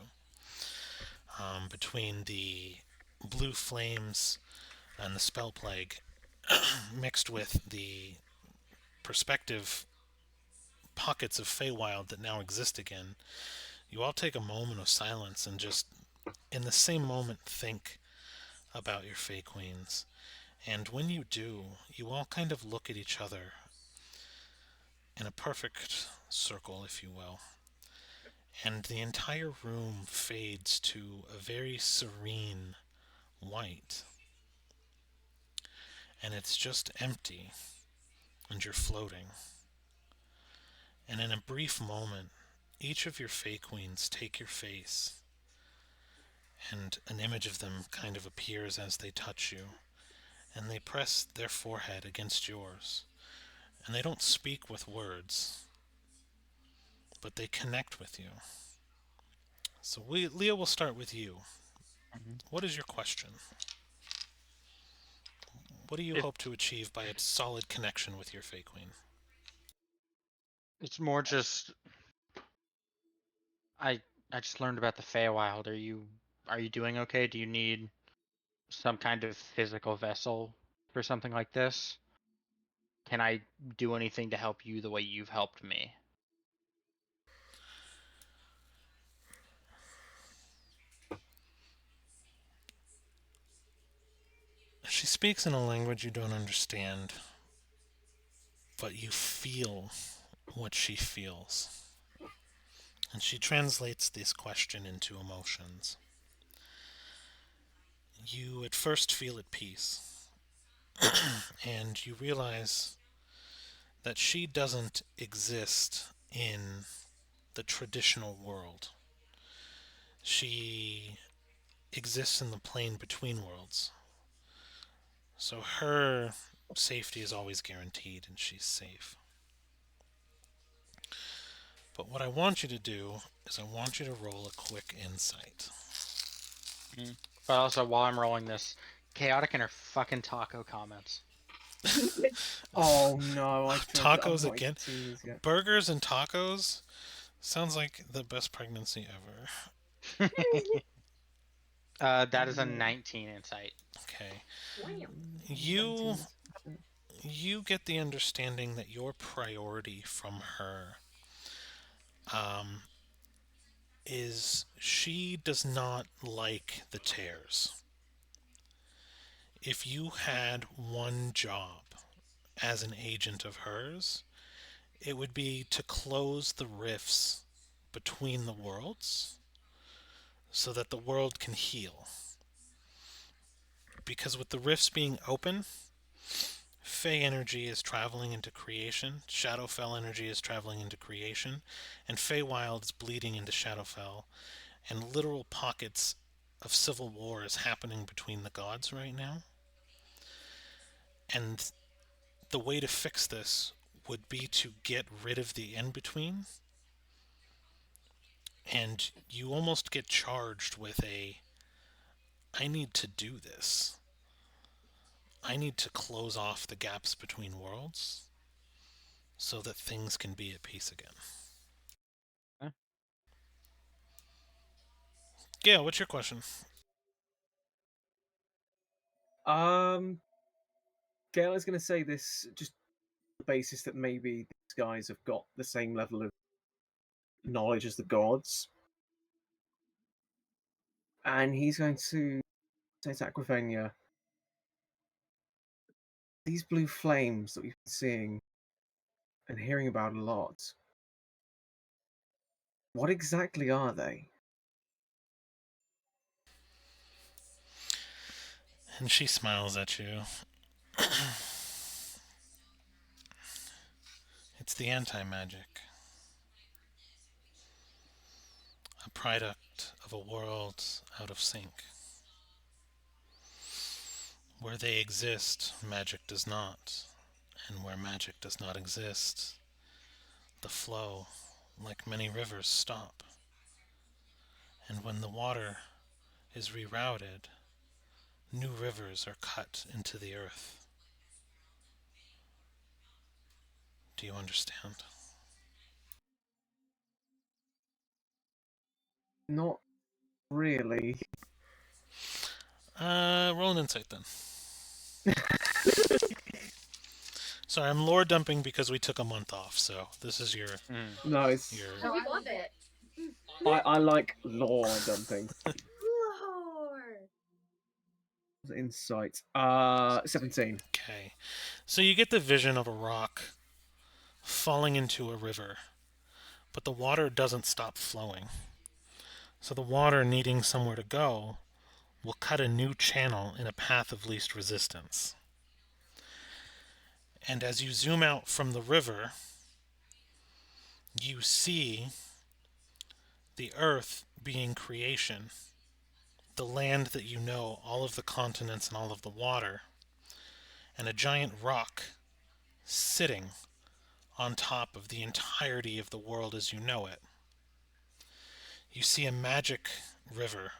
Between the blue flames and the spell plague, mixed with the perspective pockets of Feywild that now exist again, you all take a moment of silence and just, in the same moment, think about your Fey Queens. And when you do, you all kind of look at each other in a perfect circle, if you will. And the entire room fades to a very serene white. And it's just empty, and you're floating. And in a brief moment, each of your Fey Queens take your face, and an image of them kind of appears as they touch you, and they press their forehead against yours. And they don't speak with words, but they connect with you. So, Leah, will start with you. Mhm. What is your question? What do you It, hope to achieve by a solid connection with your Fey Queen? it's more just I I just learned about the Feywild. Are you doing okay? Do you need some kind of physical vessel for something like this? Can I do anything to help you the way you've helped me? She speaks in a language you don't understand, but you feel what she feels. And she translates this question into emotions. You at first feel at peace, and you realize that she doesn't exist in the traditional world. She exists in the plane between worlds. So her safety is always guaranteed and she's safe. But what I want you to do is I want you to roll a quick insight. But also, while I'm rolling this, chaotic and her fucking taco comments. Oh no, I tried to Tacos unlock again? teas, yeah. Burgers and tacos? Sounds like the best pregnancy ever. That is a 19 insight. Okay. Wow. You 19. you get the understanding that your priority from her um, is she does not like the tears. If you had one job as an agent of hers, it would be to close the rifts between the worlds so that the world can heal. Because with the rifts being open, Fey energy is traveling into creation, Shadowfell energy is traveling into creation, and Feywild is bleeding into Shadowfell, and literal pockets of civil war is happening between the gods right now. And the way to fix this would be to get rid of the in between, and you almost get charged with I need to do this. I need to close off the gaps between worlds so that things can be at peace again. Huh? Gail, what's your question? Gail is going to say this just the basis that maybe these guys have got the same level of knowledge as the gods, and he's going to say to Aquavenia, these blue flames that we've been seeing and hearing about a lot, what exactly are they? And she smiles at you. It's the anti magic, a product of a world out of sync. Where they exist, magic does not. And where magic does not exist, the flow, like many rivers, stop. And when the water is rerouted, new rivers are cut into the earth. Do you understand? Not really. Roll an insight then. Sorry, I'm lore dumping because we took a month off, so this is your No, it's your. No, I love it. I like lore dumping. Lord. Insight. 17. Okay, so you get the vision of a rock falling into a river, but the water doesn't stop flowing. So the water needing somewhere to go will cut a new channel in a path of least resistance. And as you zoom out from the river, you see the earth being creation, the land that you know, all of the continents and all of the water, and a giant rock sitting on top of the entirety of the world as you know it. You see a magic river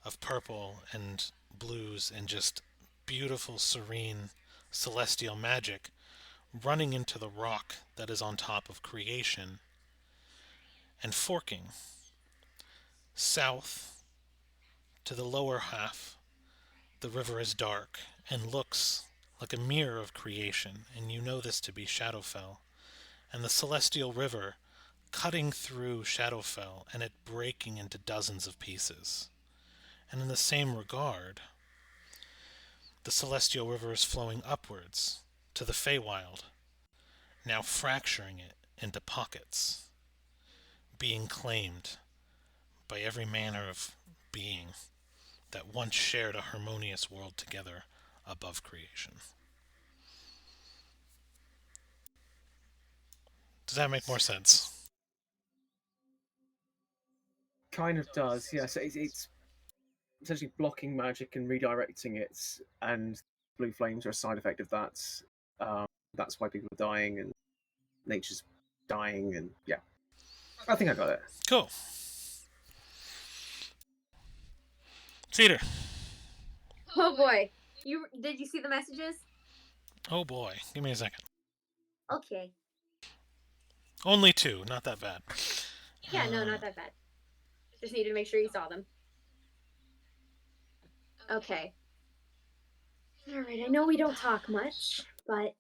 of purple and blues and just beautiful, serene, celestial magic running into the rock that is on top of creation and forking south to the lower half. The river is dark and looks like a mirror of creation, and you know this to be Shadowfell, and the celestial river cutting through Shadowfell and it breaking into dozens of pieces. And in the same regard, the celestial river is flowing upwards to the Feywild, now fracturing it into pockets, being claimed by every manner of being that once shared a harmonious world together above creation. Does that make more sense? Kind of does, yeah. So it's essentially blocking magic and redirecting it, and blue flames are a side effect of that. That's why people are dying and nature's dying, and yeah. I think I got it. Cool. Cedar. Oh boy. Did you see the messages? Oh boy. Give me a second. Okay. Only two. Not that bad. Yeah, no, not that bad. Just needed to make sure you saw them. Okay. Alright, I know we don't talk much, but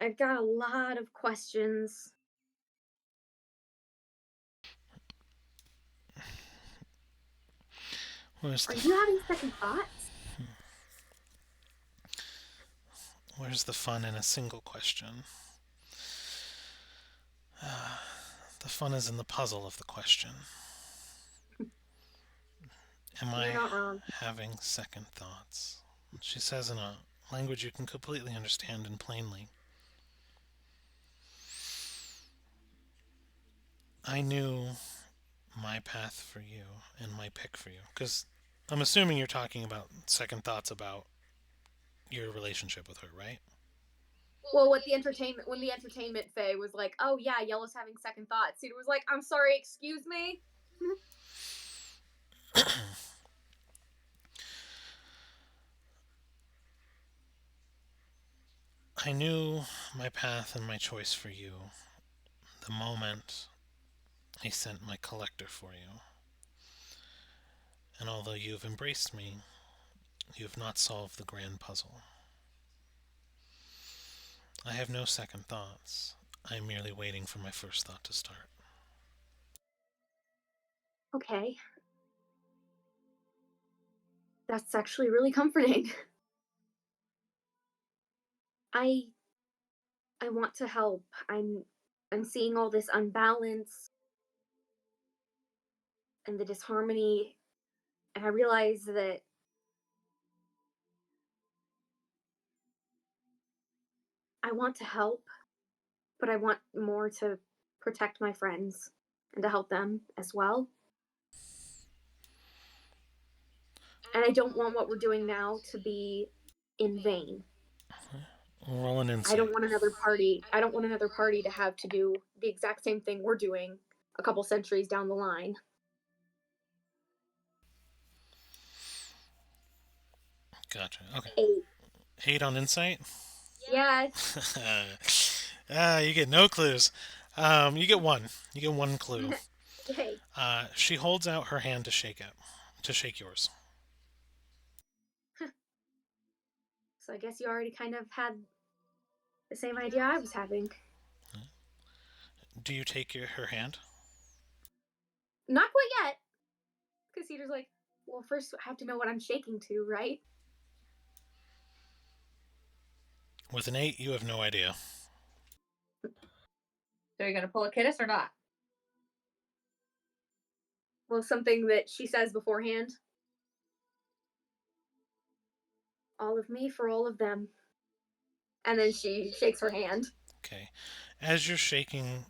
I've got a lot of questions. Where's Are the you having second thoughts? Where's the fun in a single question? The fun is in the puzzle of the question. Am You're I not wrong. having second thoughts? She says in a language you can completely understand and plainly. I knew my path for you and my pick for you. Because I'm assuming you're talking about second thoughts about your relationship with her, right? Well, what the entertainment when the entertainment Faye was like, "Oh yeah, Yellow's having second thoughts." Cedar was like, "I'm sorry, excuse me." I knew my path and my choice for you the moment I sent my collector for you. And although you have embraced me, you have not solved the grand puzzle. I have no second thoughts. I am merely waiting for my first thought to start. Okay. That's actually really comforting. I I want to help. I'm seeing all this unbalance and the disharmony, and I realize that I want to help, but I want more to protect my friends and to help them as well. And I don't want what we're doing now to be in vain. Roll an I insight. don't want another party. I don't want another party to have to do the exact same thing we're doing a couple centuries down the line. Gotcha. Okay. 8. 8 on insight? Yes. You get no clues. You get one. You get one clue. Yay. She holds out her hand to shake it, to shake yours. So I guess you already kind of had the same idea I was having. Do you take her hand? Not quite yet. Because Cedar's like, well, first I have to know what I'm shaking to, right? With an 8, you have no idea. So are you gonna pull a Kittis or not? Well, something that she says beforehand. All of me for all of them. And then she shakes her hand. Okay. As you're shaking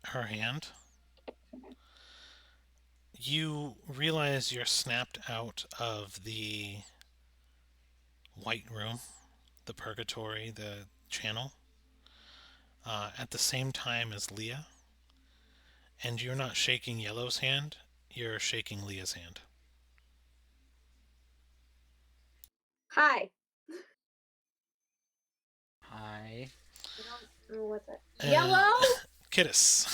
her hand, you realize you're snapped out of the white room, the purgatory, the channel, at the same time as Leah. And you're not shaking Yellow's hand, you're shaking Leah's hand. Hi. Hi. I don't know what's it. And Yellow? Kittis.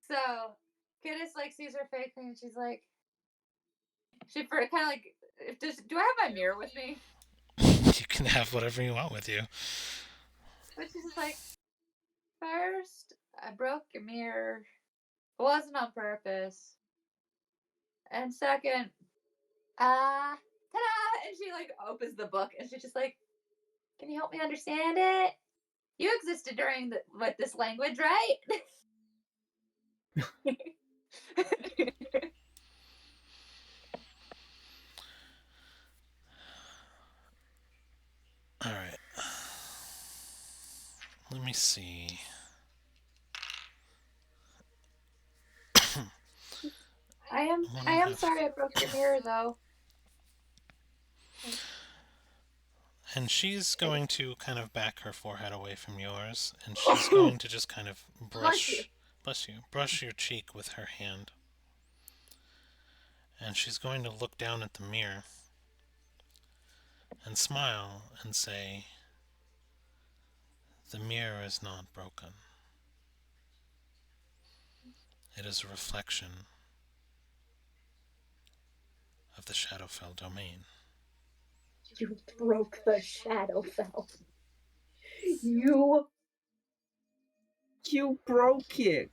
So Kittis like sees her face and she's like, she kind of like, do I have my mirror with me? You can have whatever you want with you. But she's just like, first I broke your mirror. It wasn't on purpose. And second, ta-da! And she like opens the book and she's just like, can you help me understand it? You existed during with this language, right? Alright. Let me see. I am sorry I broke your mirror though. And she's going to kind of back her forehead away from yours, and she's going to just kind of bless you, brush your cheek with her hand. And she's going to look down at the mirror and smile and say, the mirror is not broken. It is a reflection of the Shadowfell domain. You broke the Shadowfell. You broke it.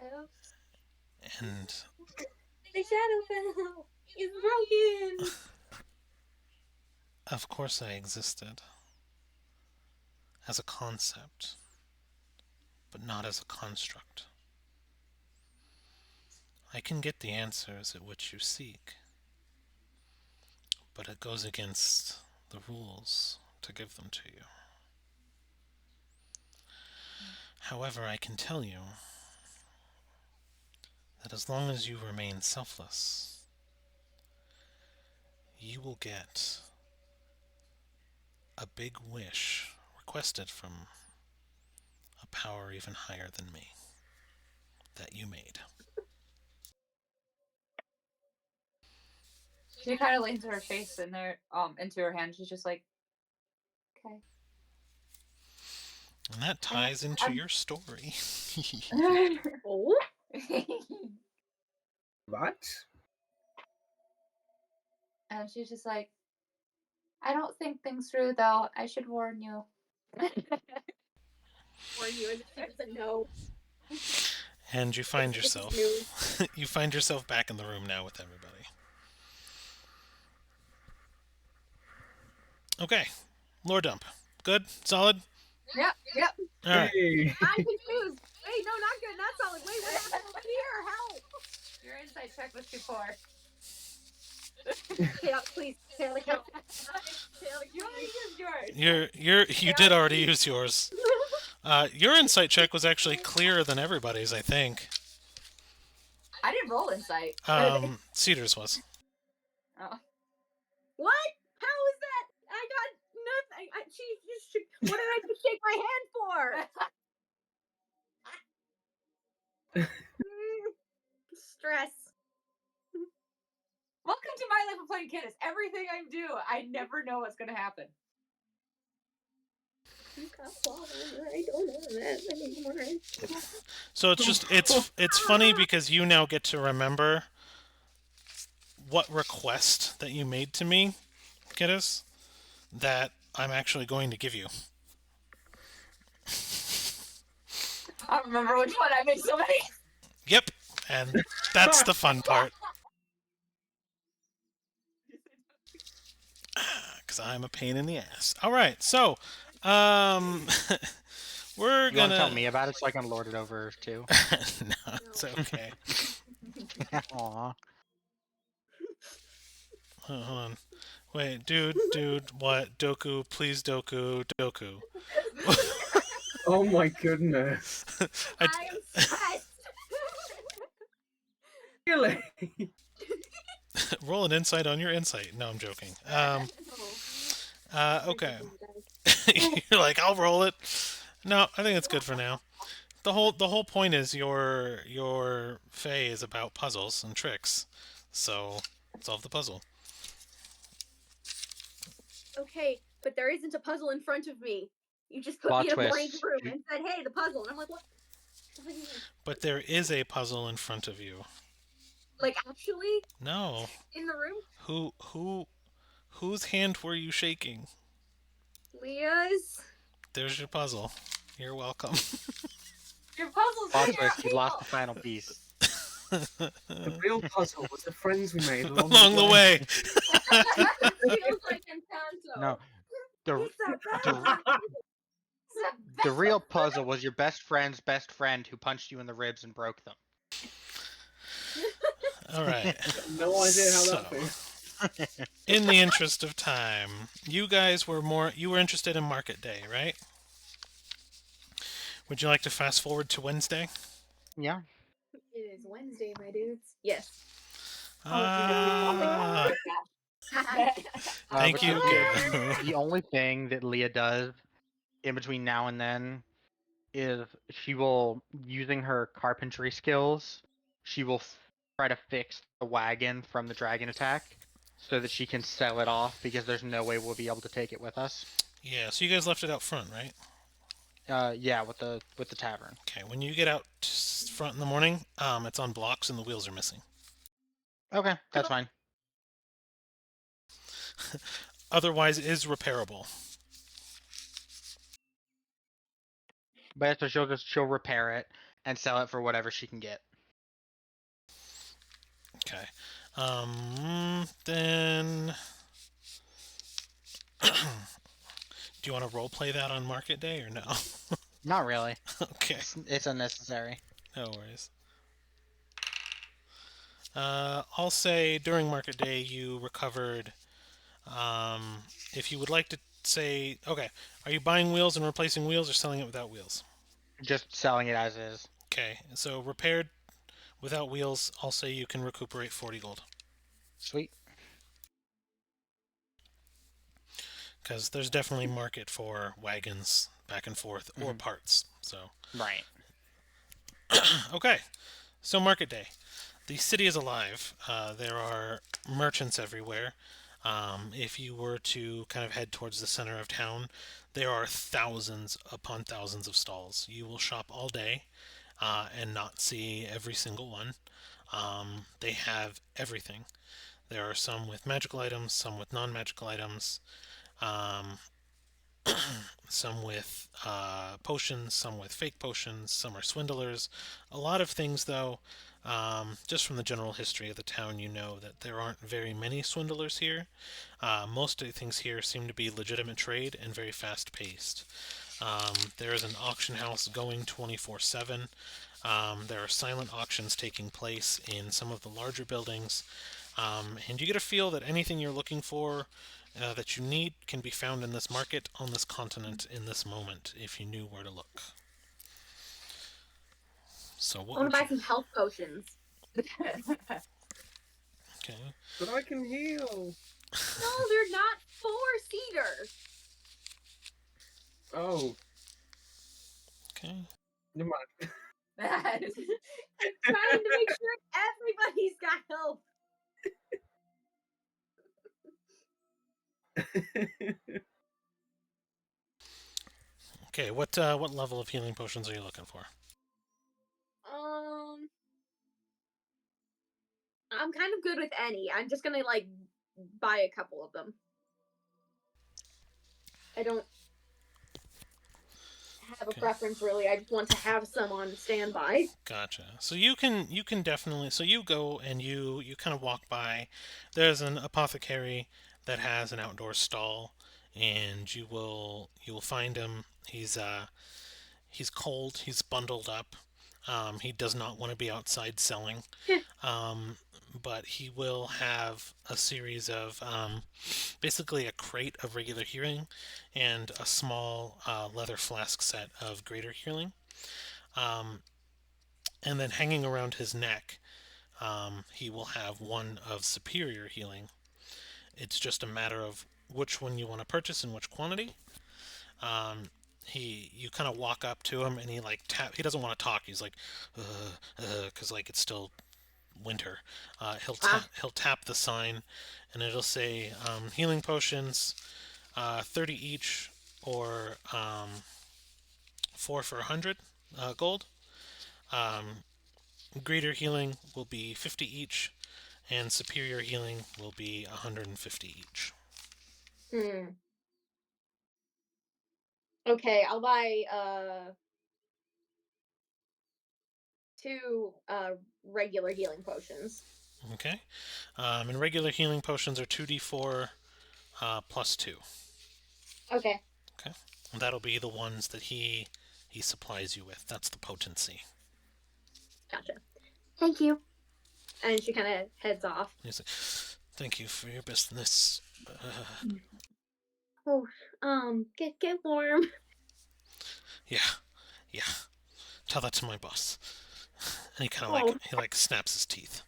Oops. And The Shadowfell is broken. of course I existed as a concept, but not as a construct. I can get the answers at which you seek, but it goes against the rules to give them to you. However, I can tell you that as long as you remain selfless, you will get a big wish requested from a power even higher than me that you made. She kind of leans her face in there, into her hand. She's just like, okay. And that ties into your story. Oh. Right? And she's just like, I don't think things through though. I should warn you. Or you as if she doesn't know. And you find This is yourself new. you find yourself back in the room now with everybody. Okay. Lore dump. Good? Solid? Yep, yep. Alright. Hey. I'm confused. Wait, no, not good, not solid. Wait, what happened over here? Help! Your insight check was too poor. Taylor, please. Taylor, help. You already used yours. You did already use yours. Your insight check was actually clearer than everybody's, I think. I didn't roll insight. Cedar's was. Oh. What? How is that? I got nothing. What did I just shake my hand for? Stress. Welcome to my life of playing Kiddos. Everything I do, I never know what's gonna happen. I don't know that anymore. So it's funny because you now get to remember what request that you made to me, Kiddos, that I'm actually going to give you. I don't remember which one. I made so many. Yep, and that's the fun part. Because I'm a pain in the ass. All right, so we're You want gonna to tell me about it so I can lord it over too? No, it's okay. Aw. Hold on. Wait, dude, what? Doku, please, Doku. Oh my goodness. I am stressed. Really? Roll an insight on your insight. No, I'm joking. Okay. You're like, I'll roll it. No, I think it's good for now. The whole point is your Fae is about puzzles and tricks. So solve the puzzle. Okay, but there isn't a puzzle in front of me. You just put Plot me in a blank twist. room and said, "Hey, the puzzle," and I'm like, "What?" But there is a puzzle in front of you. Like actually No. in the room? Whose hand were you shaking? Leah's. There's your puzzle. You're welcome. Your puzzle's Plot in twist. You your lost the final piece. The real puzzle was the friends we made along, Along the way. Feels like Encanto. No, the It's a the, bad- the real puzzle was your best friend's best friend who punched you in the ribs and broke them. All right. No idea how So, that feels. in the interest of time, you guys were interested in Market Day, right? Would you like to fast forward to Wednesday? Yeah. It is Wednesday, my dudes. Yes. Thank but you. The only thing that Leah does in between now and then is she will, using her carpentry skills, she will try to fix the wagon from the dragon attack so that she can sell it off because there's no way we'll be able to take it with us. Yeah, so you guys left it out front, right? Yeah, with the tavern. Okay, when you get out front in the morning, it's on blocks and the wheels are missing. Okay, that's fine. Otherwise, it is repairable. But so she'll repair it and sell it for whatever she can get. Okay. Then do you want to role play that on Market Day or no? Not really. Okay. It's unnecessary. No worries. I'll say during Market Day you recovered. If you would like to say, okay, are you buying wheels and replacing wheels or selling it without wheels? Just selling it as is. Okay, so repaired without wheels, I'll say you can recuperate 40 gold. Sweet. because there's definitely market for wagons back and forth or Mhm. parts. So Right. okay, so market day. The city is alive. There are merchants everywhere. If you were to kind of head towards the center of town, there are thousands upon thousands of stalls. You will shop all day and not see every single one. They have everything. There are some with magical items, some with non magical items, um, some with potions, some with fake potions, some are swindlers. A lot of things, though, just from the general history of the town, you know that there aren't very many swindlers here. Most of the things here seem to be legitimate trade and very fast paced. There is an auction house going 24/7. There are silent auctions taking place in some of the larger buildings, and you get a feel that anything you're looking for that you need can be found in this market, on this continent, in this moment, if you knew where to look. So, I what want to would buy you. some health potions. Okay. But I can heal. No, they're not for Cedar. Oh, Okay. never mind. I'm trying to make sure everybody's got help. Okay, what level of healing potions are you looking for? I'm kind of good with any. I'm just gonna like buy a couple of them. I don't have a Okay. preference really. I just want to have some on standby. Gotcha. So you can definitely, so you go and you kind of walk by. There's an apothecary that has an outdoor stall, and you will find him. He's cold. He's bundled up. He does not want to be outside selling. Um, but he will have a series of basically a crate of regular healing and a small leather flask set of greater healing. Um, and then hanging around his neck, he will have one of superior healing. It's just a matter of which one you want to purchase in which quantity. You kind of walk up to him and he like tap. He doesn't want to talk. He's like, because like it's still winter. Ah, He'll tap the sign, and it'll say healing potions, 30 each, or 4 for 100 gold. Um, Greater healing will be 50 each, and superior healing will be 150 each. hmm. Okay, I'll buy two regular healing potions. Okay, and regular healing potions are 2d4 plus 2. Okay, Okay, and that'll be the ones that he supplies you with. That's the potency. gotcha. Thank you. And she kind of heads off. He's like, thank you for your business. Oh, get warm. Yeah, yeah. Tell that to my boss. And he kind of Oh, like snaps his teeth.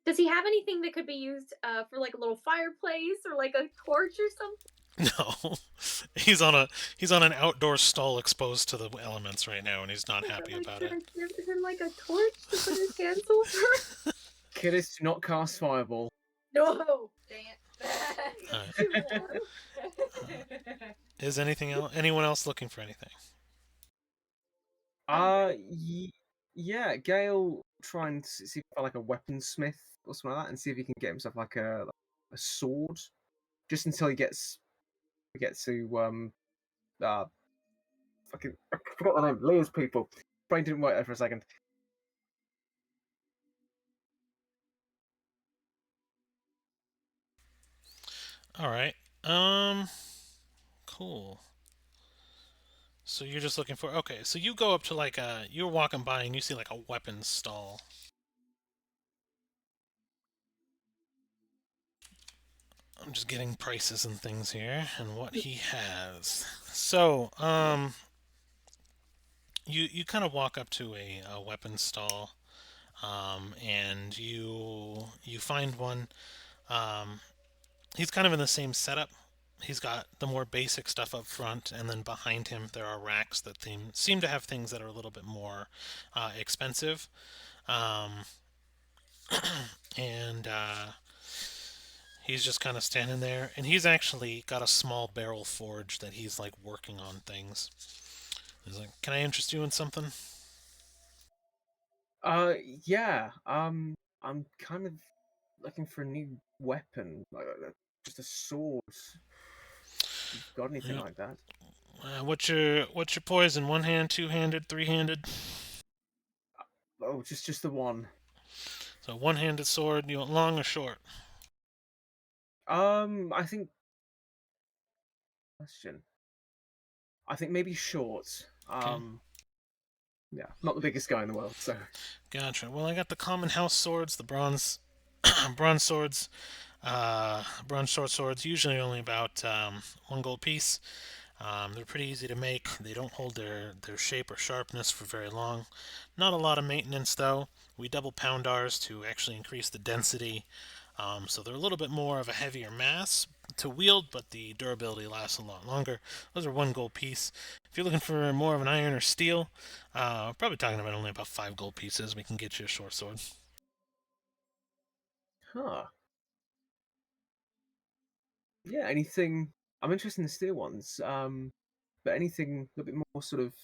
does he have anything that could be used for like a little fireplace or like a torch or something? No, he's on an outdoor stall exposed to the elements right now, and he's not I happy really about should it. have given him like a torch to put his hands over. Kiddos, do not cast fireball. No, Dang it. too warm. Is anyone else looking for anything? Yeah, Gale try and see if I like a weaponsmith or something like that, and see if he can get himself like a sword, just until he gets we get to uh fucking I forgot the name. Leah's people. Brain didn't work there for a second. All right. Cool. So you're just looking for okay. So you go up to like you're walking by and you see like a weapons stall. I'm just getting prices and things here and what he has. So you kind of walk up to a weapons stall, and you find one. Um, he's kind of in the same setup. He's got the more basic stuff up front, and then behind him there are racks that seem to have things that are a little bit more expensive. Um, and he's just kind of standing there, and he's actually got a small barrel forge that he's like working on things. He's like, "Can I interest you in something?" Uh, yeah. I'm kind of looking for a new weapon, like just a sword. If you've got anything Yeah. like that. What's your poison? One hand, two handed, three handed? Oh, just the one. So one handed sword. You want long or short? I think question. I think maybe short. Okay. Yeah, not the biggest guy in the world, so Gotcha. Well, I got the common house swords, the bronze, bronze swords, bronze short swords. Usually only about 1 gold piece. They're pretty easy to make. They don't hold their shape or sharpness for very long. Not a lot of maintenance though. We double pound ours to actually increase the density. So they're a little bit more of a heavier mass to wield, but the durability lasts a lot longer. Those are 1 gold piece. If you're looking for more of an iron or steel, we're probably talking about only about 5 gold pieces. We can get you a short sword. huh. Yeah, anything I'm interested in the steel ones. But anything a little bit more sort of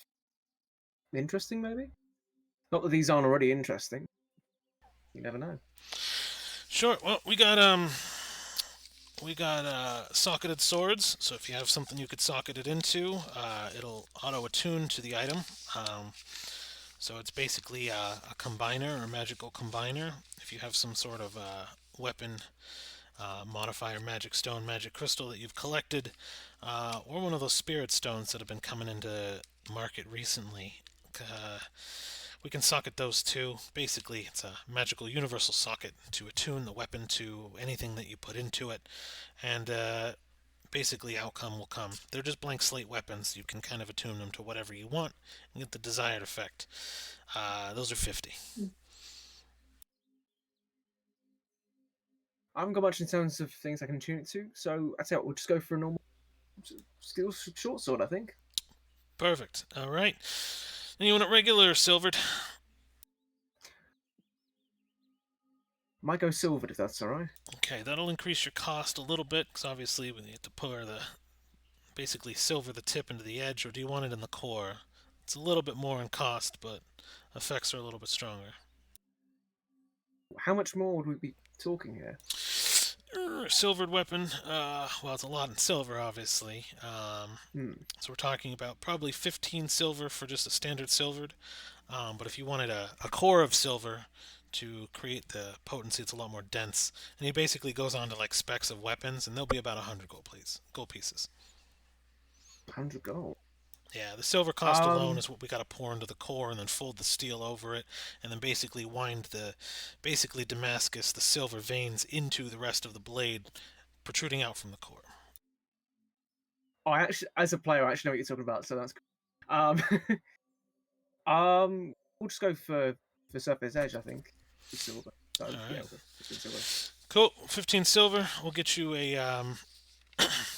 interesting maybe? Not that these aren't already interesting. You never know. Sure. Well, we got socketed swords. So if you have something you could socket it into, it'll auto attune to the item. Um, So it's basically a combiner or a magical combiner. If you have some sort of weapon modifier, magic stone, magic crystal that you've collected, or one of those spirit stones that have been coming into market recently, uh, we can socket those too. Basically, it's a magical universal socket to attune the weapon to anything that you put into it, and basically outcome will come. They're just blank slate weapons. You can kind of attune them to whatever you want and get the desired effect. Those are 50. I haven't got much in terms of things I can tune it to, so I tell you what, we'll just go for a normal steel short sword, I think. Perfect. All right. And you want it regular or silvered? Might go silvered if that's alright. Okay, that'll increase your cost a little bit because obviously we need to pour the basically silver the tip into the edge, or do you want it in the core? It's a little bit more in cost, but effects are a little bit stronger. How much more would we be talking here? Silvered weapon. Well, it's a lot in silver, obviously. Hmm. So we're talking about probably 15 silver for just a standard silvered. But if you wanted a core of silver to create the potency, it's a lot more dense. And he basically goes on to like specs of weapons, and they'll be about 100 gold pieces. 100 gold. Yeah, the silver cost alone Um, is what we got to pour into the core, and then fold the steel over it, and then basically wind basically Damascus, the silver veins into the rest of the blade, protruding out from the core. I actually, as a player, I actually know what you're talking about, so that's cool. We'll just go for surface edge, I think, with silver. So All yeah, right, we'll go 15 silver. cool. 15 silver. We'll get you a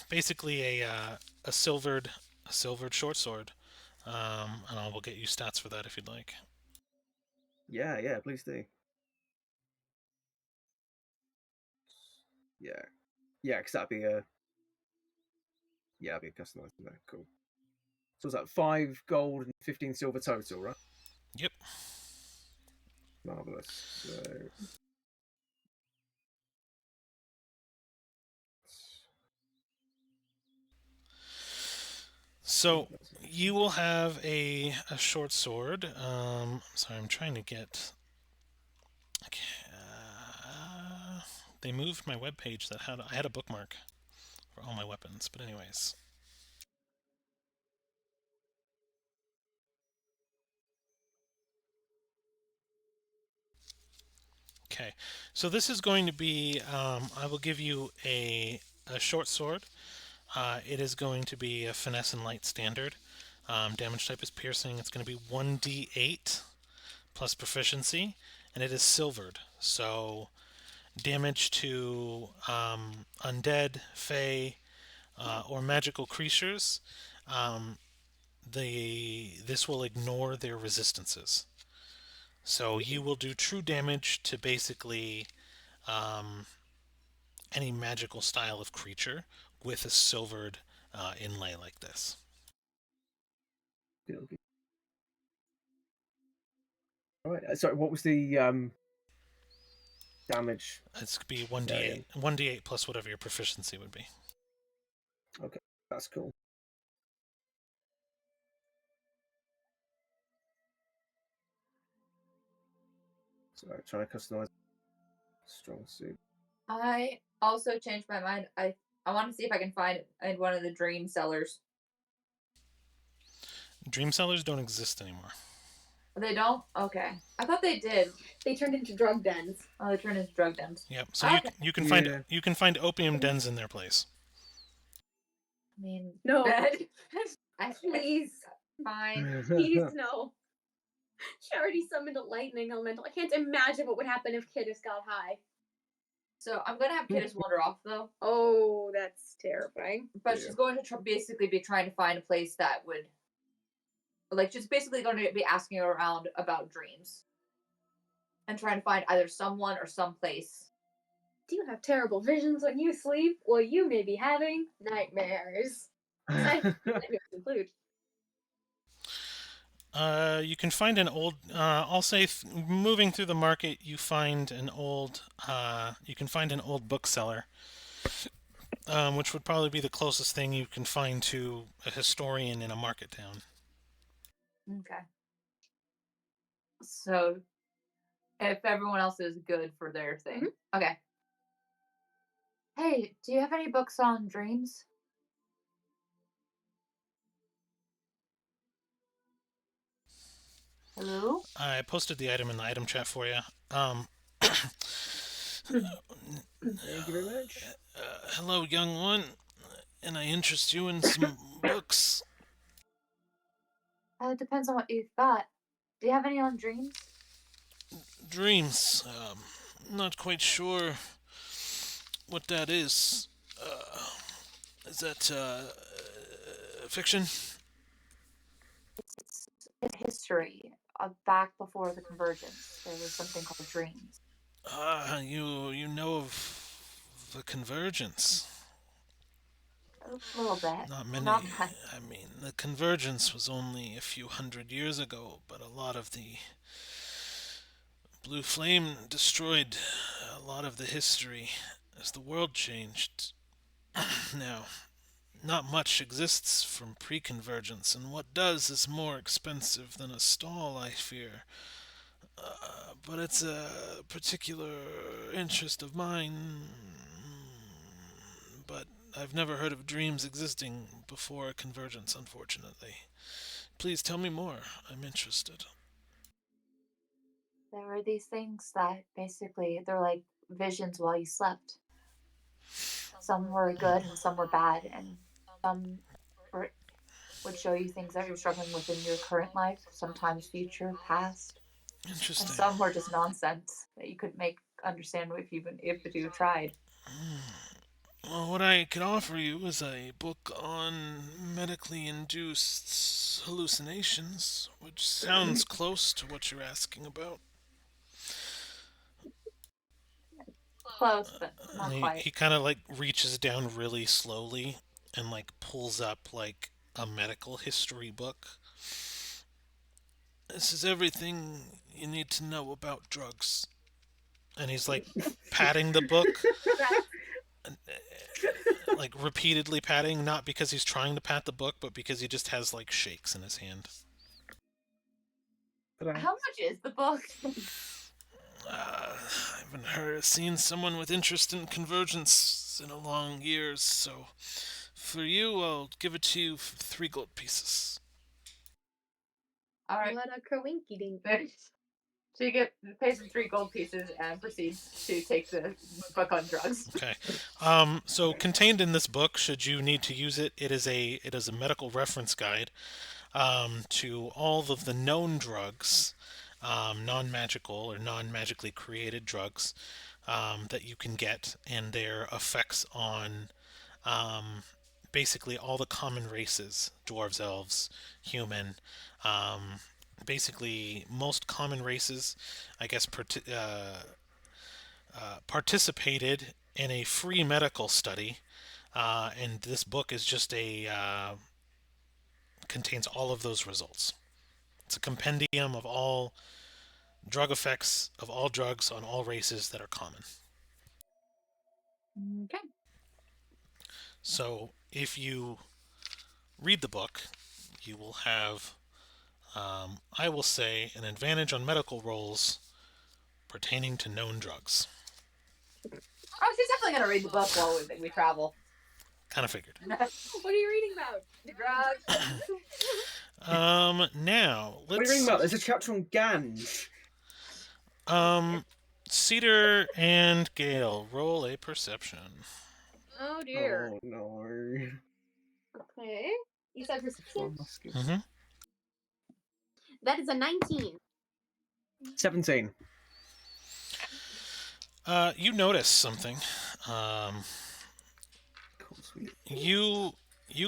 basically a silvered short sword, and we'll get you stats for that if you'd like. Yeah, yeah, please do. Yeah, yeah, because that'd be a customized. Cool. So it's like 5 gold and 15 silver total, right? Yep. Marvelous. So So you will have a short sword. Sorry, I'm trying to get. Okay, they moved my web page that had I had a bookmark for all my weapons, but anyways. Okay, so this is going to be. I will give you a short sword. It is going to be a finesse and light standard. Damage type is piercing. It's going to be 1d8 plus proficiency, and it is silvered. So damage to undead, fey, or magical creatures, um, this will ignore their resistances. So you will do true damage to basically um, any magical style of creature with a silvered inlay like this. Okay. All right. Sorry, what was the damage? It's could be Variant. 1d8 plus whatever your proficiency would be. Okay, that's cool. Sorry, trying to customize strong suit. I also changed my mind. I want to see if I can find it in one of the dream cellars. Dream sellers don't exist anymore. They don't? Okay. I thought they did. They turned into drug dens. Oh, they turned into drug dens. Yep. So Okay. you can Yeah. find opium dens in their place. I mean, No. please. Fine. Please no. She already summoned a lightning elemental. I can't imagine what would happen if Kidis got high. So I'm gonna have Kidis wander off though, Oh, that's terrifying. but Yeah. she's going to basically be trying to find a place that would, like, just basically going to be asking around about dreams, and trying to find either someone or some place. Do you have terrible visions when you sleep? Well, you may be having nightmares. Nightmares include. You can find an old. I'll say, moving through the market, you find an old. You can find an old bookseller, which would probably be the closest thing you can find to a historian in a market town. Okay. So, if everyone else is good for their thing, okay. Hey, do you have any books on dreams? Hello? I posted the item in the item chat for you. Thank you very much. Hello, young one, and I interest you in some books. It depends on what you've got. Do you have any on dreams? Dreams. Not quite sure what that is. Is that fiction? It's history. Back before the convergence, there was something called dreams. You know of the convergence. A little bit. Not many. Not much. I mean, the convergence was only a few hundred years ago, but a lot of the blue flame destroyed a lot of the history as the world changed. Now, not much exists from pre-convergence, and what does is more expensive than a stall, I fear. But it's a particular interest of mine. But I've never heard of dreams existing before a convergence, unfortunately. Please tell me more. I'm interested. There were these things that basically they're like visions while you slept. Some were good and some were bad, and some were, would show you things that you're struggling with in your current life, sometimes future, past, and Interesting. some were just nonsense that you couldn't make understand if you tried. Well, what I could offer you is a book on medically induced hallucinations, which sounds close to what you're asking about. Close, but not And quite. he kind of like reaches down really slowly and like pulls up like a medical history book. This is everything you need to know about drugs. And he's like patting the book, like repeatedly patting, not because he's trying to pat the book, but because he just has like shakes in his hand. How much is the book? I haven't seen someone with interest in convergence in a long years, so for you, I'll give it to you for 3 gold pieces. All right. What a crowinky dink. So you pays him 3 gold pieces and proceeds to take the book on drugs. Okay. So contained in this book, should you need to use it, it is a medical reference guide to all of the known drugs non-magical or non-magically created drugs that you can get, and their effects on um, basically all the common races: dwarves, elves, human. Um, Basically, most common races, I guess, participated in a free medical study, and this book is just a contains all of those results. It's a compendium of all drug effects of all drugs on all races that are common. Okay. So if you read the book, you will have, I will say, an advantage on medical rolls pertaining to known drugs. Oh, she's definitely gonna read the book while we travel. Kind of figured. What are you reading about? Drugs. Now What are you let's. reading about? There's a chapter on Ganj. Cedar and Gale, roll a perception. Oh dear. Oh no. Okay. You said perception? Mm-hmm. That is a 19. 17. You notice something. You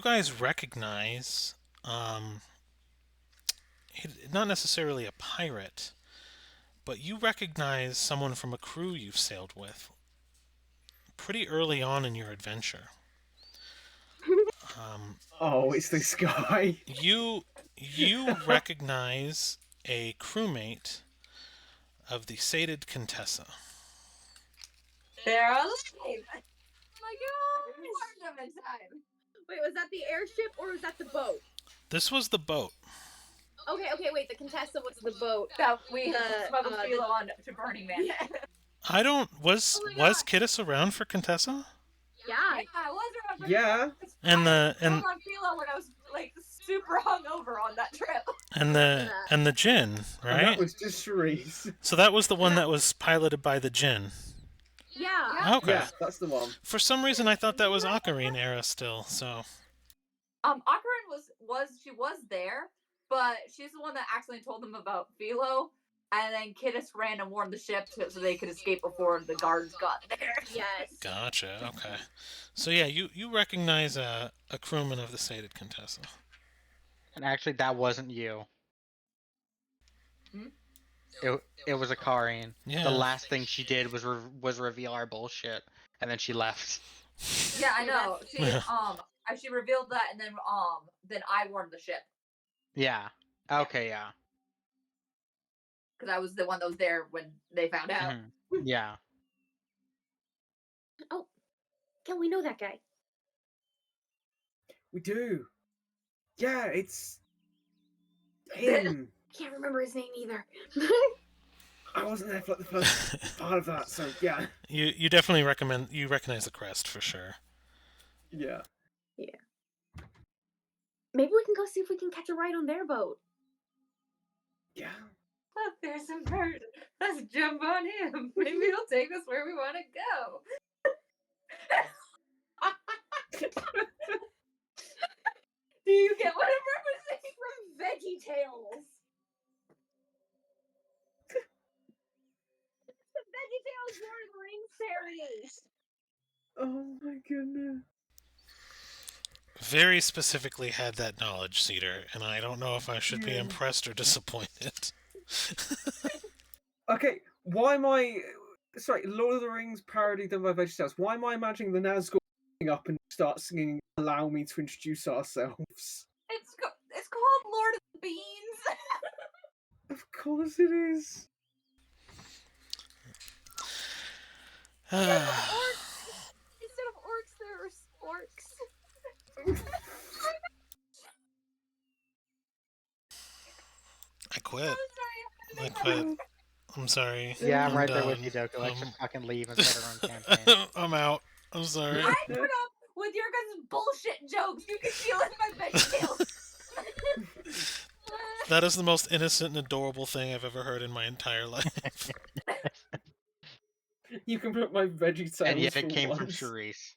guys recognize, not necessarily a pirate, but you recognize someone from a crew you've sailed with pretty early on in your adventure. Oh, it's this guy. You recognize a crewmate of the sated Contessa. They're alive. Oh my god! Warned them in time. Wait, was that the airship or was that the boat? This was the boat. Okay, wait, the Contessa was the boat. That we The, smuggled uh, Philo on to Burning Man. Yeah. I don't was Oh my was God. Kittis around for Contessa? Yeah. I was around Burning Yeah. Man. And I the and smuggled on Philo when I was like super hungover on that trip. and the Jinn, And right? that was just Cherise. So that was the one that was piloted by the Jinn. Yeah. Okay. Yeah, that's the one. For some reason, I thought that was Ocarina era still. So Ocarin she was there, but she's the one that accidentally told them about Philo, and then Kittis ran and warned the ship so they could escape before the guards got there. Yes. gotcha. Okay. So yeah, you recognize a crewman of the sated Contessa. And actually, that wasn't you. Hmm? It was a Karian. Yeah. The last thing she did was reveal our bullshit, and then she left. Yeah, I know. She revealed that, and then I warned the ship Yeah. Okay. Yeah. because I was the one that was there when they found out. Mhm. Yeah. Oh, yeah, we know that guy. We do. Yeah, it's him. Can't remember his name either. I wasn't there for like, the first part of that, so yeah. You definitely recognize the crest for sure. Yeah. Maybe we can go see if we can catch a ride on their boat. Yeah. Look, there's some bird. Let's jump on him. Maybe he'll take us where we want to go. Do you get what I'm referencing from Veggie Tales. The Veggie Tales Lord of the Rings series. Oh my goodness. Very specifically had that knowledge, Cedar, and I don't know if I should be Yeah. impressed or disappointed. Okay, why am I... Sorry, Lord of the Rings parody done by VeggieTales. Why am I imagining the Nazgul up and start singing "Allow Me to Introduce Ourselves"? It's called Lord of the Beans. Of course it is. Instead of orcs, there are sporks. I quit. I'm I quit. I'm sorry. Yeah, I'm right there done. with you, Doku. Let's just fucking leave and start our own campaign. I'm out. I'm sorry. I put up with your guys' bullshit jokes. You can feel it in my veggie That is the most innocent and adorable thing I've ever heard in my entire life. You can put my VeggieTales And yet it for came from once. Charisse.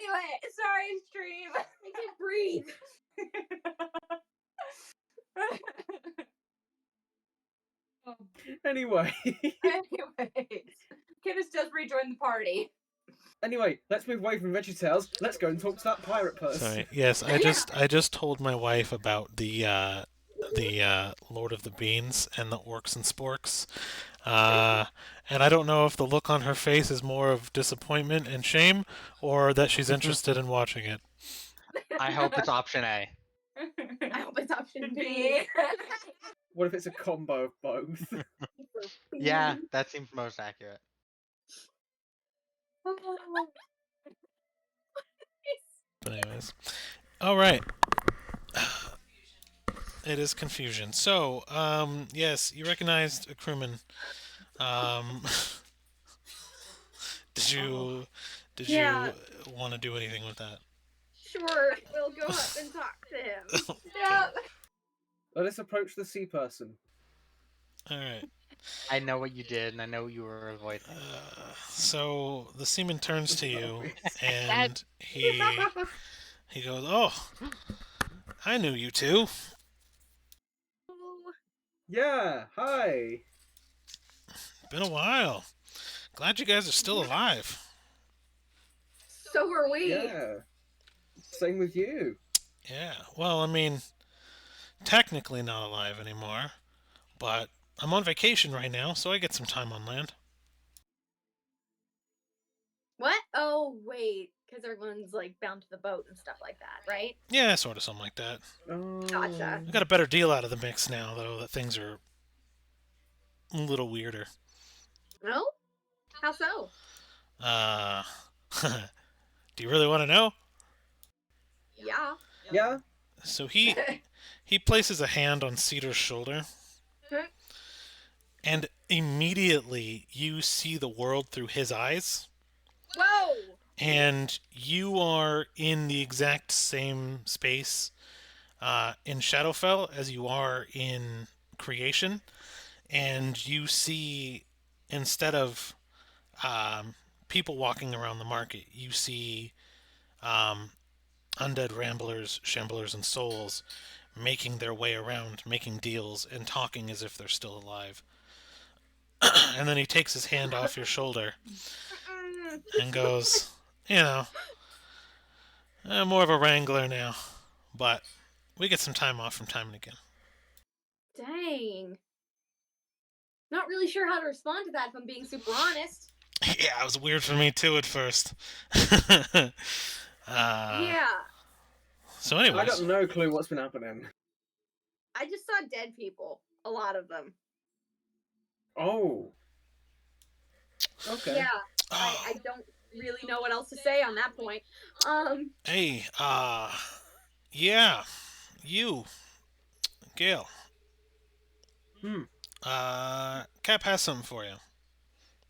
Anyway, sorry, stream. I can't breathe. Anyway. Anyways, Kiddos just rejoined the party. Anyway, let's move away from VeggieTales. Let's go and talk to that pirate person. Sorry. Yes, I just told my wife about the Lord of the Beans and the Orcs and Sporks. And I don't know if the look on her face is more of disappointment and shame, or that she's interested in watching it. I hope it's option A. I hope it's option B. B. What if it's a combo of both? Yeah, that seems most accurate. But anyways, all right. It is confusion. So, yes, you recognized a crewman. Did you Yeah. want to do anything with that? Sure, we'll go up and talk to him. Yeah. Let us approach the sea person. All right. I know what you did, and I know what you were avoiding. So the seaman turns to you, and he goes, "Oh, I knew you two. Oh, Yeah, hi. Been a while. Glad you guys are still alive." so are we. Yeah. Same with you. Yeah. Well, I mean, technically not alive anymore, but I'm on vacation right now, so I get some time on land. What? Oh, wait. Because everyone's like bound to the boat and stuff like that, right? Yeah, sort of something like that. Oh. Gotcha. I got a better deal out of the mix now, though, that things are a little weirder. No? How so? Do you really want to know? Yeah. Yeah? So he places a hand on Cedar's shoulder, Hmm. and immediately you see the world through his eyes, Whoa! and you are in the exact same space in Shadowfell as you are in Creation, and you see, instead of people walking around the market, you see undead ramblers, shamblers, and souls making their way around, making deals, and talking as if they're still alive. And then he takes his hand off your shoulder and goes, you know, I'm more of a wrangler now, but we get some time off from time and again. Dang. Not really sure how to respond to that if I'm being super honest. Yeah, it was weird for me too at first. Yeah. So I anyways, got no clue what's been happening. I just saw dead people. A lot of them. Oh. Okay. Yeah. I don't really know what else to say on that point. Hey, yeah, you, Gail. Cap has something for you.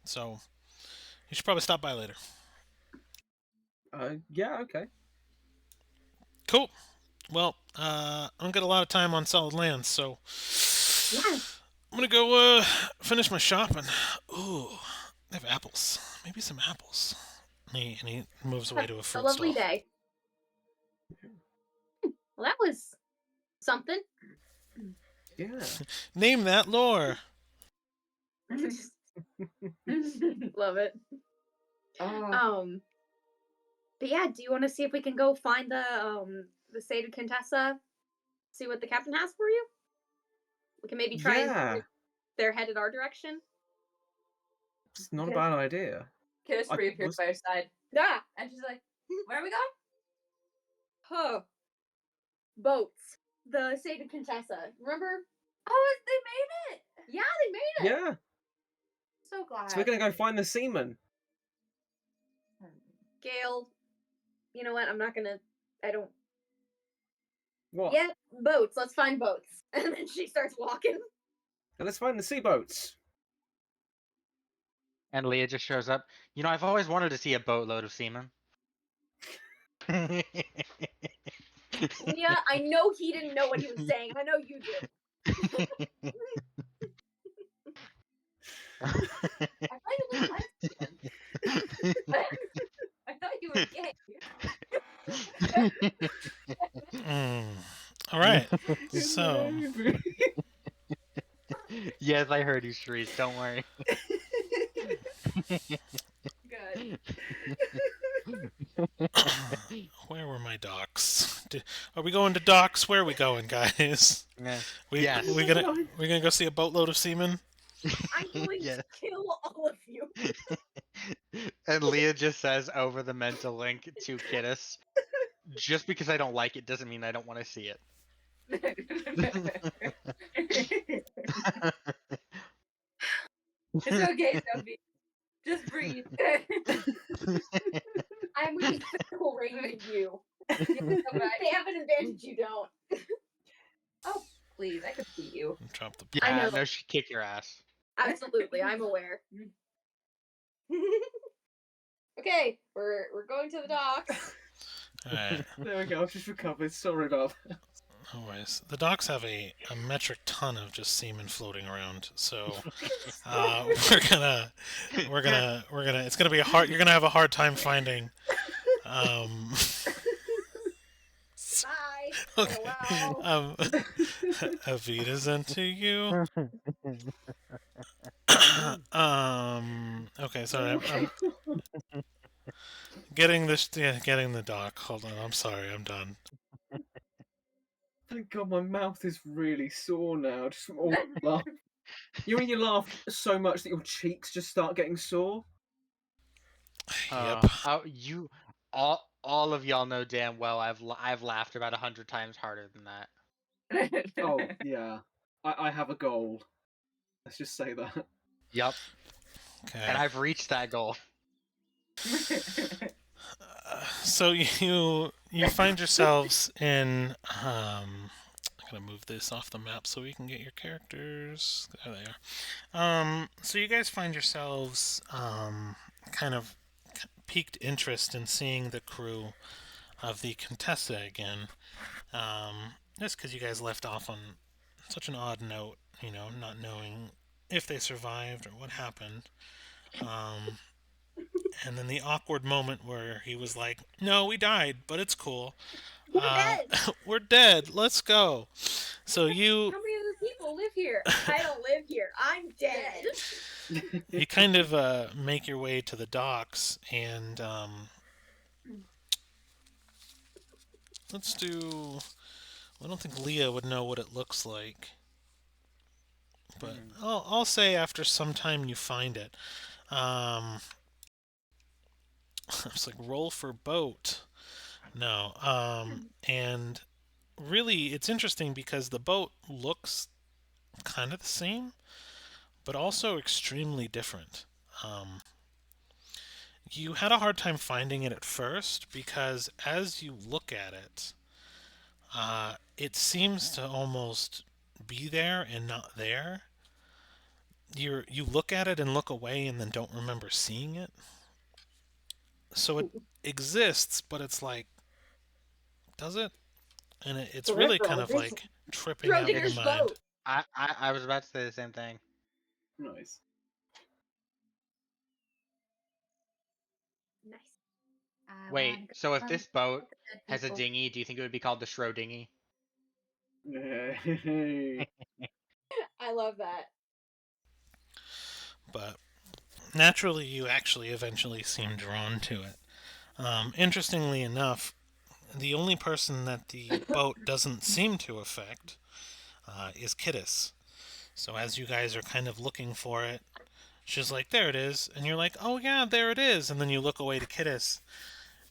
So, you should probably stop by later. Yeah, okay. Cool. Well, I don't get a lot of time on solid land, so Yeah. I'm gonna go finish my shopping. Ooh, they have apples. Maybe some apples. And he moves away to a A fruit lovely stall. day. Well, that was something. Yeah. Name that lore. Love it. Oh. But yeah, do you want to see if we can go find the Sated Contessa? See what the captain has for you? We can maybe try and Yeah. see if they're headed our direction. It's not a Yeah. bad idea. Kiddos I reappears was- by her side, Yeah. and she's like, "Where are we going?" Huh. Boats. The Sated Contessa. Remember? Oh, they made it! Yeah, they made it. Yeah. So glad. So we're gonna go find the seaman. Gail, you know what? I don't. What? Yeah, boats. Let's find boats. And then she starts walking. And let's find the sea boats. And Leah just shows up. You know, I've always wanted to see a boatload of seamen. Yeah, I know he didn't know what he was saying. I know you do. I thought you looked like him. I thought you were gay. All right. It's So, Avery. Yes, I heard you, Shreeze. Don't worry. Good. where were my docs? Are we going to docks? Where are we going, guys? Yeah. We Yes. we gonna go see a boatload of seamen? I'm going Yes. to kill all of you. And Leah just says over the mental link to Kittis, just because I don't like it doesn't mean I don't want to see it. It's okay, Sophie. Just breathe. I'm within physical range of you. Come back. They have an advantage you don't. Oh, please, I could beat you. Drop the. Yeah, I know. no, she kick your ass. Absolutely, I'm aware. Okay, we're going to the docks. All right. There we go. I've just recovered. Sorry about that. Anyways, the docks have a metric ton of just semen floating around. So it's gonna be a hard. You're gonna have a hard time finding. Um, Bye. okay. Farewell. Avita's into you. Okay, sorry. I'm getting this. Yeah, getting the dock. Hold on. I'm sorry. I'm done. Thank God my mouth is really sore now. Just from all the laugh. You know when you laugh so much that your cheeks just start getting sore? Yep. Oh, you, all of y'all know damn well I've laughed about 100 times harder than that. Oh, yeah. I have a goal. Let's just say that. Yep, Okay. and I've reached that goal. So you find yourselves in. I'm gonna move this off the map so we can get your characters. There they are. So you guys find yourselves kind of piqued interest in seeing the crew of the Contessa again. Just because you guys left off on such an odd note, not knowing if they survived or what happened. And then the awkward moment where he was like, "No, we died, but it's cool. We're dead. We're dead. Let's go." So How many other people live here? I don't live here. I'm dead. you kind of make your way to the docks, and let's do. I don't think Leah would know what it looks like, but I'll say after some time you find it. It's like roll for boat. No. And really, it's interesting because the boat looks kind of the same, but also extremely different. You had a hard time finding it at first because as you look at it, it seems to almost be there and not there. You look at it and look away and then don't remember seeing it. So it exists, but it's like, does it? And it's really kind of like tripping out your Schrodinger's mind. boat. I was about to say the same thing. Nice. Nice. Wait, so if this boat has a dinghy, do you think it would be called the Shro dinghy? Hey. I love that. But naturally, you actually eventually seem drawn to it. Interestingly enough, the only person that the boat doesn't seem to affect is Kittis. So as you guys are kind of looking for it, she's like, "There it is," and you're like, "Oh yeah, there it is." And then you look away to Kittis,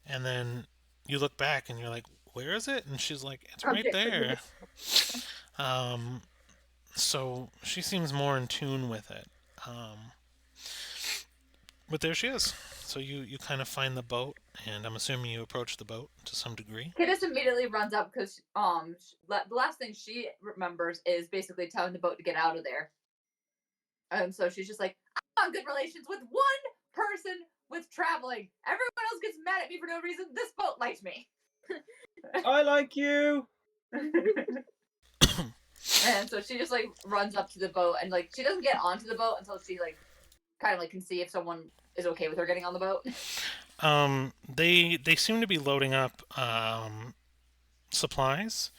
and then you look back and you're like, "Where is it?" And she's like, "It's right there." So she seems more in tune with it. But there she is. So you kind of find the boat, and I'm assuming you approach the boat to some degree. Kittis immediately runs up because the last thing she remembers is basically telling the boat to get out of there. And so she's just like, I'm on good relations with one person with traveling. Everyone else gets mad at me for no reason. This boat likes me. I like you. And so she just like runs up to the boat and like she doesn't get onto the boat until she like kind of like can see if someone is okay with her getting on the boat. They seem to be loading up supplies,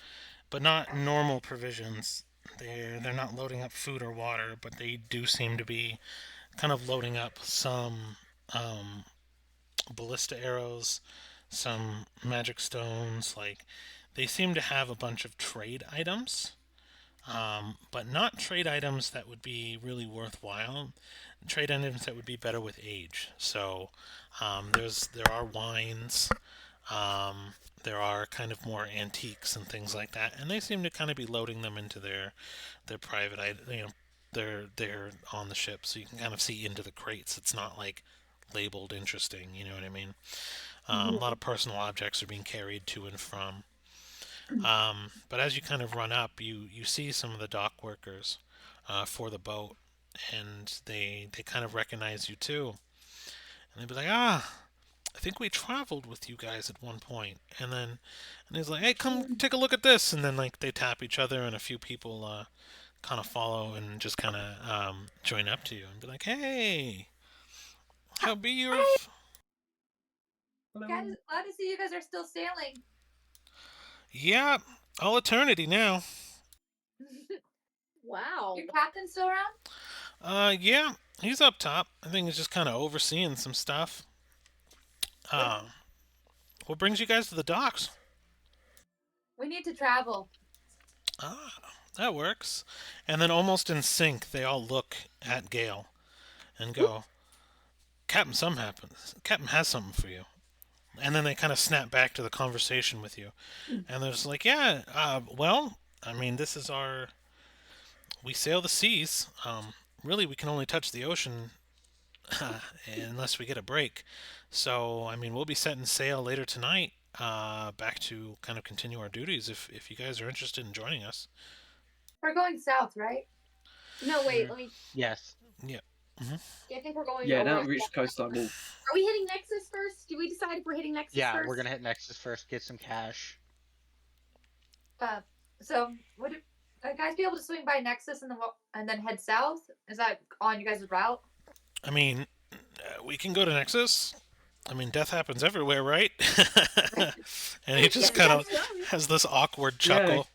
but not normal provisions. They're not loading up food or water, but they do seem to be kind of loading up some um, ballista arrows, some magic stones. Like they seem to have a bunch of trade items, but not trade items that would be really worthwhile. Trade items that would be better with age. So there are wines. Um, there are kind of more antiques and things like that, and they seem to kind of be loading them into their private, they're on the ship, so you can kind of see into the crates. It's not like labeled interesting, you know what I mean? A lot of personal objects are being carried to and from. But as you kind of run up, you see some of the dock workers for the boat, and they kind of recognize you too, and they'd be like, ah, I think we traveled with you guys at one point, and he's like, hey, come take a look at this, and then like they tap each other, and a few people kind of follow and just kind of join up to you and be like, hey, how be your? Guys, glad to see you guys are still sailing. Yeah, all eternity now. Wow. Your captain's still around? Yeah, he's up top. I think he's just kind of overseeing some stuff. Uh, what brings you guys to the docks? We need to travel. Ah, that works. And then almost in sync, they all look at Gale and go, Captain, something happens. Captain has something for you. And then they kind of snap back to the conversation with you. And they're just like, yeah, well, I mean, this is our. We sail the seas. Really, we can only touch the ocean unless we get a break. So, I mean, we'll be setting sail later tonight back to kind of continue our duties if you guys are interested in joining us. We're going south, right? No, wait. Let me. Yes. Yeah. Yeah, I think we're going. Yeah, over. now we reach the coastline. We'll... Are we hitting Nexus first? Do we decide if we're hitting Nexus Yeah, first? we're gonna hit Nexus first, get some cash. So would guys be able to swing by Nexus and then head south? Is that on you guys' route? I mean, we can go to Nexus. I mean, death happens everywhere, right? And he just kind of has this awkward chuckle.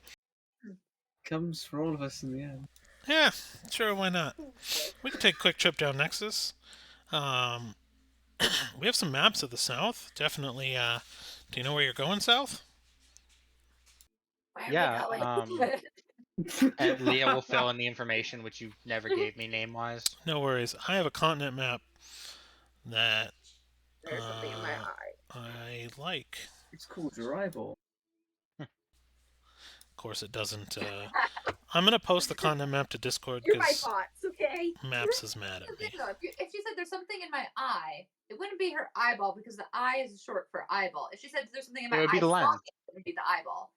Comes for all of us in the end. Yeah, sure, why not? We could take a quick trip down Nexus. Um, we have some maps of the south. Definitely. Do you know where you're going south? Where Yeah, are we going? And Leah will fill in the information which you never gave me name wise. No worries. I have a continent map that There's something in my eye. I like. It's called your eyeball. Of course, it doesn't. I'm gonna post the continent map to Discord You're my because thoughts, okay? Maps is mad at me. If she said there's something in my eye, it wouldn't be her eyeball because the eye is short for eyeball. If she said there's something in my It would be eye the lens. socket, it would be the eyeball.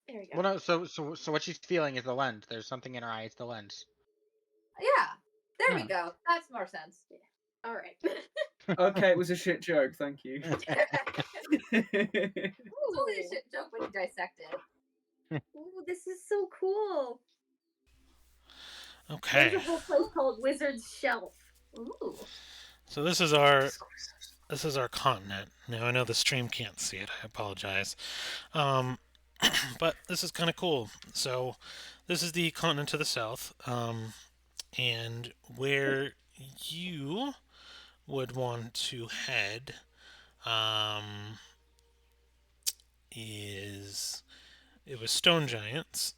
There we go. Well, no. So what she's feeling is the lens. There's something in her eye. It's the lens. Yeah, there we Yeah. go. That's more sense. All right. Okay, it was a shit joke. Thank you. It's only a shit joke when you dissect it. Ooh, this is so cool. Okay. There's a whole place called Wizard's Shelf. Ooh. So this is our continent. Now I know the stream can't see it. I apologize. But this is kind of cool. So this is the continent to the south, and where you would want to head is it was stone giants.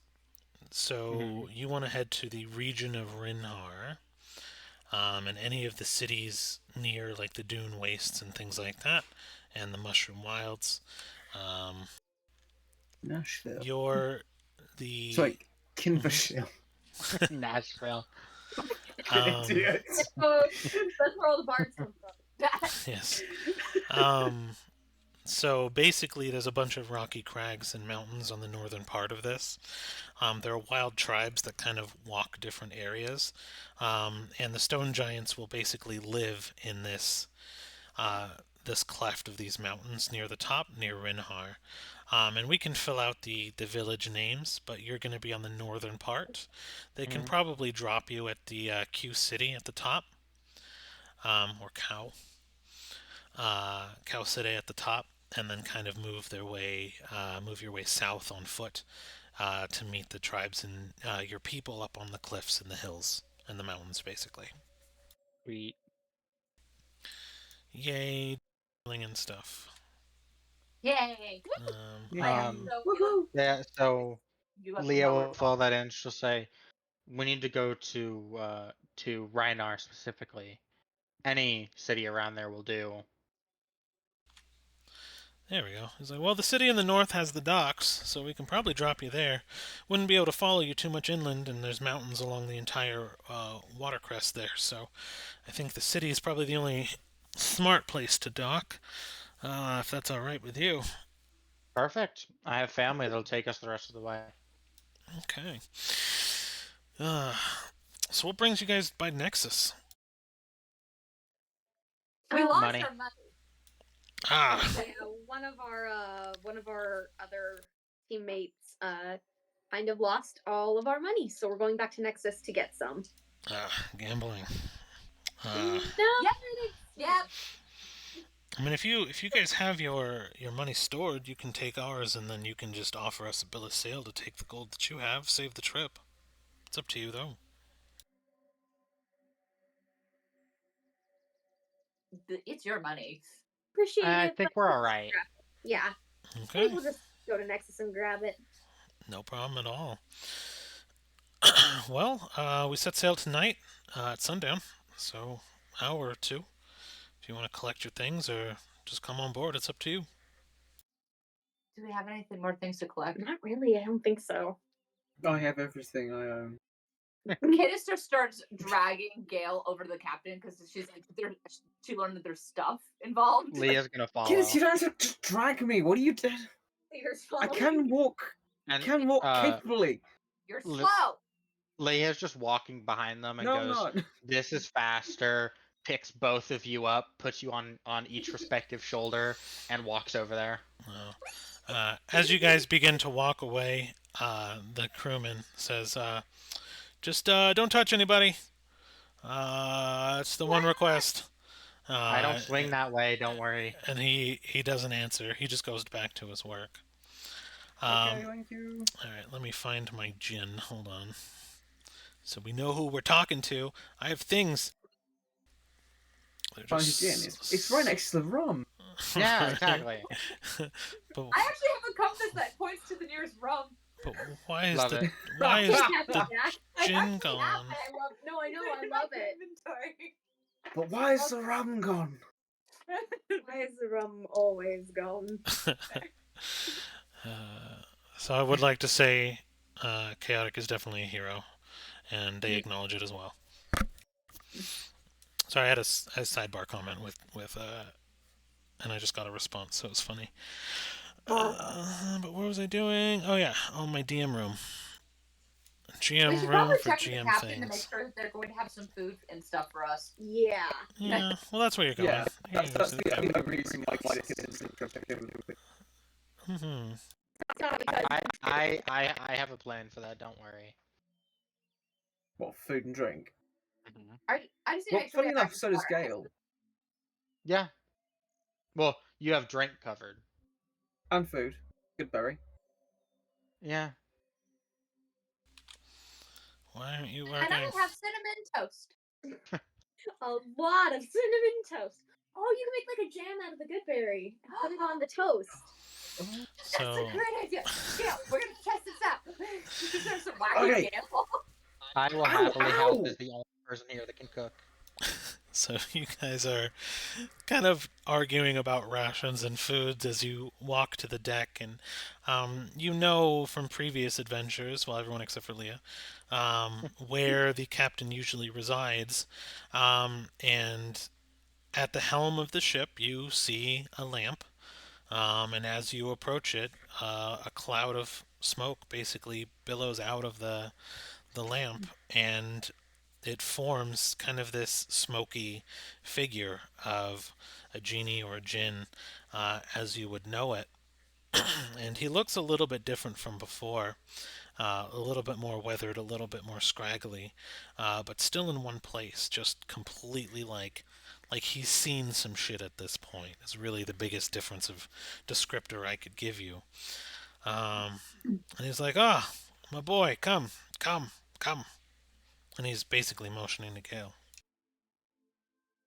So you want to head to the region of Rinhar. And any of the cities near like the dune wastes and things like that, and the mushroom wilds. Nashville. You're the Sorry, Kinvershire. Nashville. Idiot. That's where all the bards come from. Yes. So basically, there's a bunch of rocky crags and mountains on the northern part of this. There are wild tribes that kind of walk different areas, and the stone giants will basically live in this cleft of these mountains near the top, near Rinhar. And we can fill out the village names, but you're going to be on the northern part. They can probably drop you at the Q City at the top, or Cow. Cow City at the top, and then kind of move your way south on foot to meet the tribes and your people up on the cliffs and the hills and the mountains, basically. We Yay, and stuff. Yay! Yeah. So Woohoo! Yeah. So You have to Leah lower will fill that in. She'll say, "We need to go to Rhinar specifically. Any city around there will do." There we go. He's like, well, the city in the north has the docks, so we can probably drop you there. Wouldn't be able to follow you too much inland, and there's mountains along the entire watercrest there, so I think the city is probably the only smart place to dock, if that's all right with you. Perfect. I have family that'll take us the rest of the way. Okay. Uh, so what brings you guys by Nexus? We lost Money. our money. Ah, yeah, one of our other teammates kind of lost all of our money, so we're going back to Nexus to get some. gambling. No. Yep. Yep. I mean, if you guys have your money stored, you can take ours, and then you can just offer us a bill of sale to take the gold that you have, save the trip. It's up to you, though. It's your money. Appreciate I it. think we're all right. Yeah. I think Okay, we'll just go to Nexus and grab it. no problem at all. Well, we set sail tonight at sundown, so hour or two. If you want to collect your things or just come on board, it's up to you. Do we have anything more things to collect? Not really. I don't think so. I have everything I own. Kanister starts dragging Gail over to the captain because she's like, she learned that there's stuff involved. Leah's gonna follow. Kids, you don't have to drag me. What are you doing? You're I following. can walk. I And can walk uh, capably. You're Li- slow. Leah's just walking behind them and No, I'm goes, not. "This is faster." Picks both of you up, puts you on each respective shoulder, and walks over there. As you guys begin to walk away, the crewman says, just don't touch anybody. It's the one request. I don't swing that way. Don't worry. And he doesn't answer. He just goes back to his work. Okay, thank you. All right, let me find my gin. Hold on. So we know who we're talking to. I have things. They're Find your gin. It's right next to the rum. Yeah, exactly. but, I actually have a compass that points to the nearest rum. but why is Love the it. why is the Jack. gin I gone? love. No, I know. I love it. Inventory. But why is the rum gone? Why is the rum always gone? So I would like to say, Chaotic is definitely a hero, and they Mm. acknowledge it as well. Sorry, I had a sidebar comment with and I just got a response, so it was funny. But what was I doing? Oh yeah, on my DM room. We GM should room probably for check with the GM captain to make things. sure that they're going to have some food and stuff for us. Yeah. Yeah, well that's where you're going. Yeah, You that's can go to the the only reason why this is interesting. Mhm. It's not because I have a plan for that. Don't worry. What, food and drink? I just need to Well, make sure funny we have enough, access so to does water. Gale. Yeah. Well, you have drink covered. And food. Good berry. Yeah. Why aren't you And working? I have cinnamon toast. a lot of cinnamon toast. Oh, you can make like a jam out of the good berry and put it on the toast. That's So a great idea. Yeah, we're gonna test this out. There's some wacky Okay. gamble. I will Ow, happily help ow! as the only person here that can cook. So you guys are kind of arguing about rations and foods as you walk to the deck, and you know from previous adventures, well, everyone except for Leah, where the captain usually resides, and at the helm of the ship you see a lamp, and as you approach it, a cloud of smoke basically billows out of the lamp, and it forms kind of this smoky figure of a genie or a djinn as you would know it. And he looks a little bit different from before. a little bit more weathered, a little bit more scraggly, but still in one place, just completely like he's seen some shit at this point. Is really the biggest difference of descriptor I could give you. And he's like, "Ah, oh, my boy, come, come, come," and he's basically motioning to Gale.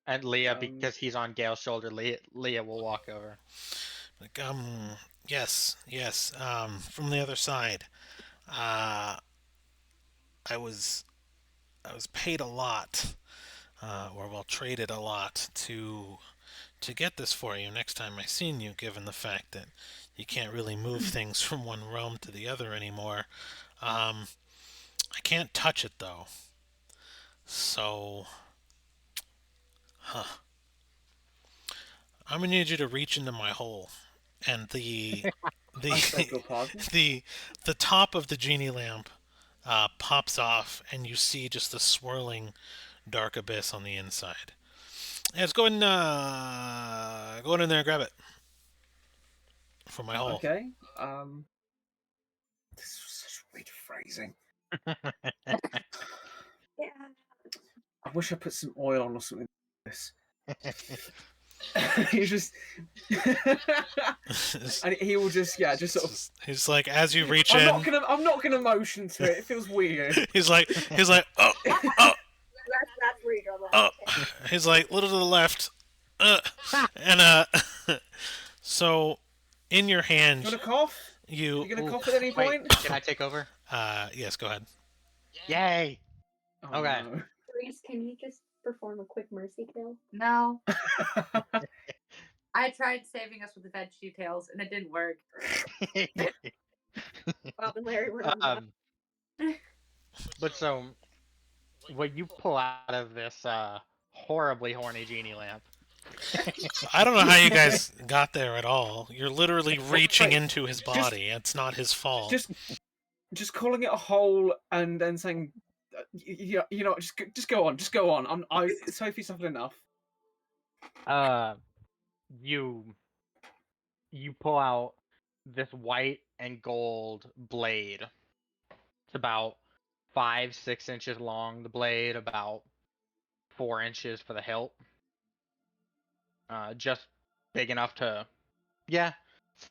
And Leah, Um, because he's on Gale's shoulder, Leah will walk over. Like, yes, yes, from the other side. Uh, I was I was paid a lot, or well, traded a lot to get this for you next time I seen you, given the fact that you can't really move things from one realm to the other anymore. Um, I can't touch it though. So, huh. I'm gonna need you to reach into my hole, and the I beg your pardon. the the top of the genie lamp pops off, and you see just a swirling dark abyss on the inside. Yeah, let's go in there and grab it from my hole. Okay. This was such weird phrasing. Yeah. I wish I put some oil on or something like this. He's just, and he will just sort of. He's like, as you reach I'm in, not gonna motion to it. It feels weird. he's like, oh, That's where you draw the oh. line. He's like, little to the left, and so in your You hand, wanna cough? you, You gonna Ooh, cough at any Wait, point? can I take over? yes, go ahead. Yay! Oh, Okay. Reese, can you just perform a quick mercy kill? No, no. I tried saving us with the veg details and it didn't work. Bob and Larry were on that. But so, what you pull out of this horribly horny genie lamp? I don't know how you guys got there at all. You're literally reaching Wait, into his body. It's not his fault. just calling it a hole and then saying, just go on. Sophie's not enough. You pull out this white and gold blade. It's about 5-6 inches long. The blade about 4 inches for the hilt. Just big enough to, yeah,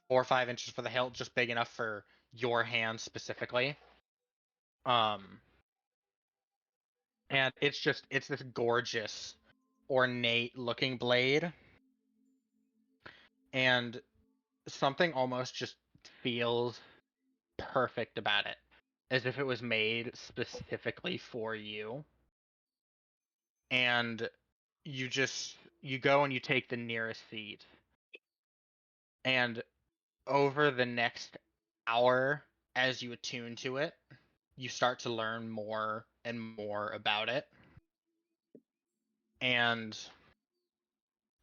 4 or 5 inches for the hilt. Just big enough for your hand specifically. And it's this gorgeous, ornate looking blade, and something almost just feels perfect about it, as if it was made specifically for you. And you go and you take the nearest seat, and over the next hour, as you attune to it, you start to learn more and more about it, and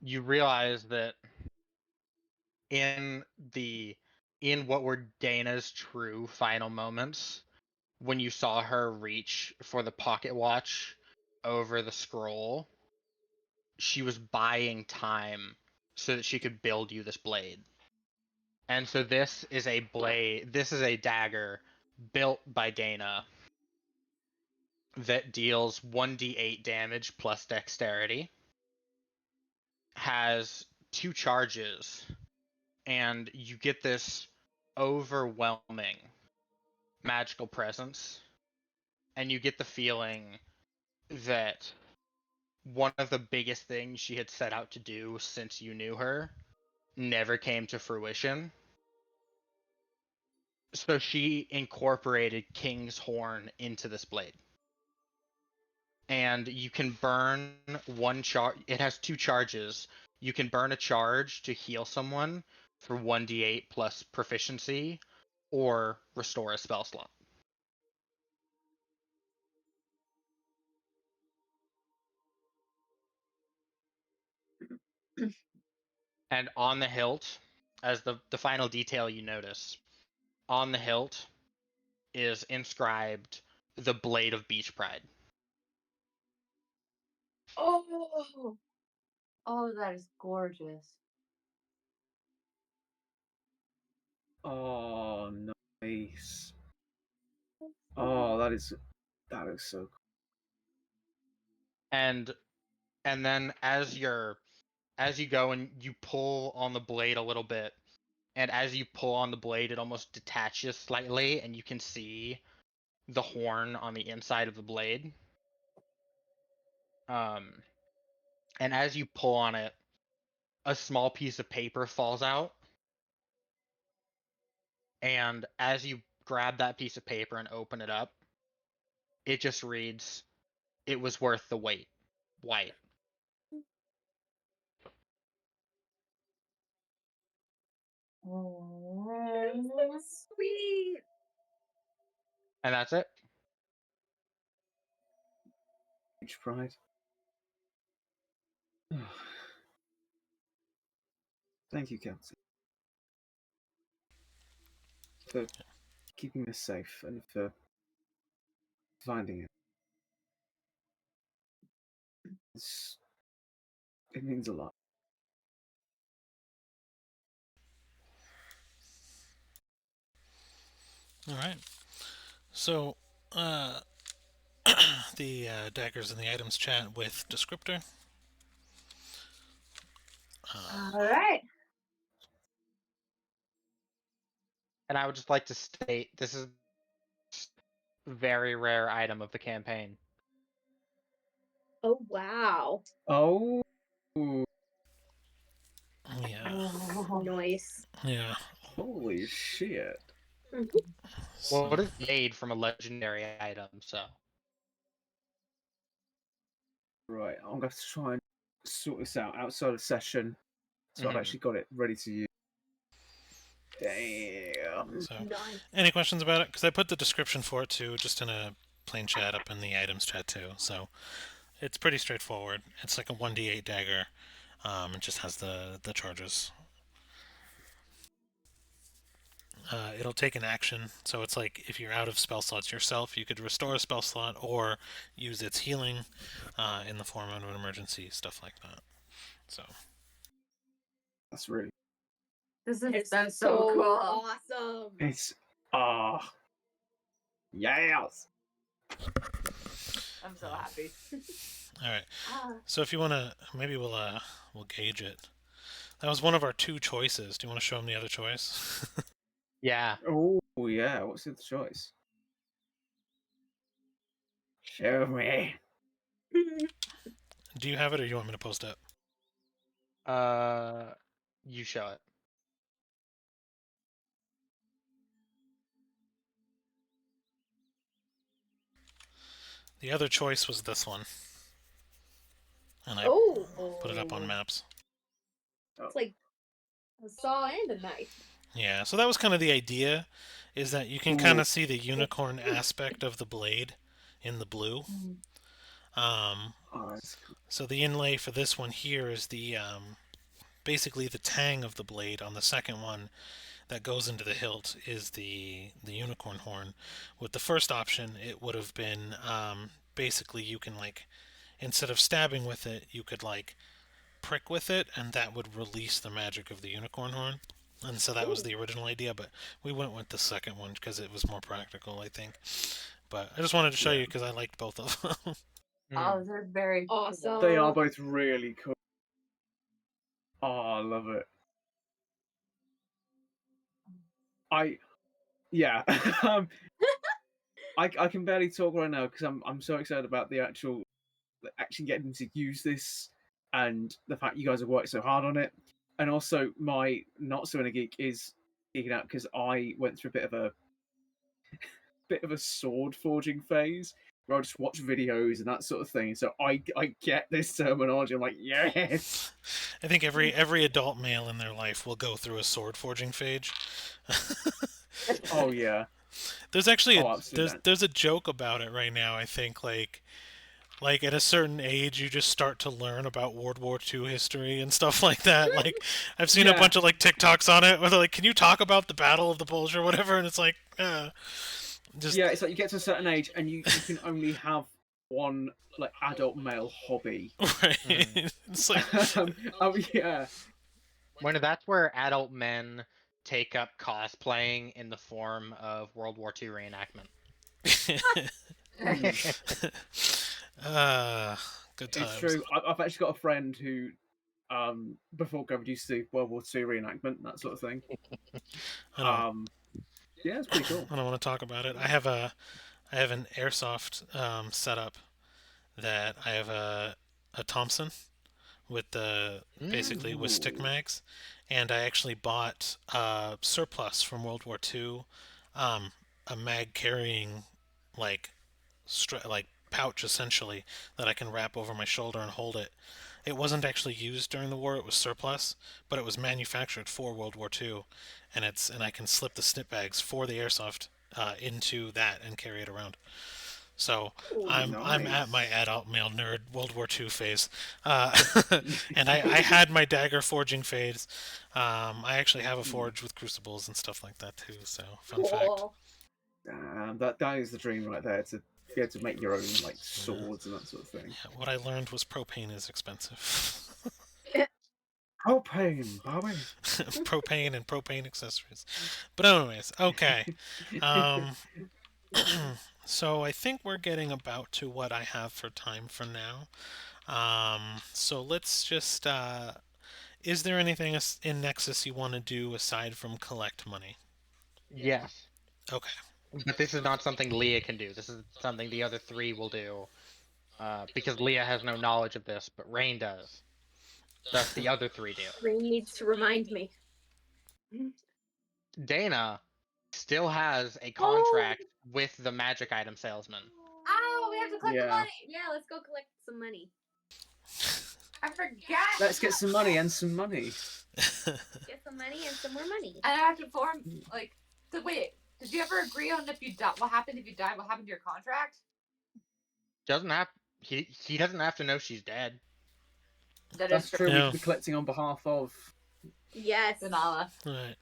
you realize that in the in what were Dana's true final moments, when you saw her reach for the pocket watch over the scroll, she was buying time so that she could build you this blade. And so this is a dagger built by Dana that deals 1d8 damage plus dexterity, has 2 charges, and you get this overwhelming magical presence, and you get the feeling that one of the biggest things she had set out to do since you knew her never came to fruition. So she incorporated King's Horn into this blade. And you can burn one charge. It has 2 charges. You can burn a charge to heal someone for 1d8 plus proficiency, or restore a spell slot. And on the hilt, as the final detail you notice, on the hilt is inscribed the Blade of Beach Pride. Oh, oh, that is gorgeous. Oh, nice. Oh, that is so cool. And then as you go and you pull on the blade a little bit, and as you pull on the blade, it almost detaches slightly, and you can see the horn on the inside of the blade. And as you pull on it, a small piece of paper falls out. And as you grab that piece of paper and open it up, it just reads, "It was worth the wait. White." Sweet. And that's it. Huge pride. Thank you, Kelsey, for keeping us safe and for finding it. It means a lot. All right. So, the daggers in the items chat with descriptor. All right. And I would just like to state this is a very rare item of the campaign. Oh wow. Oh. Yeah. Nice. Yeah. Holy shit. So, Well, it is made from a legendary item, so. Right, I'm going to try and sort this out outside of session, so I've actually got it ready to use. Damn. so Nice. any questions about it? Because I put the description for it too, just in a plain chat up in the items chat too. So it's pretty straightforward. It's like a 1d8 dagger. It just has the charges. It'll take an action, so it's like if you're out of spell slots yourself, you could restore a spell slot or use its healing in the form of an emergency, stuff like that. So That's really. That's so cool. Awesome. It's. Yes! I'm so happy. all right. So if you want to, maybe we'll gauge it. That was one of our two choices. Do you want to show them the other choice? Yeah. Oh, yeah, what's the choice? Show me. Do you have it, or you want me to post it? You show it. The other choice was this one, and I put it up on maps. It's like a saw and a knife. Yeah, so that was kind of the idea, is that you can kind of see the unicorn aspect of the blade in the blue. Oh, that's cool. So the inlay for this one here is the basically the tang of the blade on the second one that goes into the hilt is the unicorn horn. With the first option, it would have been basically you can like instead of stabbing with it, you could like prick with it, and that would release the magic of the unicorn horn. And so that was the original idea, but we went with the second one because it was more practical, I think. But I just wanted to show you because I liked both of them. Oh, they're very Awesome. They are both really cool. Oh, I love it. Yeah. I can barely talk right now because I'm so excited about the actually getting to use this and the fact you guys have worked so hard on it. And also my not so in a geek is geeking out because I went through a bit of a sword forging phase where I just watch videos and that sort of thing. So I get this terminology. I'm like, yes. I think every adult male in their life will go through a sword forging phase. Oh yeah. There's actually absolutely. there's a joke about it right now. I think like at a certain age you just start to learn about World War II history and stuff like that. Like I've seen a bunch of like TikToks on it where they're like, "Can you talk about the Battle of the Bulge or whatever?" And it's like, just yeah, it's like you get to a certain age and you can only have one like adult male hobby. right. It's like yeah. When that's where adult men take up cosplaying in the form of World War II reenactment. Good It's times. true. I've actually got a friend who, before COVID, used to do World War II reenactment, that sort of thing. I don't. Yeah, it's pretty cool. I don't want to talk about it. I have an airsoft setup that I have a Thompson with the basically with stick Ooh. mags, and I actually bought surplus from World War II, a mag carrying like like pouch essentially that I can wrap over my shoulder and hold it. It wasn't actually used during the war; it was surplus, but it was manufactured for World War II, and I can slip the snip bags for the airsoft into that and carry it around. So Ooh. I'm at my Nice. adult male nerd World War II phase, uh, and I had my dagger forging phase. I actually have a forge with crucibles and stuff like that too. So fun fact. Cool. That is the dream right there, to be able to make your own like Yeah. swords and that sort of thing. Yeah, what I learned was propane is expensive. Propane, Bobby. Propane and propane accessories. But anyways, okay. Um, so I think we're getting about to what I have for time for now. So let's just. Is there anything in Nexus you want to do aside from collect money? Yes. Okay. But this is not something Leah can do. This is something the other three will do. Because Leah has no knowledge of this, but Rain does. Thus, the other three do. Rain needs to remind me. Dana still has a Oh! contract with the magic item salesman. Oh, we have to collect the Yeah. money. Yeah, let's go collect some money. I forgot. Let's get some money and some money. Get some money and some more money. And I have to form like. So wait, did you ever agree on if you die? What happened if you die? What happened to your contract? Doesn't have he doesn't have to know she's dead. That's true. Yeah. We'd be collecting on behalf of. Yes. Vanilla. Right.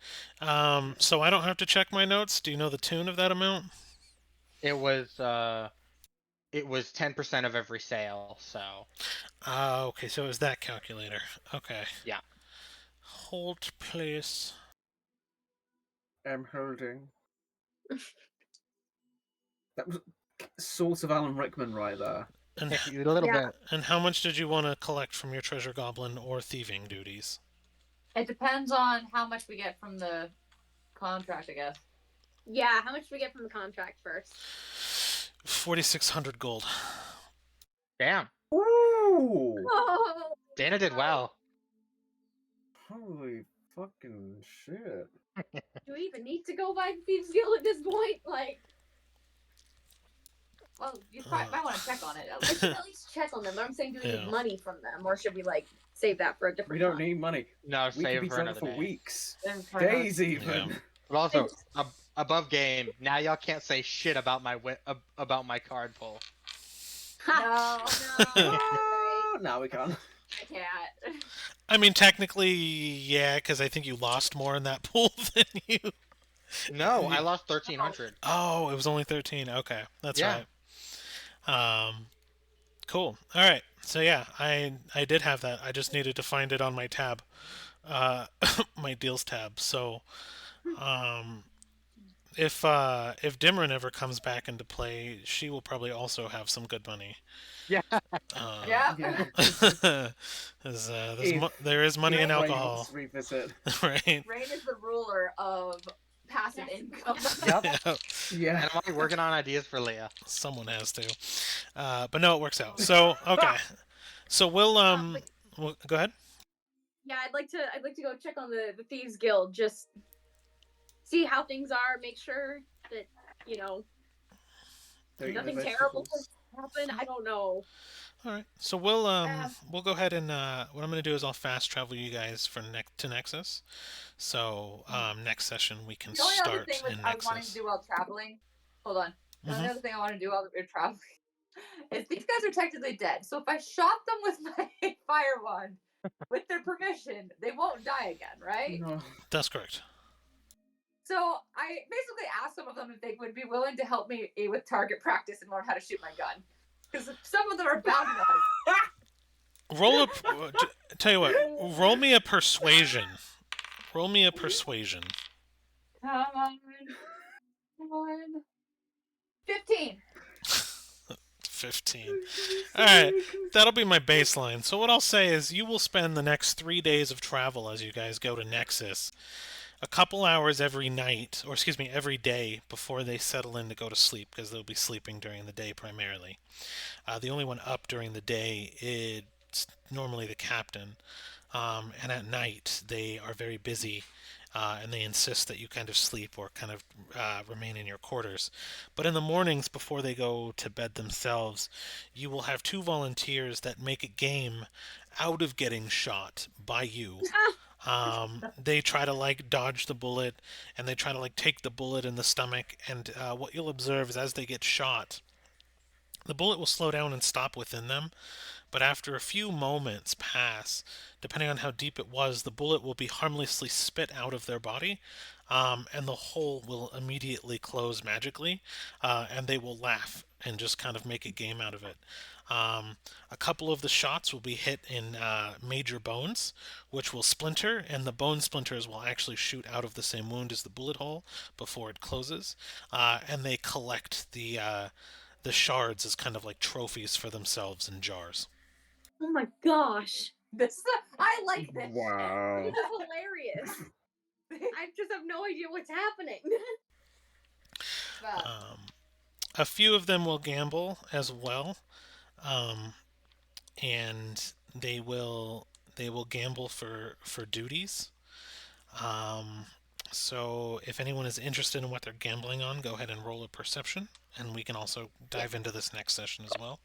So I don't have to check my notes. Do you know the tune of that amount? It was 10% of every sale, so Okay. So it was that calculator. Okay. yeah. Hold, please. I'm holding. That was sort of Alan Rickman right there. And A little Yeah. bit. and how much did you want to collect from your treasure goblin or thieving duties? It depends on how much we get from the contract, I guess. Yeah, how much do we get from the contract first? 4,600 gold. Damn. Ooh! Oh! Dana did well. Holy fucking shit! Do we even need to go by the Thieves Guild at this point? Like, Well, you probably might want to check on it. At I least. should at least check on them. But I'm saying, do we Yeah. need money from them, or should we like save that for a different? We don't time? need money. No, We save could be for together another for day. weeks, Then for another- days even. Yeah. But also, above game. Now y'all can't say shit about about my card pull. Ha! No, No. Oh, now we can't. I can't. I mean, technically, yeah, because I think you lost more in that pool than you. No, I lost 1,300. Oh, it was only 13. Okay, that's Yeah. right. Cool. All right. So yeah, I did have that. I just needed to find it on my tab, my deals tab. So, if Dimran ever comes back into play, she will probably also have some good money. Yeah. Yeah. Yeah. There is money in If Ray alcohol, wants to revisit. right? Rain is the ruler of passive Yes. income. Yep. Yeah, Yeah. And I'm already working on ideas for Leah. someone has to. But no, it works out. So okay. So we'll go ahead. Yeah, I'd like to go check on the Thieves Guild, just see how things are, make sure that There you go, nothing the terrible vegetables. has happened. I don't know. All right. So we'll go ahead and what I'm going to do is I'll fast travel you guys to Nexus. So next session we can The only other start thing in I was wanting to Nexus. do while traveling. Hold on. The only Mhm. other thing I want to do while we're traveling is these guys are technically dead. So if I shot them with my fire wand, with their permission, they won't die again, right? No. That's correct. So I basically asked some of them if they would be willing to help me with target practice and learn how to shoot my gun. Because some of them are bound to die. Roll tell you what. Roll me a persuasion. Roll me a persuasion. Come on. Come on. 15. 15. Alright, that'll be my baseline. So what I'll say is you will spend the next 3 days of travel as you guys go to Nexus. A couple hours every night, or excuse me, every day before they settle in to go to sleep, because they'll be sleeping during the day primarily. The only one up during the day is normally the captain. And at night, they are very busy and they insist that you kind of sleep or kind of remain in your quarters. But in the mornings, before they go to bed themselves, you will have two volunteers that make a game out of getting shot by you. They try to like dodge the bullet and they try to like take the bullet in the stomach. And what you'll observe is as they get shot, the bullet will slow down and stop within them, but after a few moments pass, depending on how deep it was, the bullet will be harmlessly spit out of their body, and the hole will immediately close magically, and they will laugh and just kind of make a game out of it. A couple of the shots will be hit in major bones, which will splinter, and the bone splinters will actually shoot out of the same wound as the bullet hole before it closes, and they collect the shards as kind of like trophies for themselves in jars. Oh my gosh. I like this. Wow. This is hilarious. I just have no idea what's happening. But A few of them will gamble as well, um, and they will gamble for duties. Um, so if anyone is interested in what they're gambling on, go ahead and roll a perception, and we can also dive into this next session as well.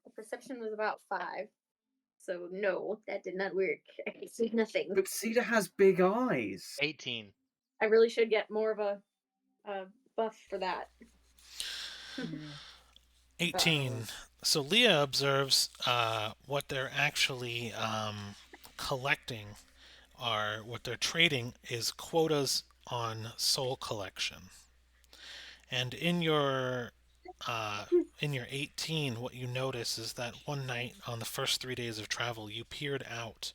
The perception was about 5. So no, that did not work. I can see nothing. But Cedar has big eyes. 18. I really should get more of a buff for that. 18. So Leah observes what they're actually collecting are what they're trading is quotas on soul collection. And in your 18, what you notice is that one night on the first 3 days of travel, you peered out,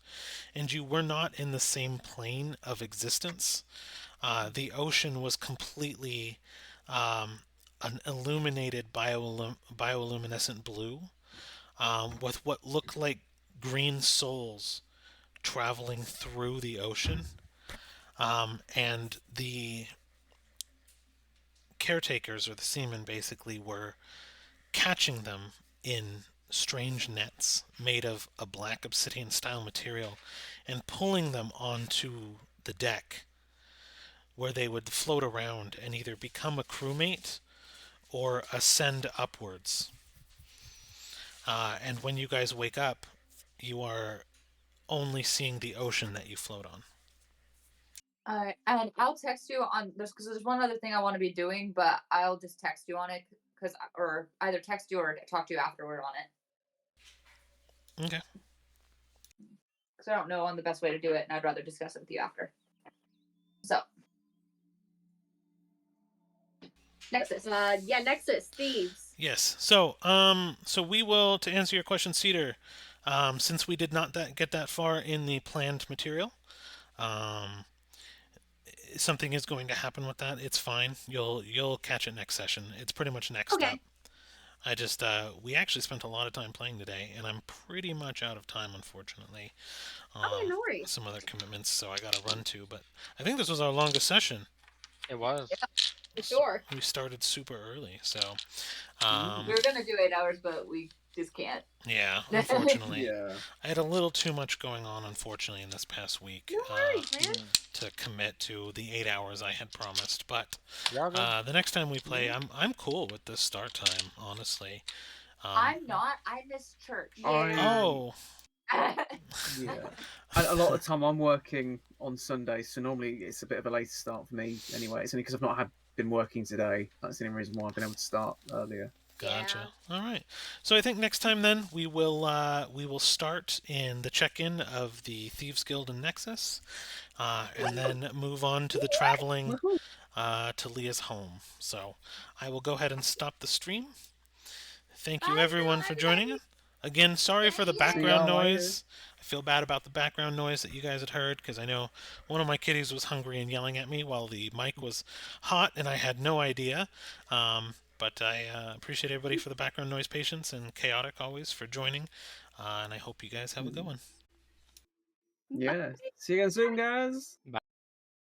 and you were not in the same plane of existence. The ocean was completely an illuminated bioluminescent blue, with what looked like green souls traveling through the ocean. And the caretakers, or the seamen, basically were catching them in strange nets made of a black obsidian style material and pulling them onto the deck where they would float around and either become a crewmate or ascend upwards. And when you guys wake up, you are only seeing the ocean that you float on. and I'll text you on this because there's one other thing I want to be doing, but I'll just text you on it or either text you or talk to you afterward on it. Okay. Because I don't know on the best way to do it, and I'd rather discuss it with you after. So, Nexus. Nexus thieves. Yes. So we will, to answer your question, Cedar, since we did not get that far in the planned material, something is going to happen with that. It's fine. You'll catch it next session. It's pretty much next Okay. up. I just we actually spent a lot of time playing today, and I'm pretty much out of time, unfortunately. No worries. Some other commitments, so I got to run to. But I think this was our longest session. It was. For sure. We started super early, so We were gonna do 8 hours, but we just can't. yeah, unfortunately. Yeah. I had a little too much going on, unfortunately, in this past week No worries, man. to commit to the 8 hours I had promised. But Y'all good? the next time we play, I'm cool with this start time, honestly. I'm not. I miss church. Oh, Yeah. A lot of the time I'm working on Sundays, so normally it's a bit of a later start for me anyway. It's only because I've not been working today. That's the only reason why I've been able to start earlier. gotcha. All right. So I think next time then we will start in the check-in of the Thieves Guild and Nexus, and then move on to the traveling to Leah's home. So I will go ahead and stop the stream. Thank you Bye, everyone for joining us. Again, sorry for the Thank you. background See y'all later. noise. I feel bad about the background noise that you guys had heard because I know one of my kitties was hungry and yelling at me while the mic was hot, and I had no idea. But I appreciate everybody for the background noise patience and chaotic always for joining. And I hope you guys have a good one. Yeah. See you again soon, guys.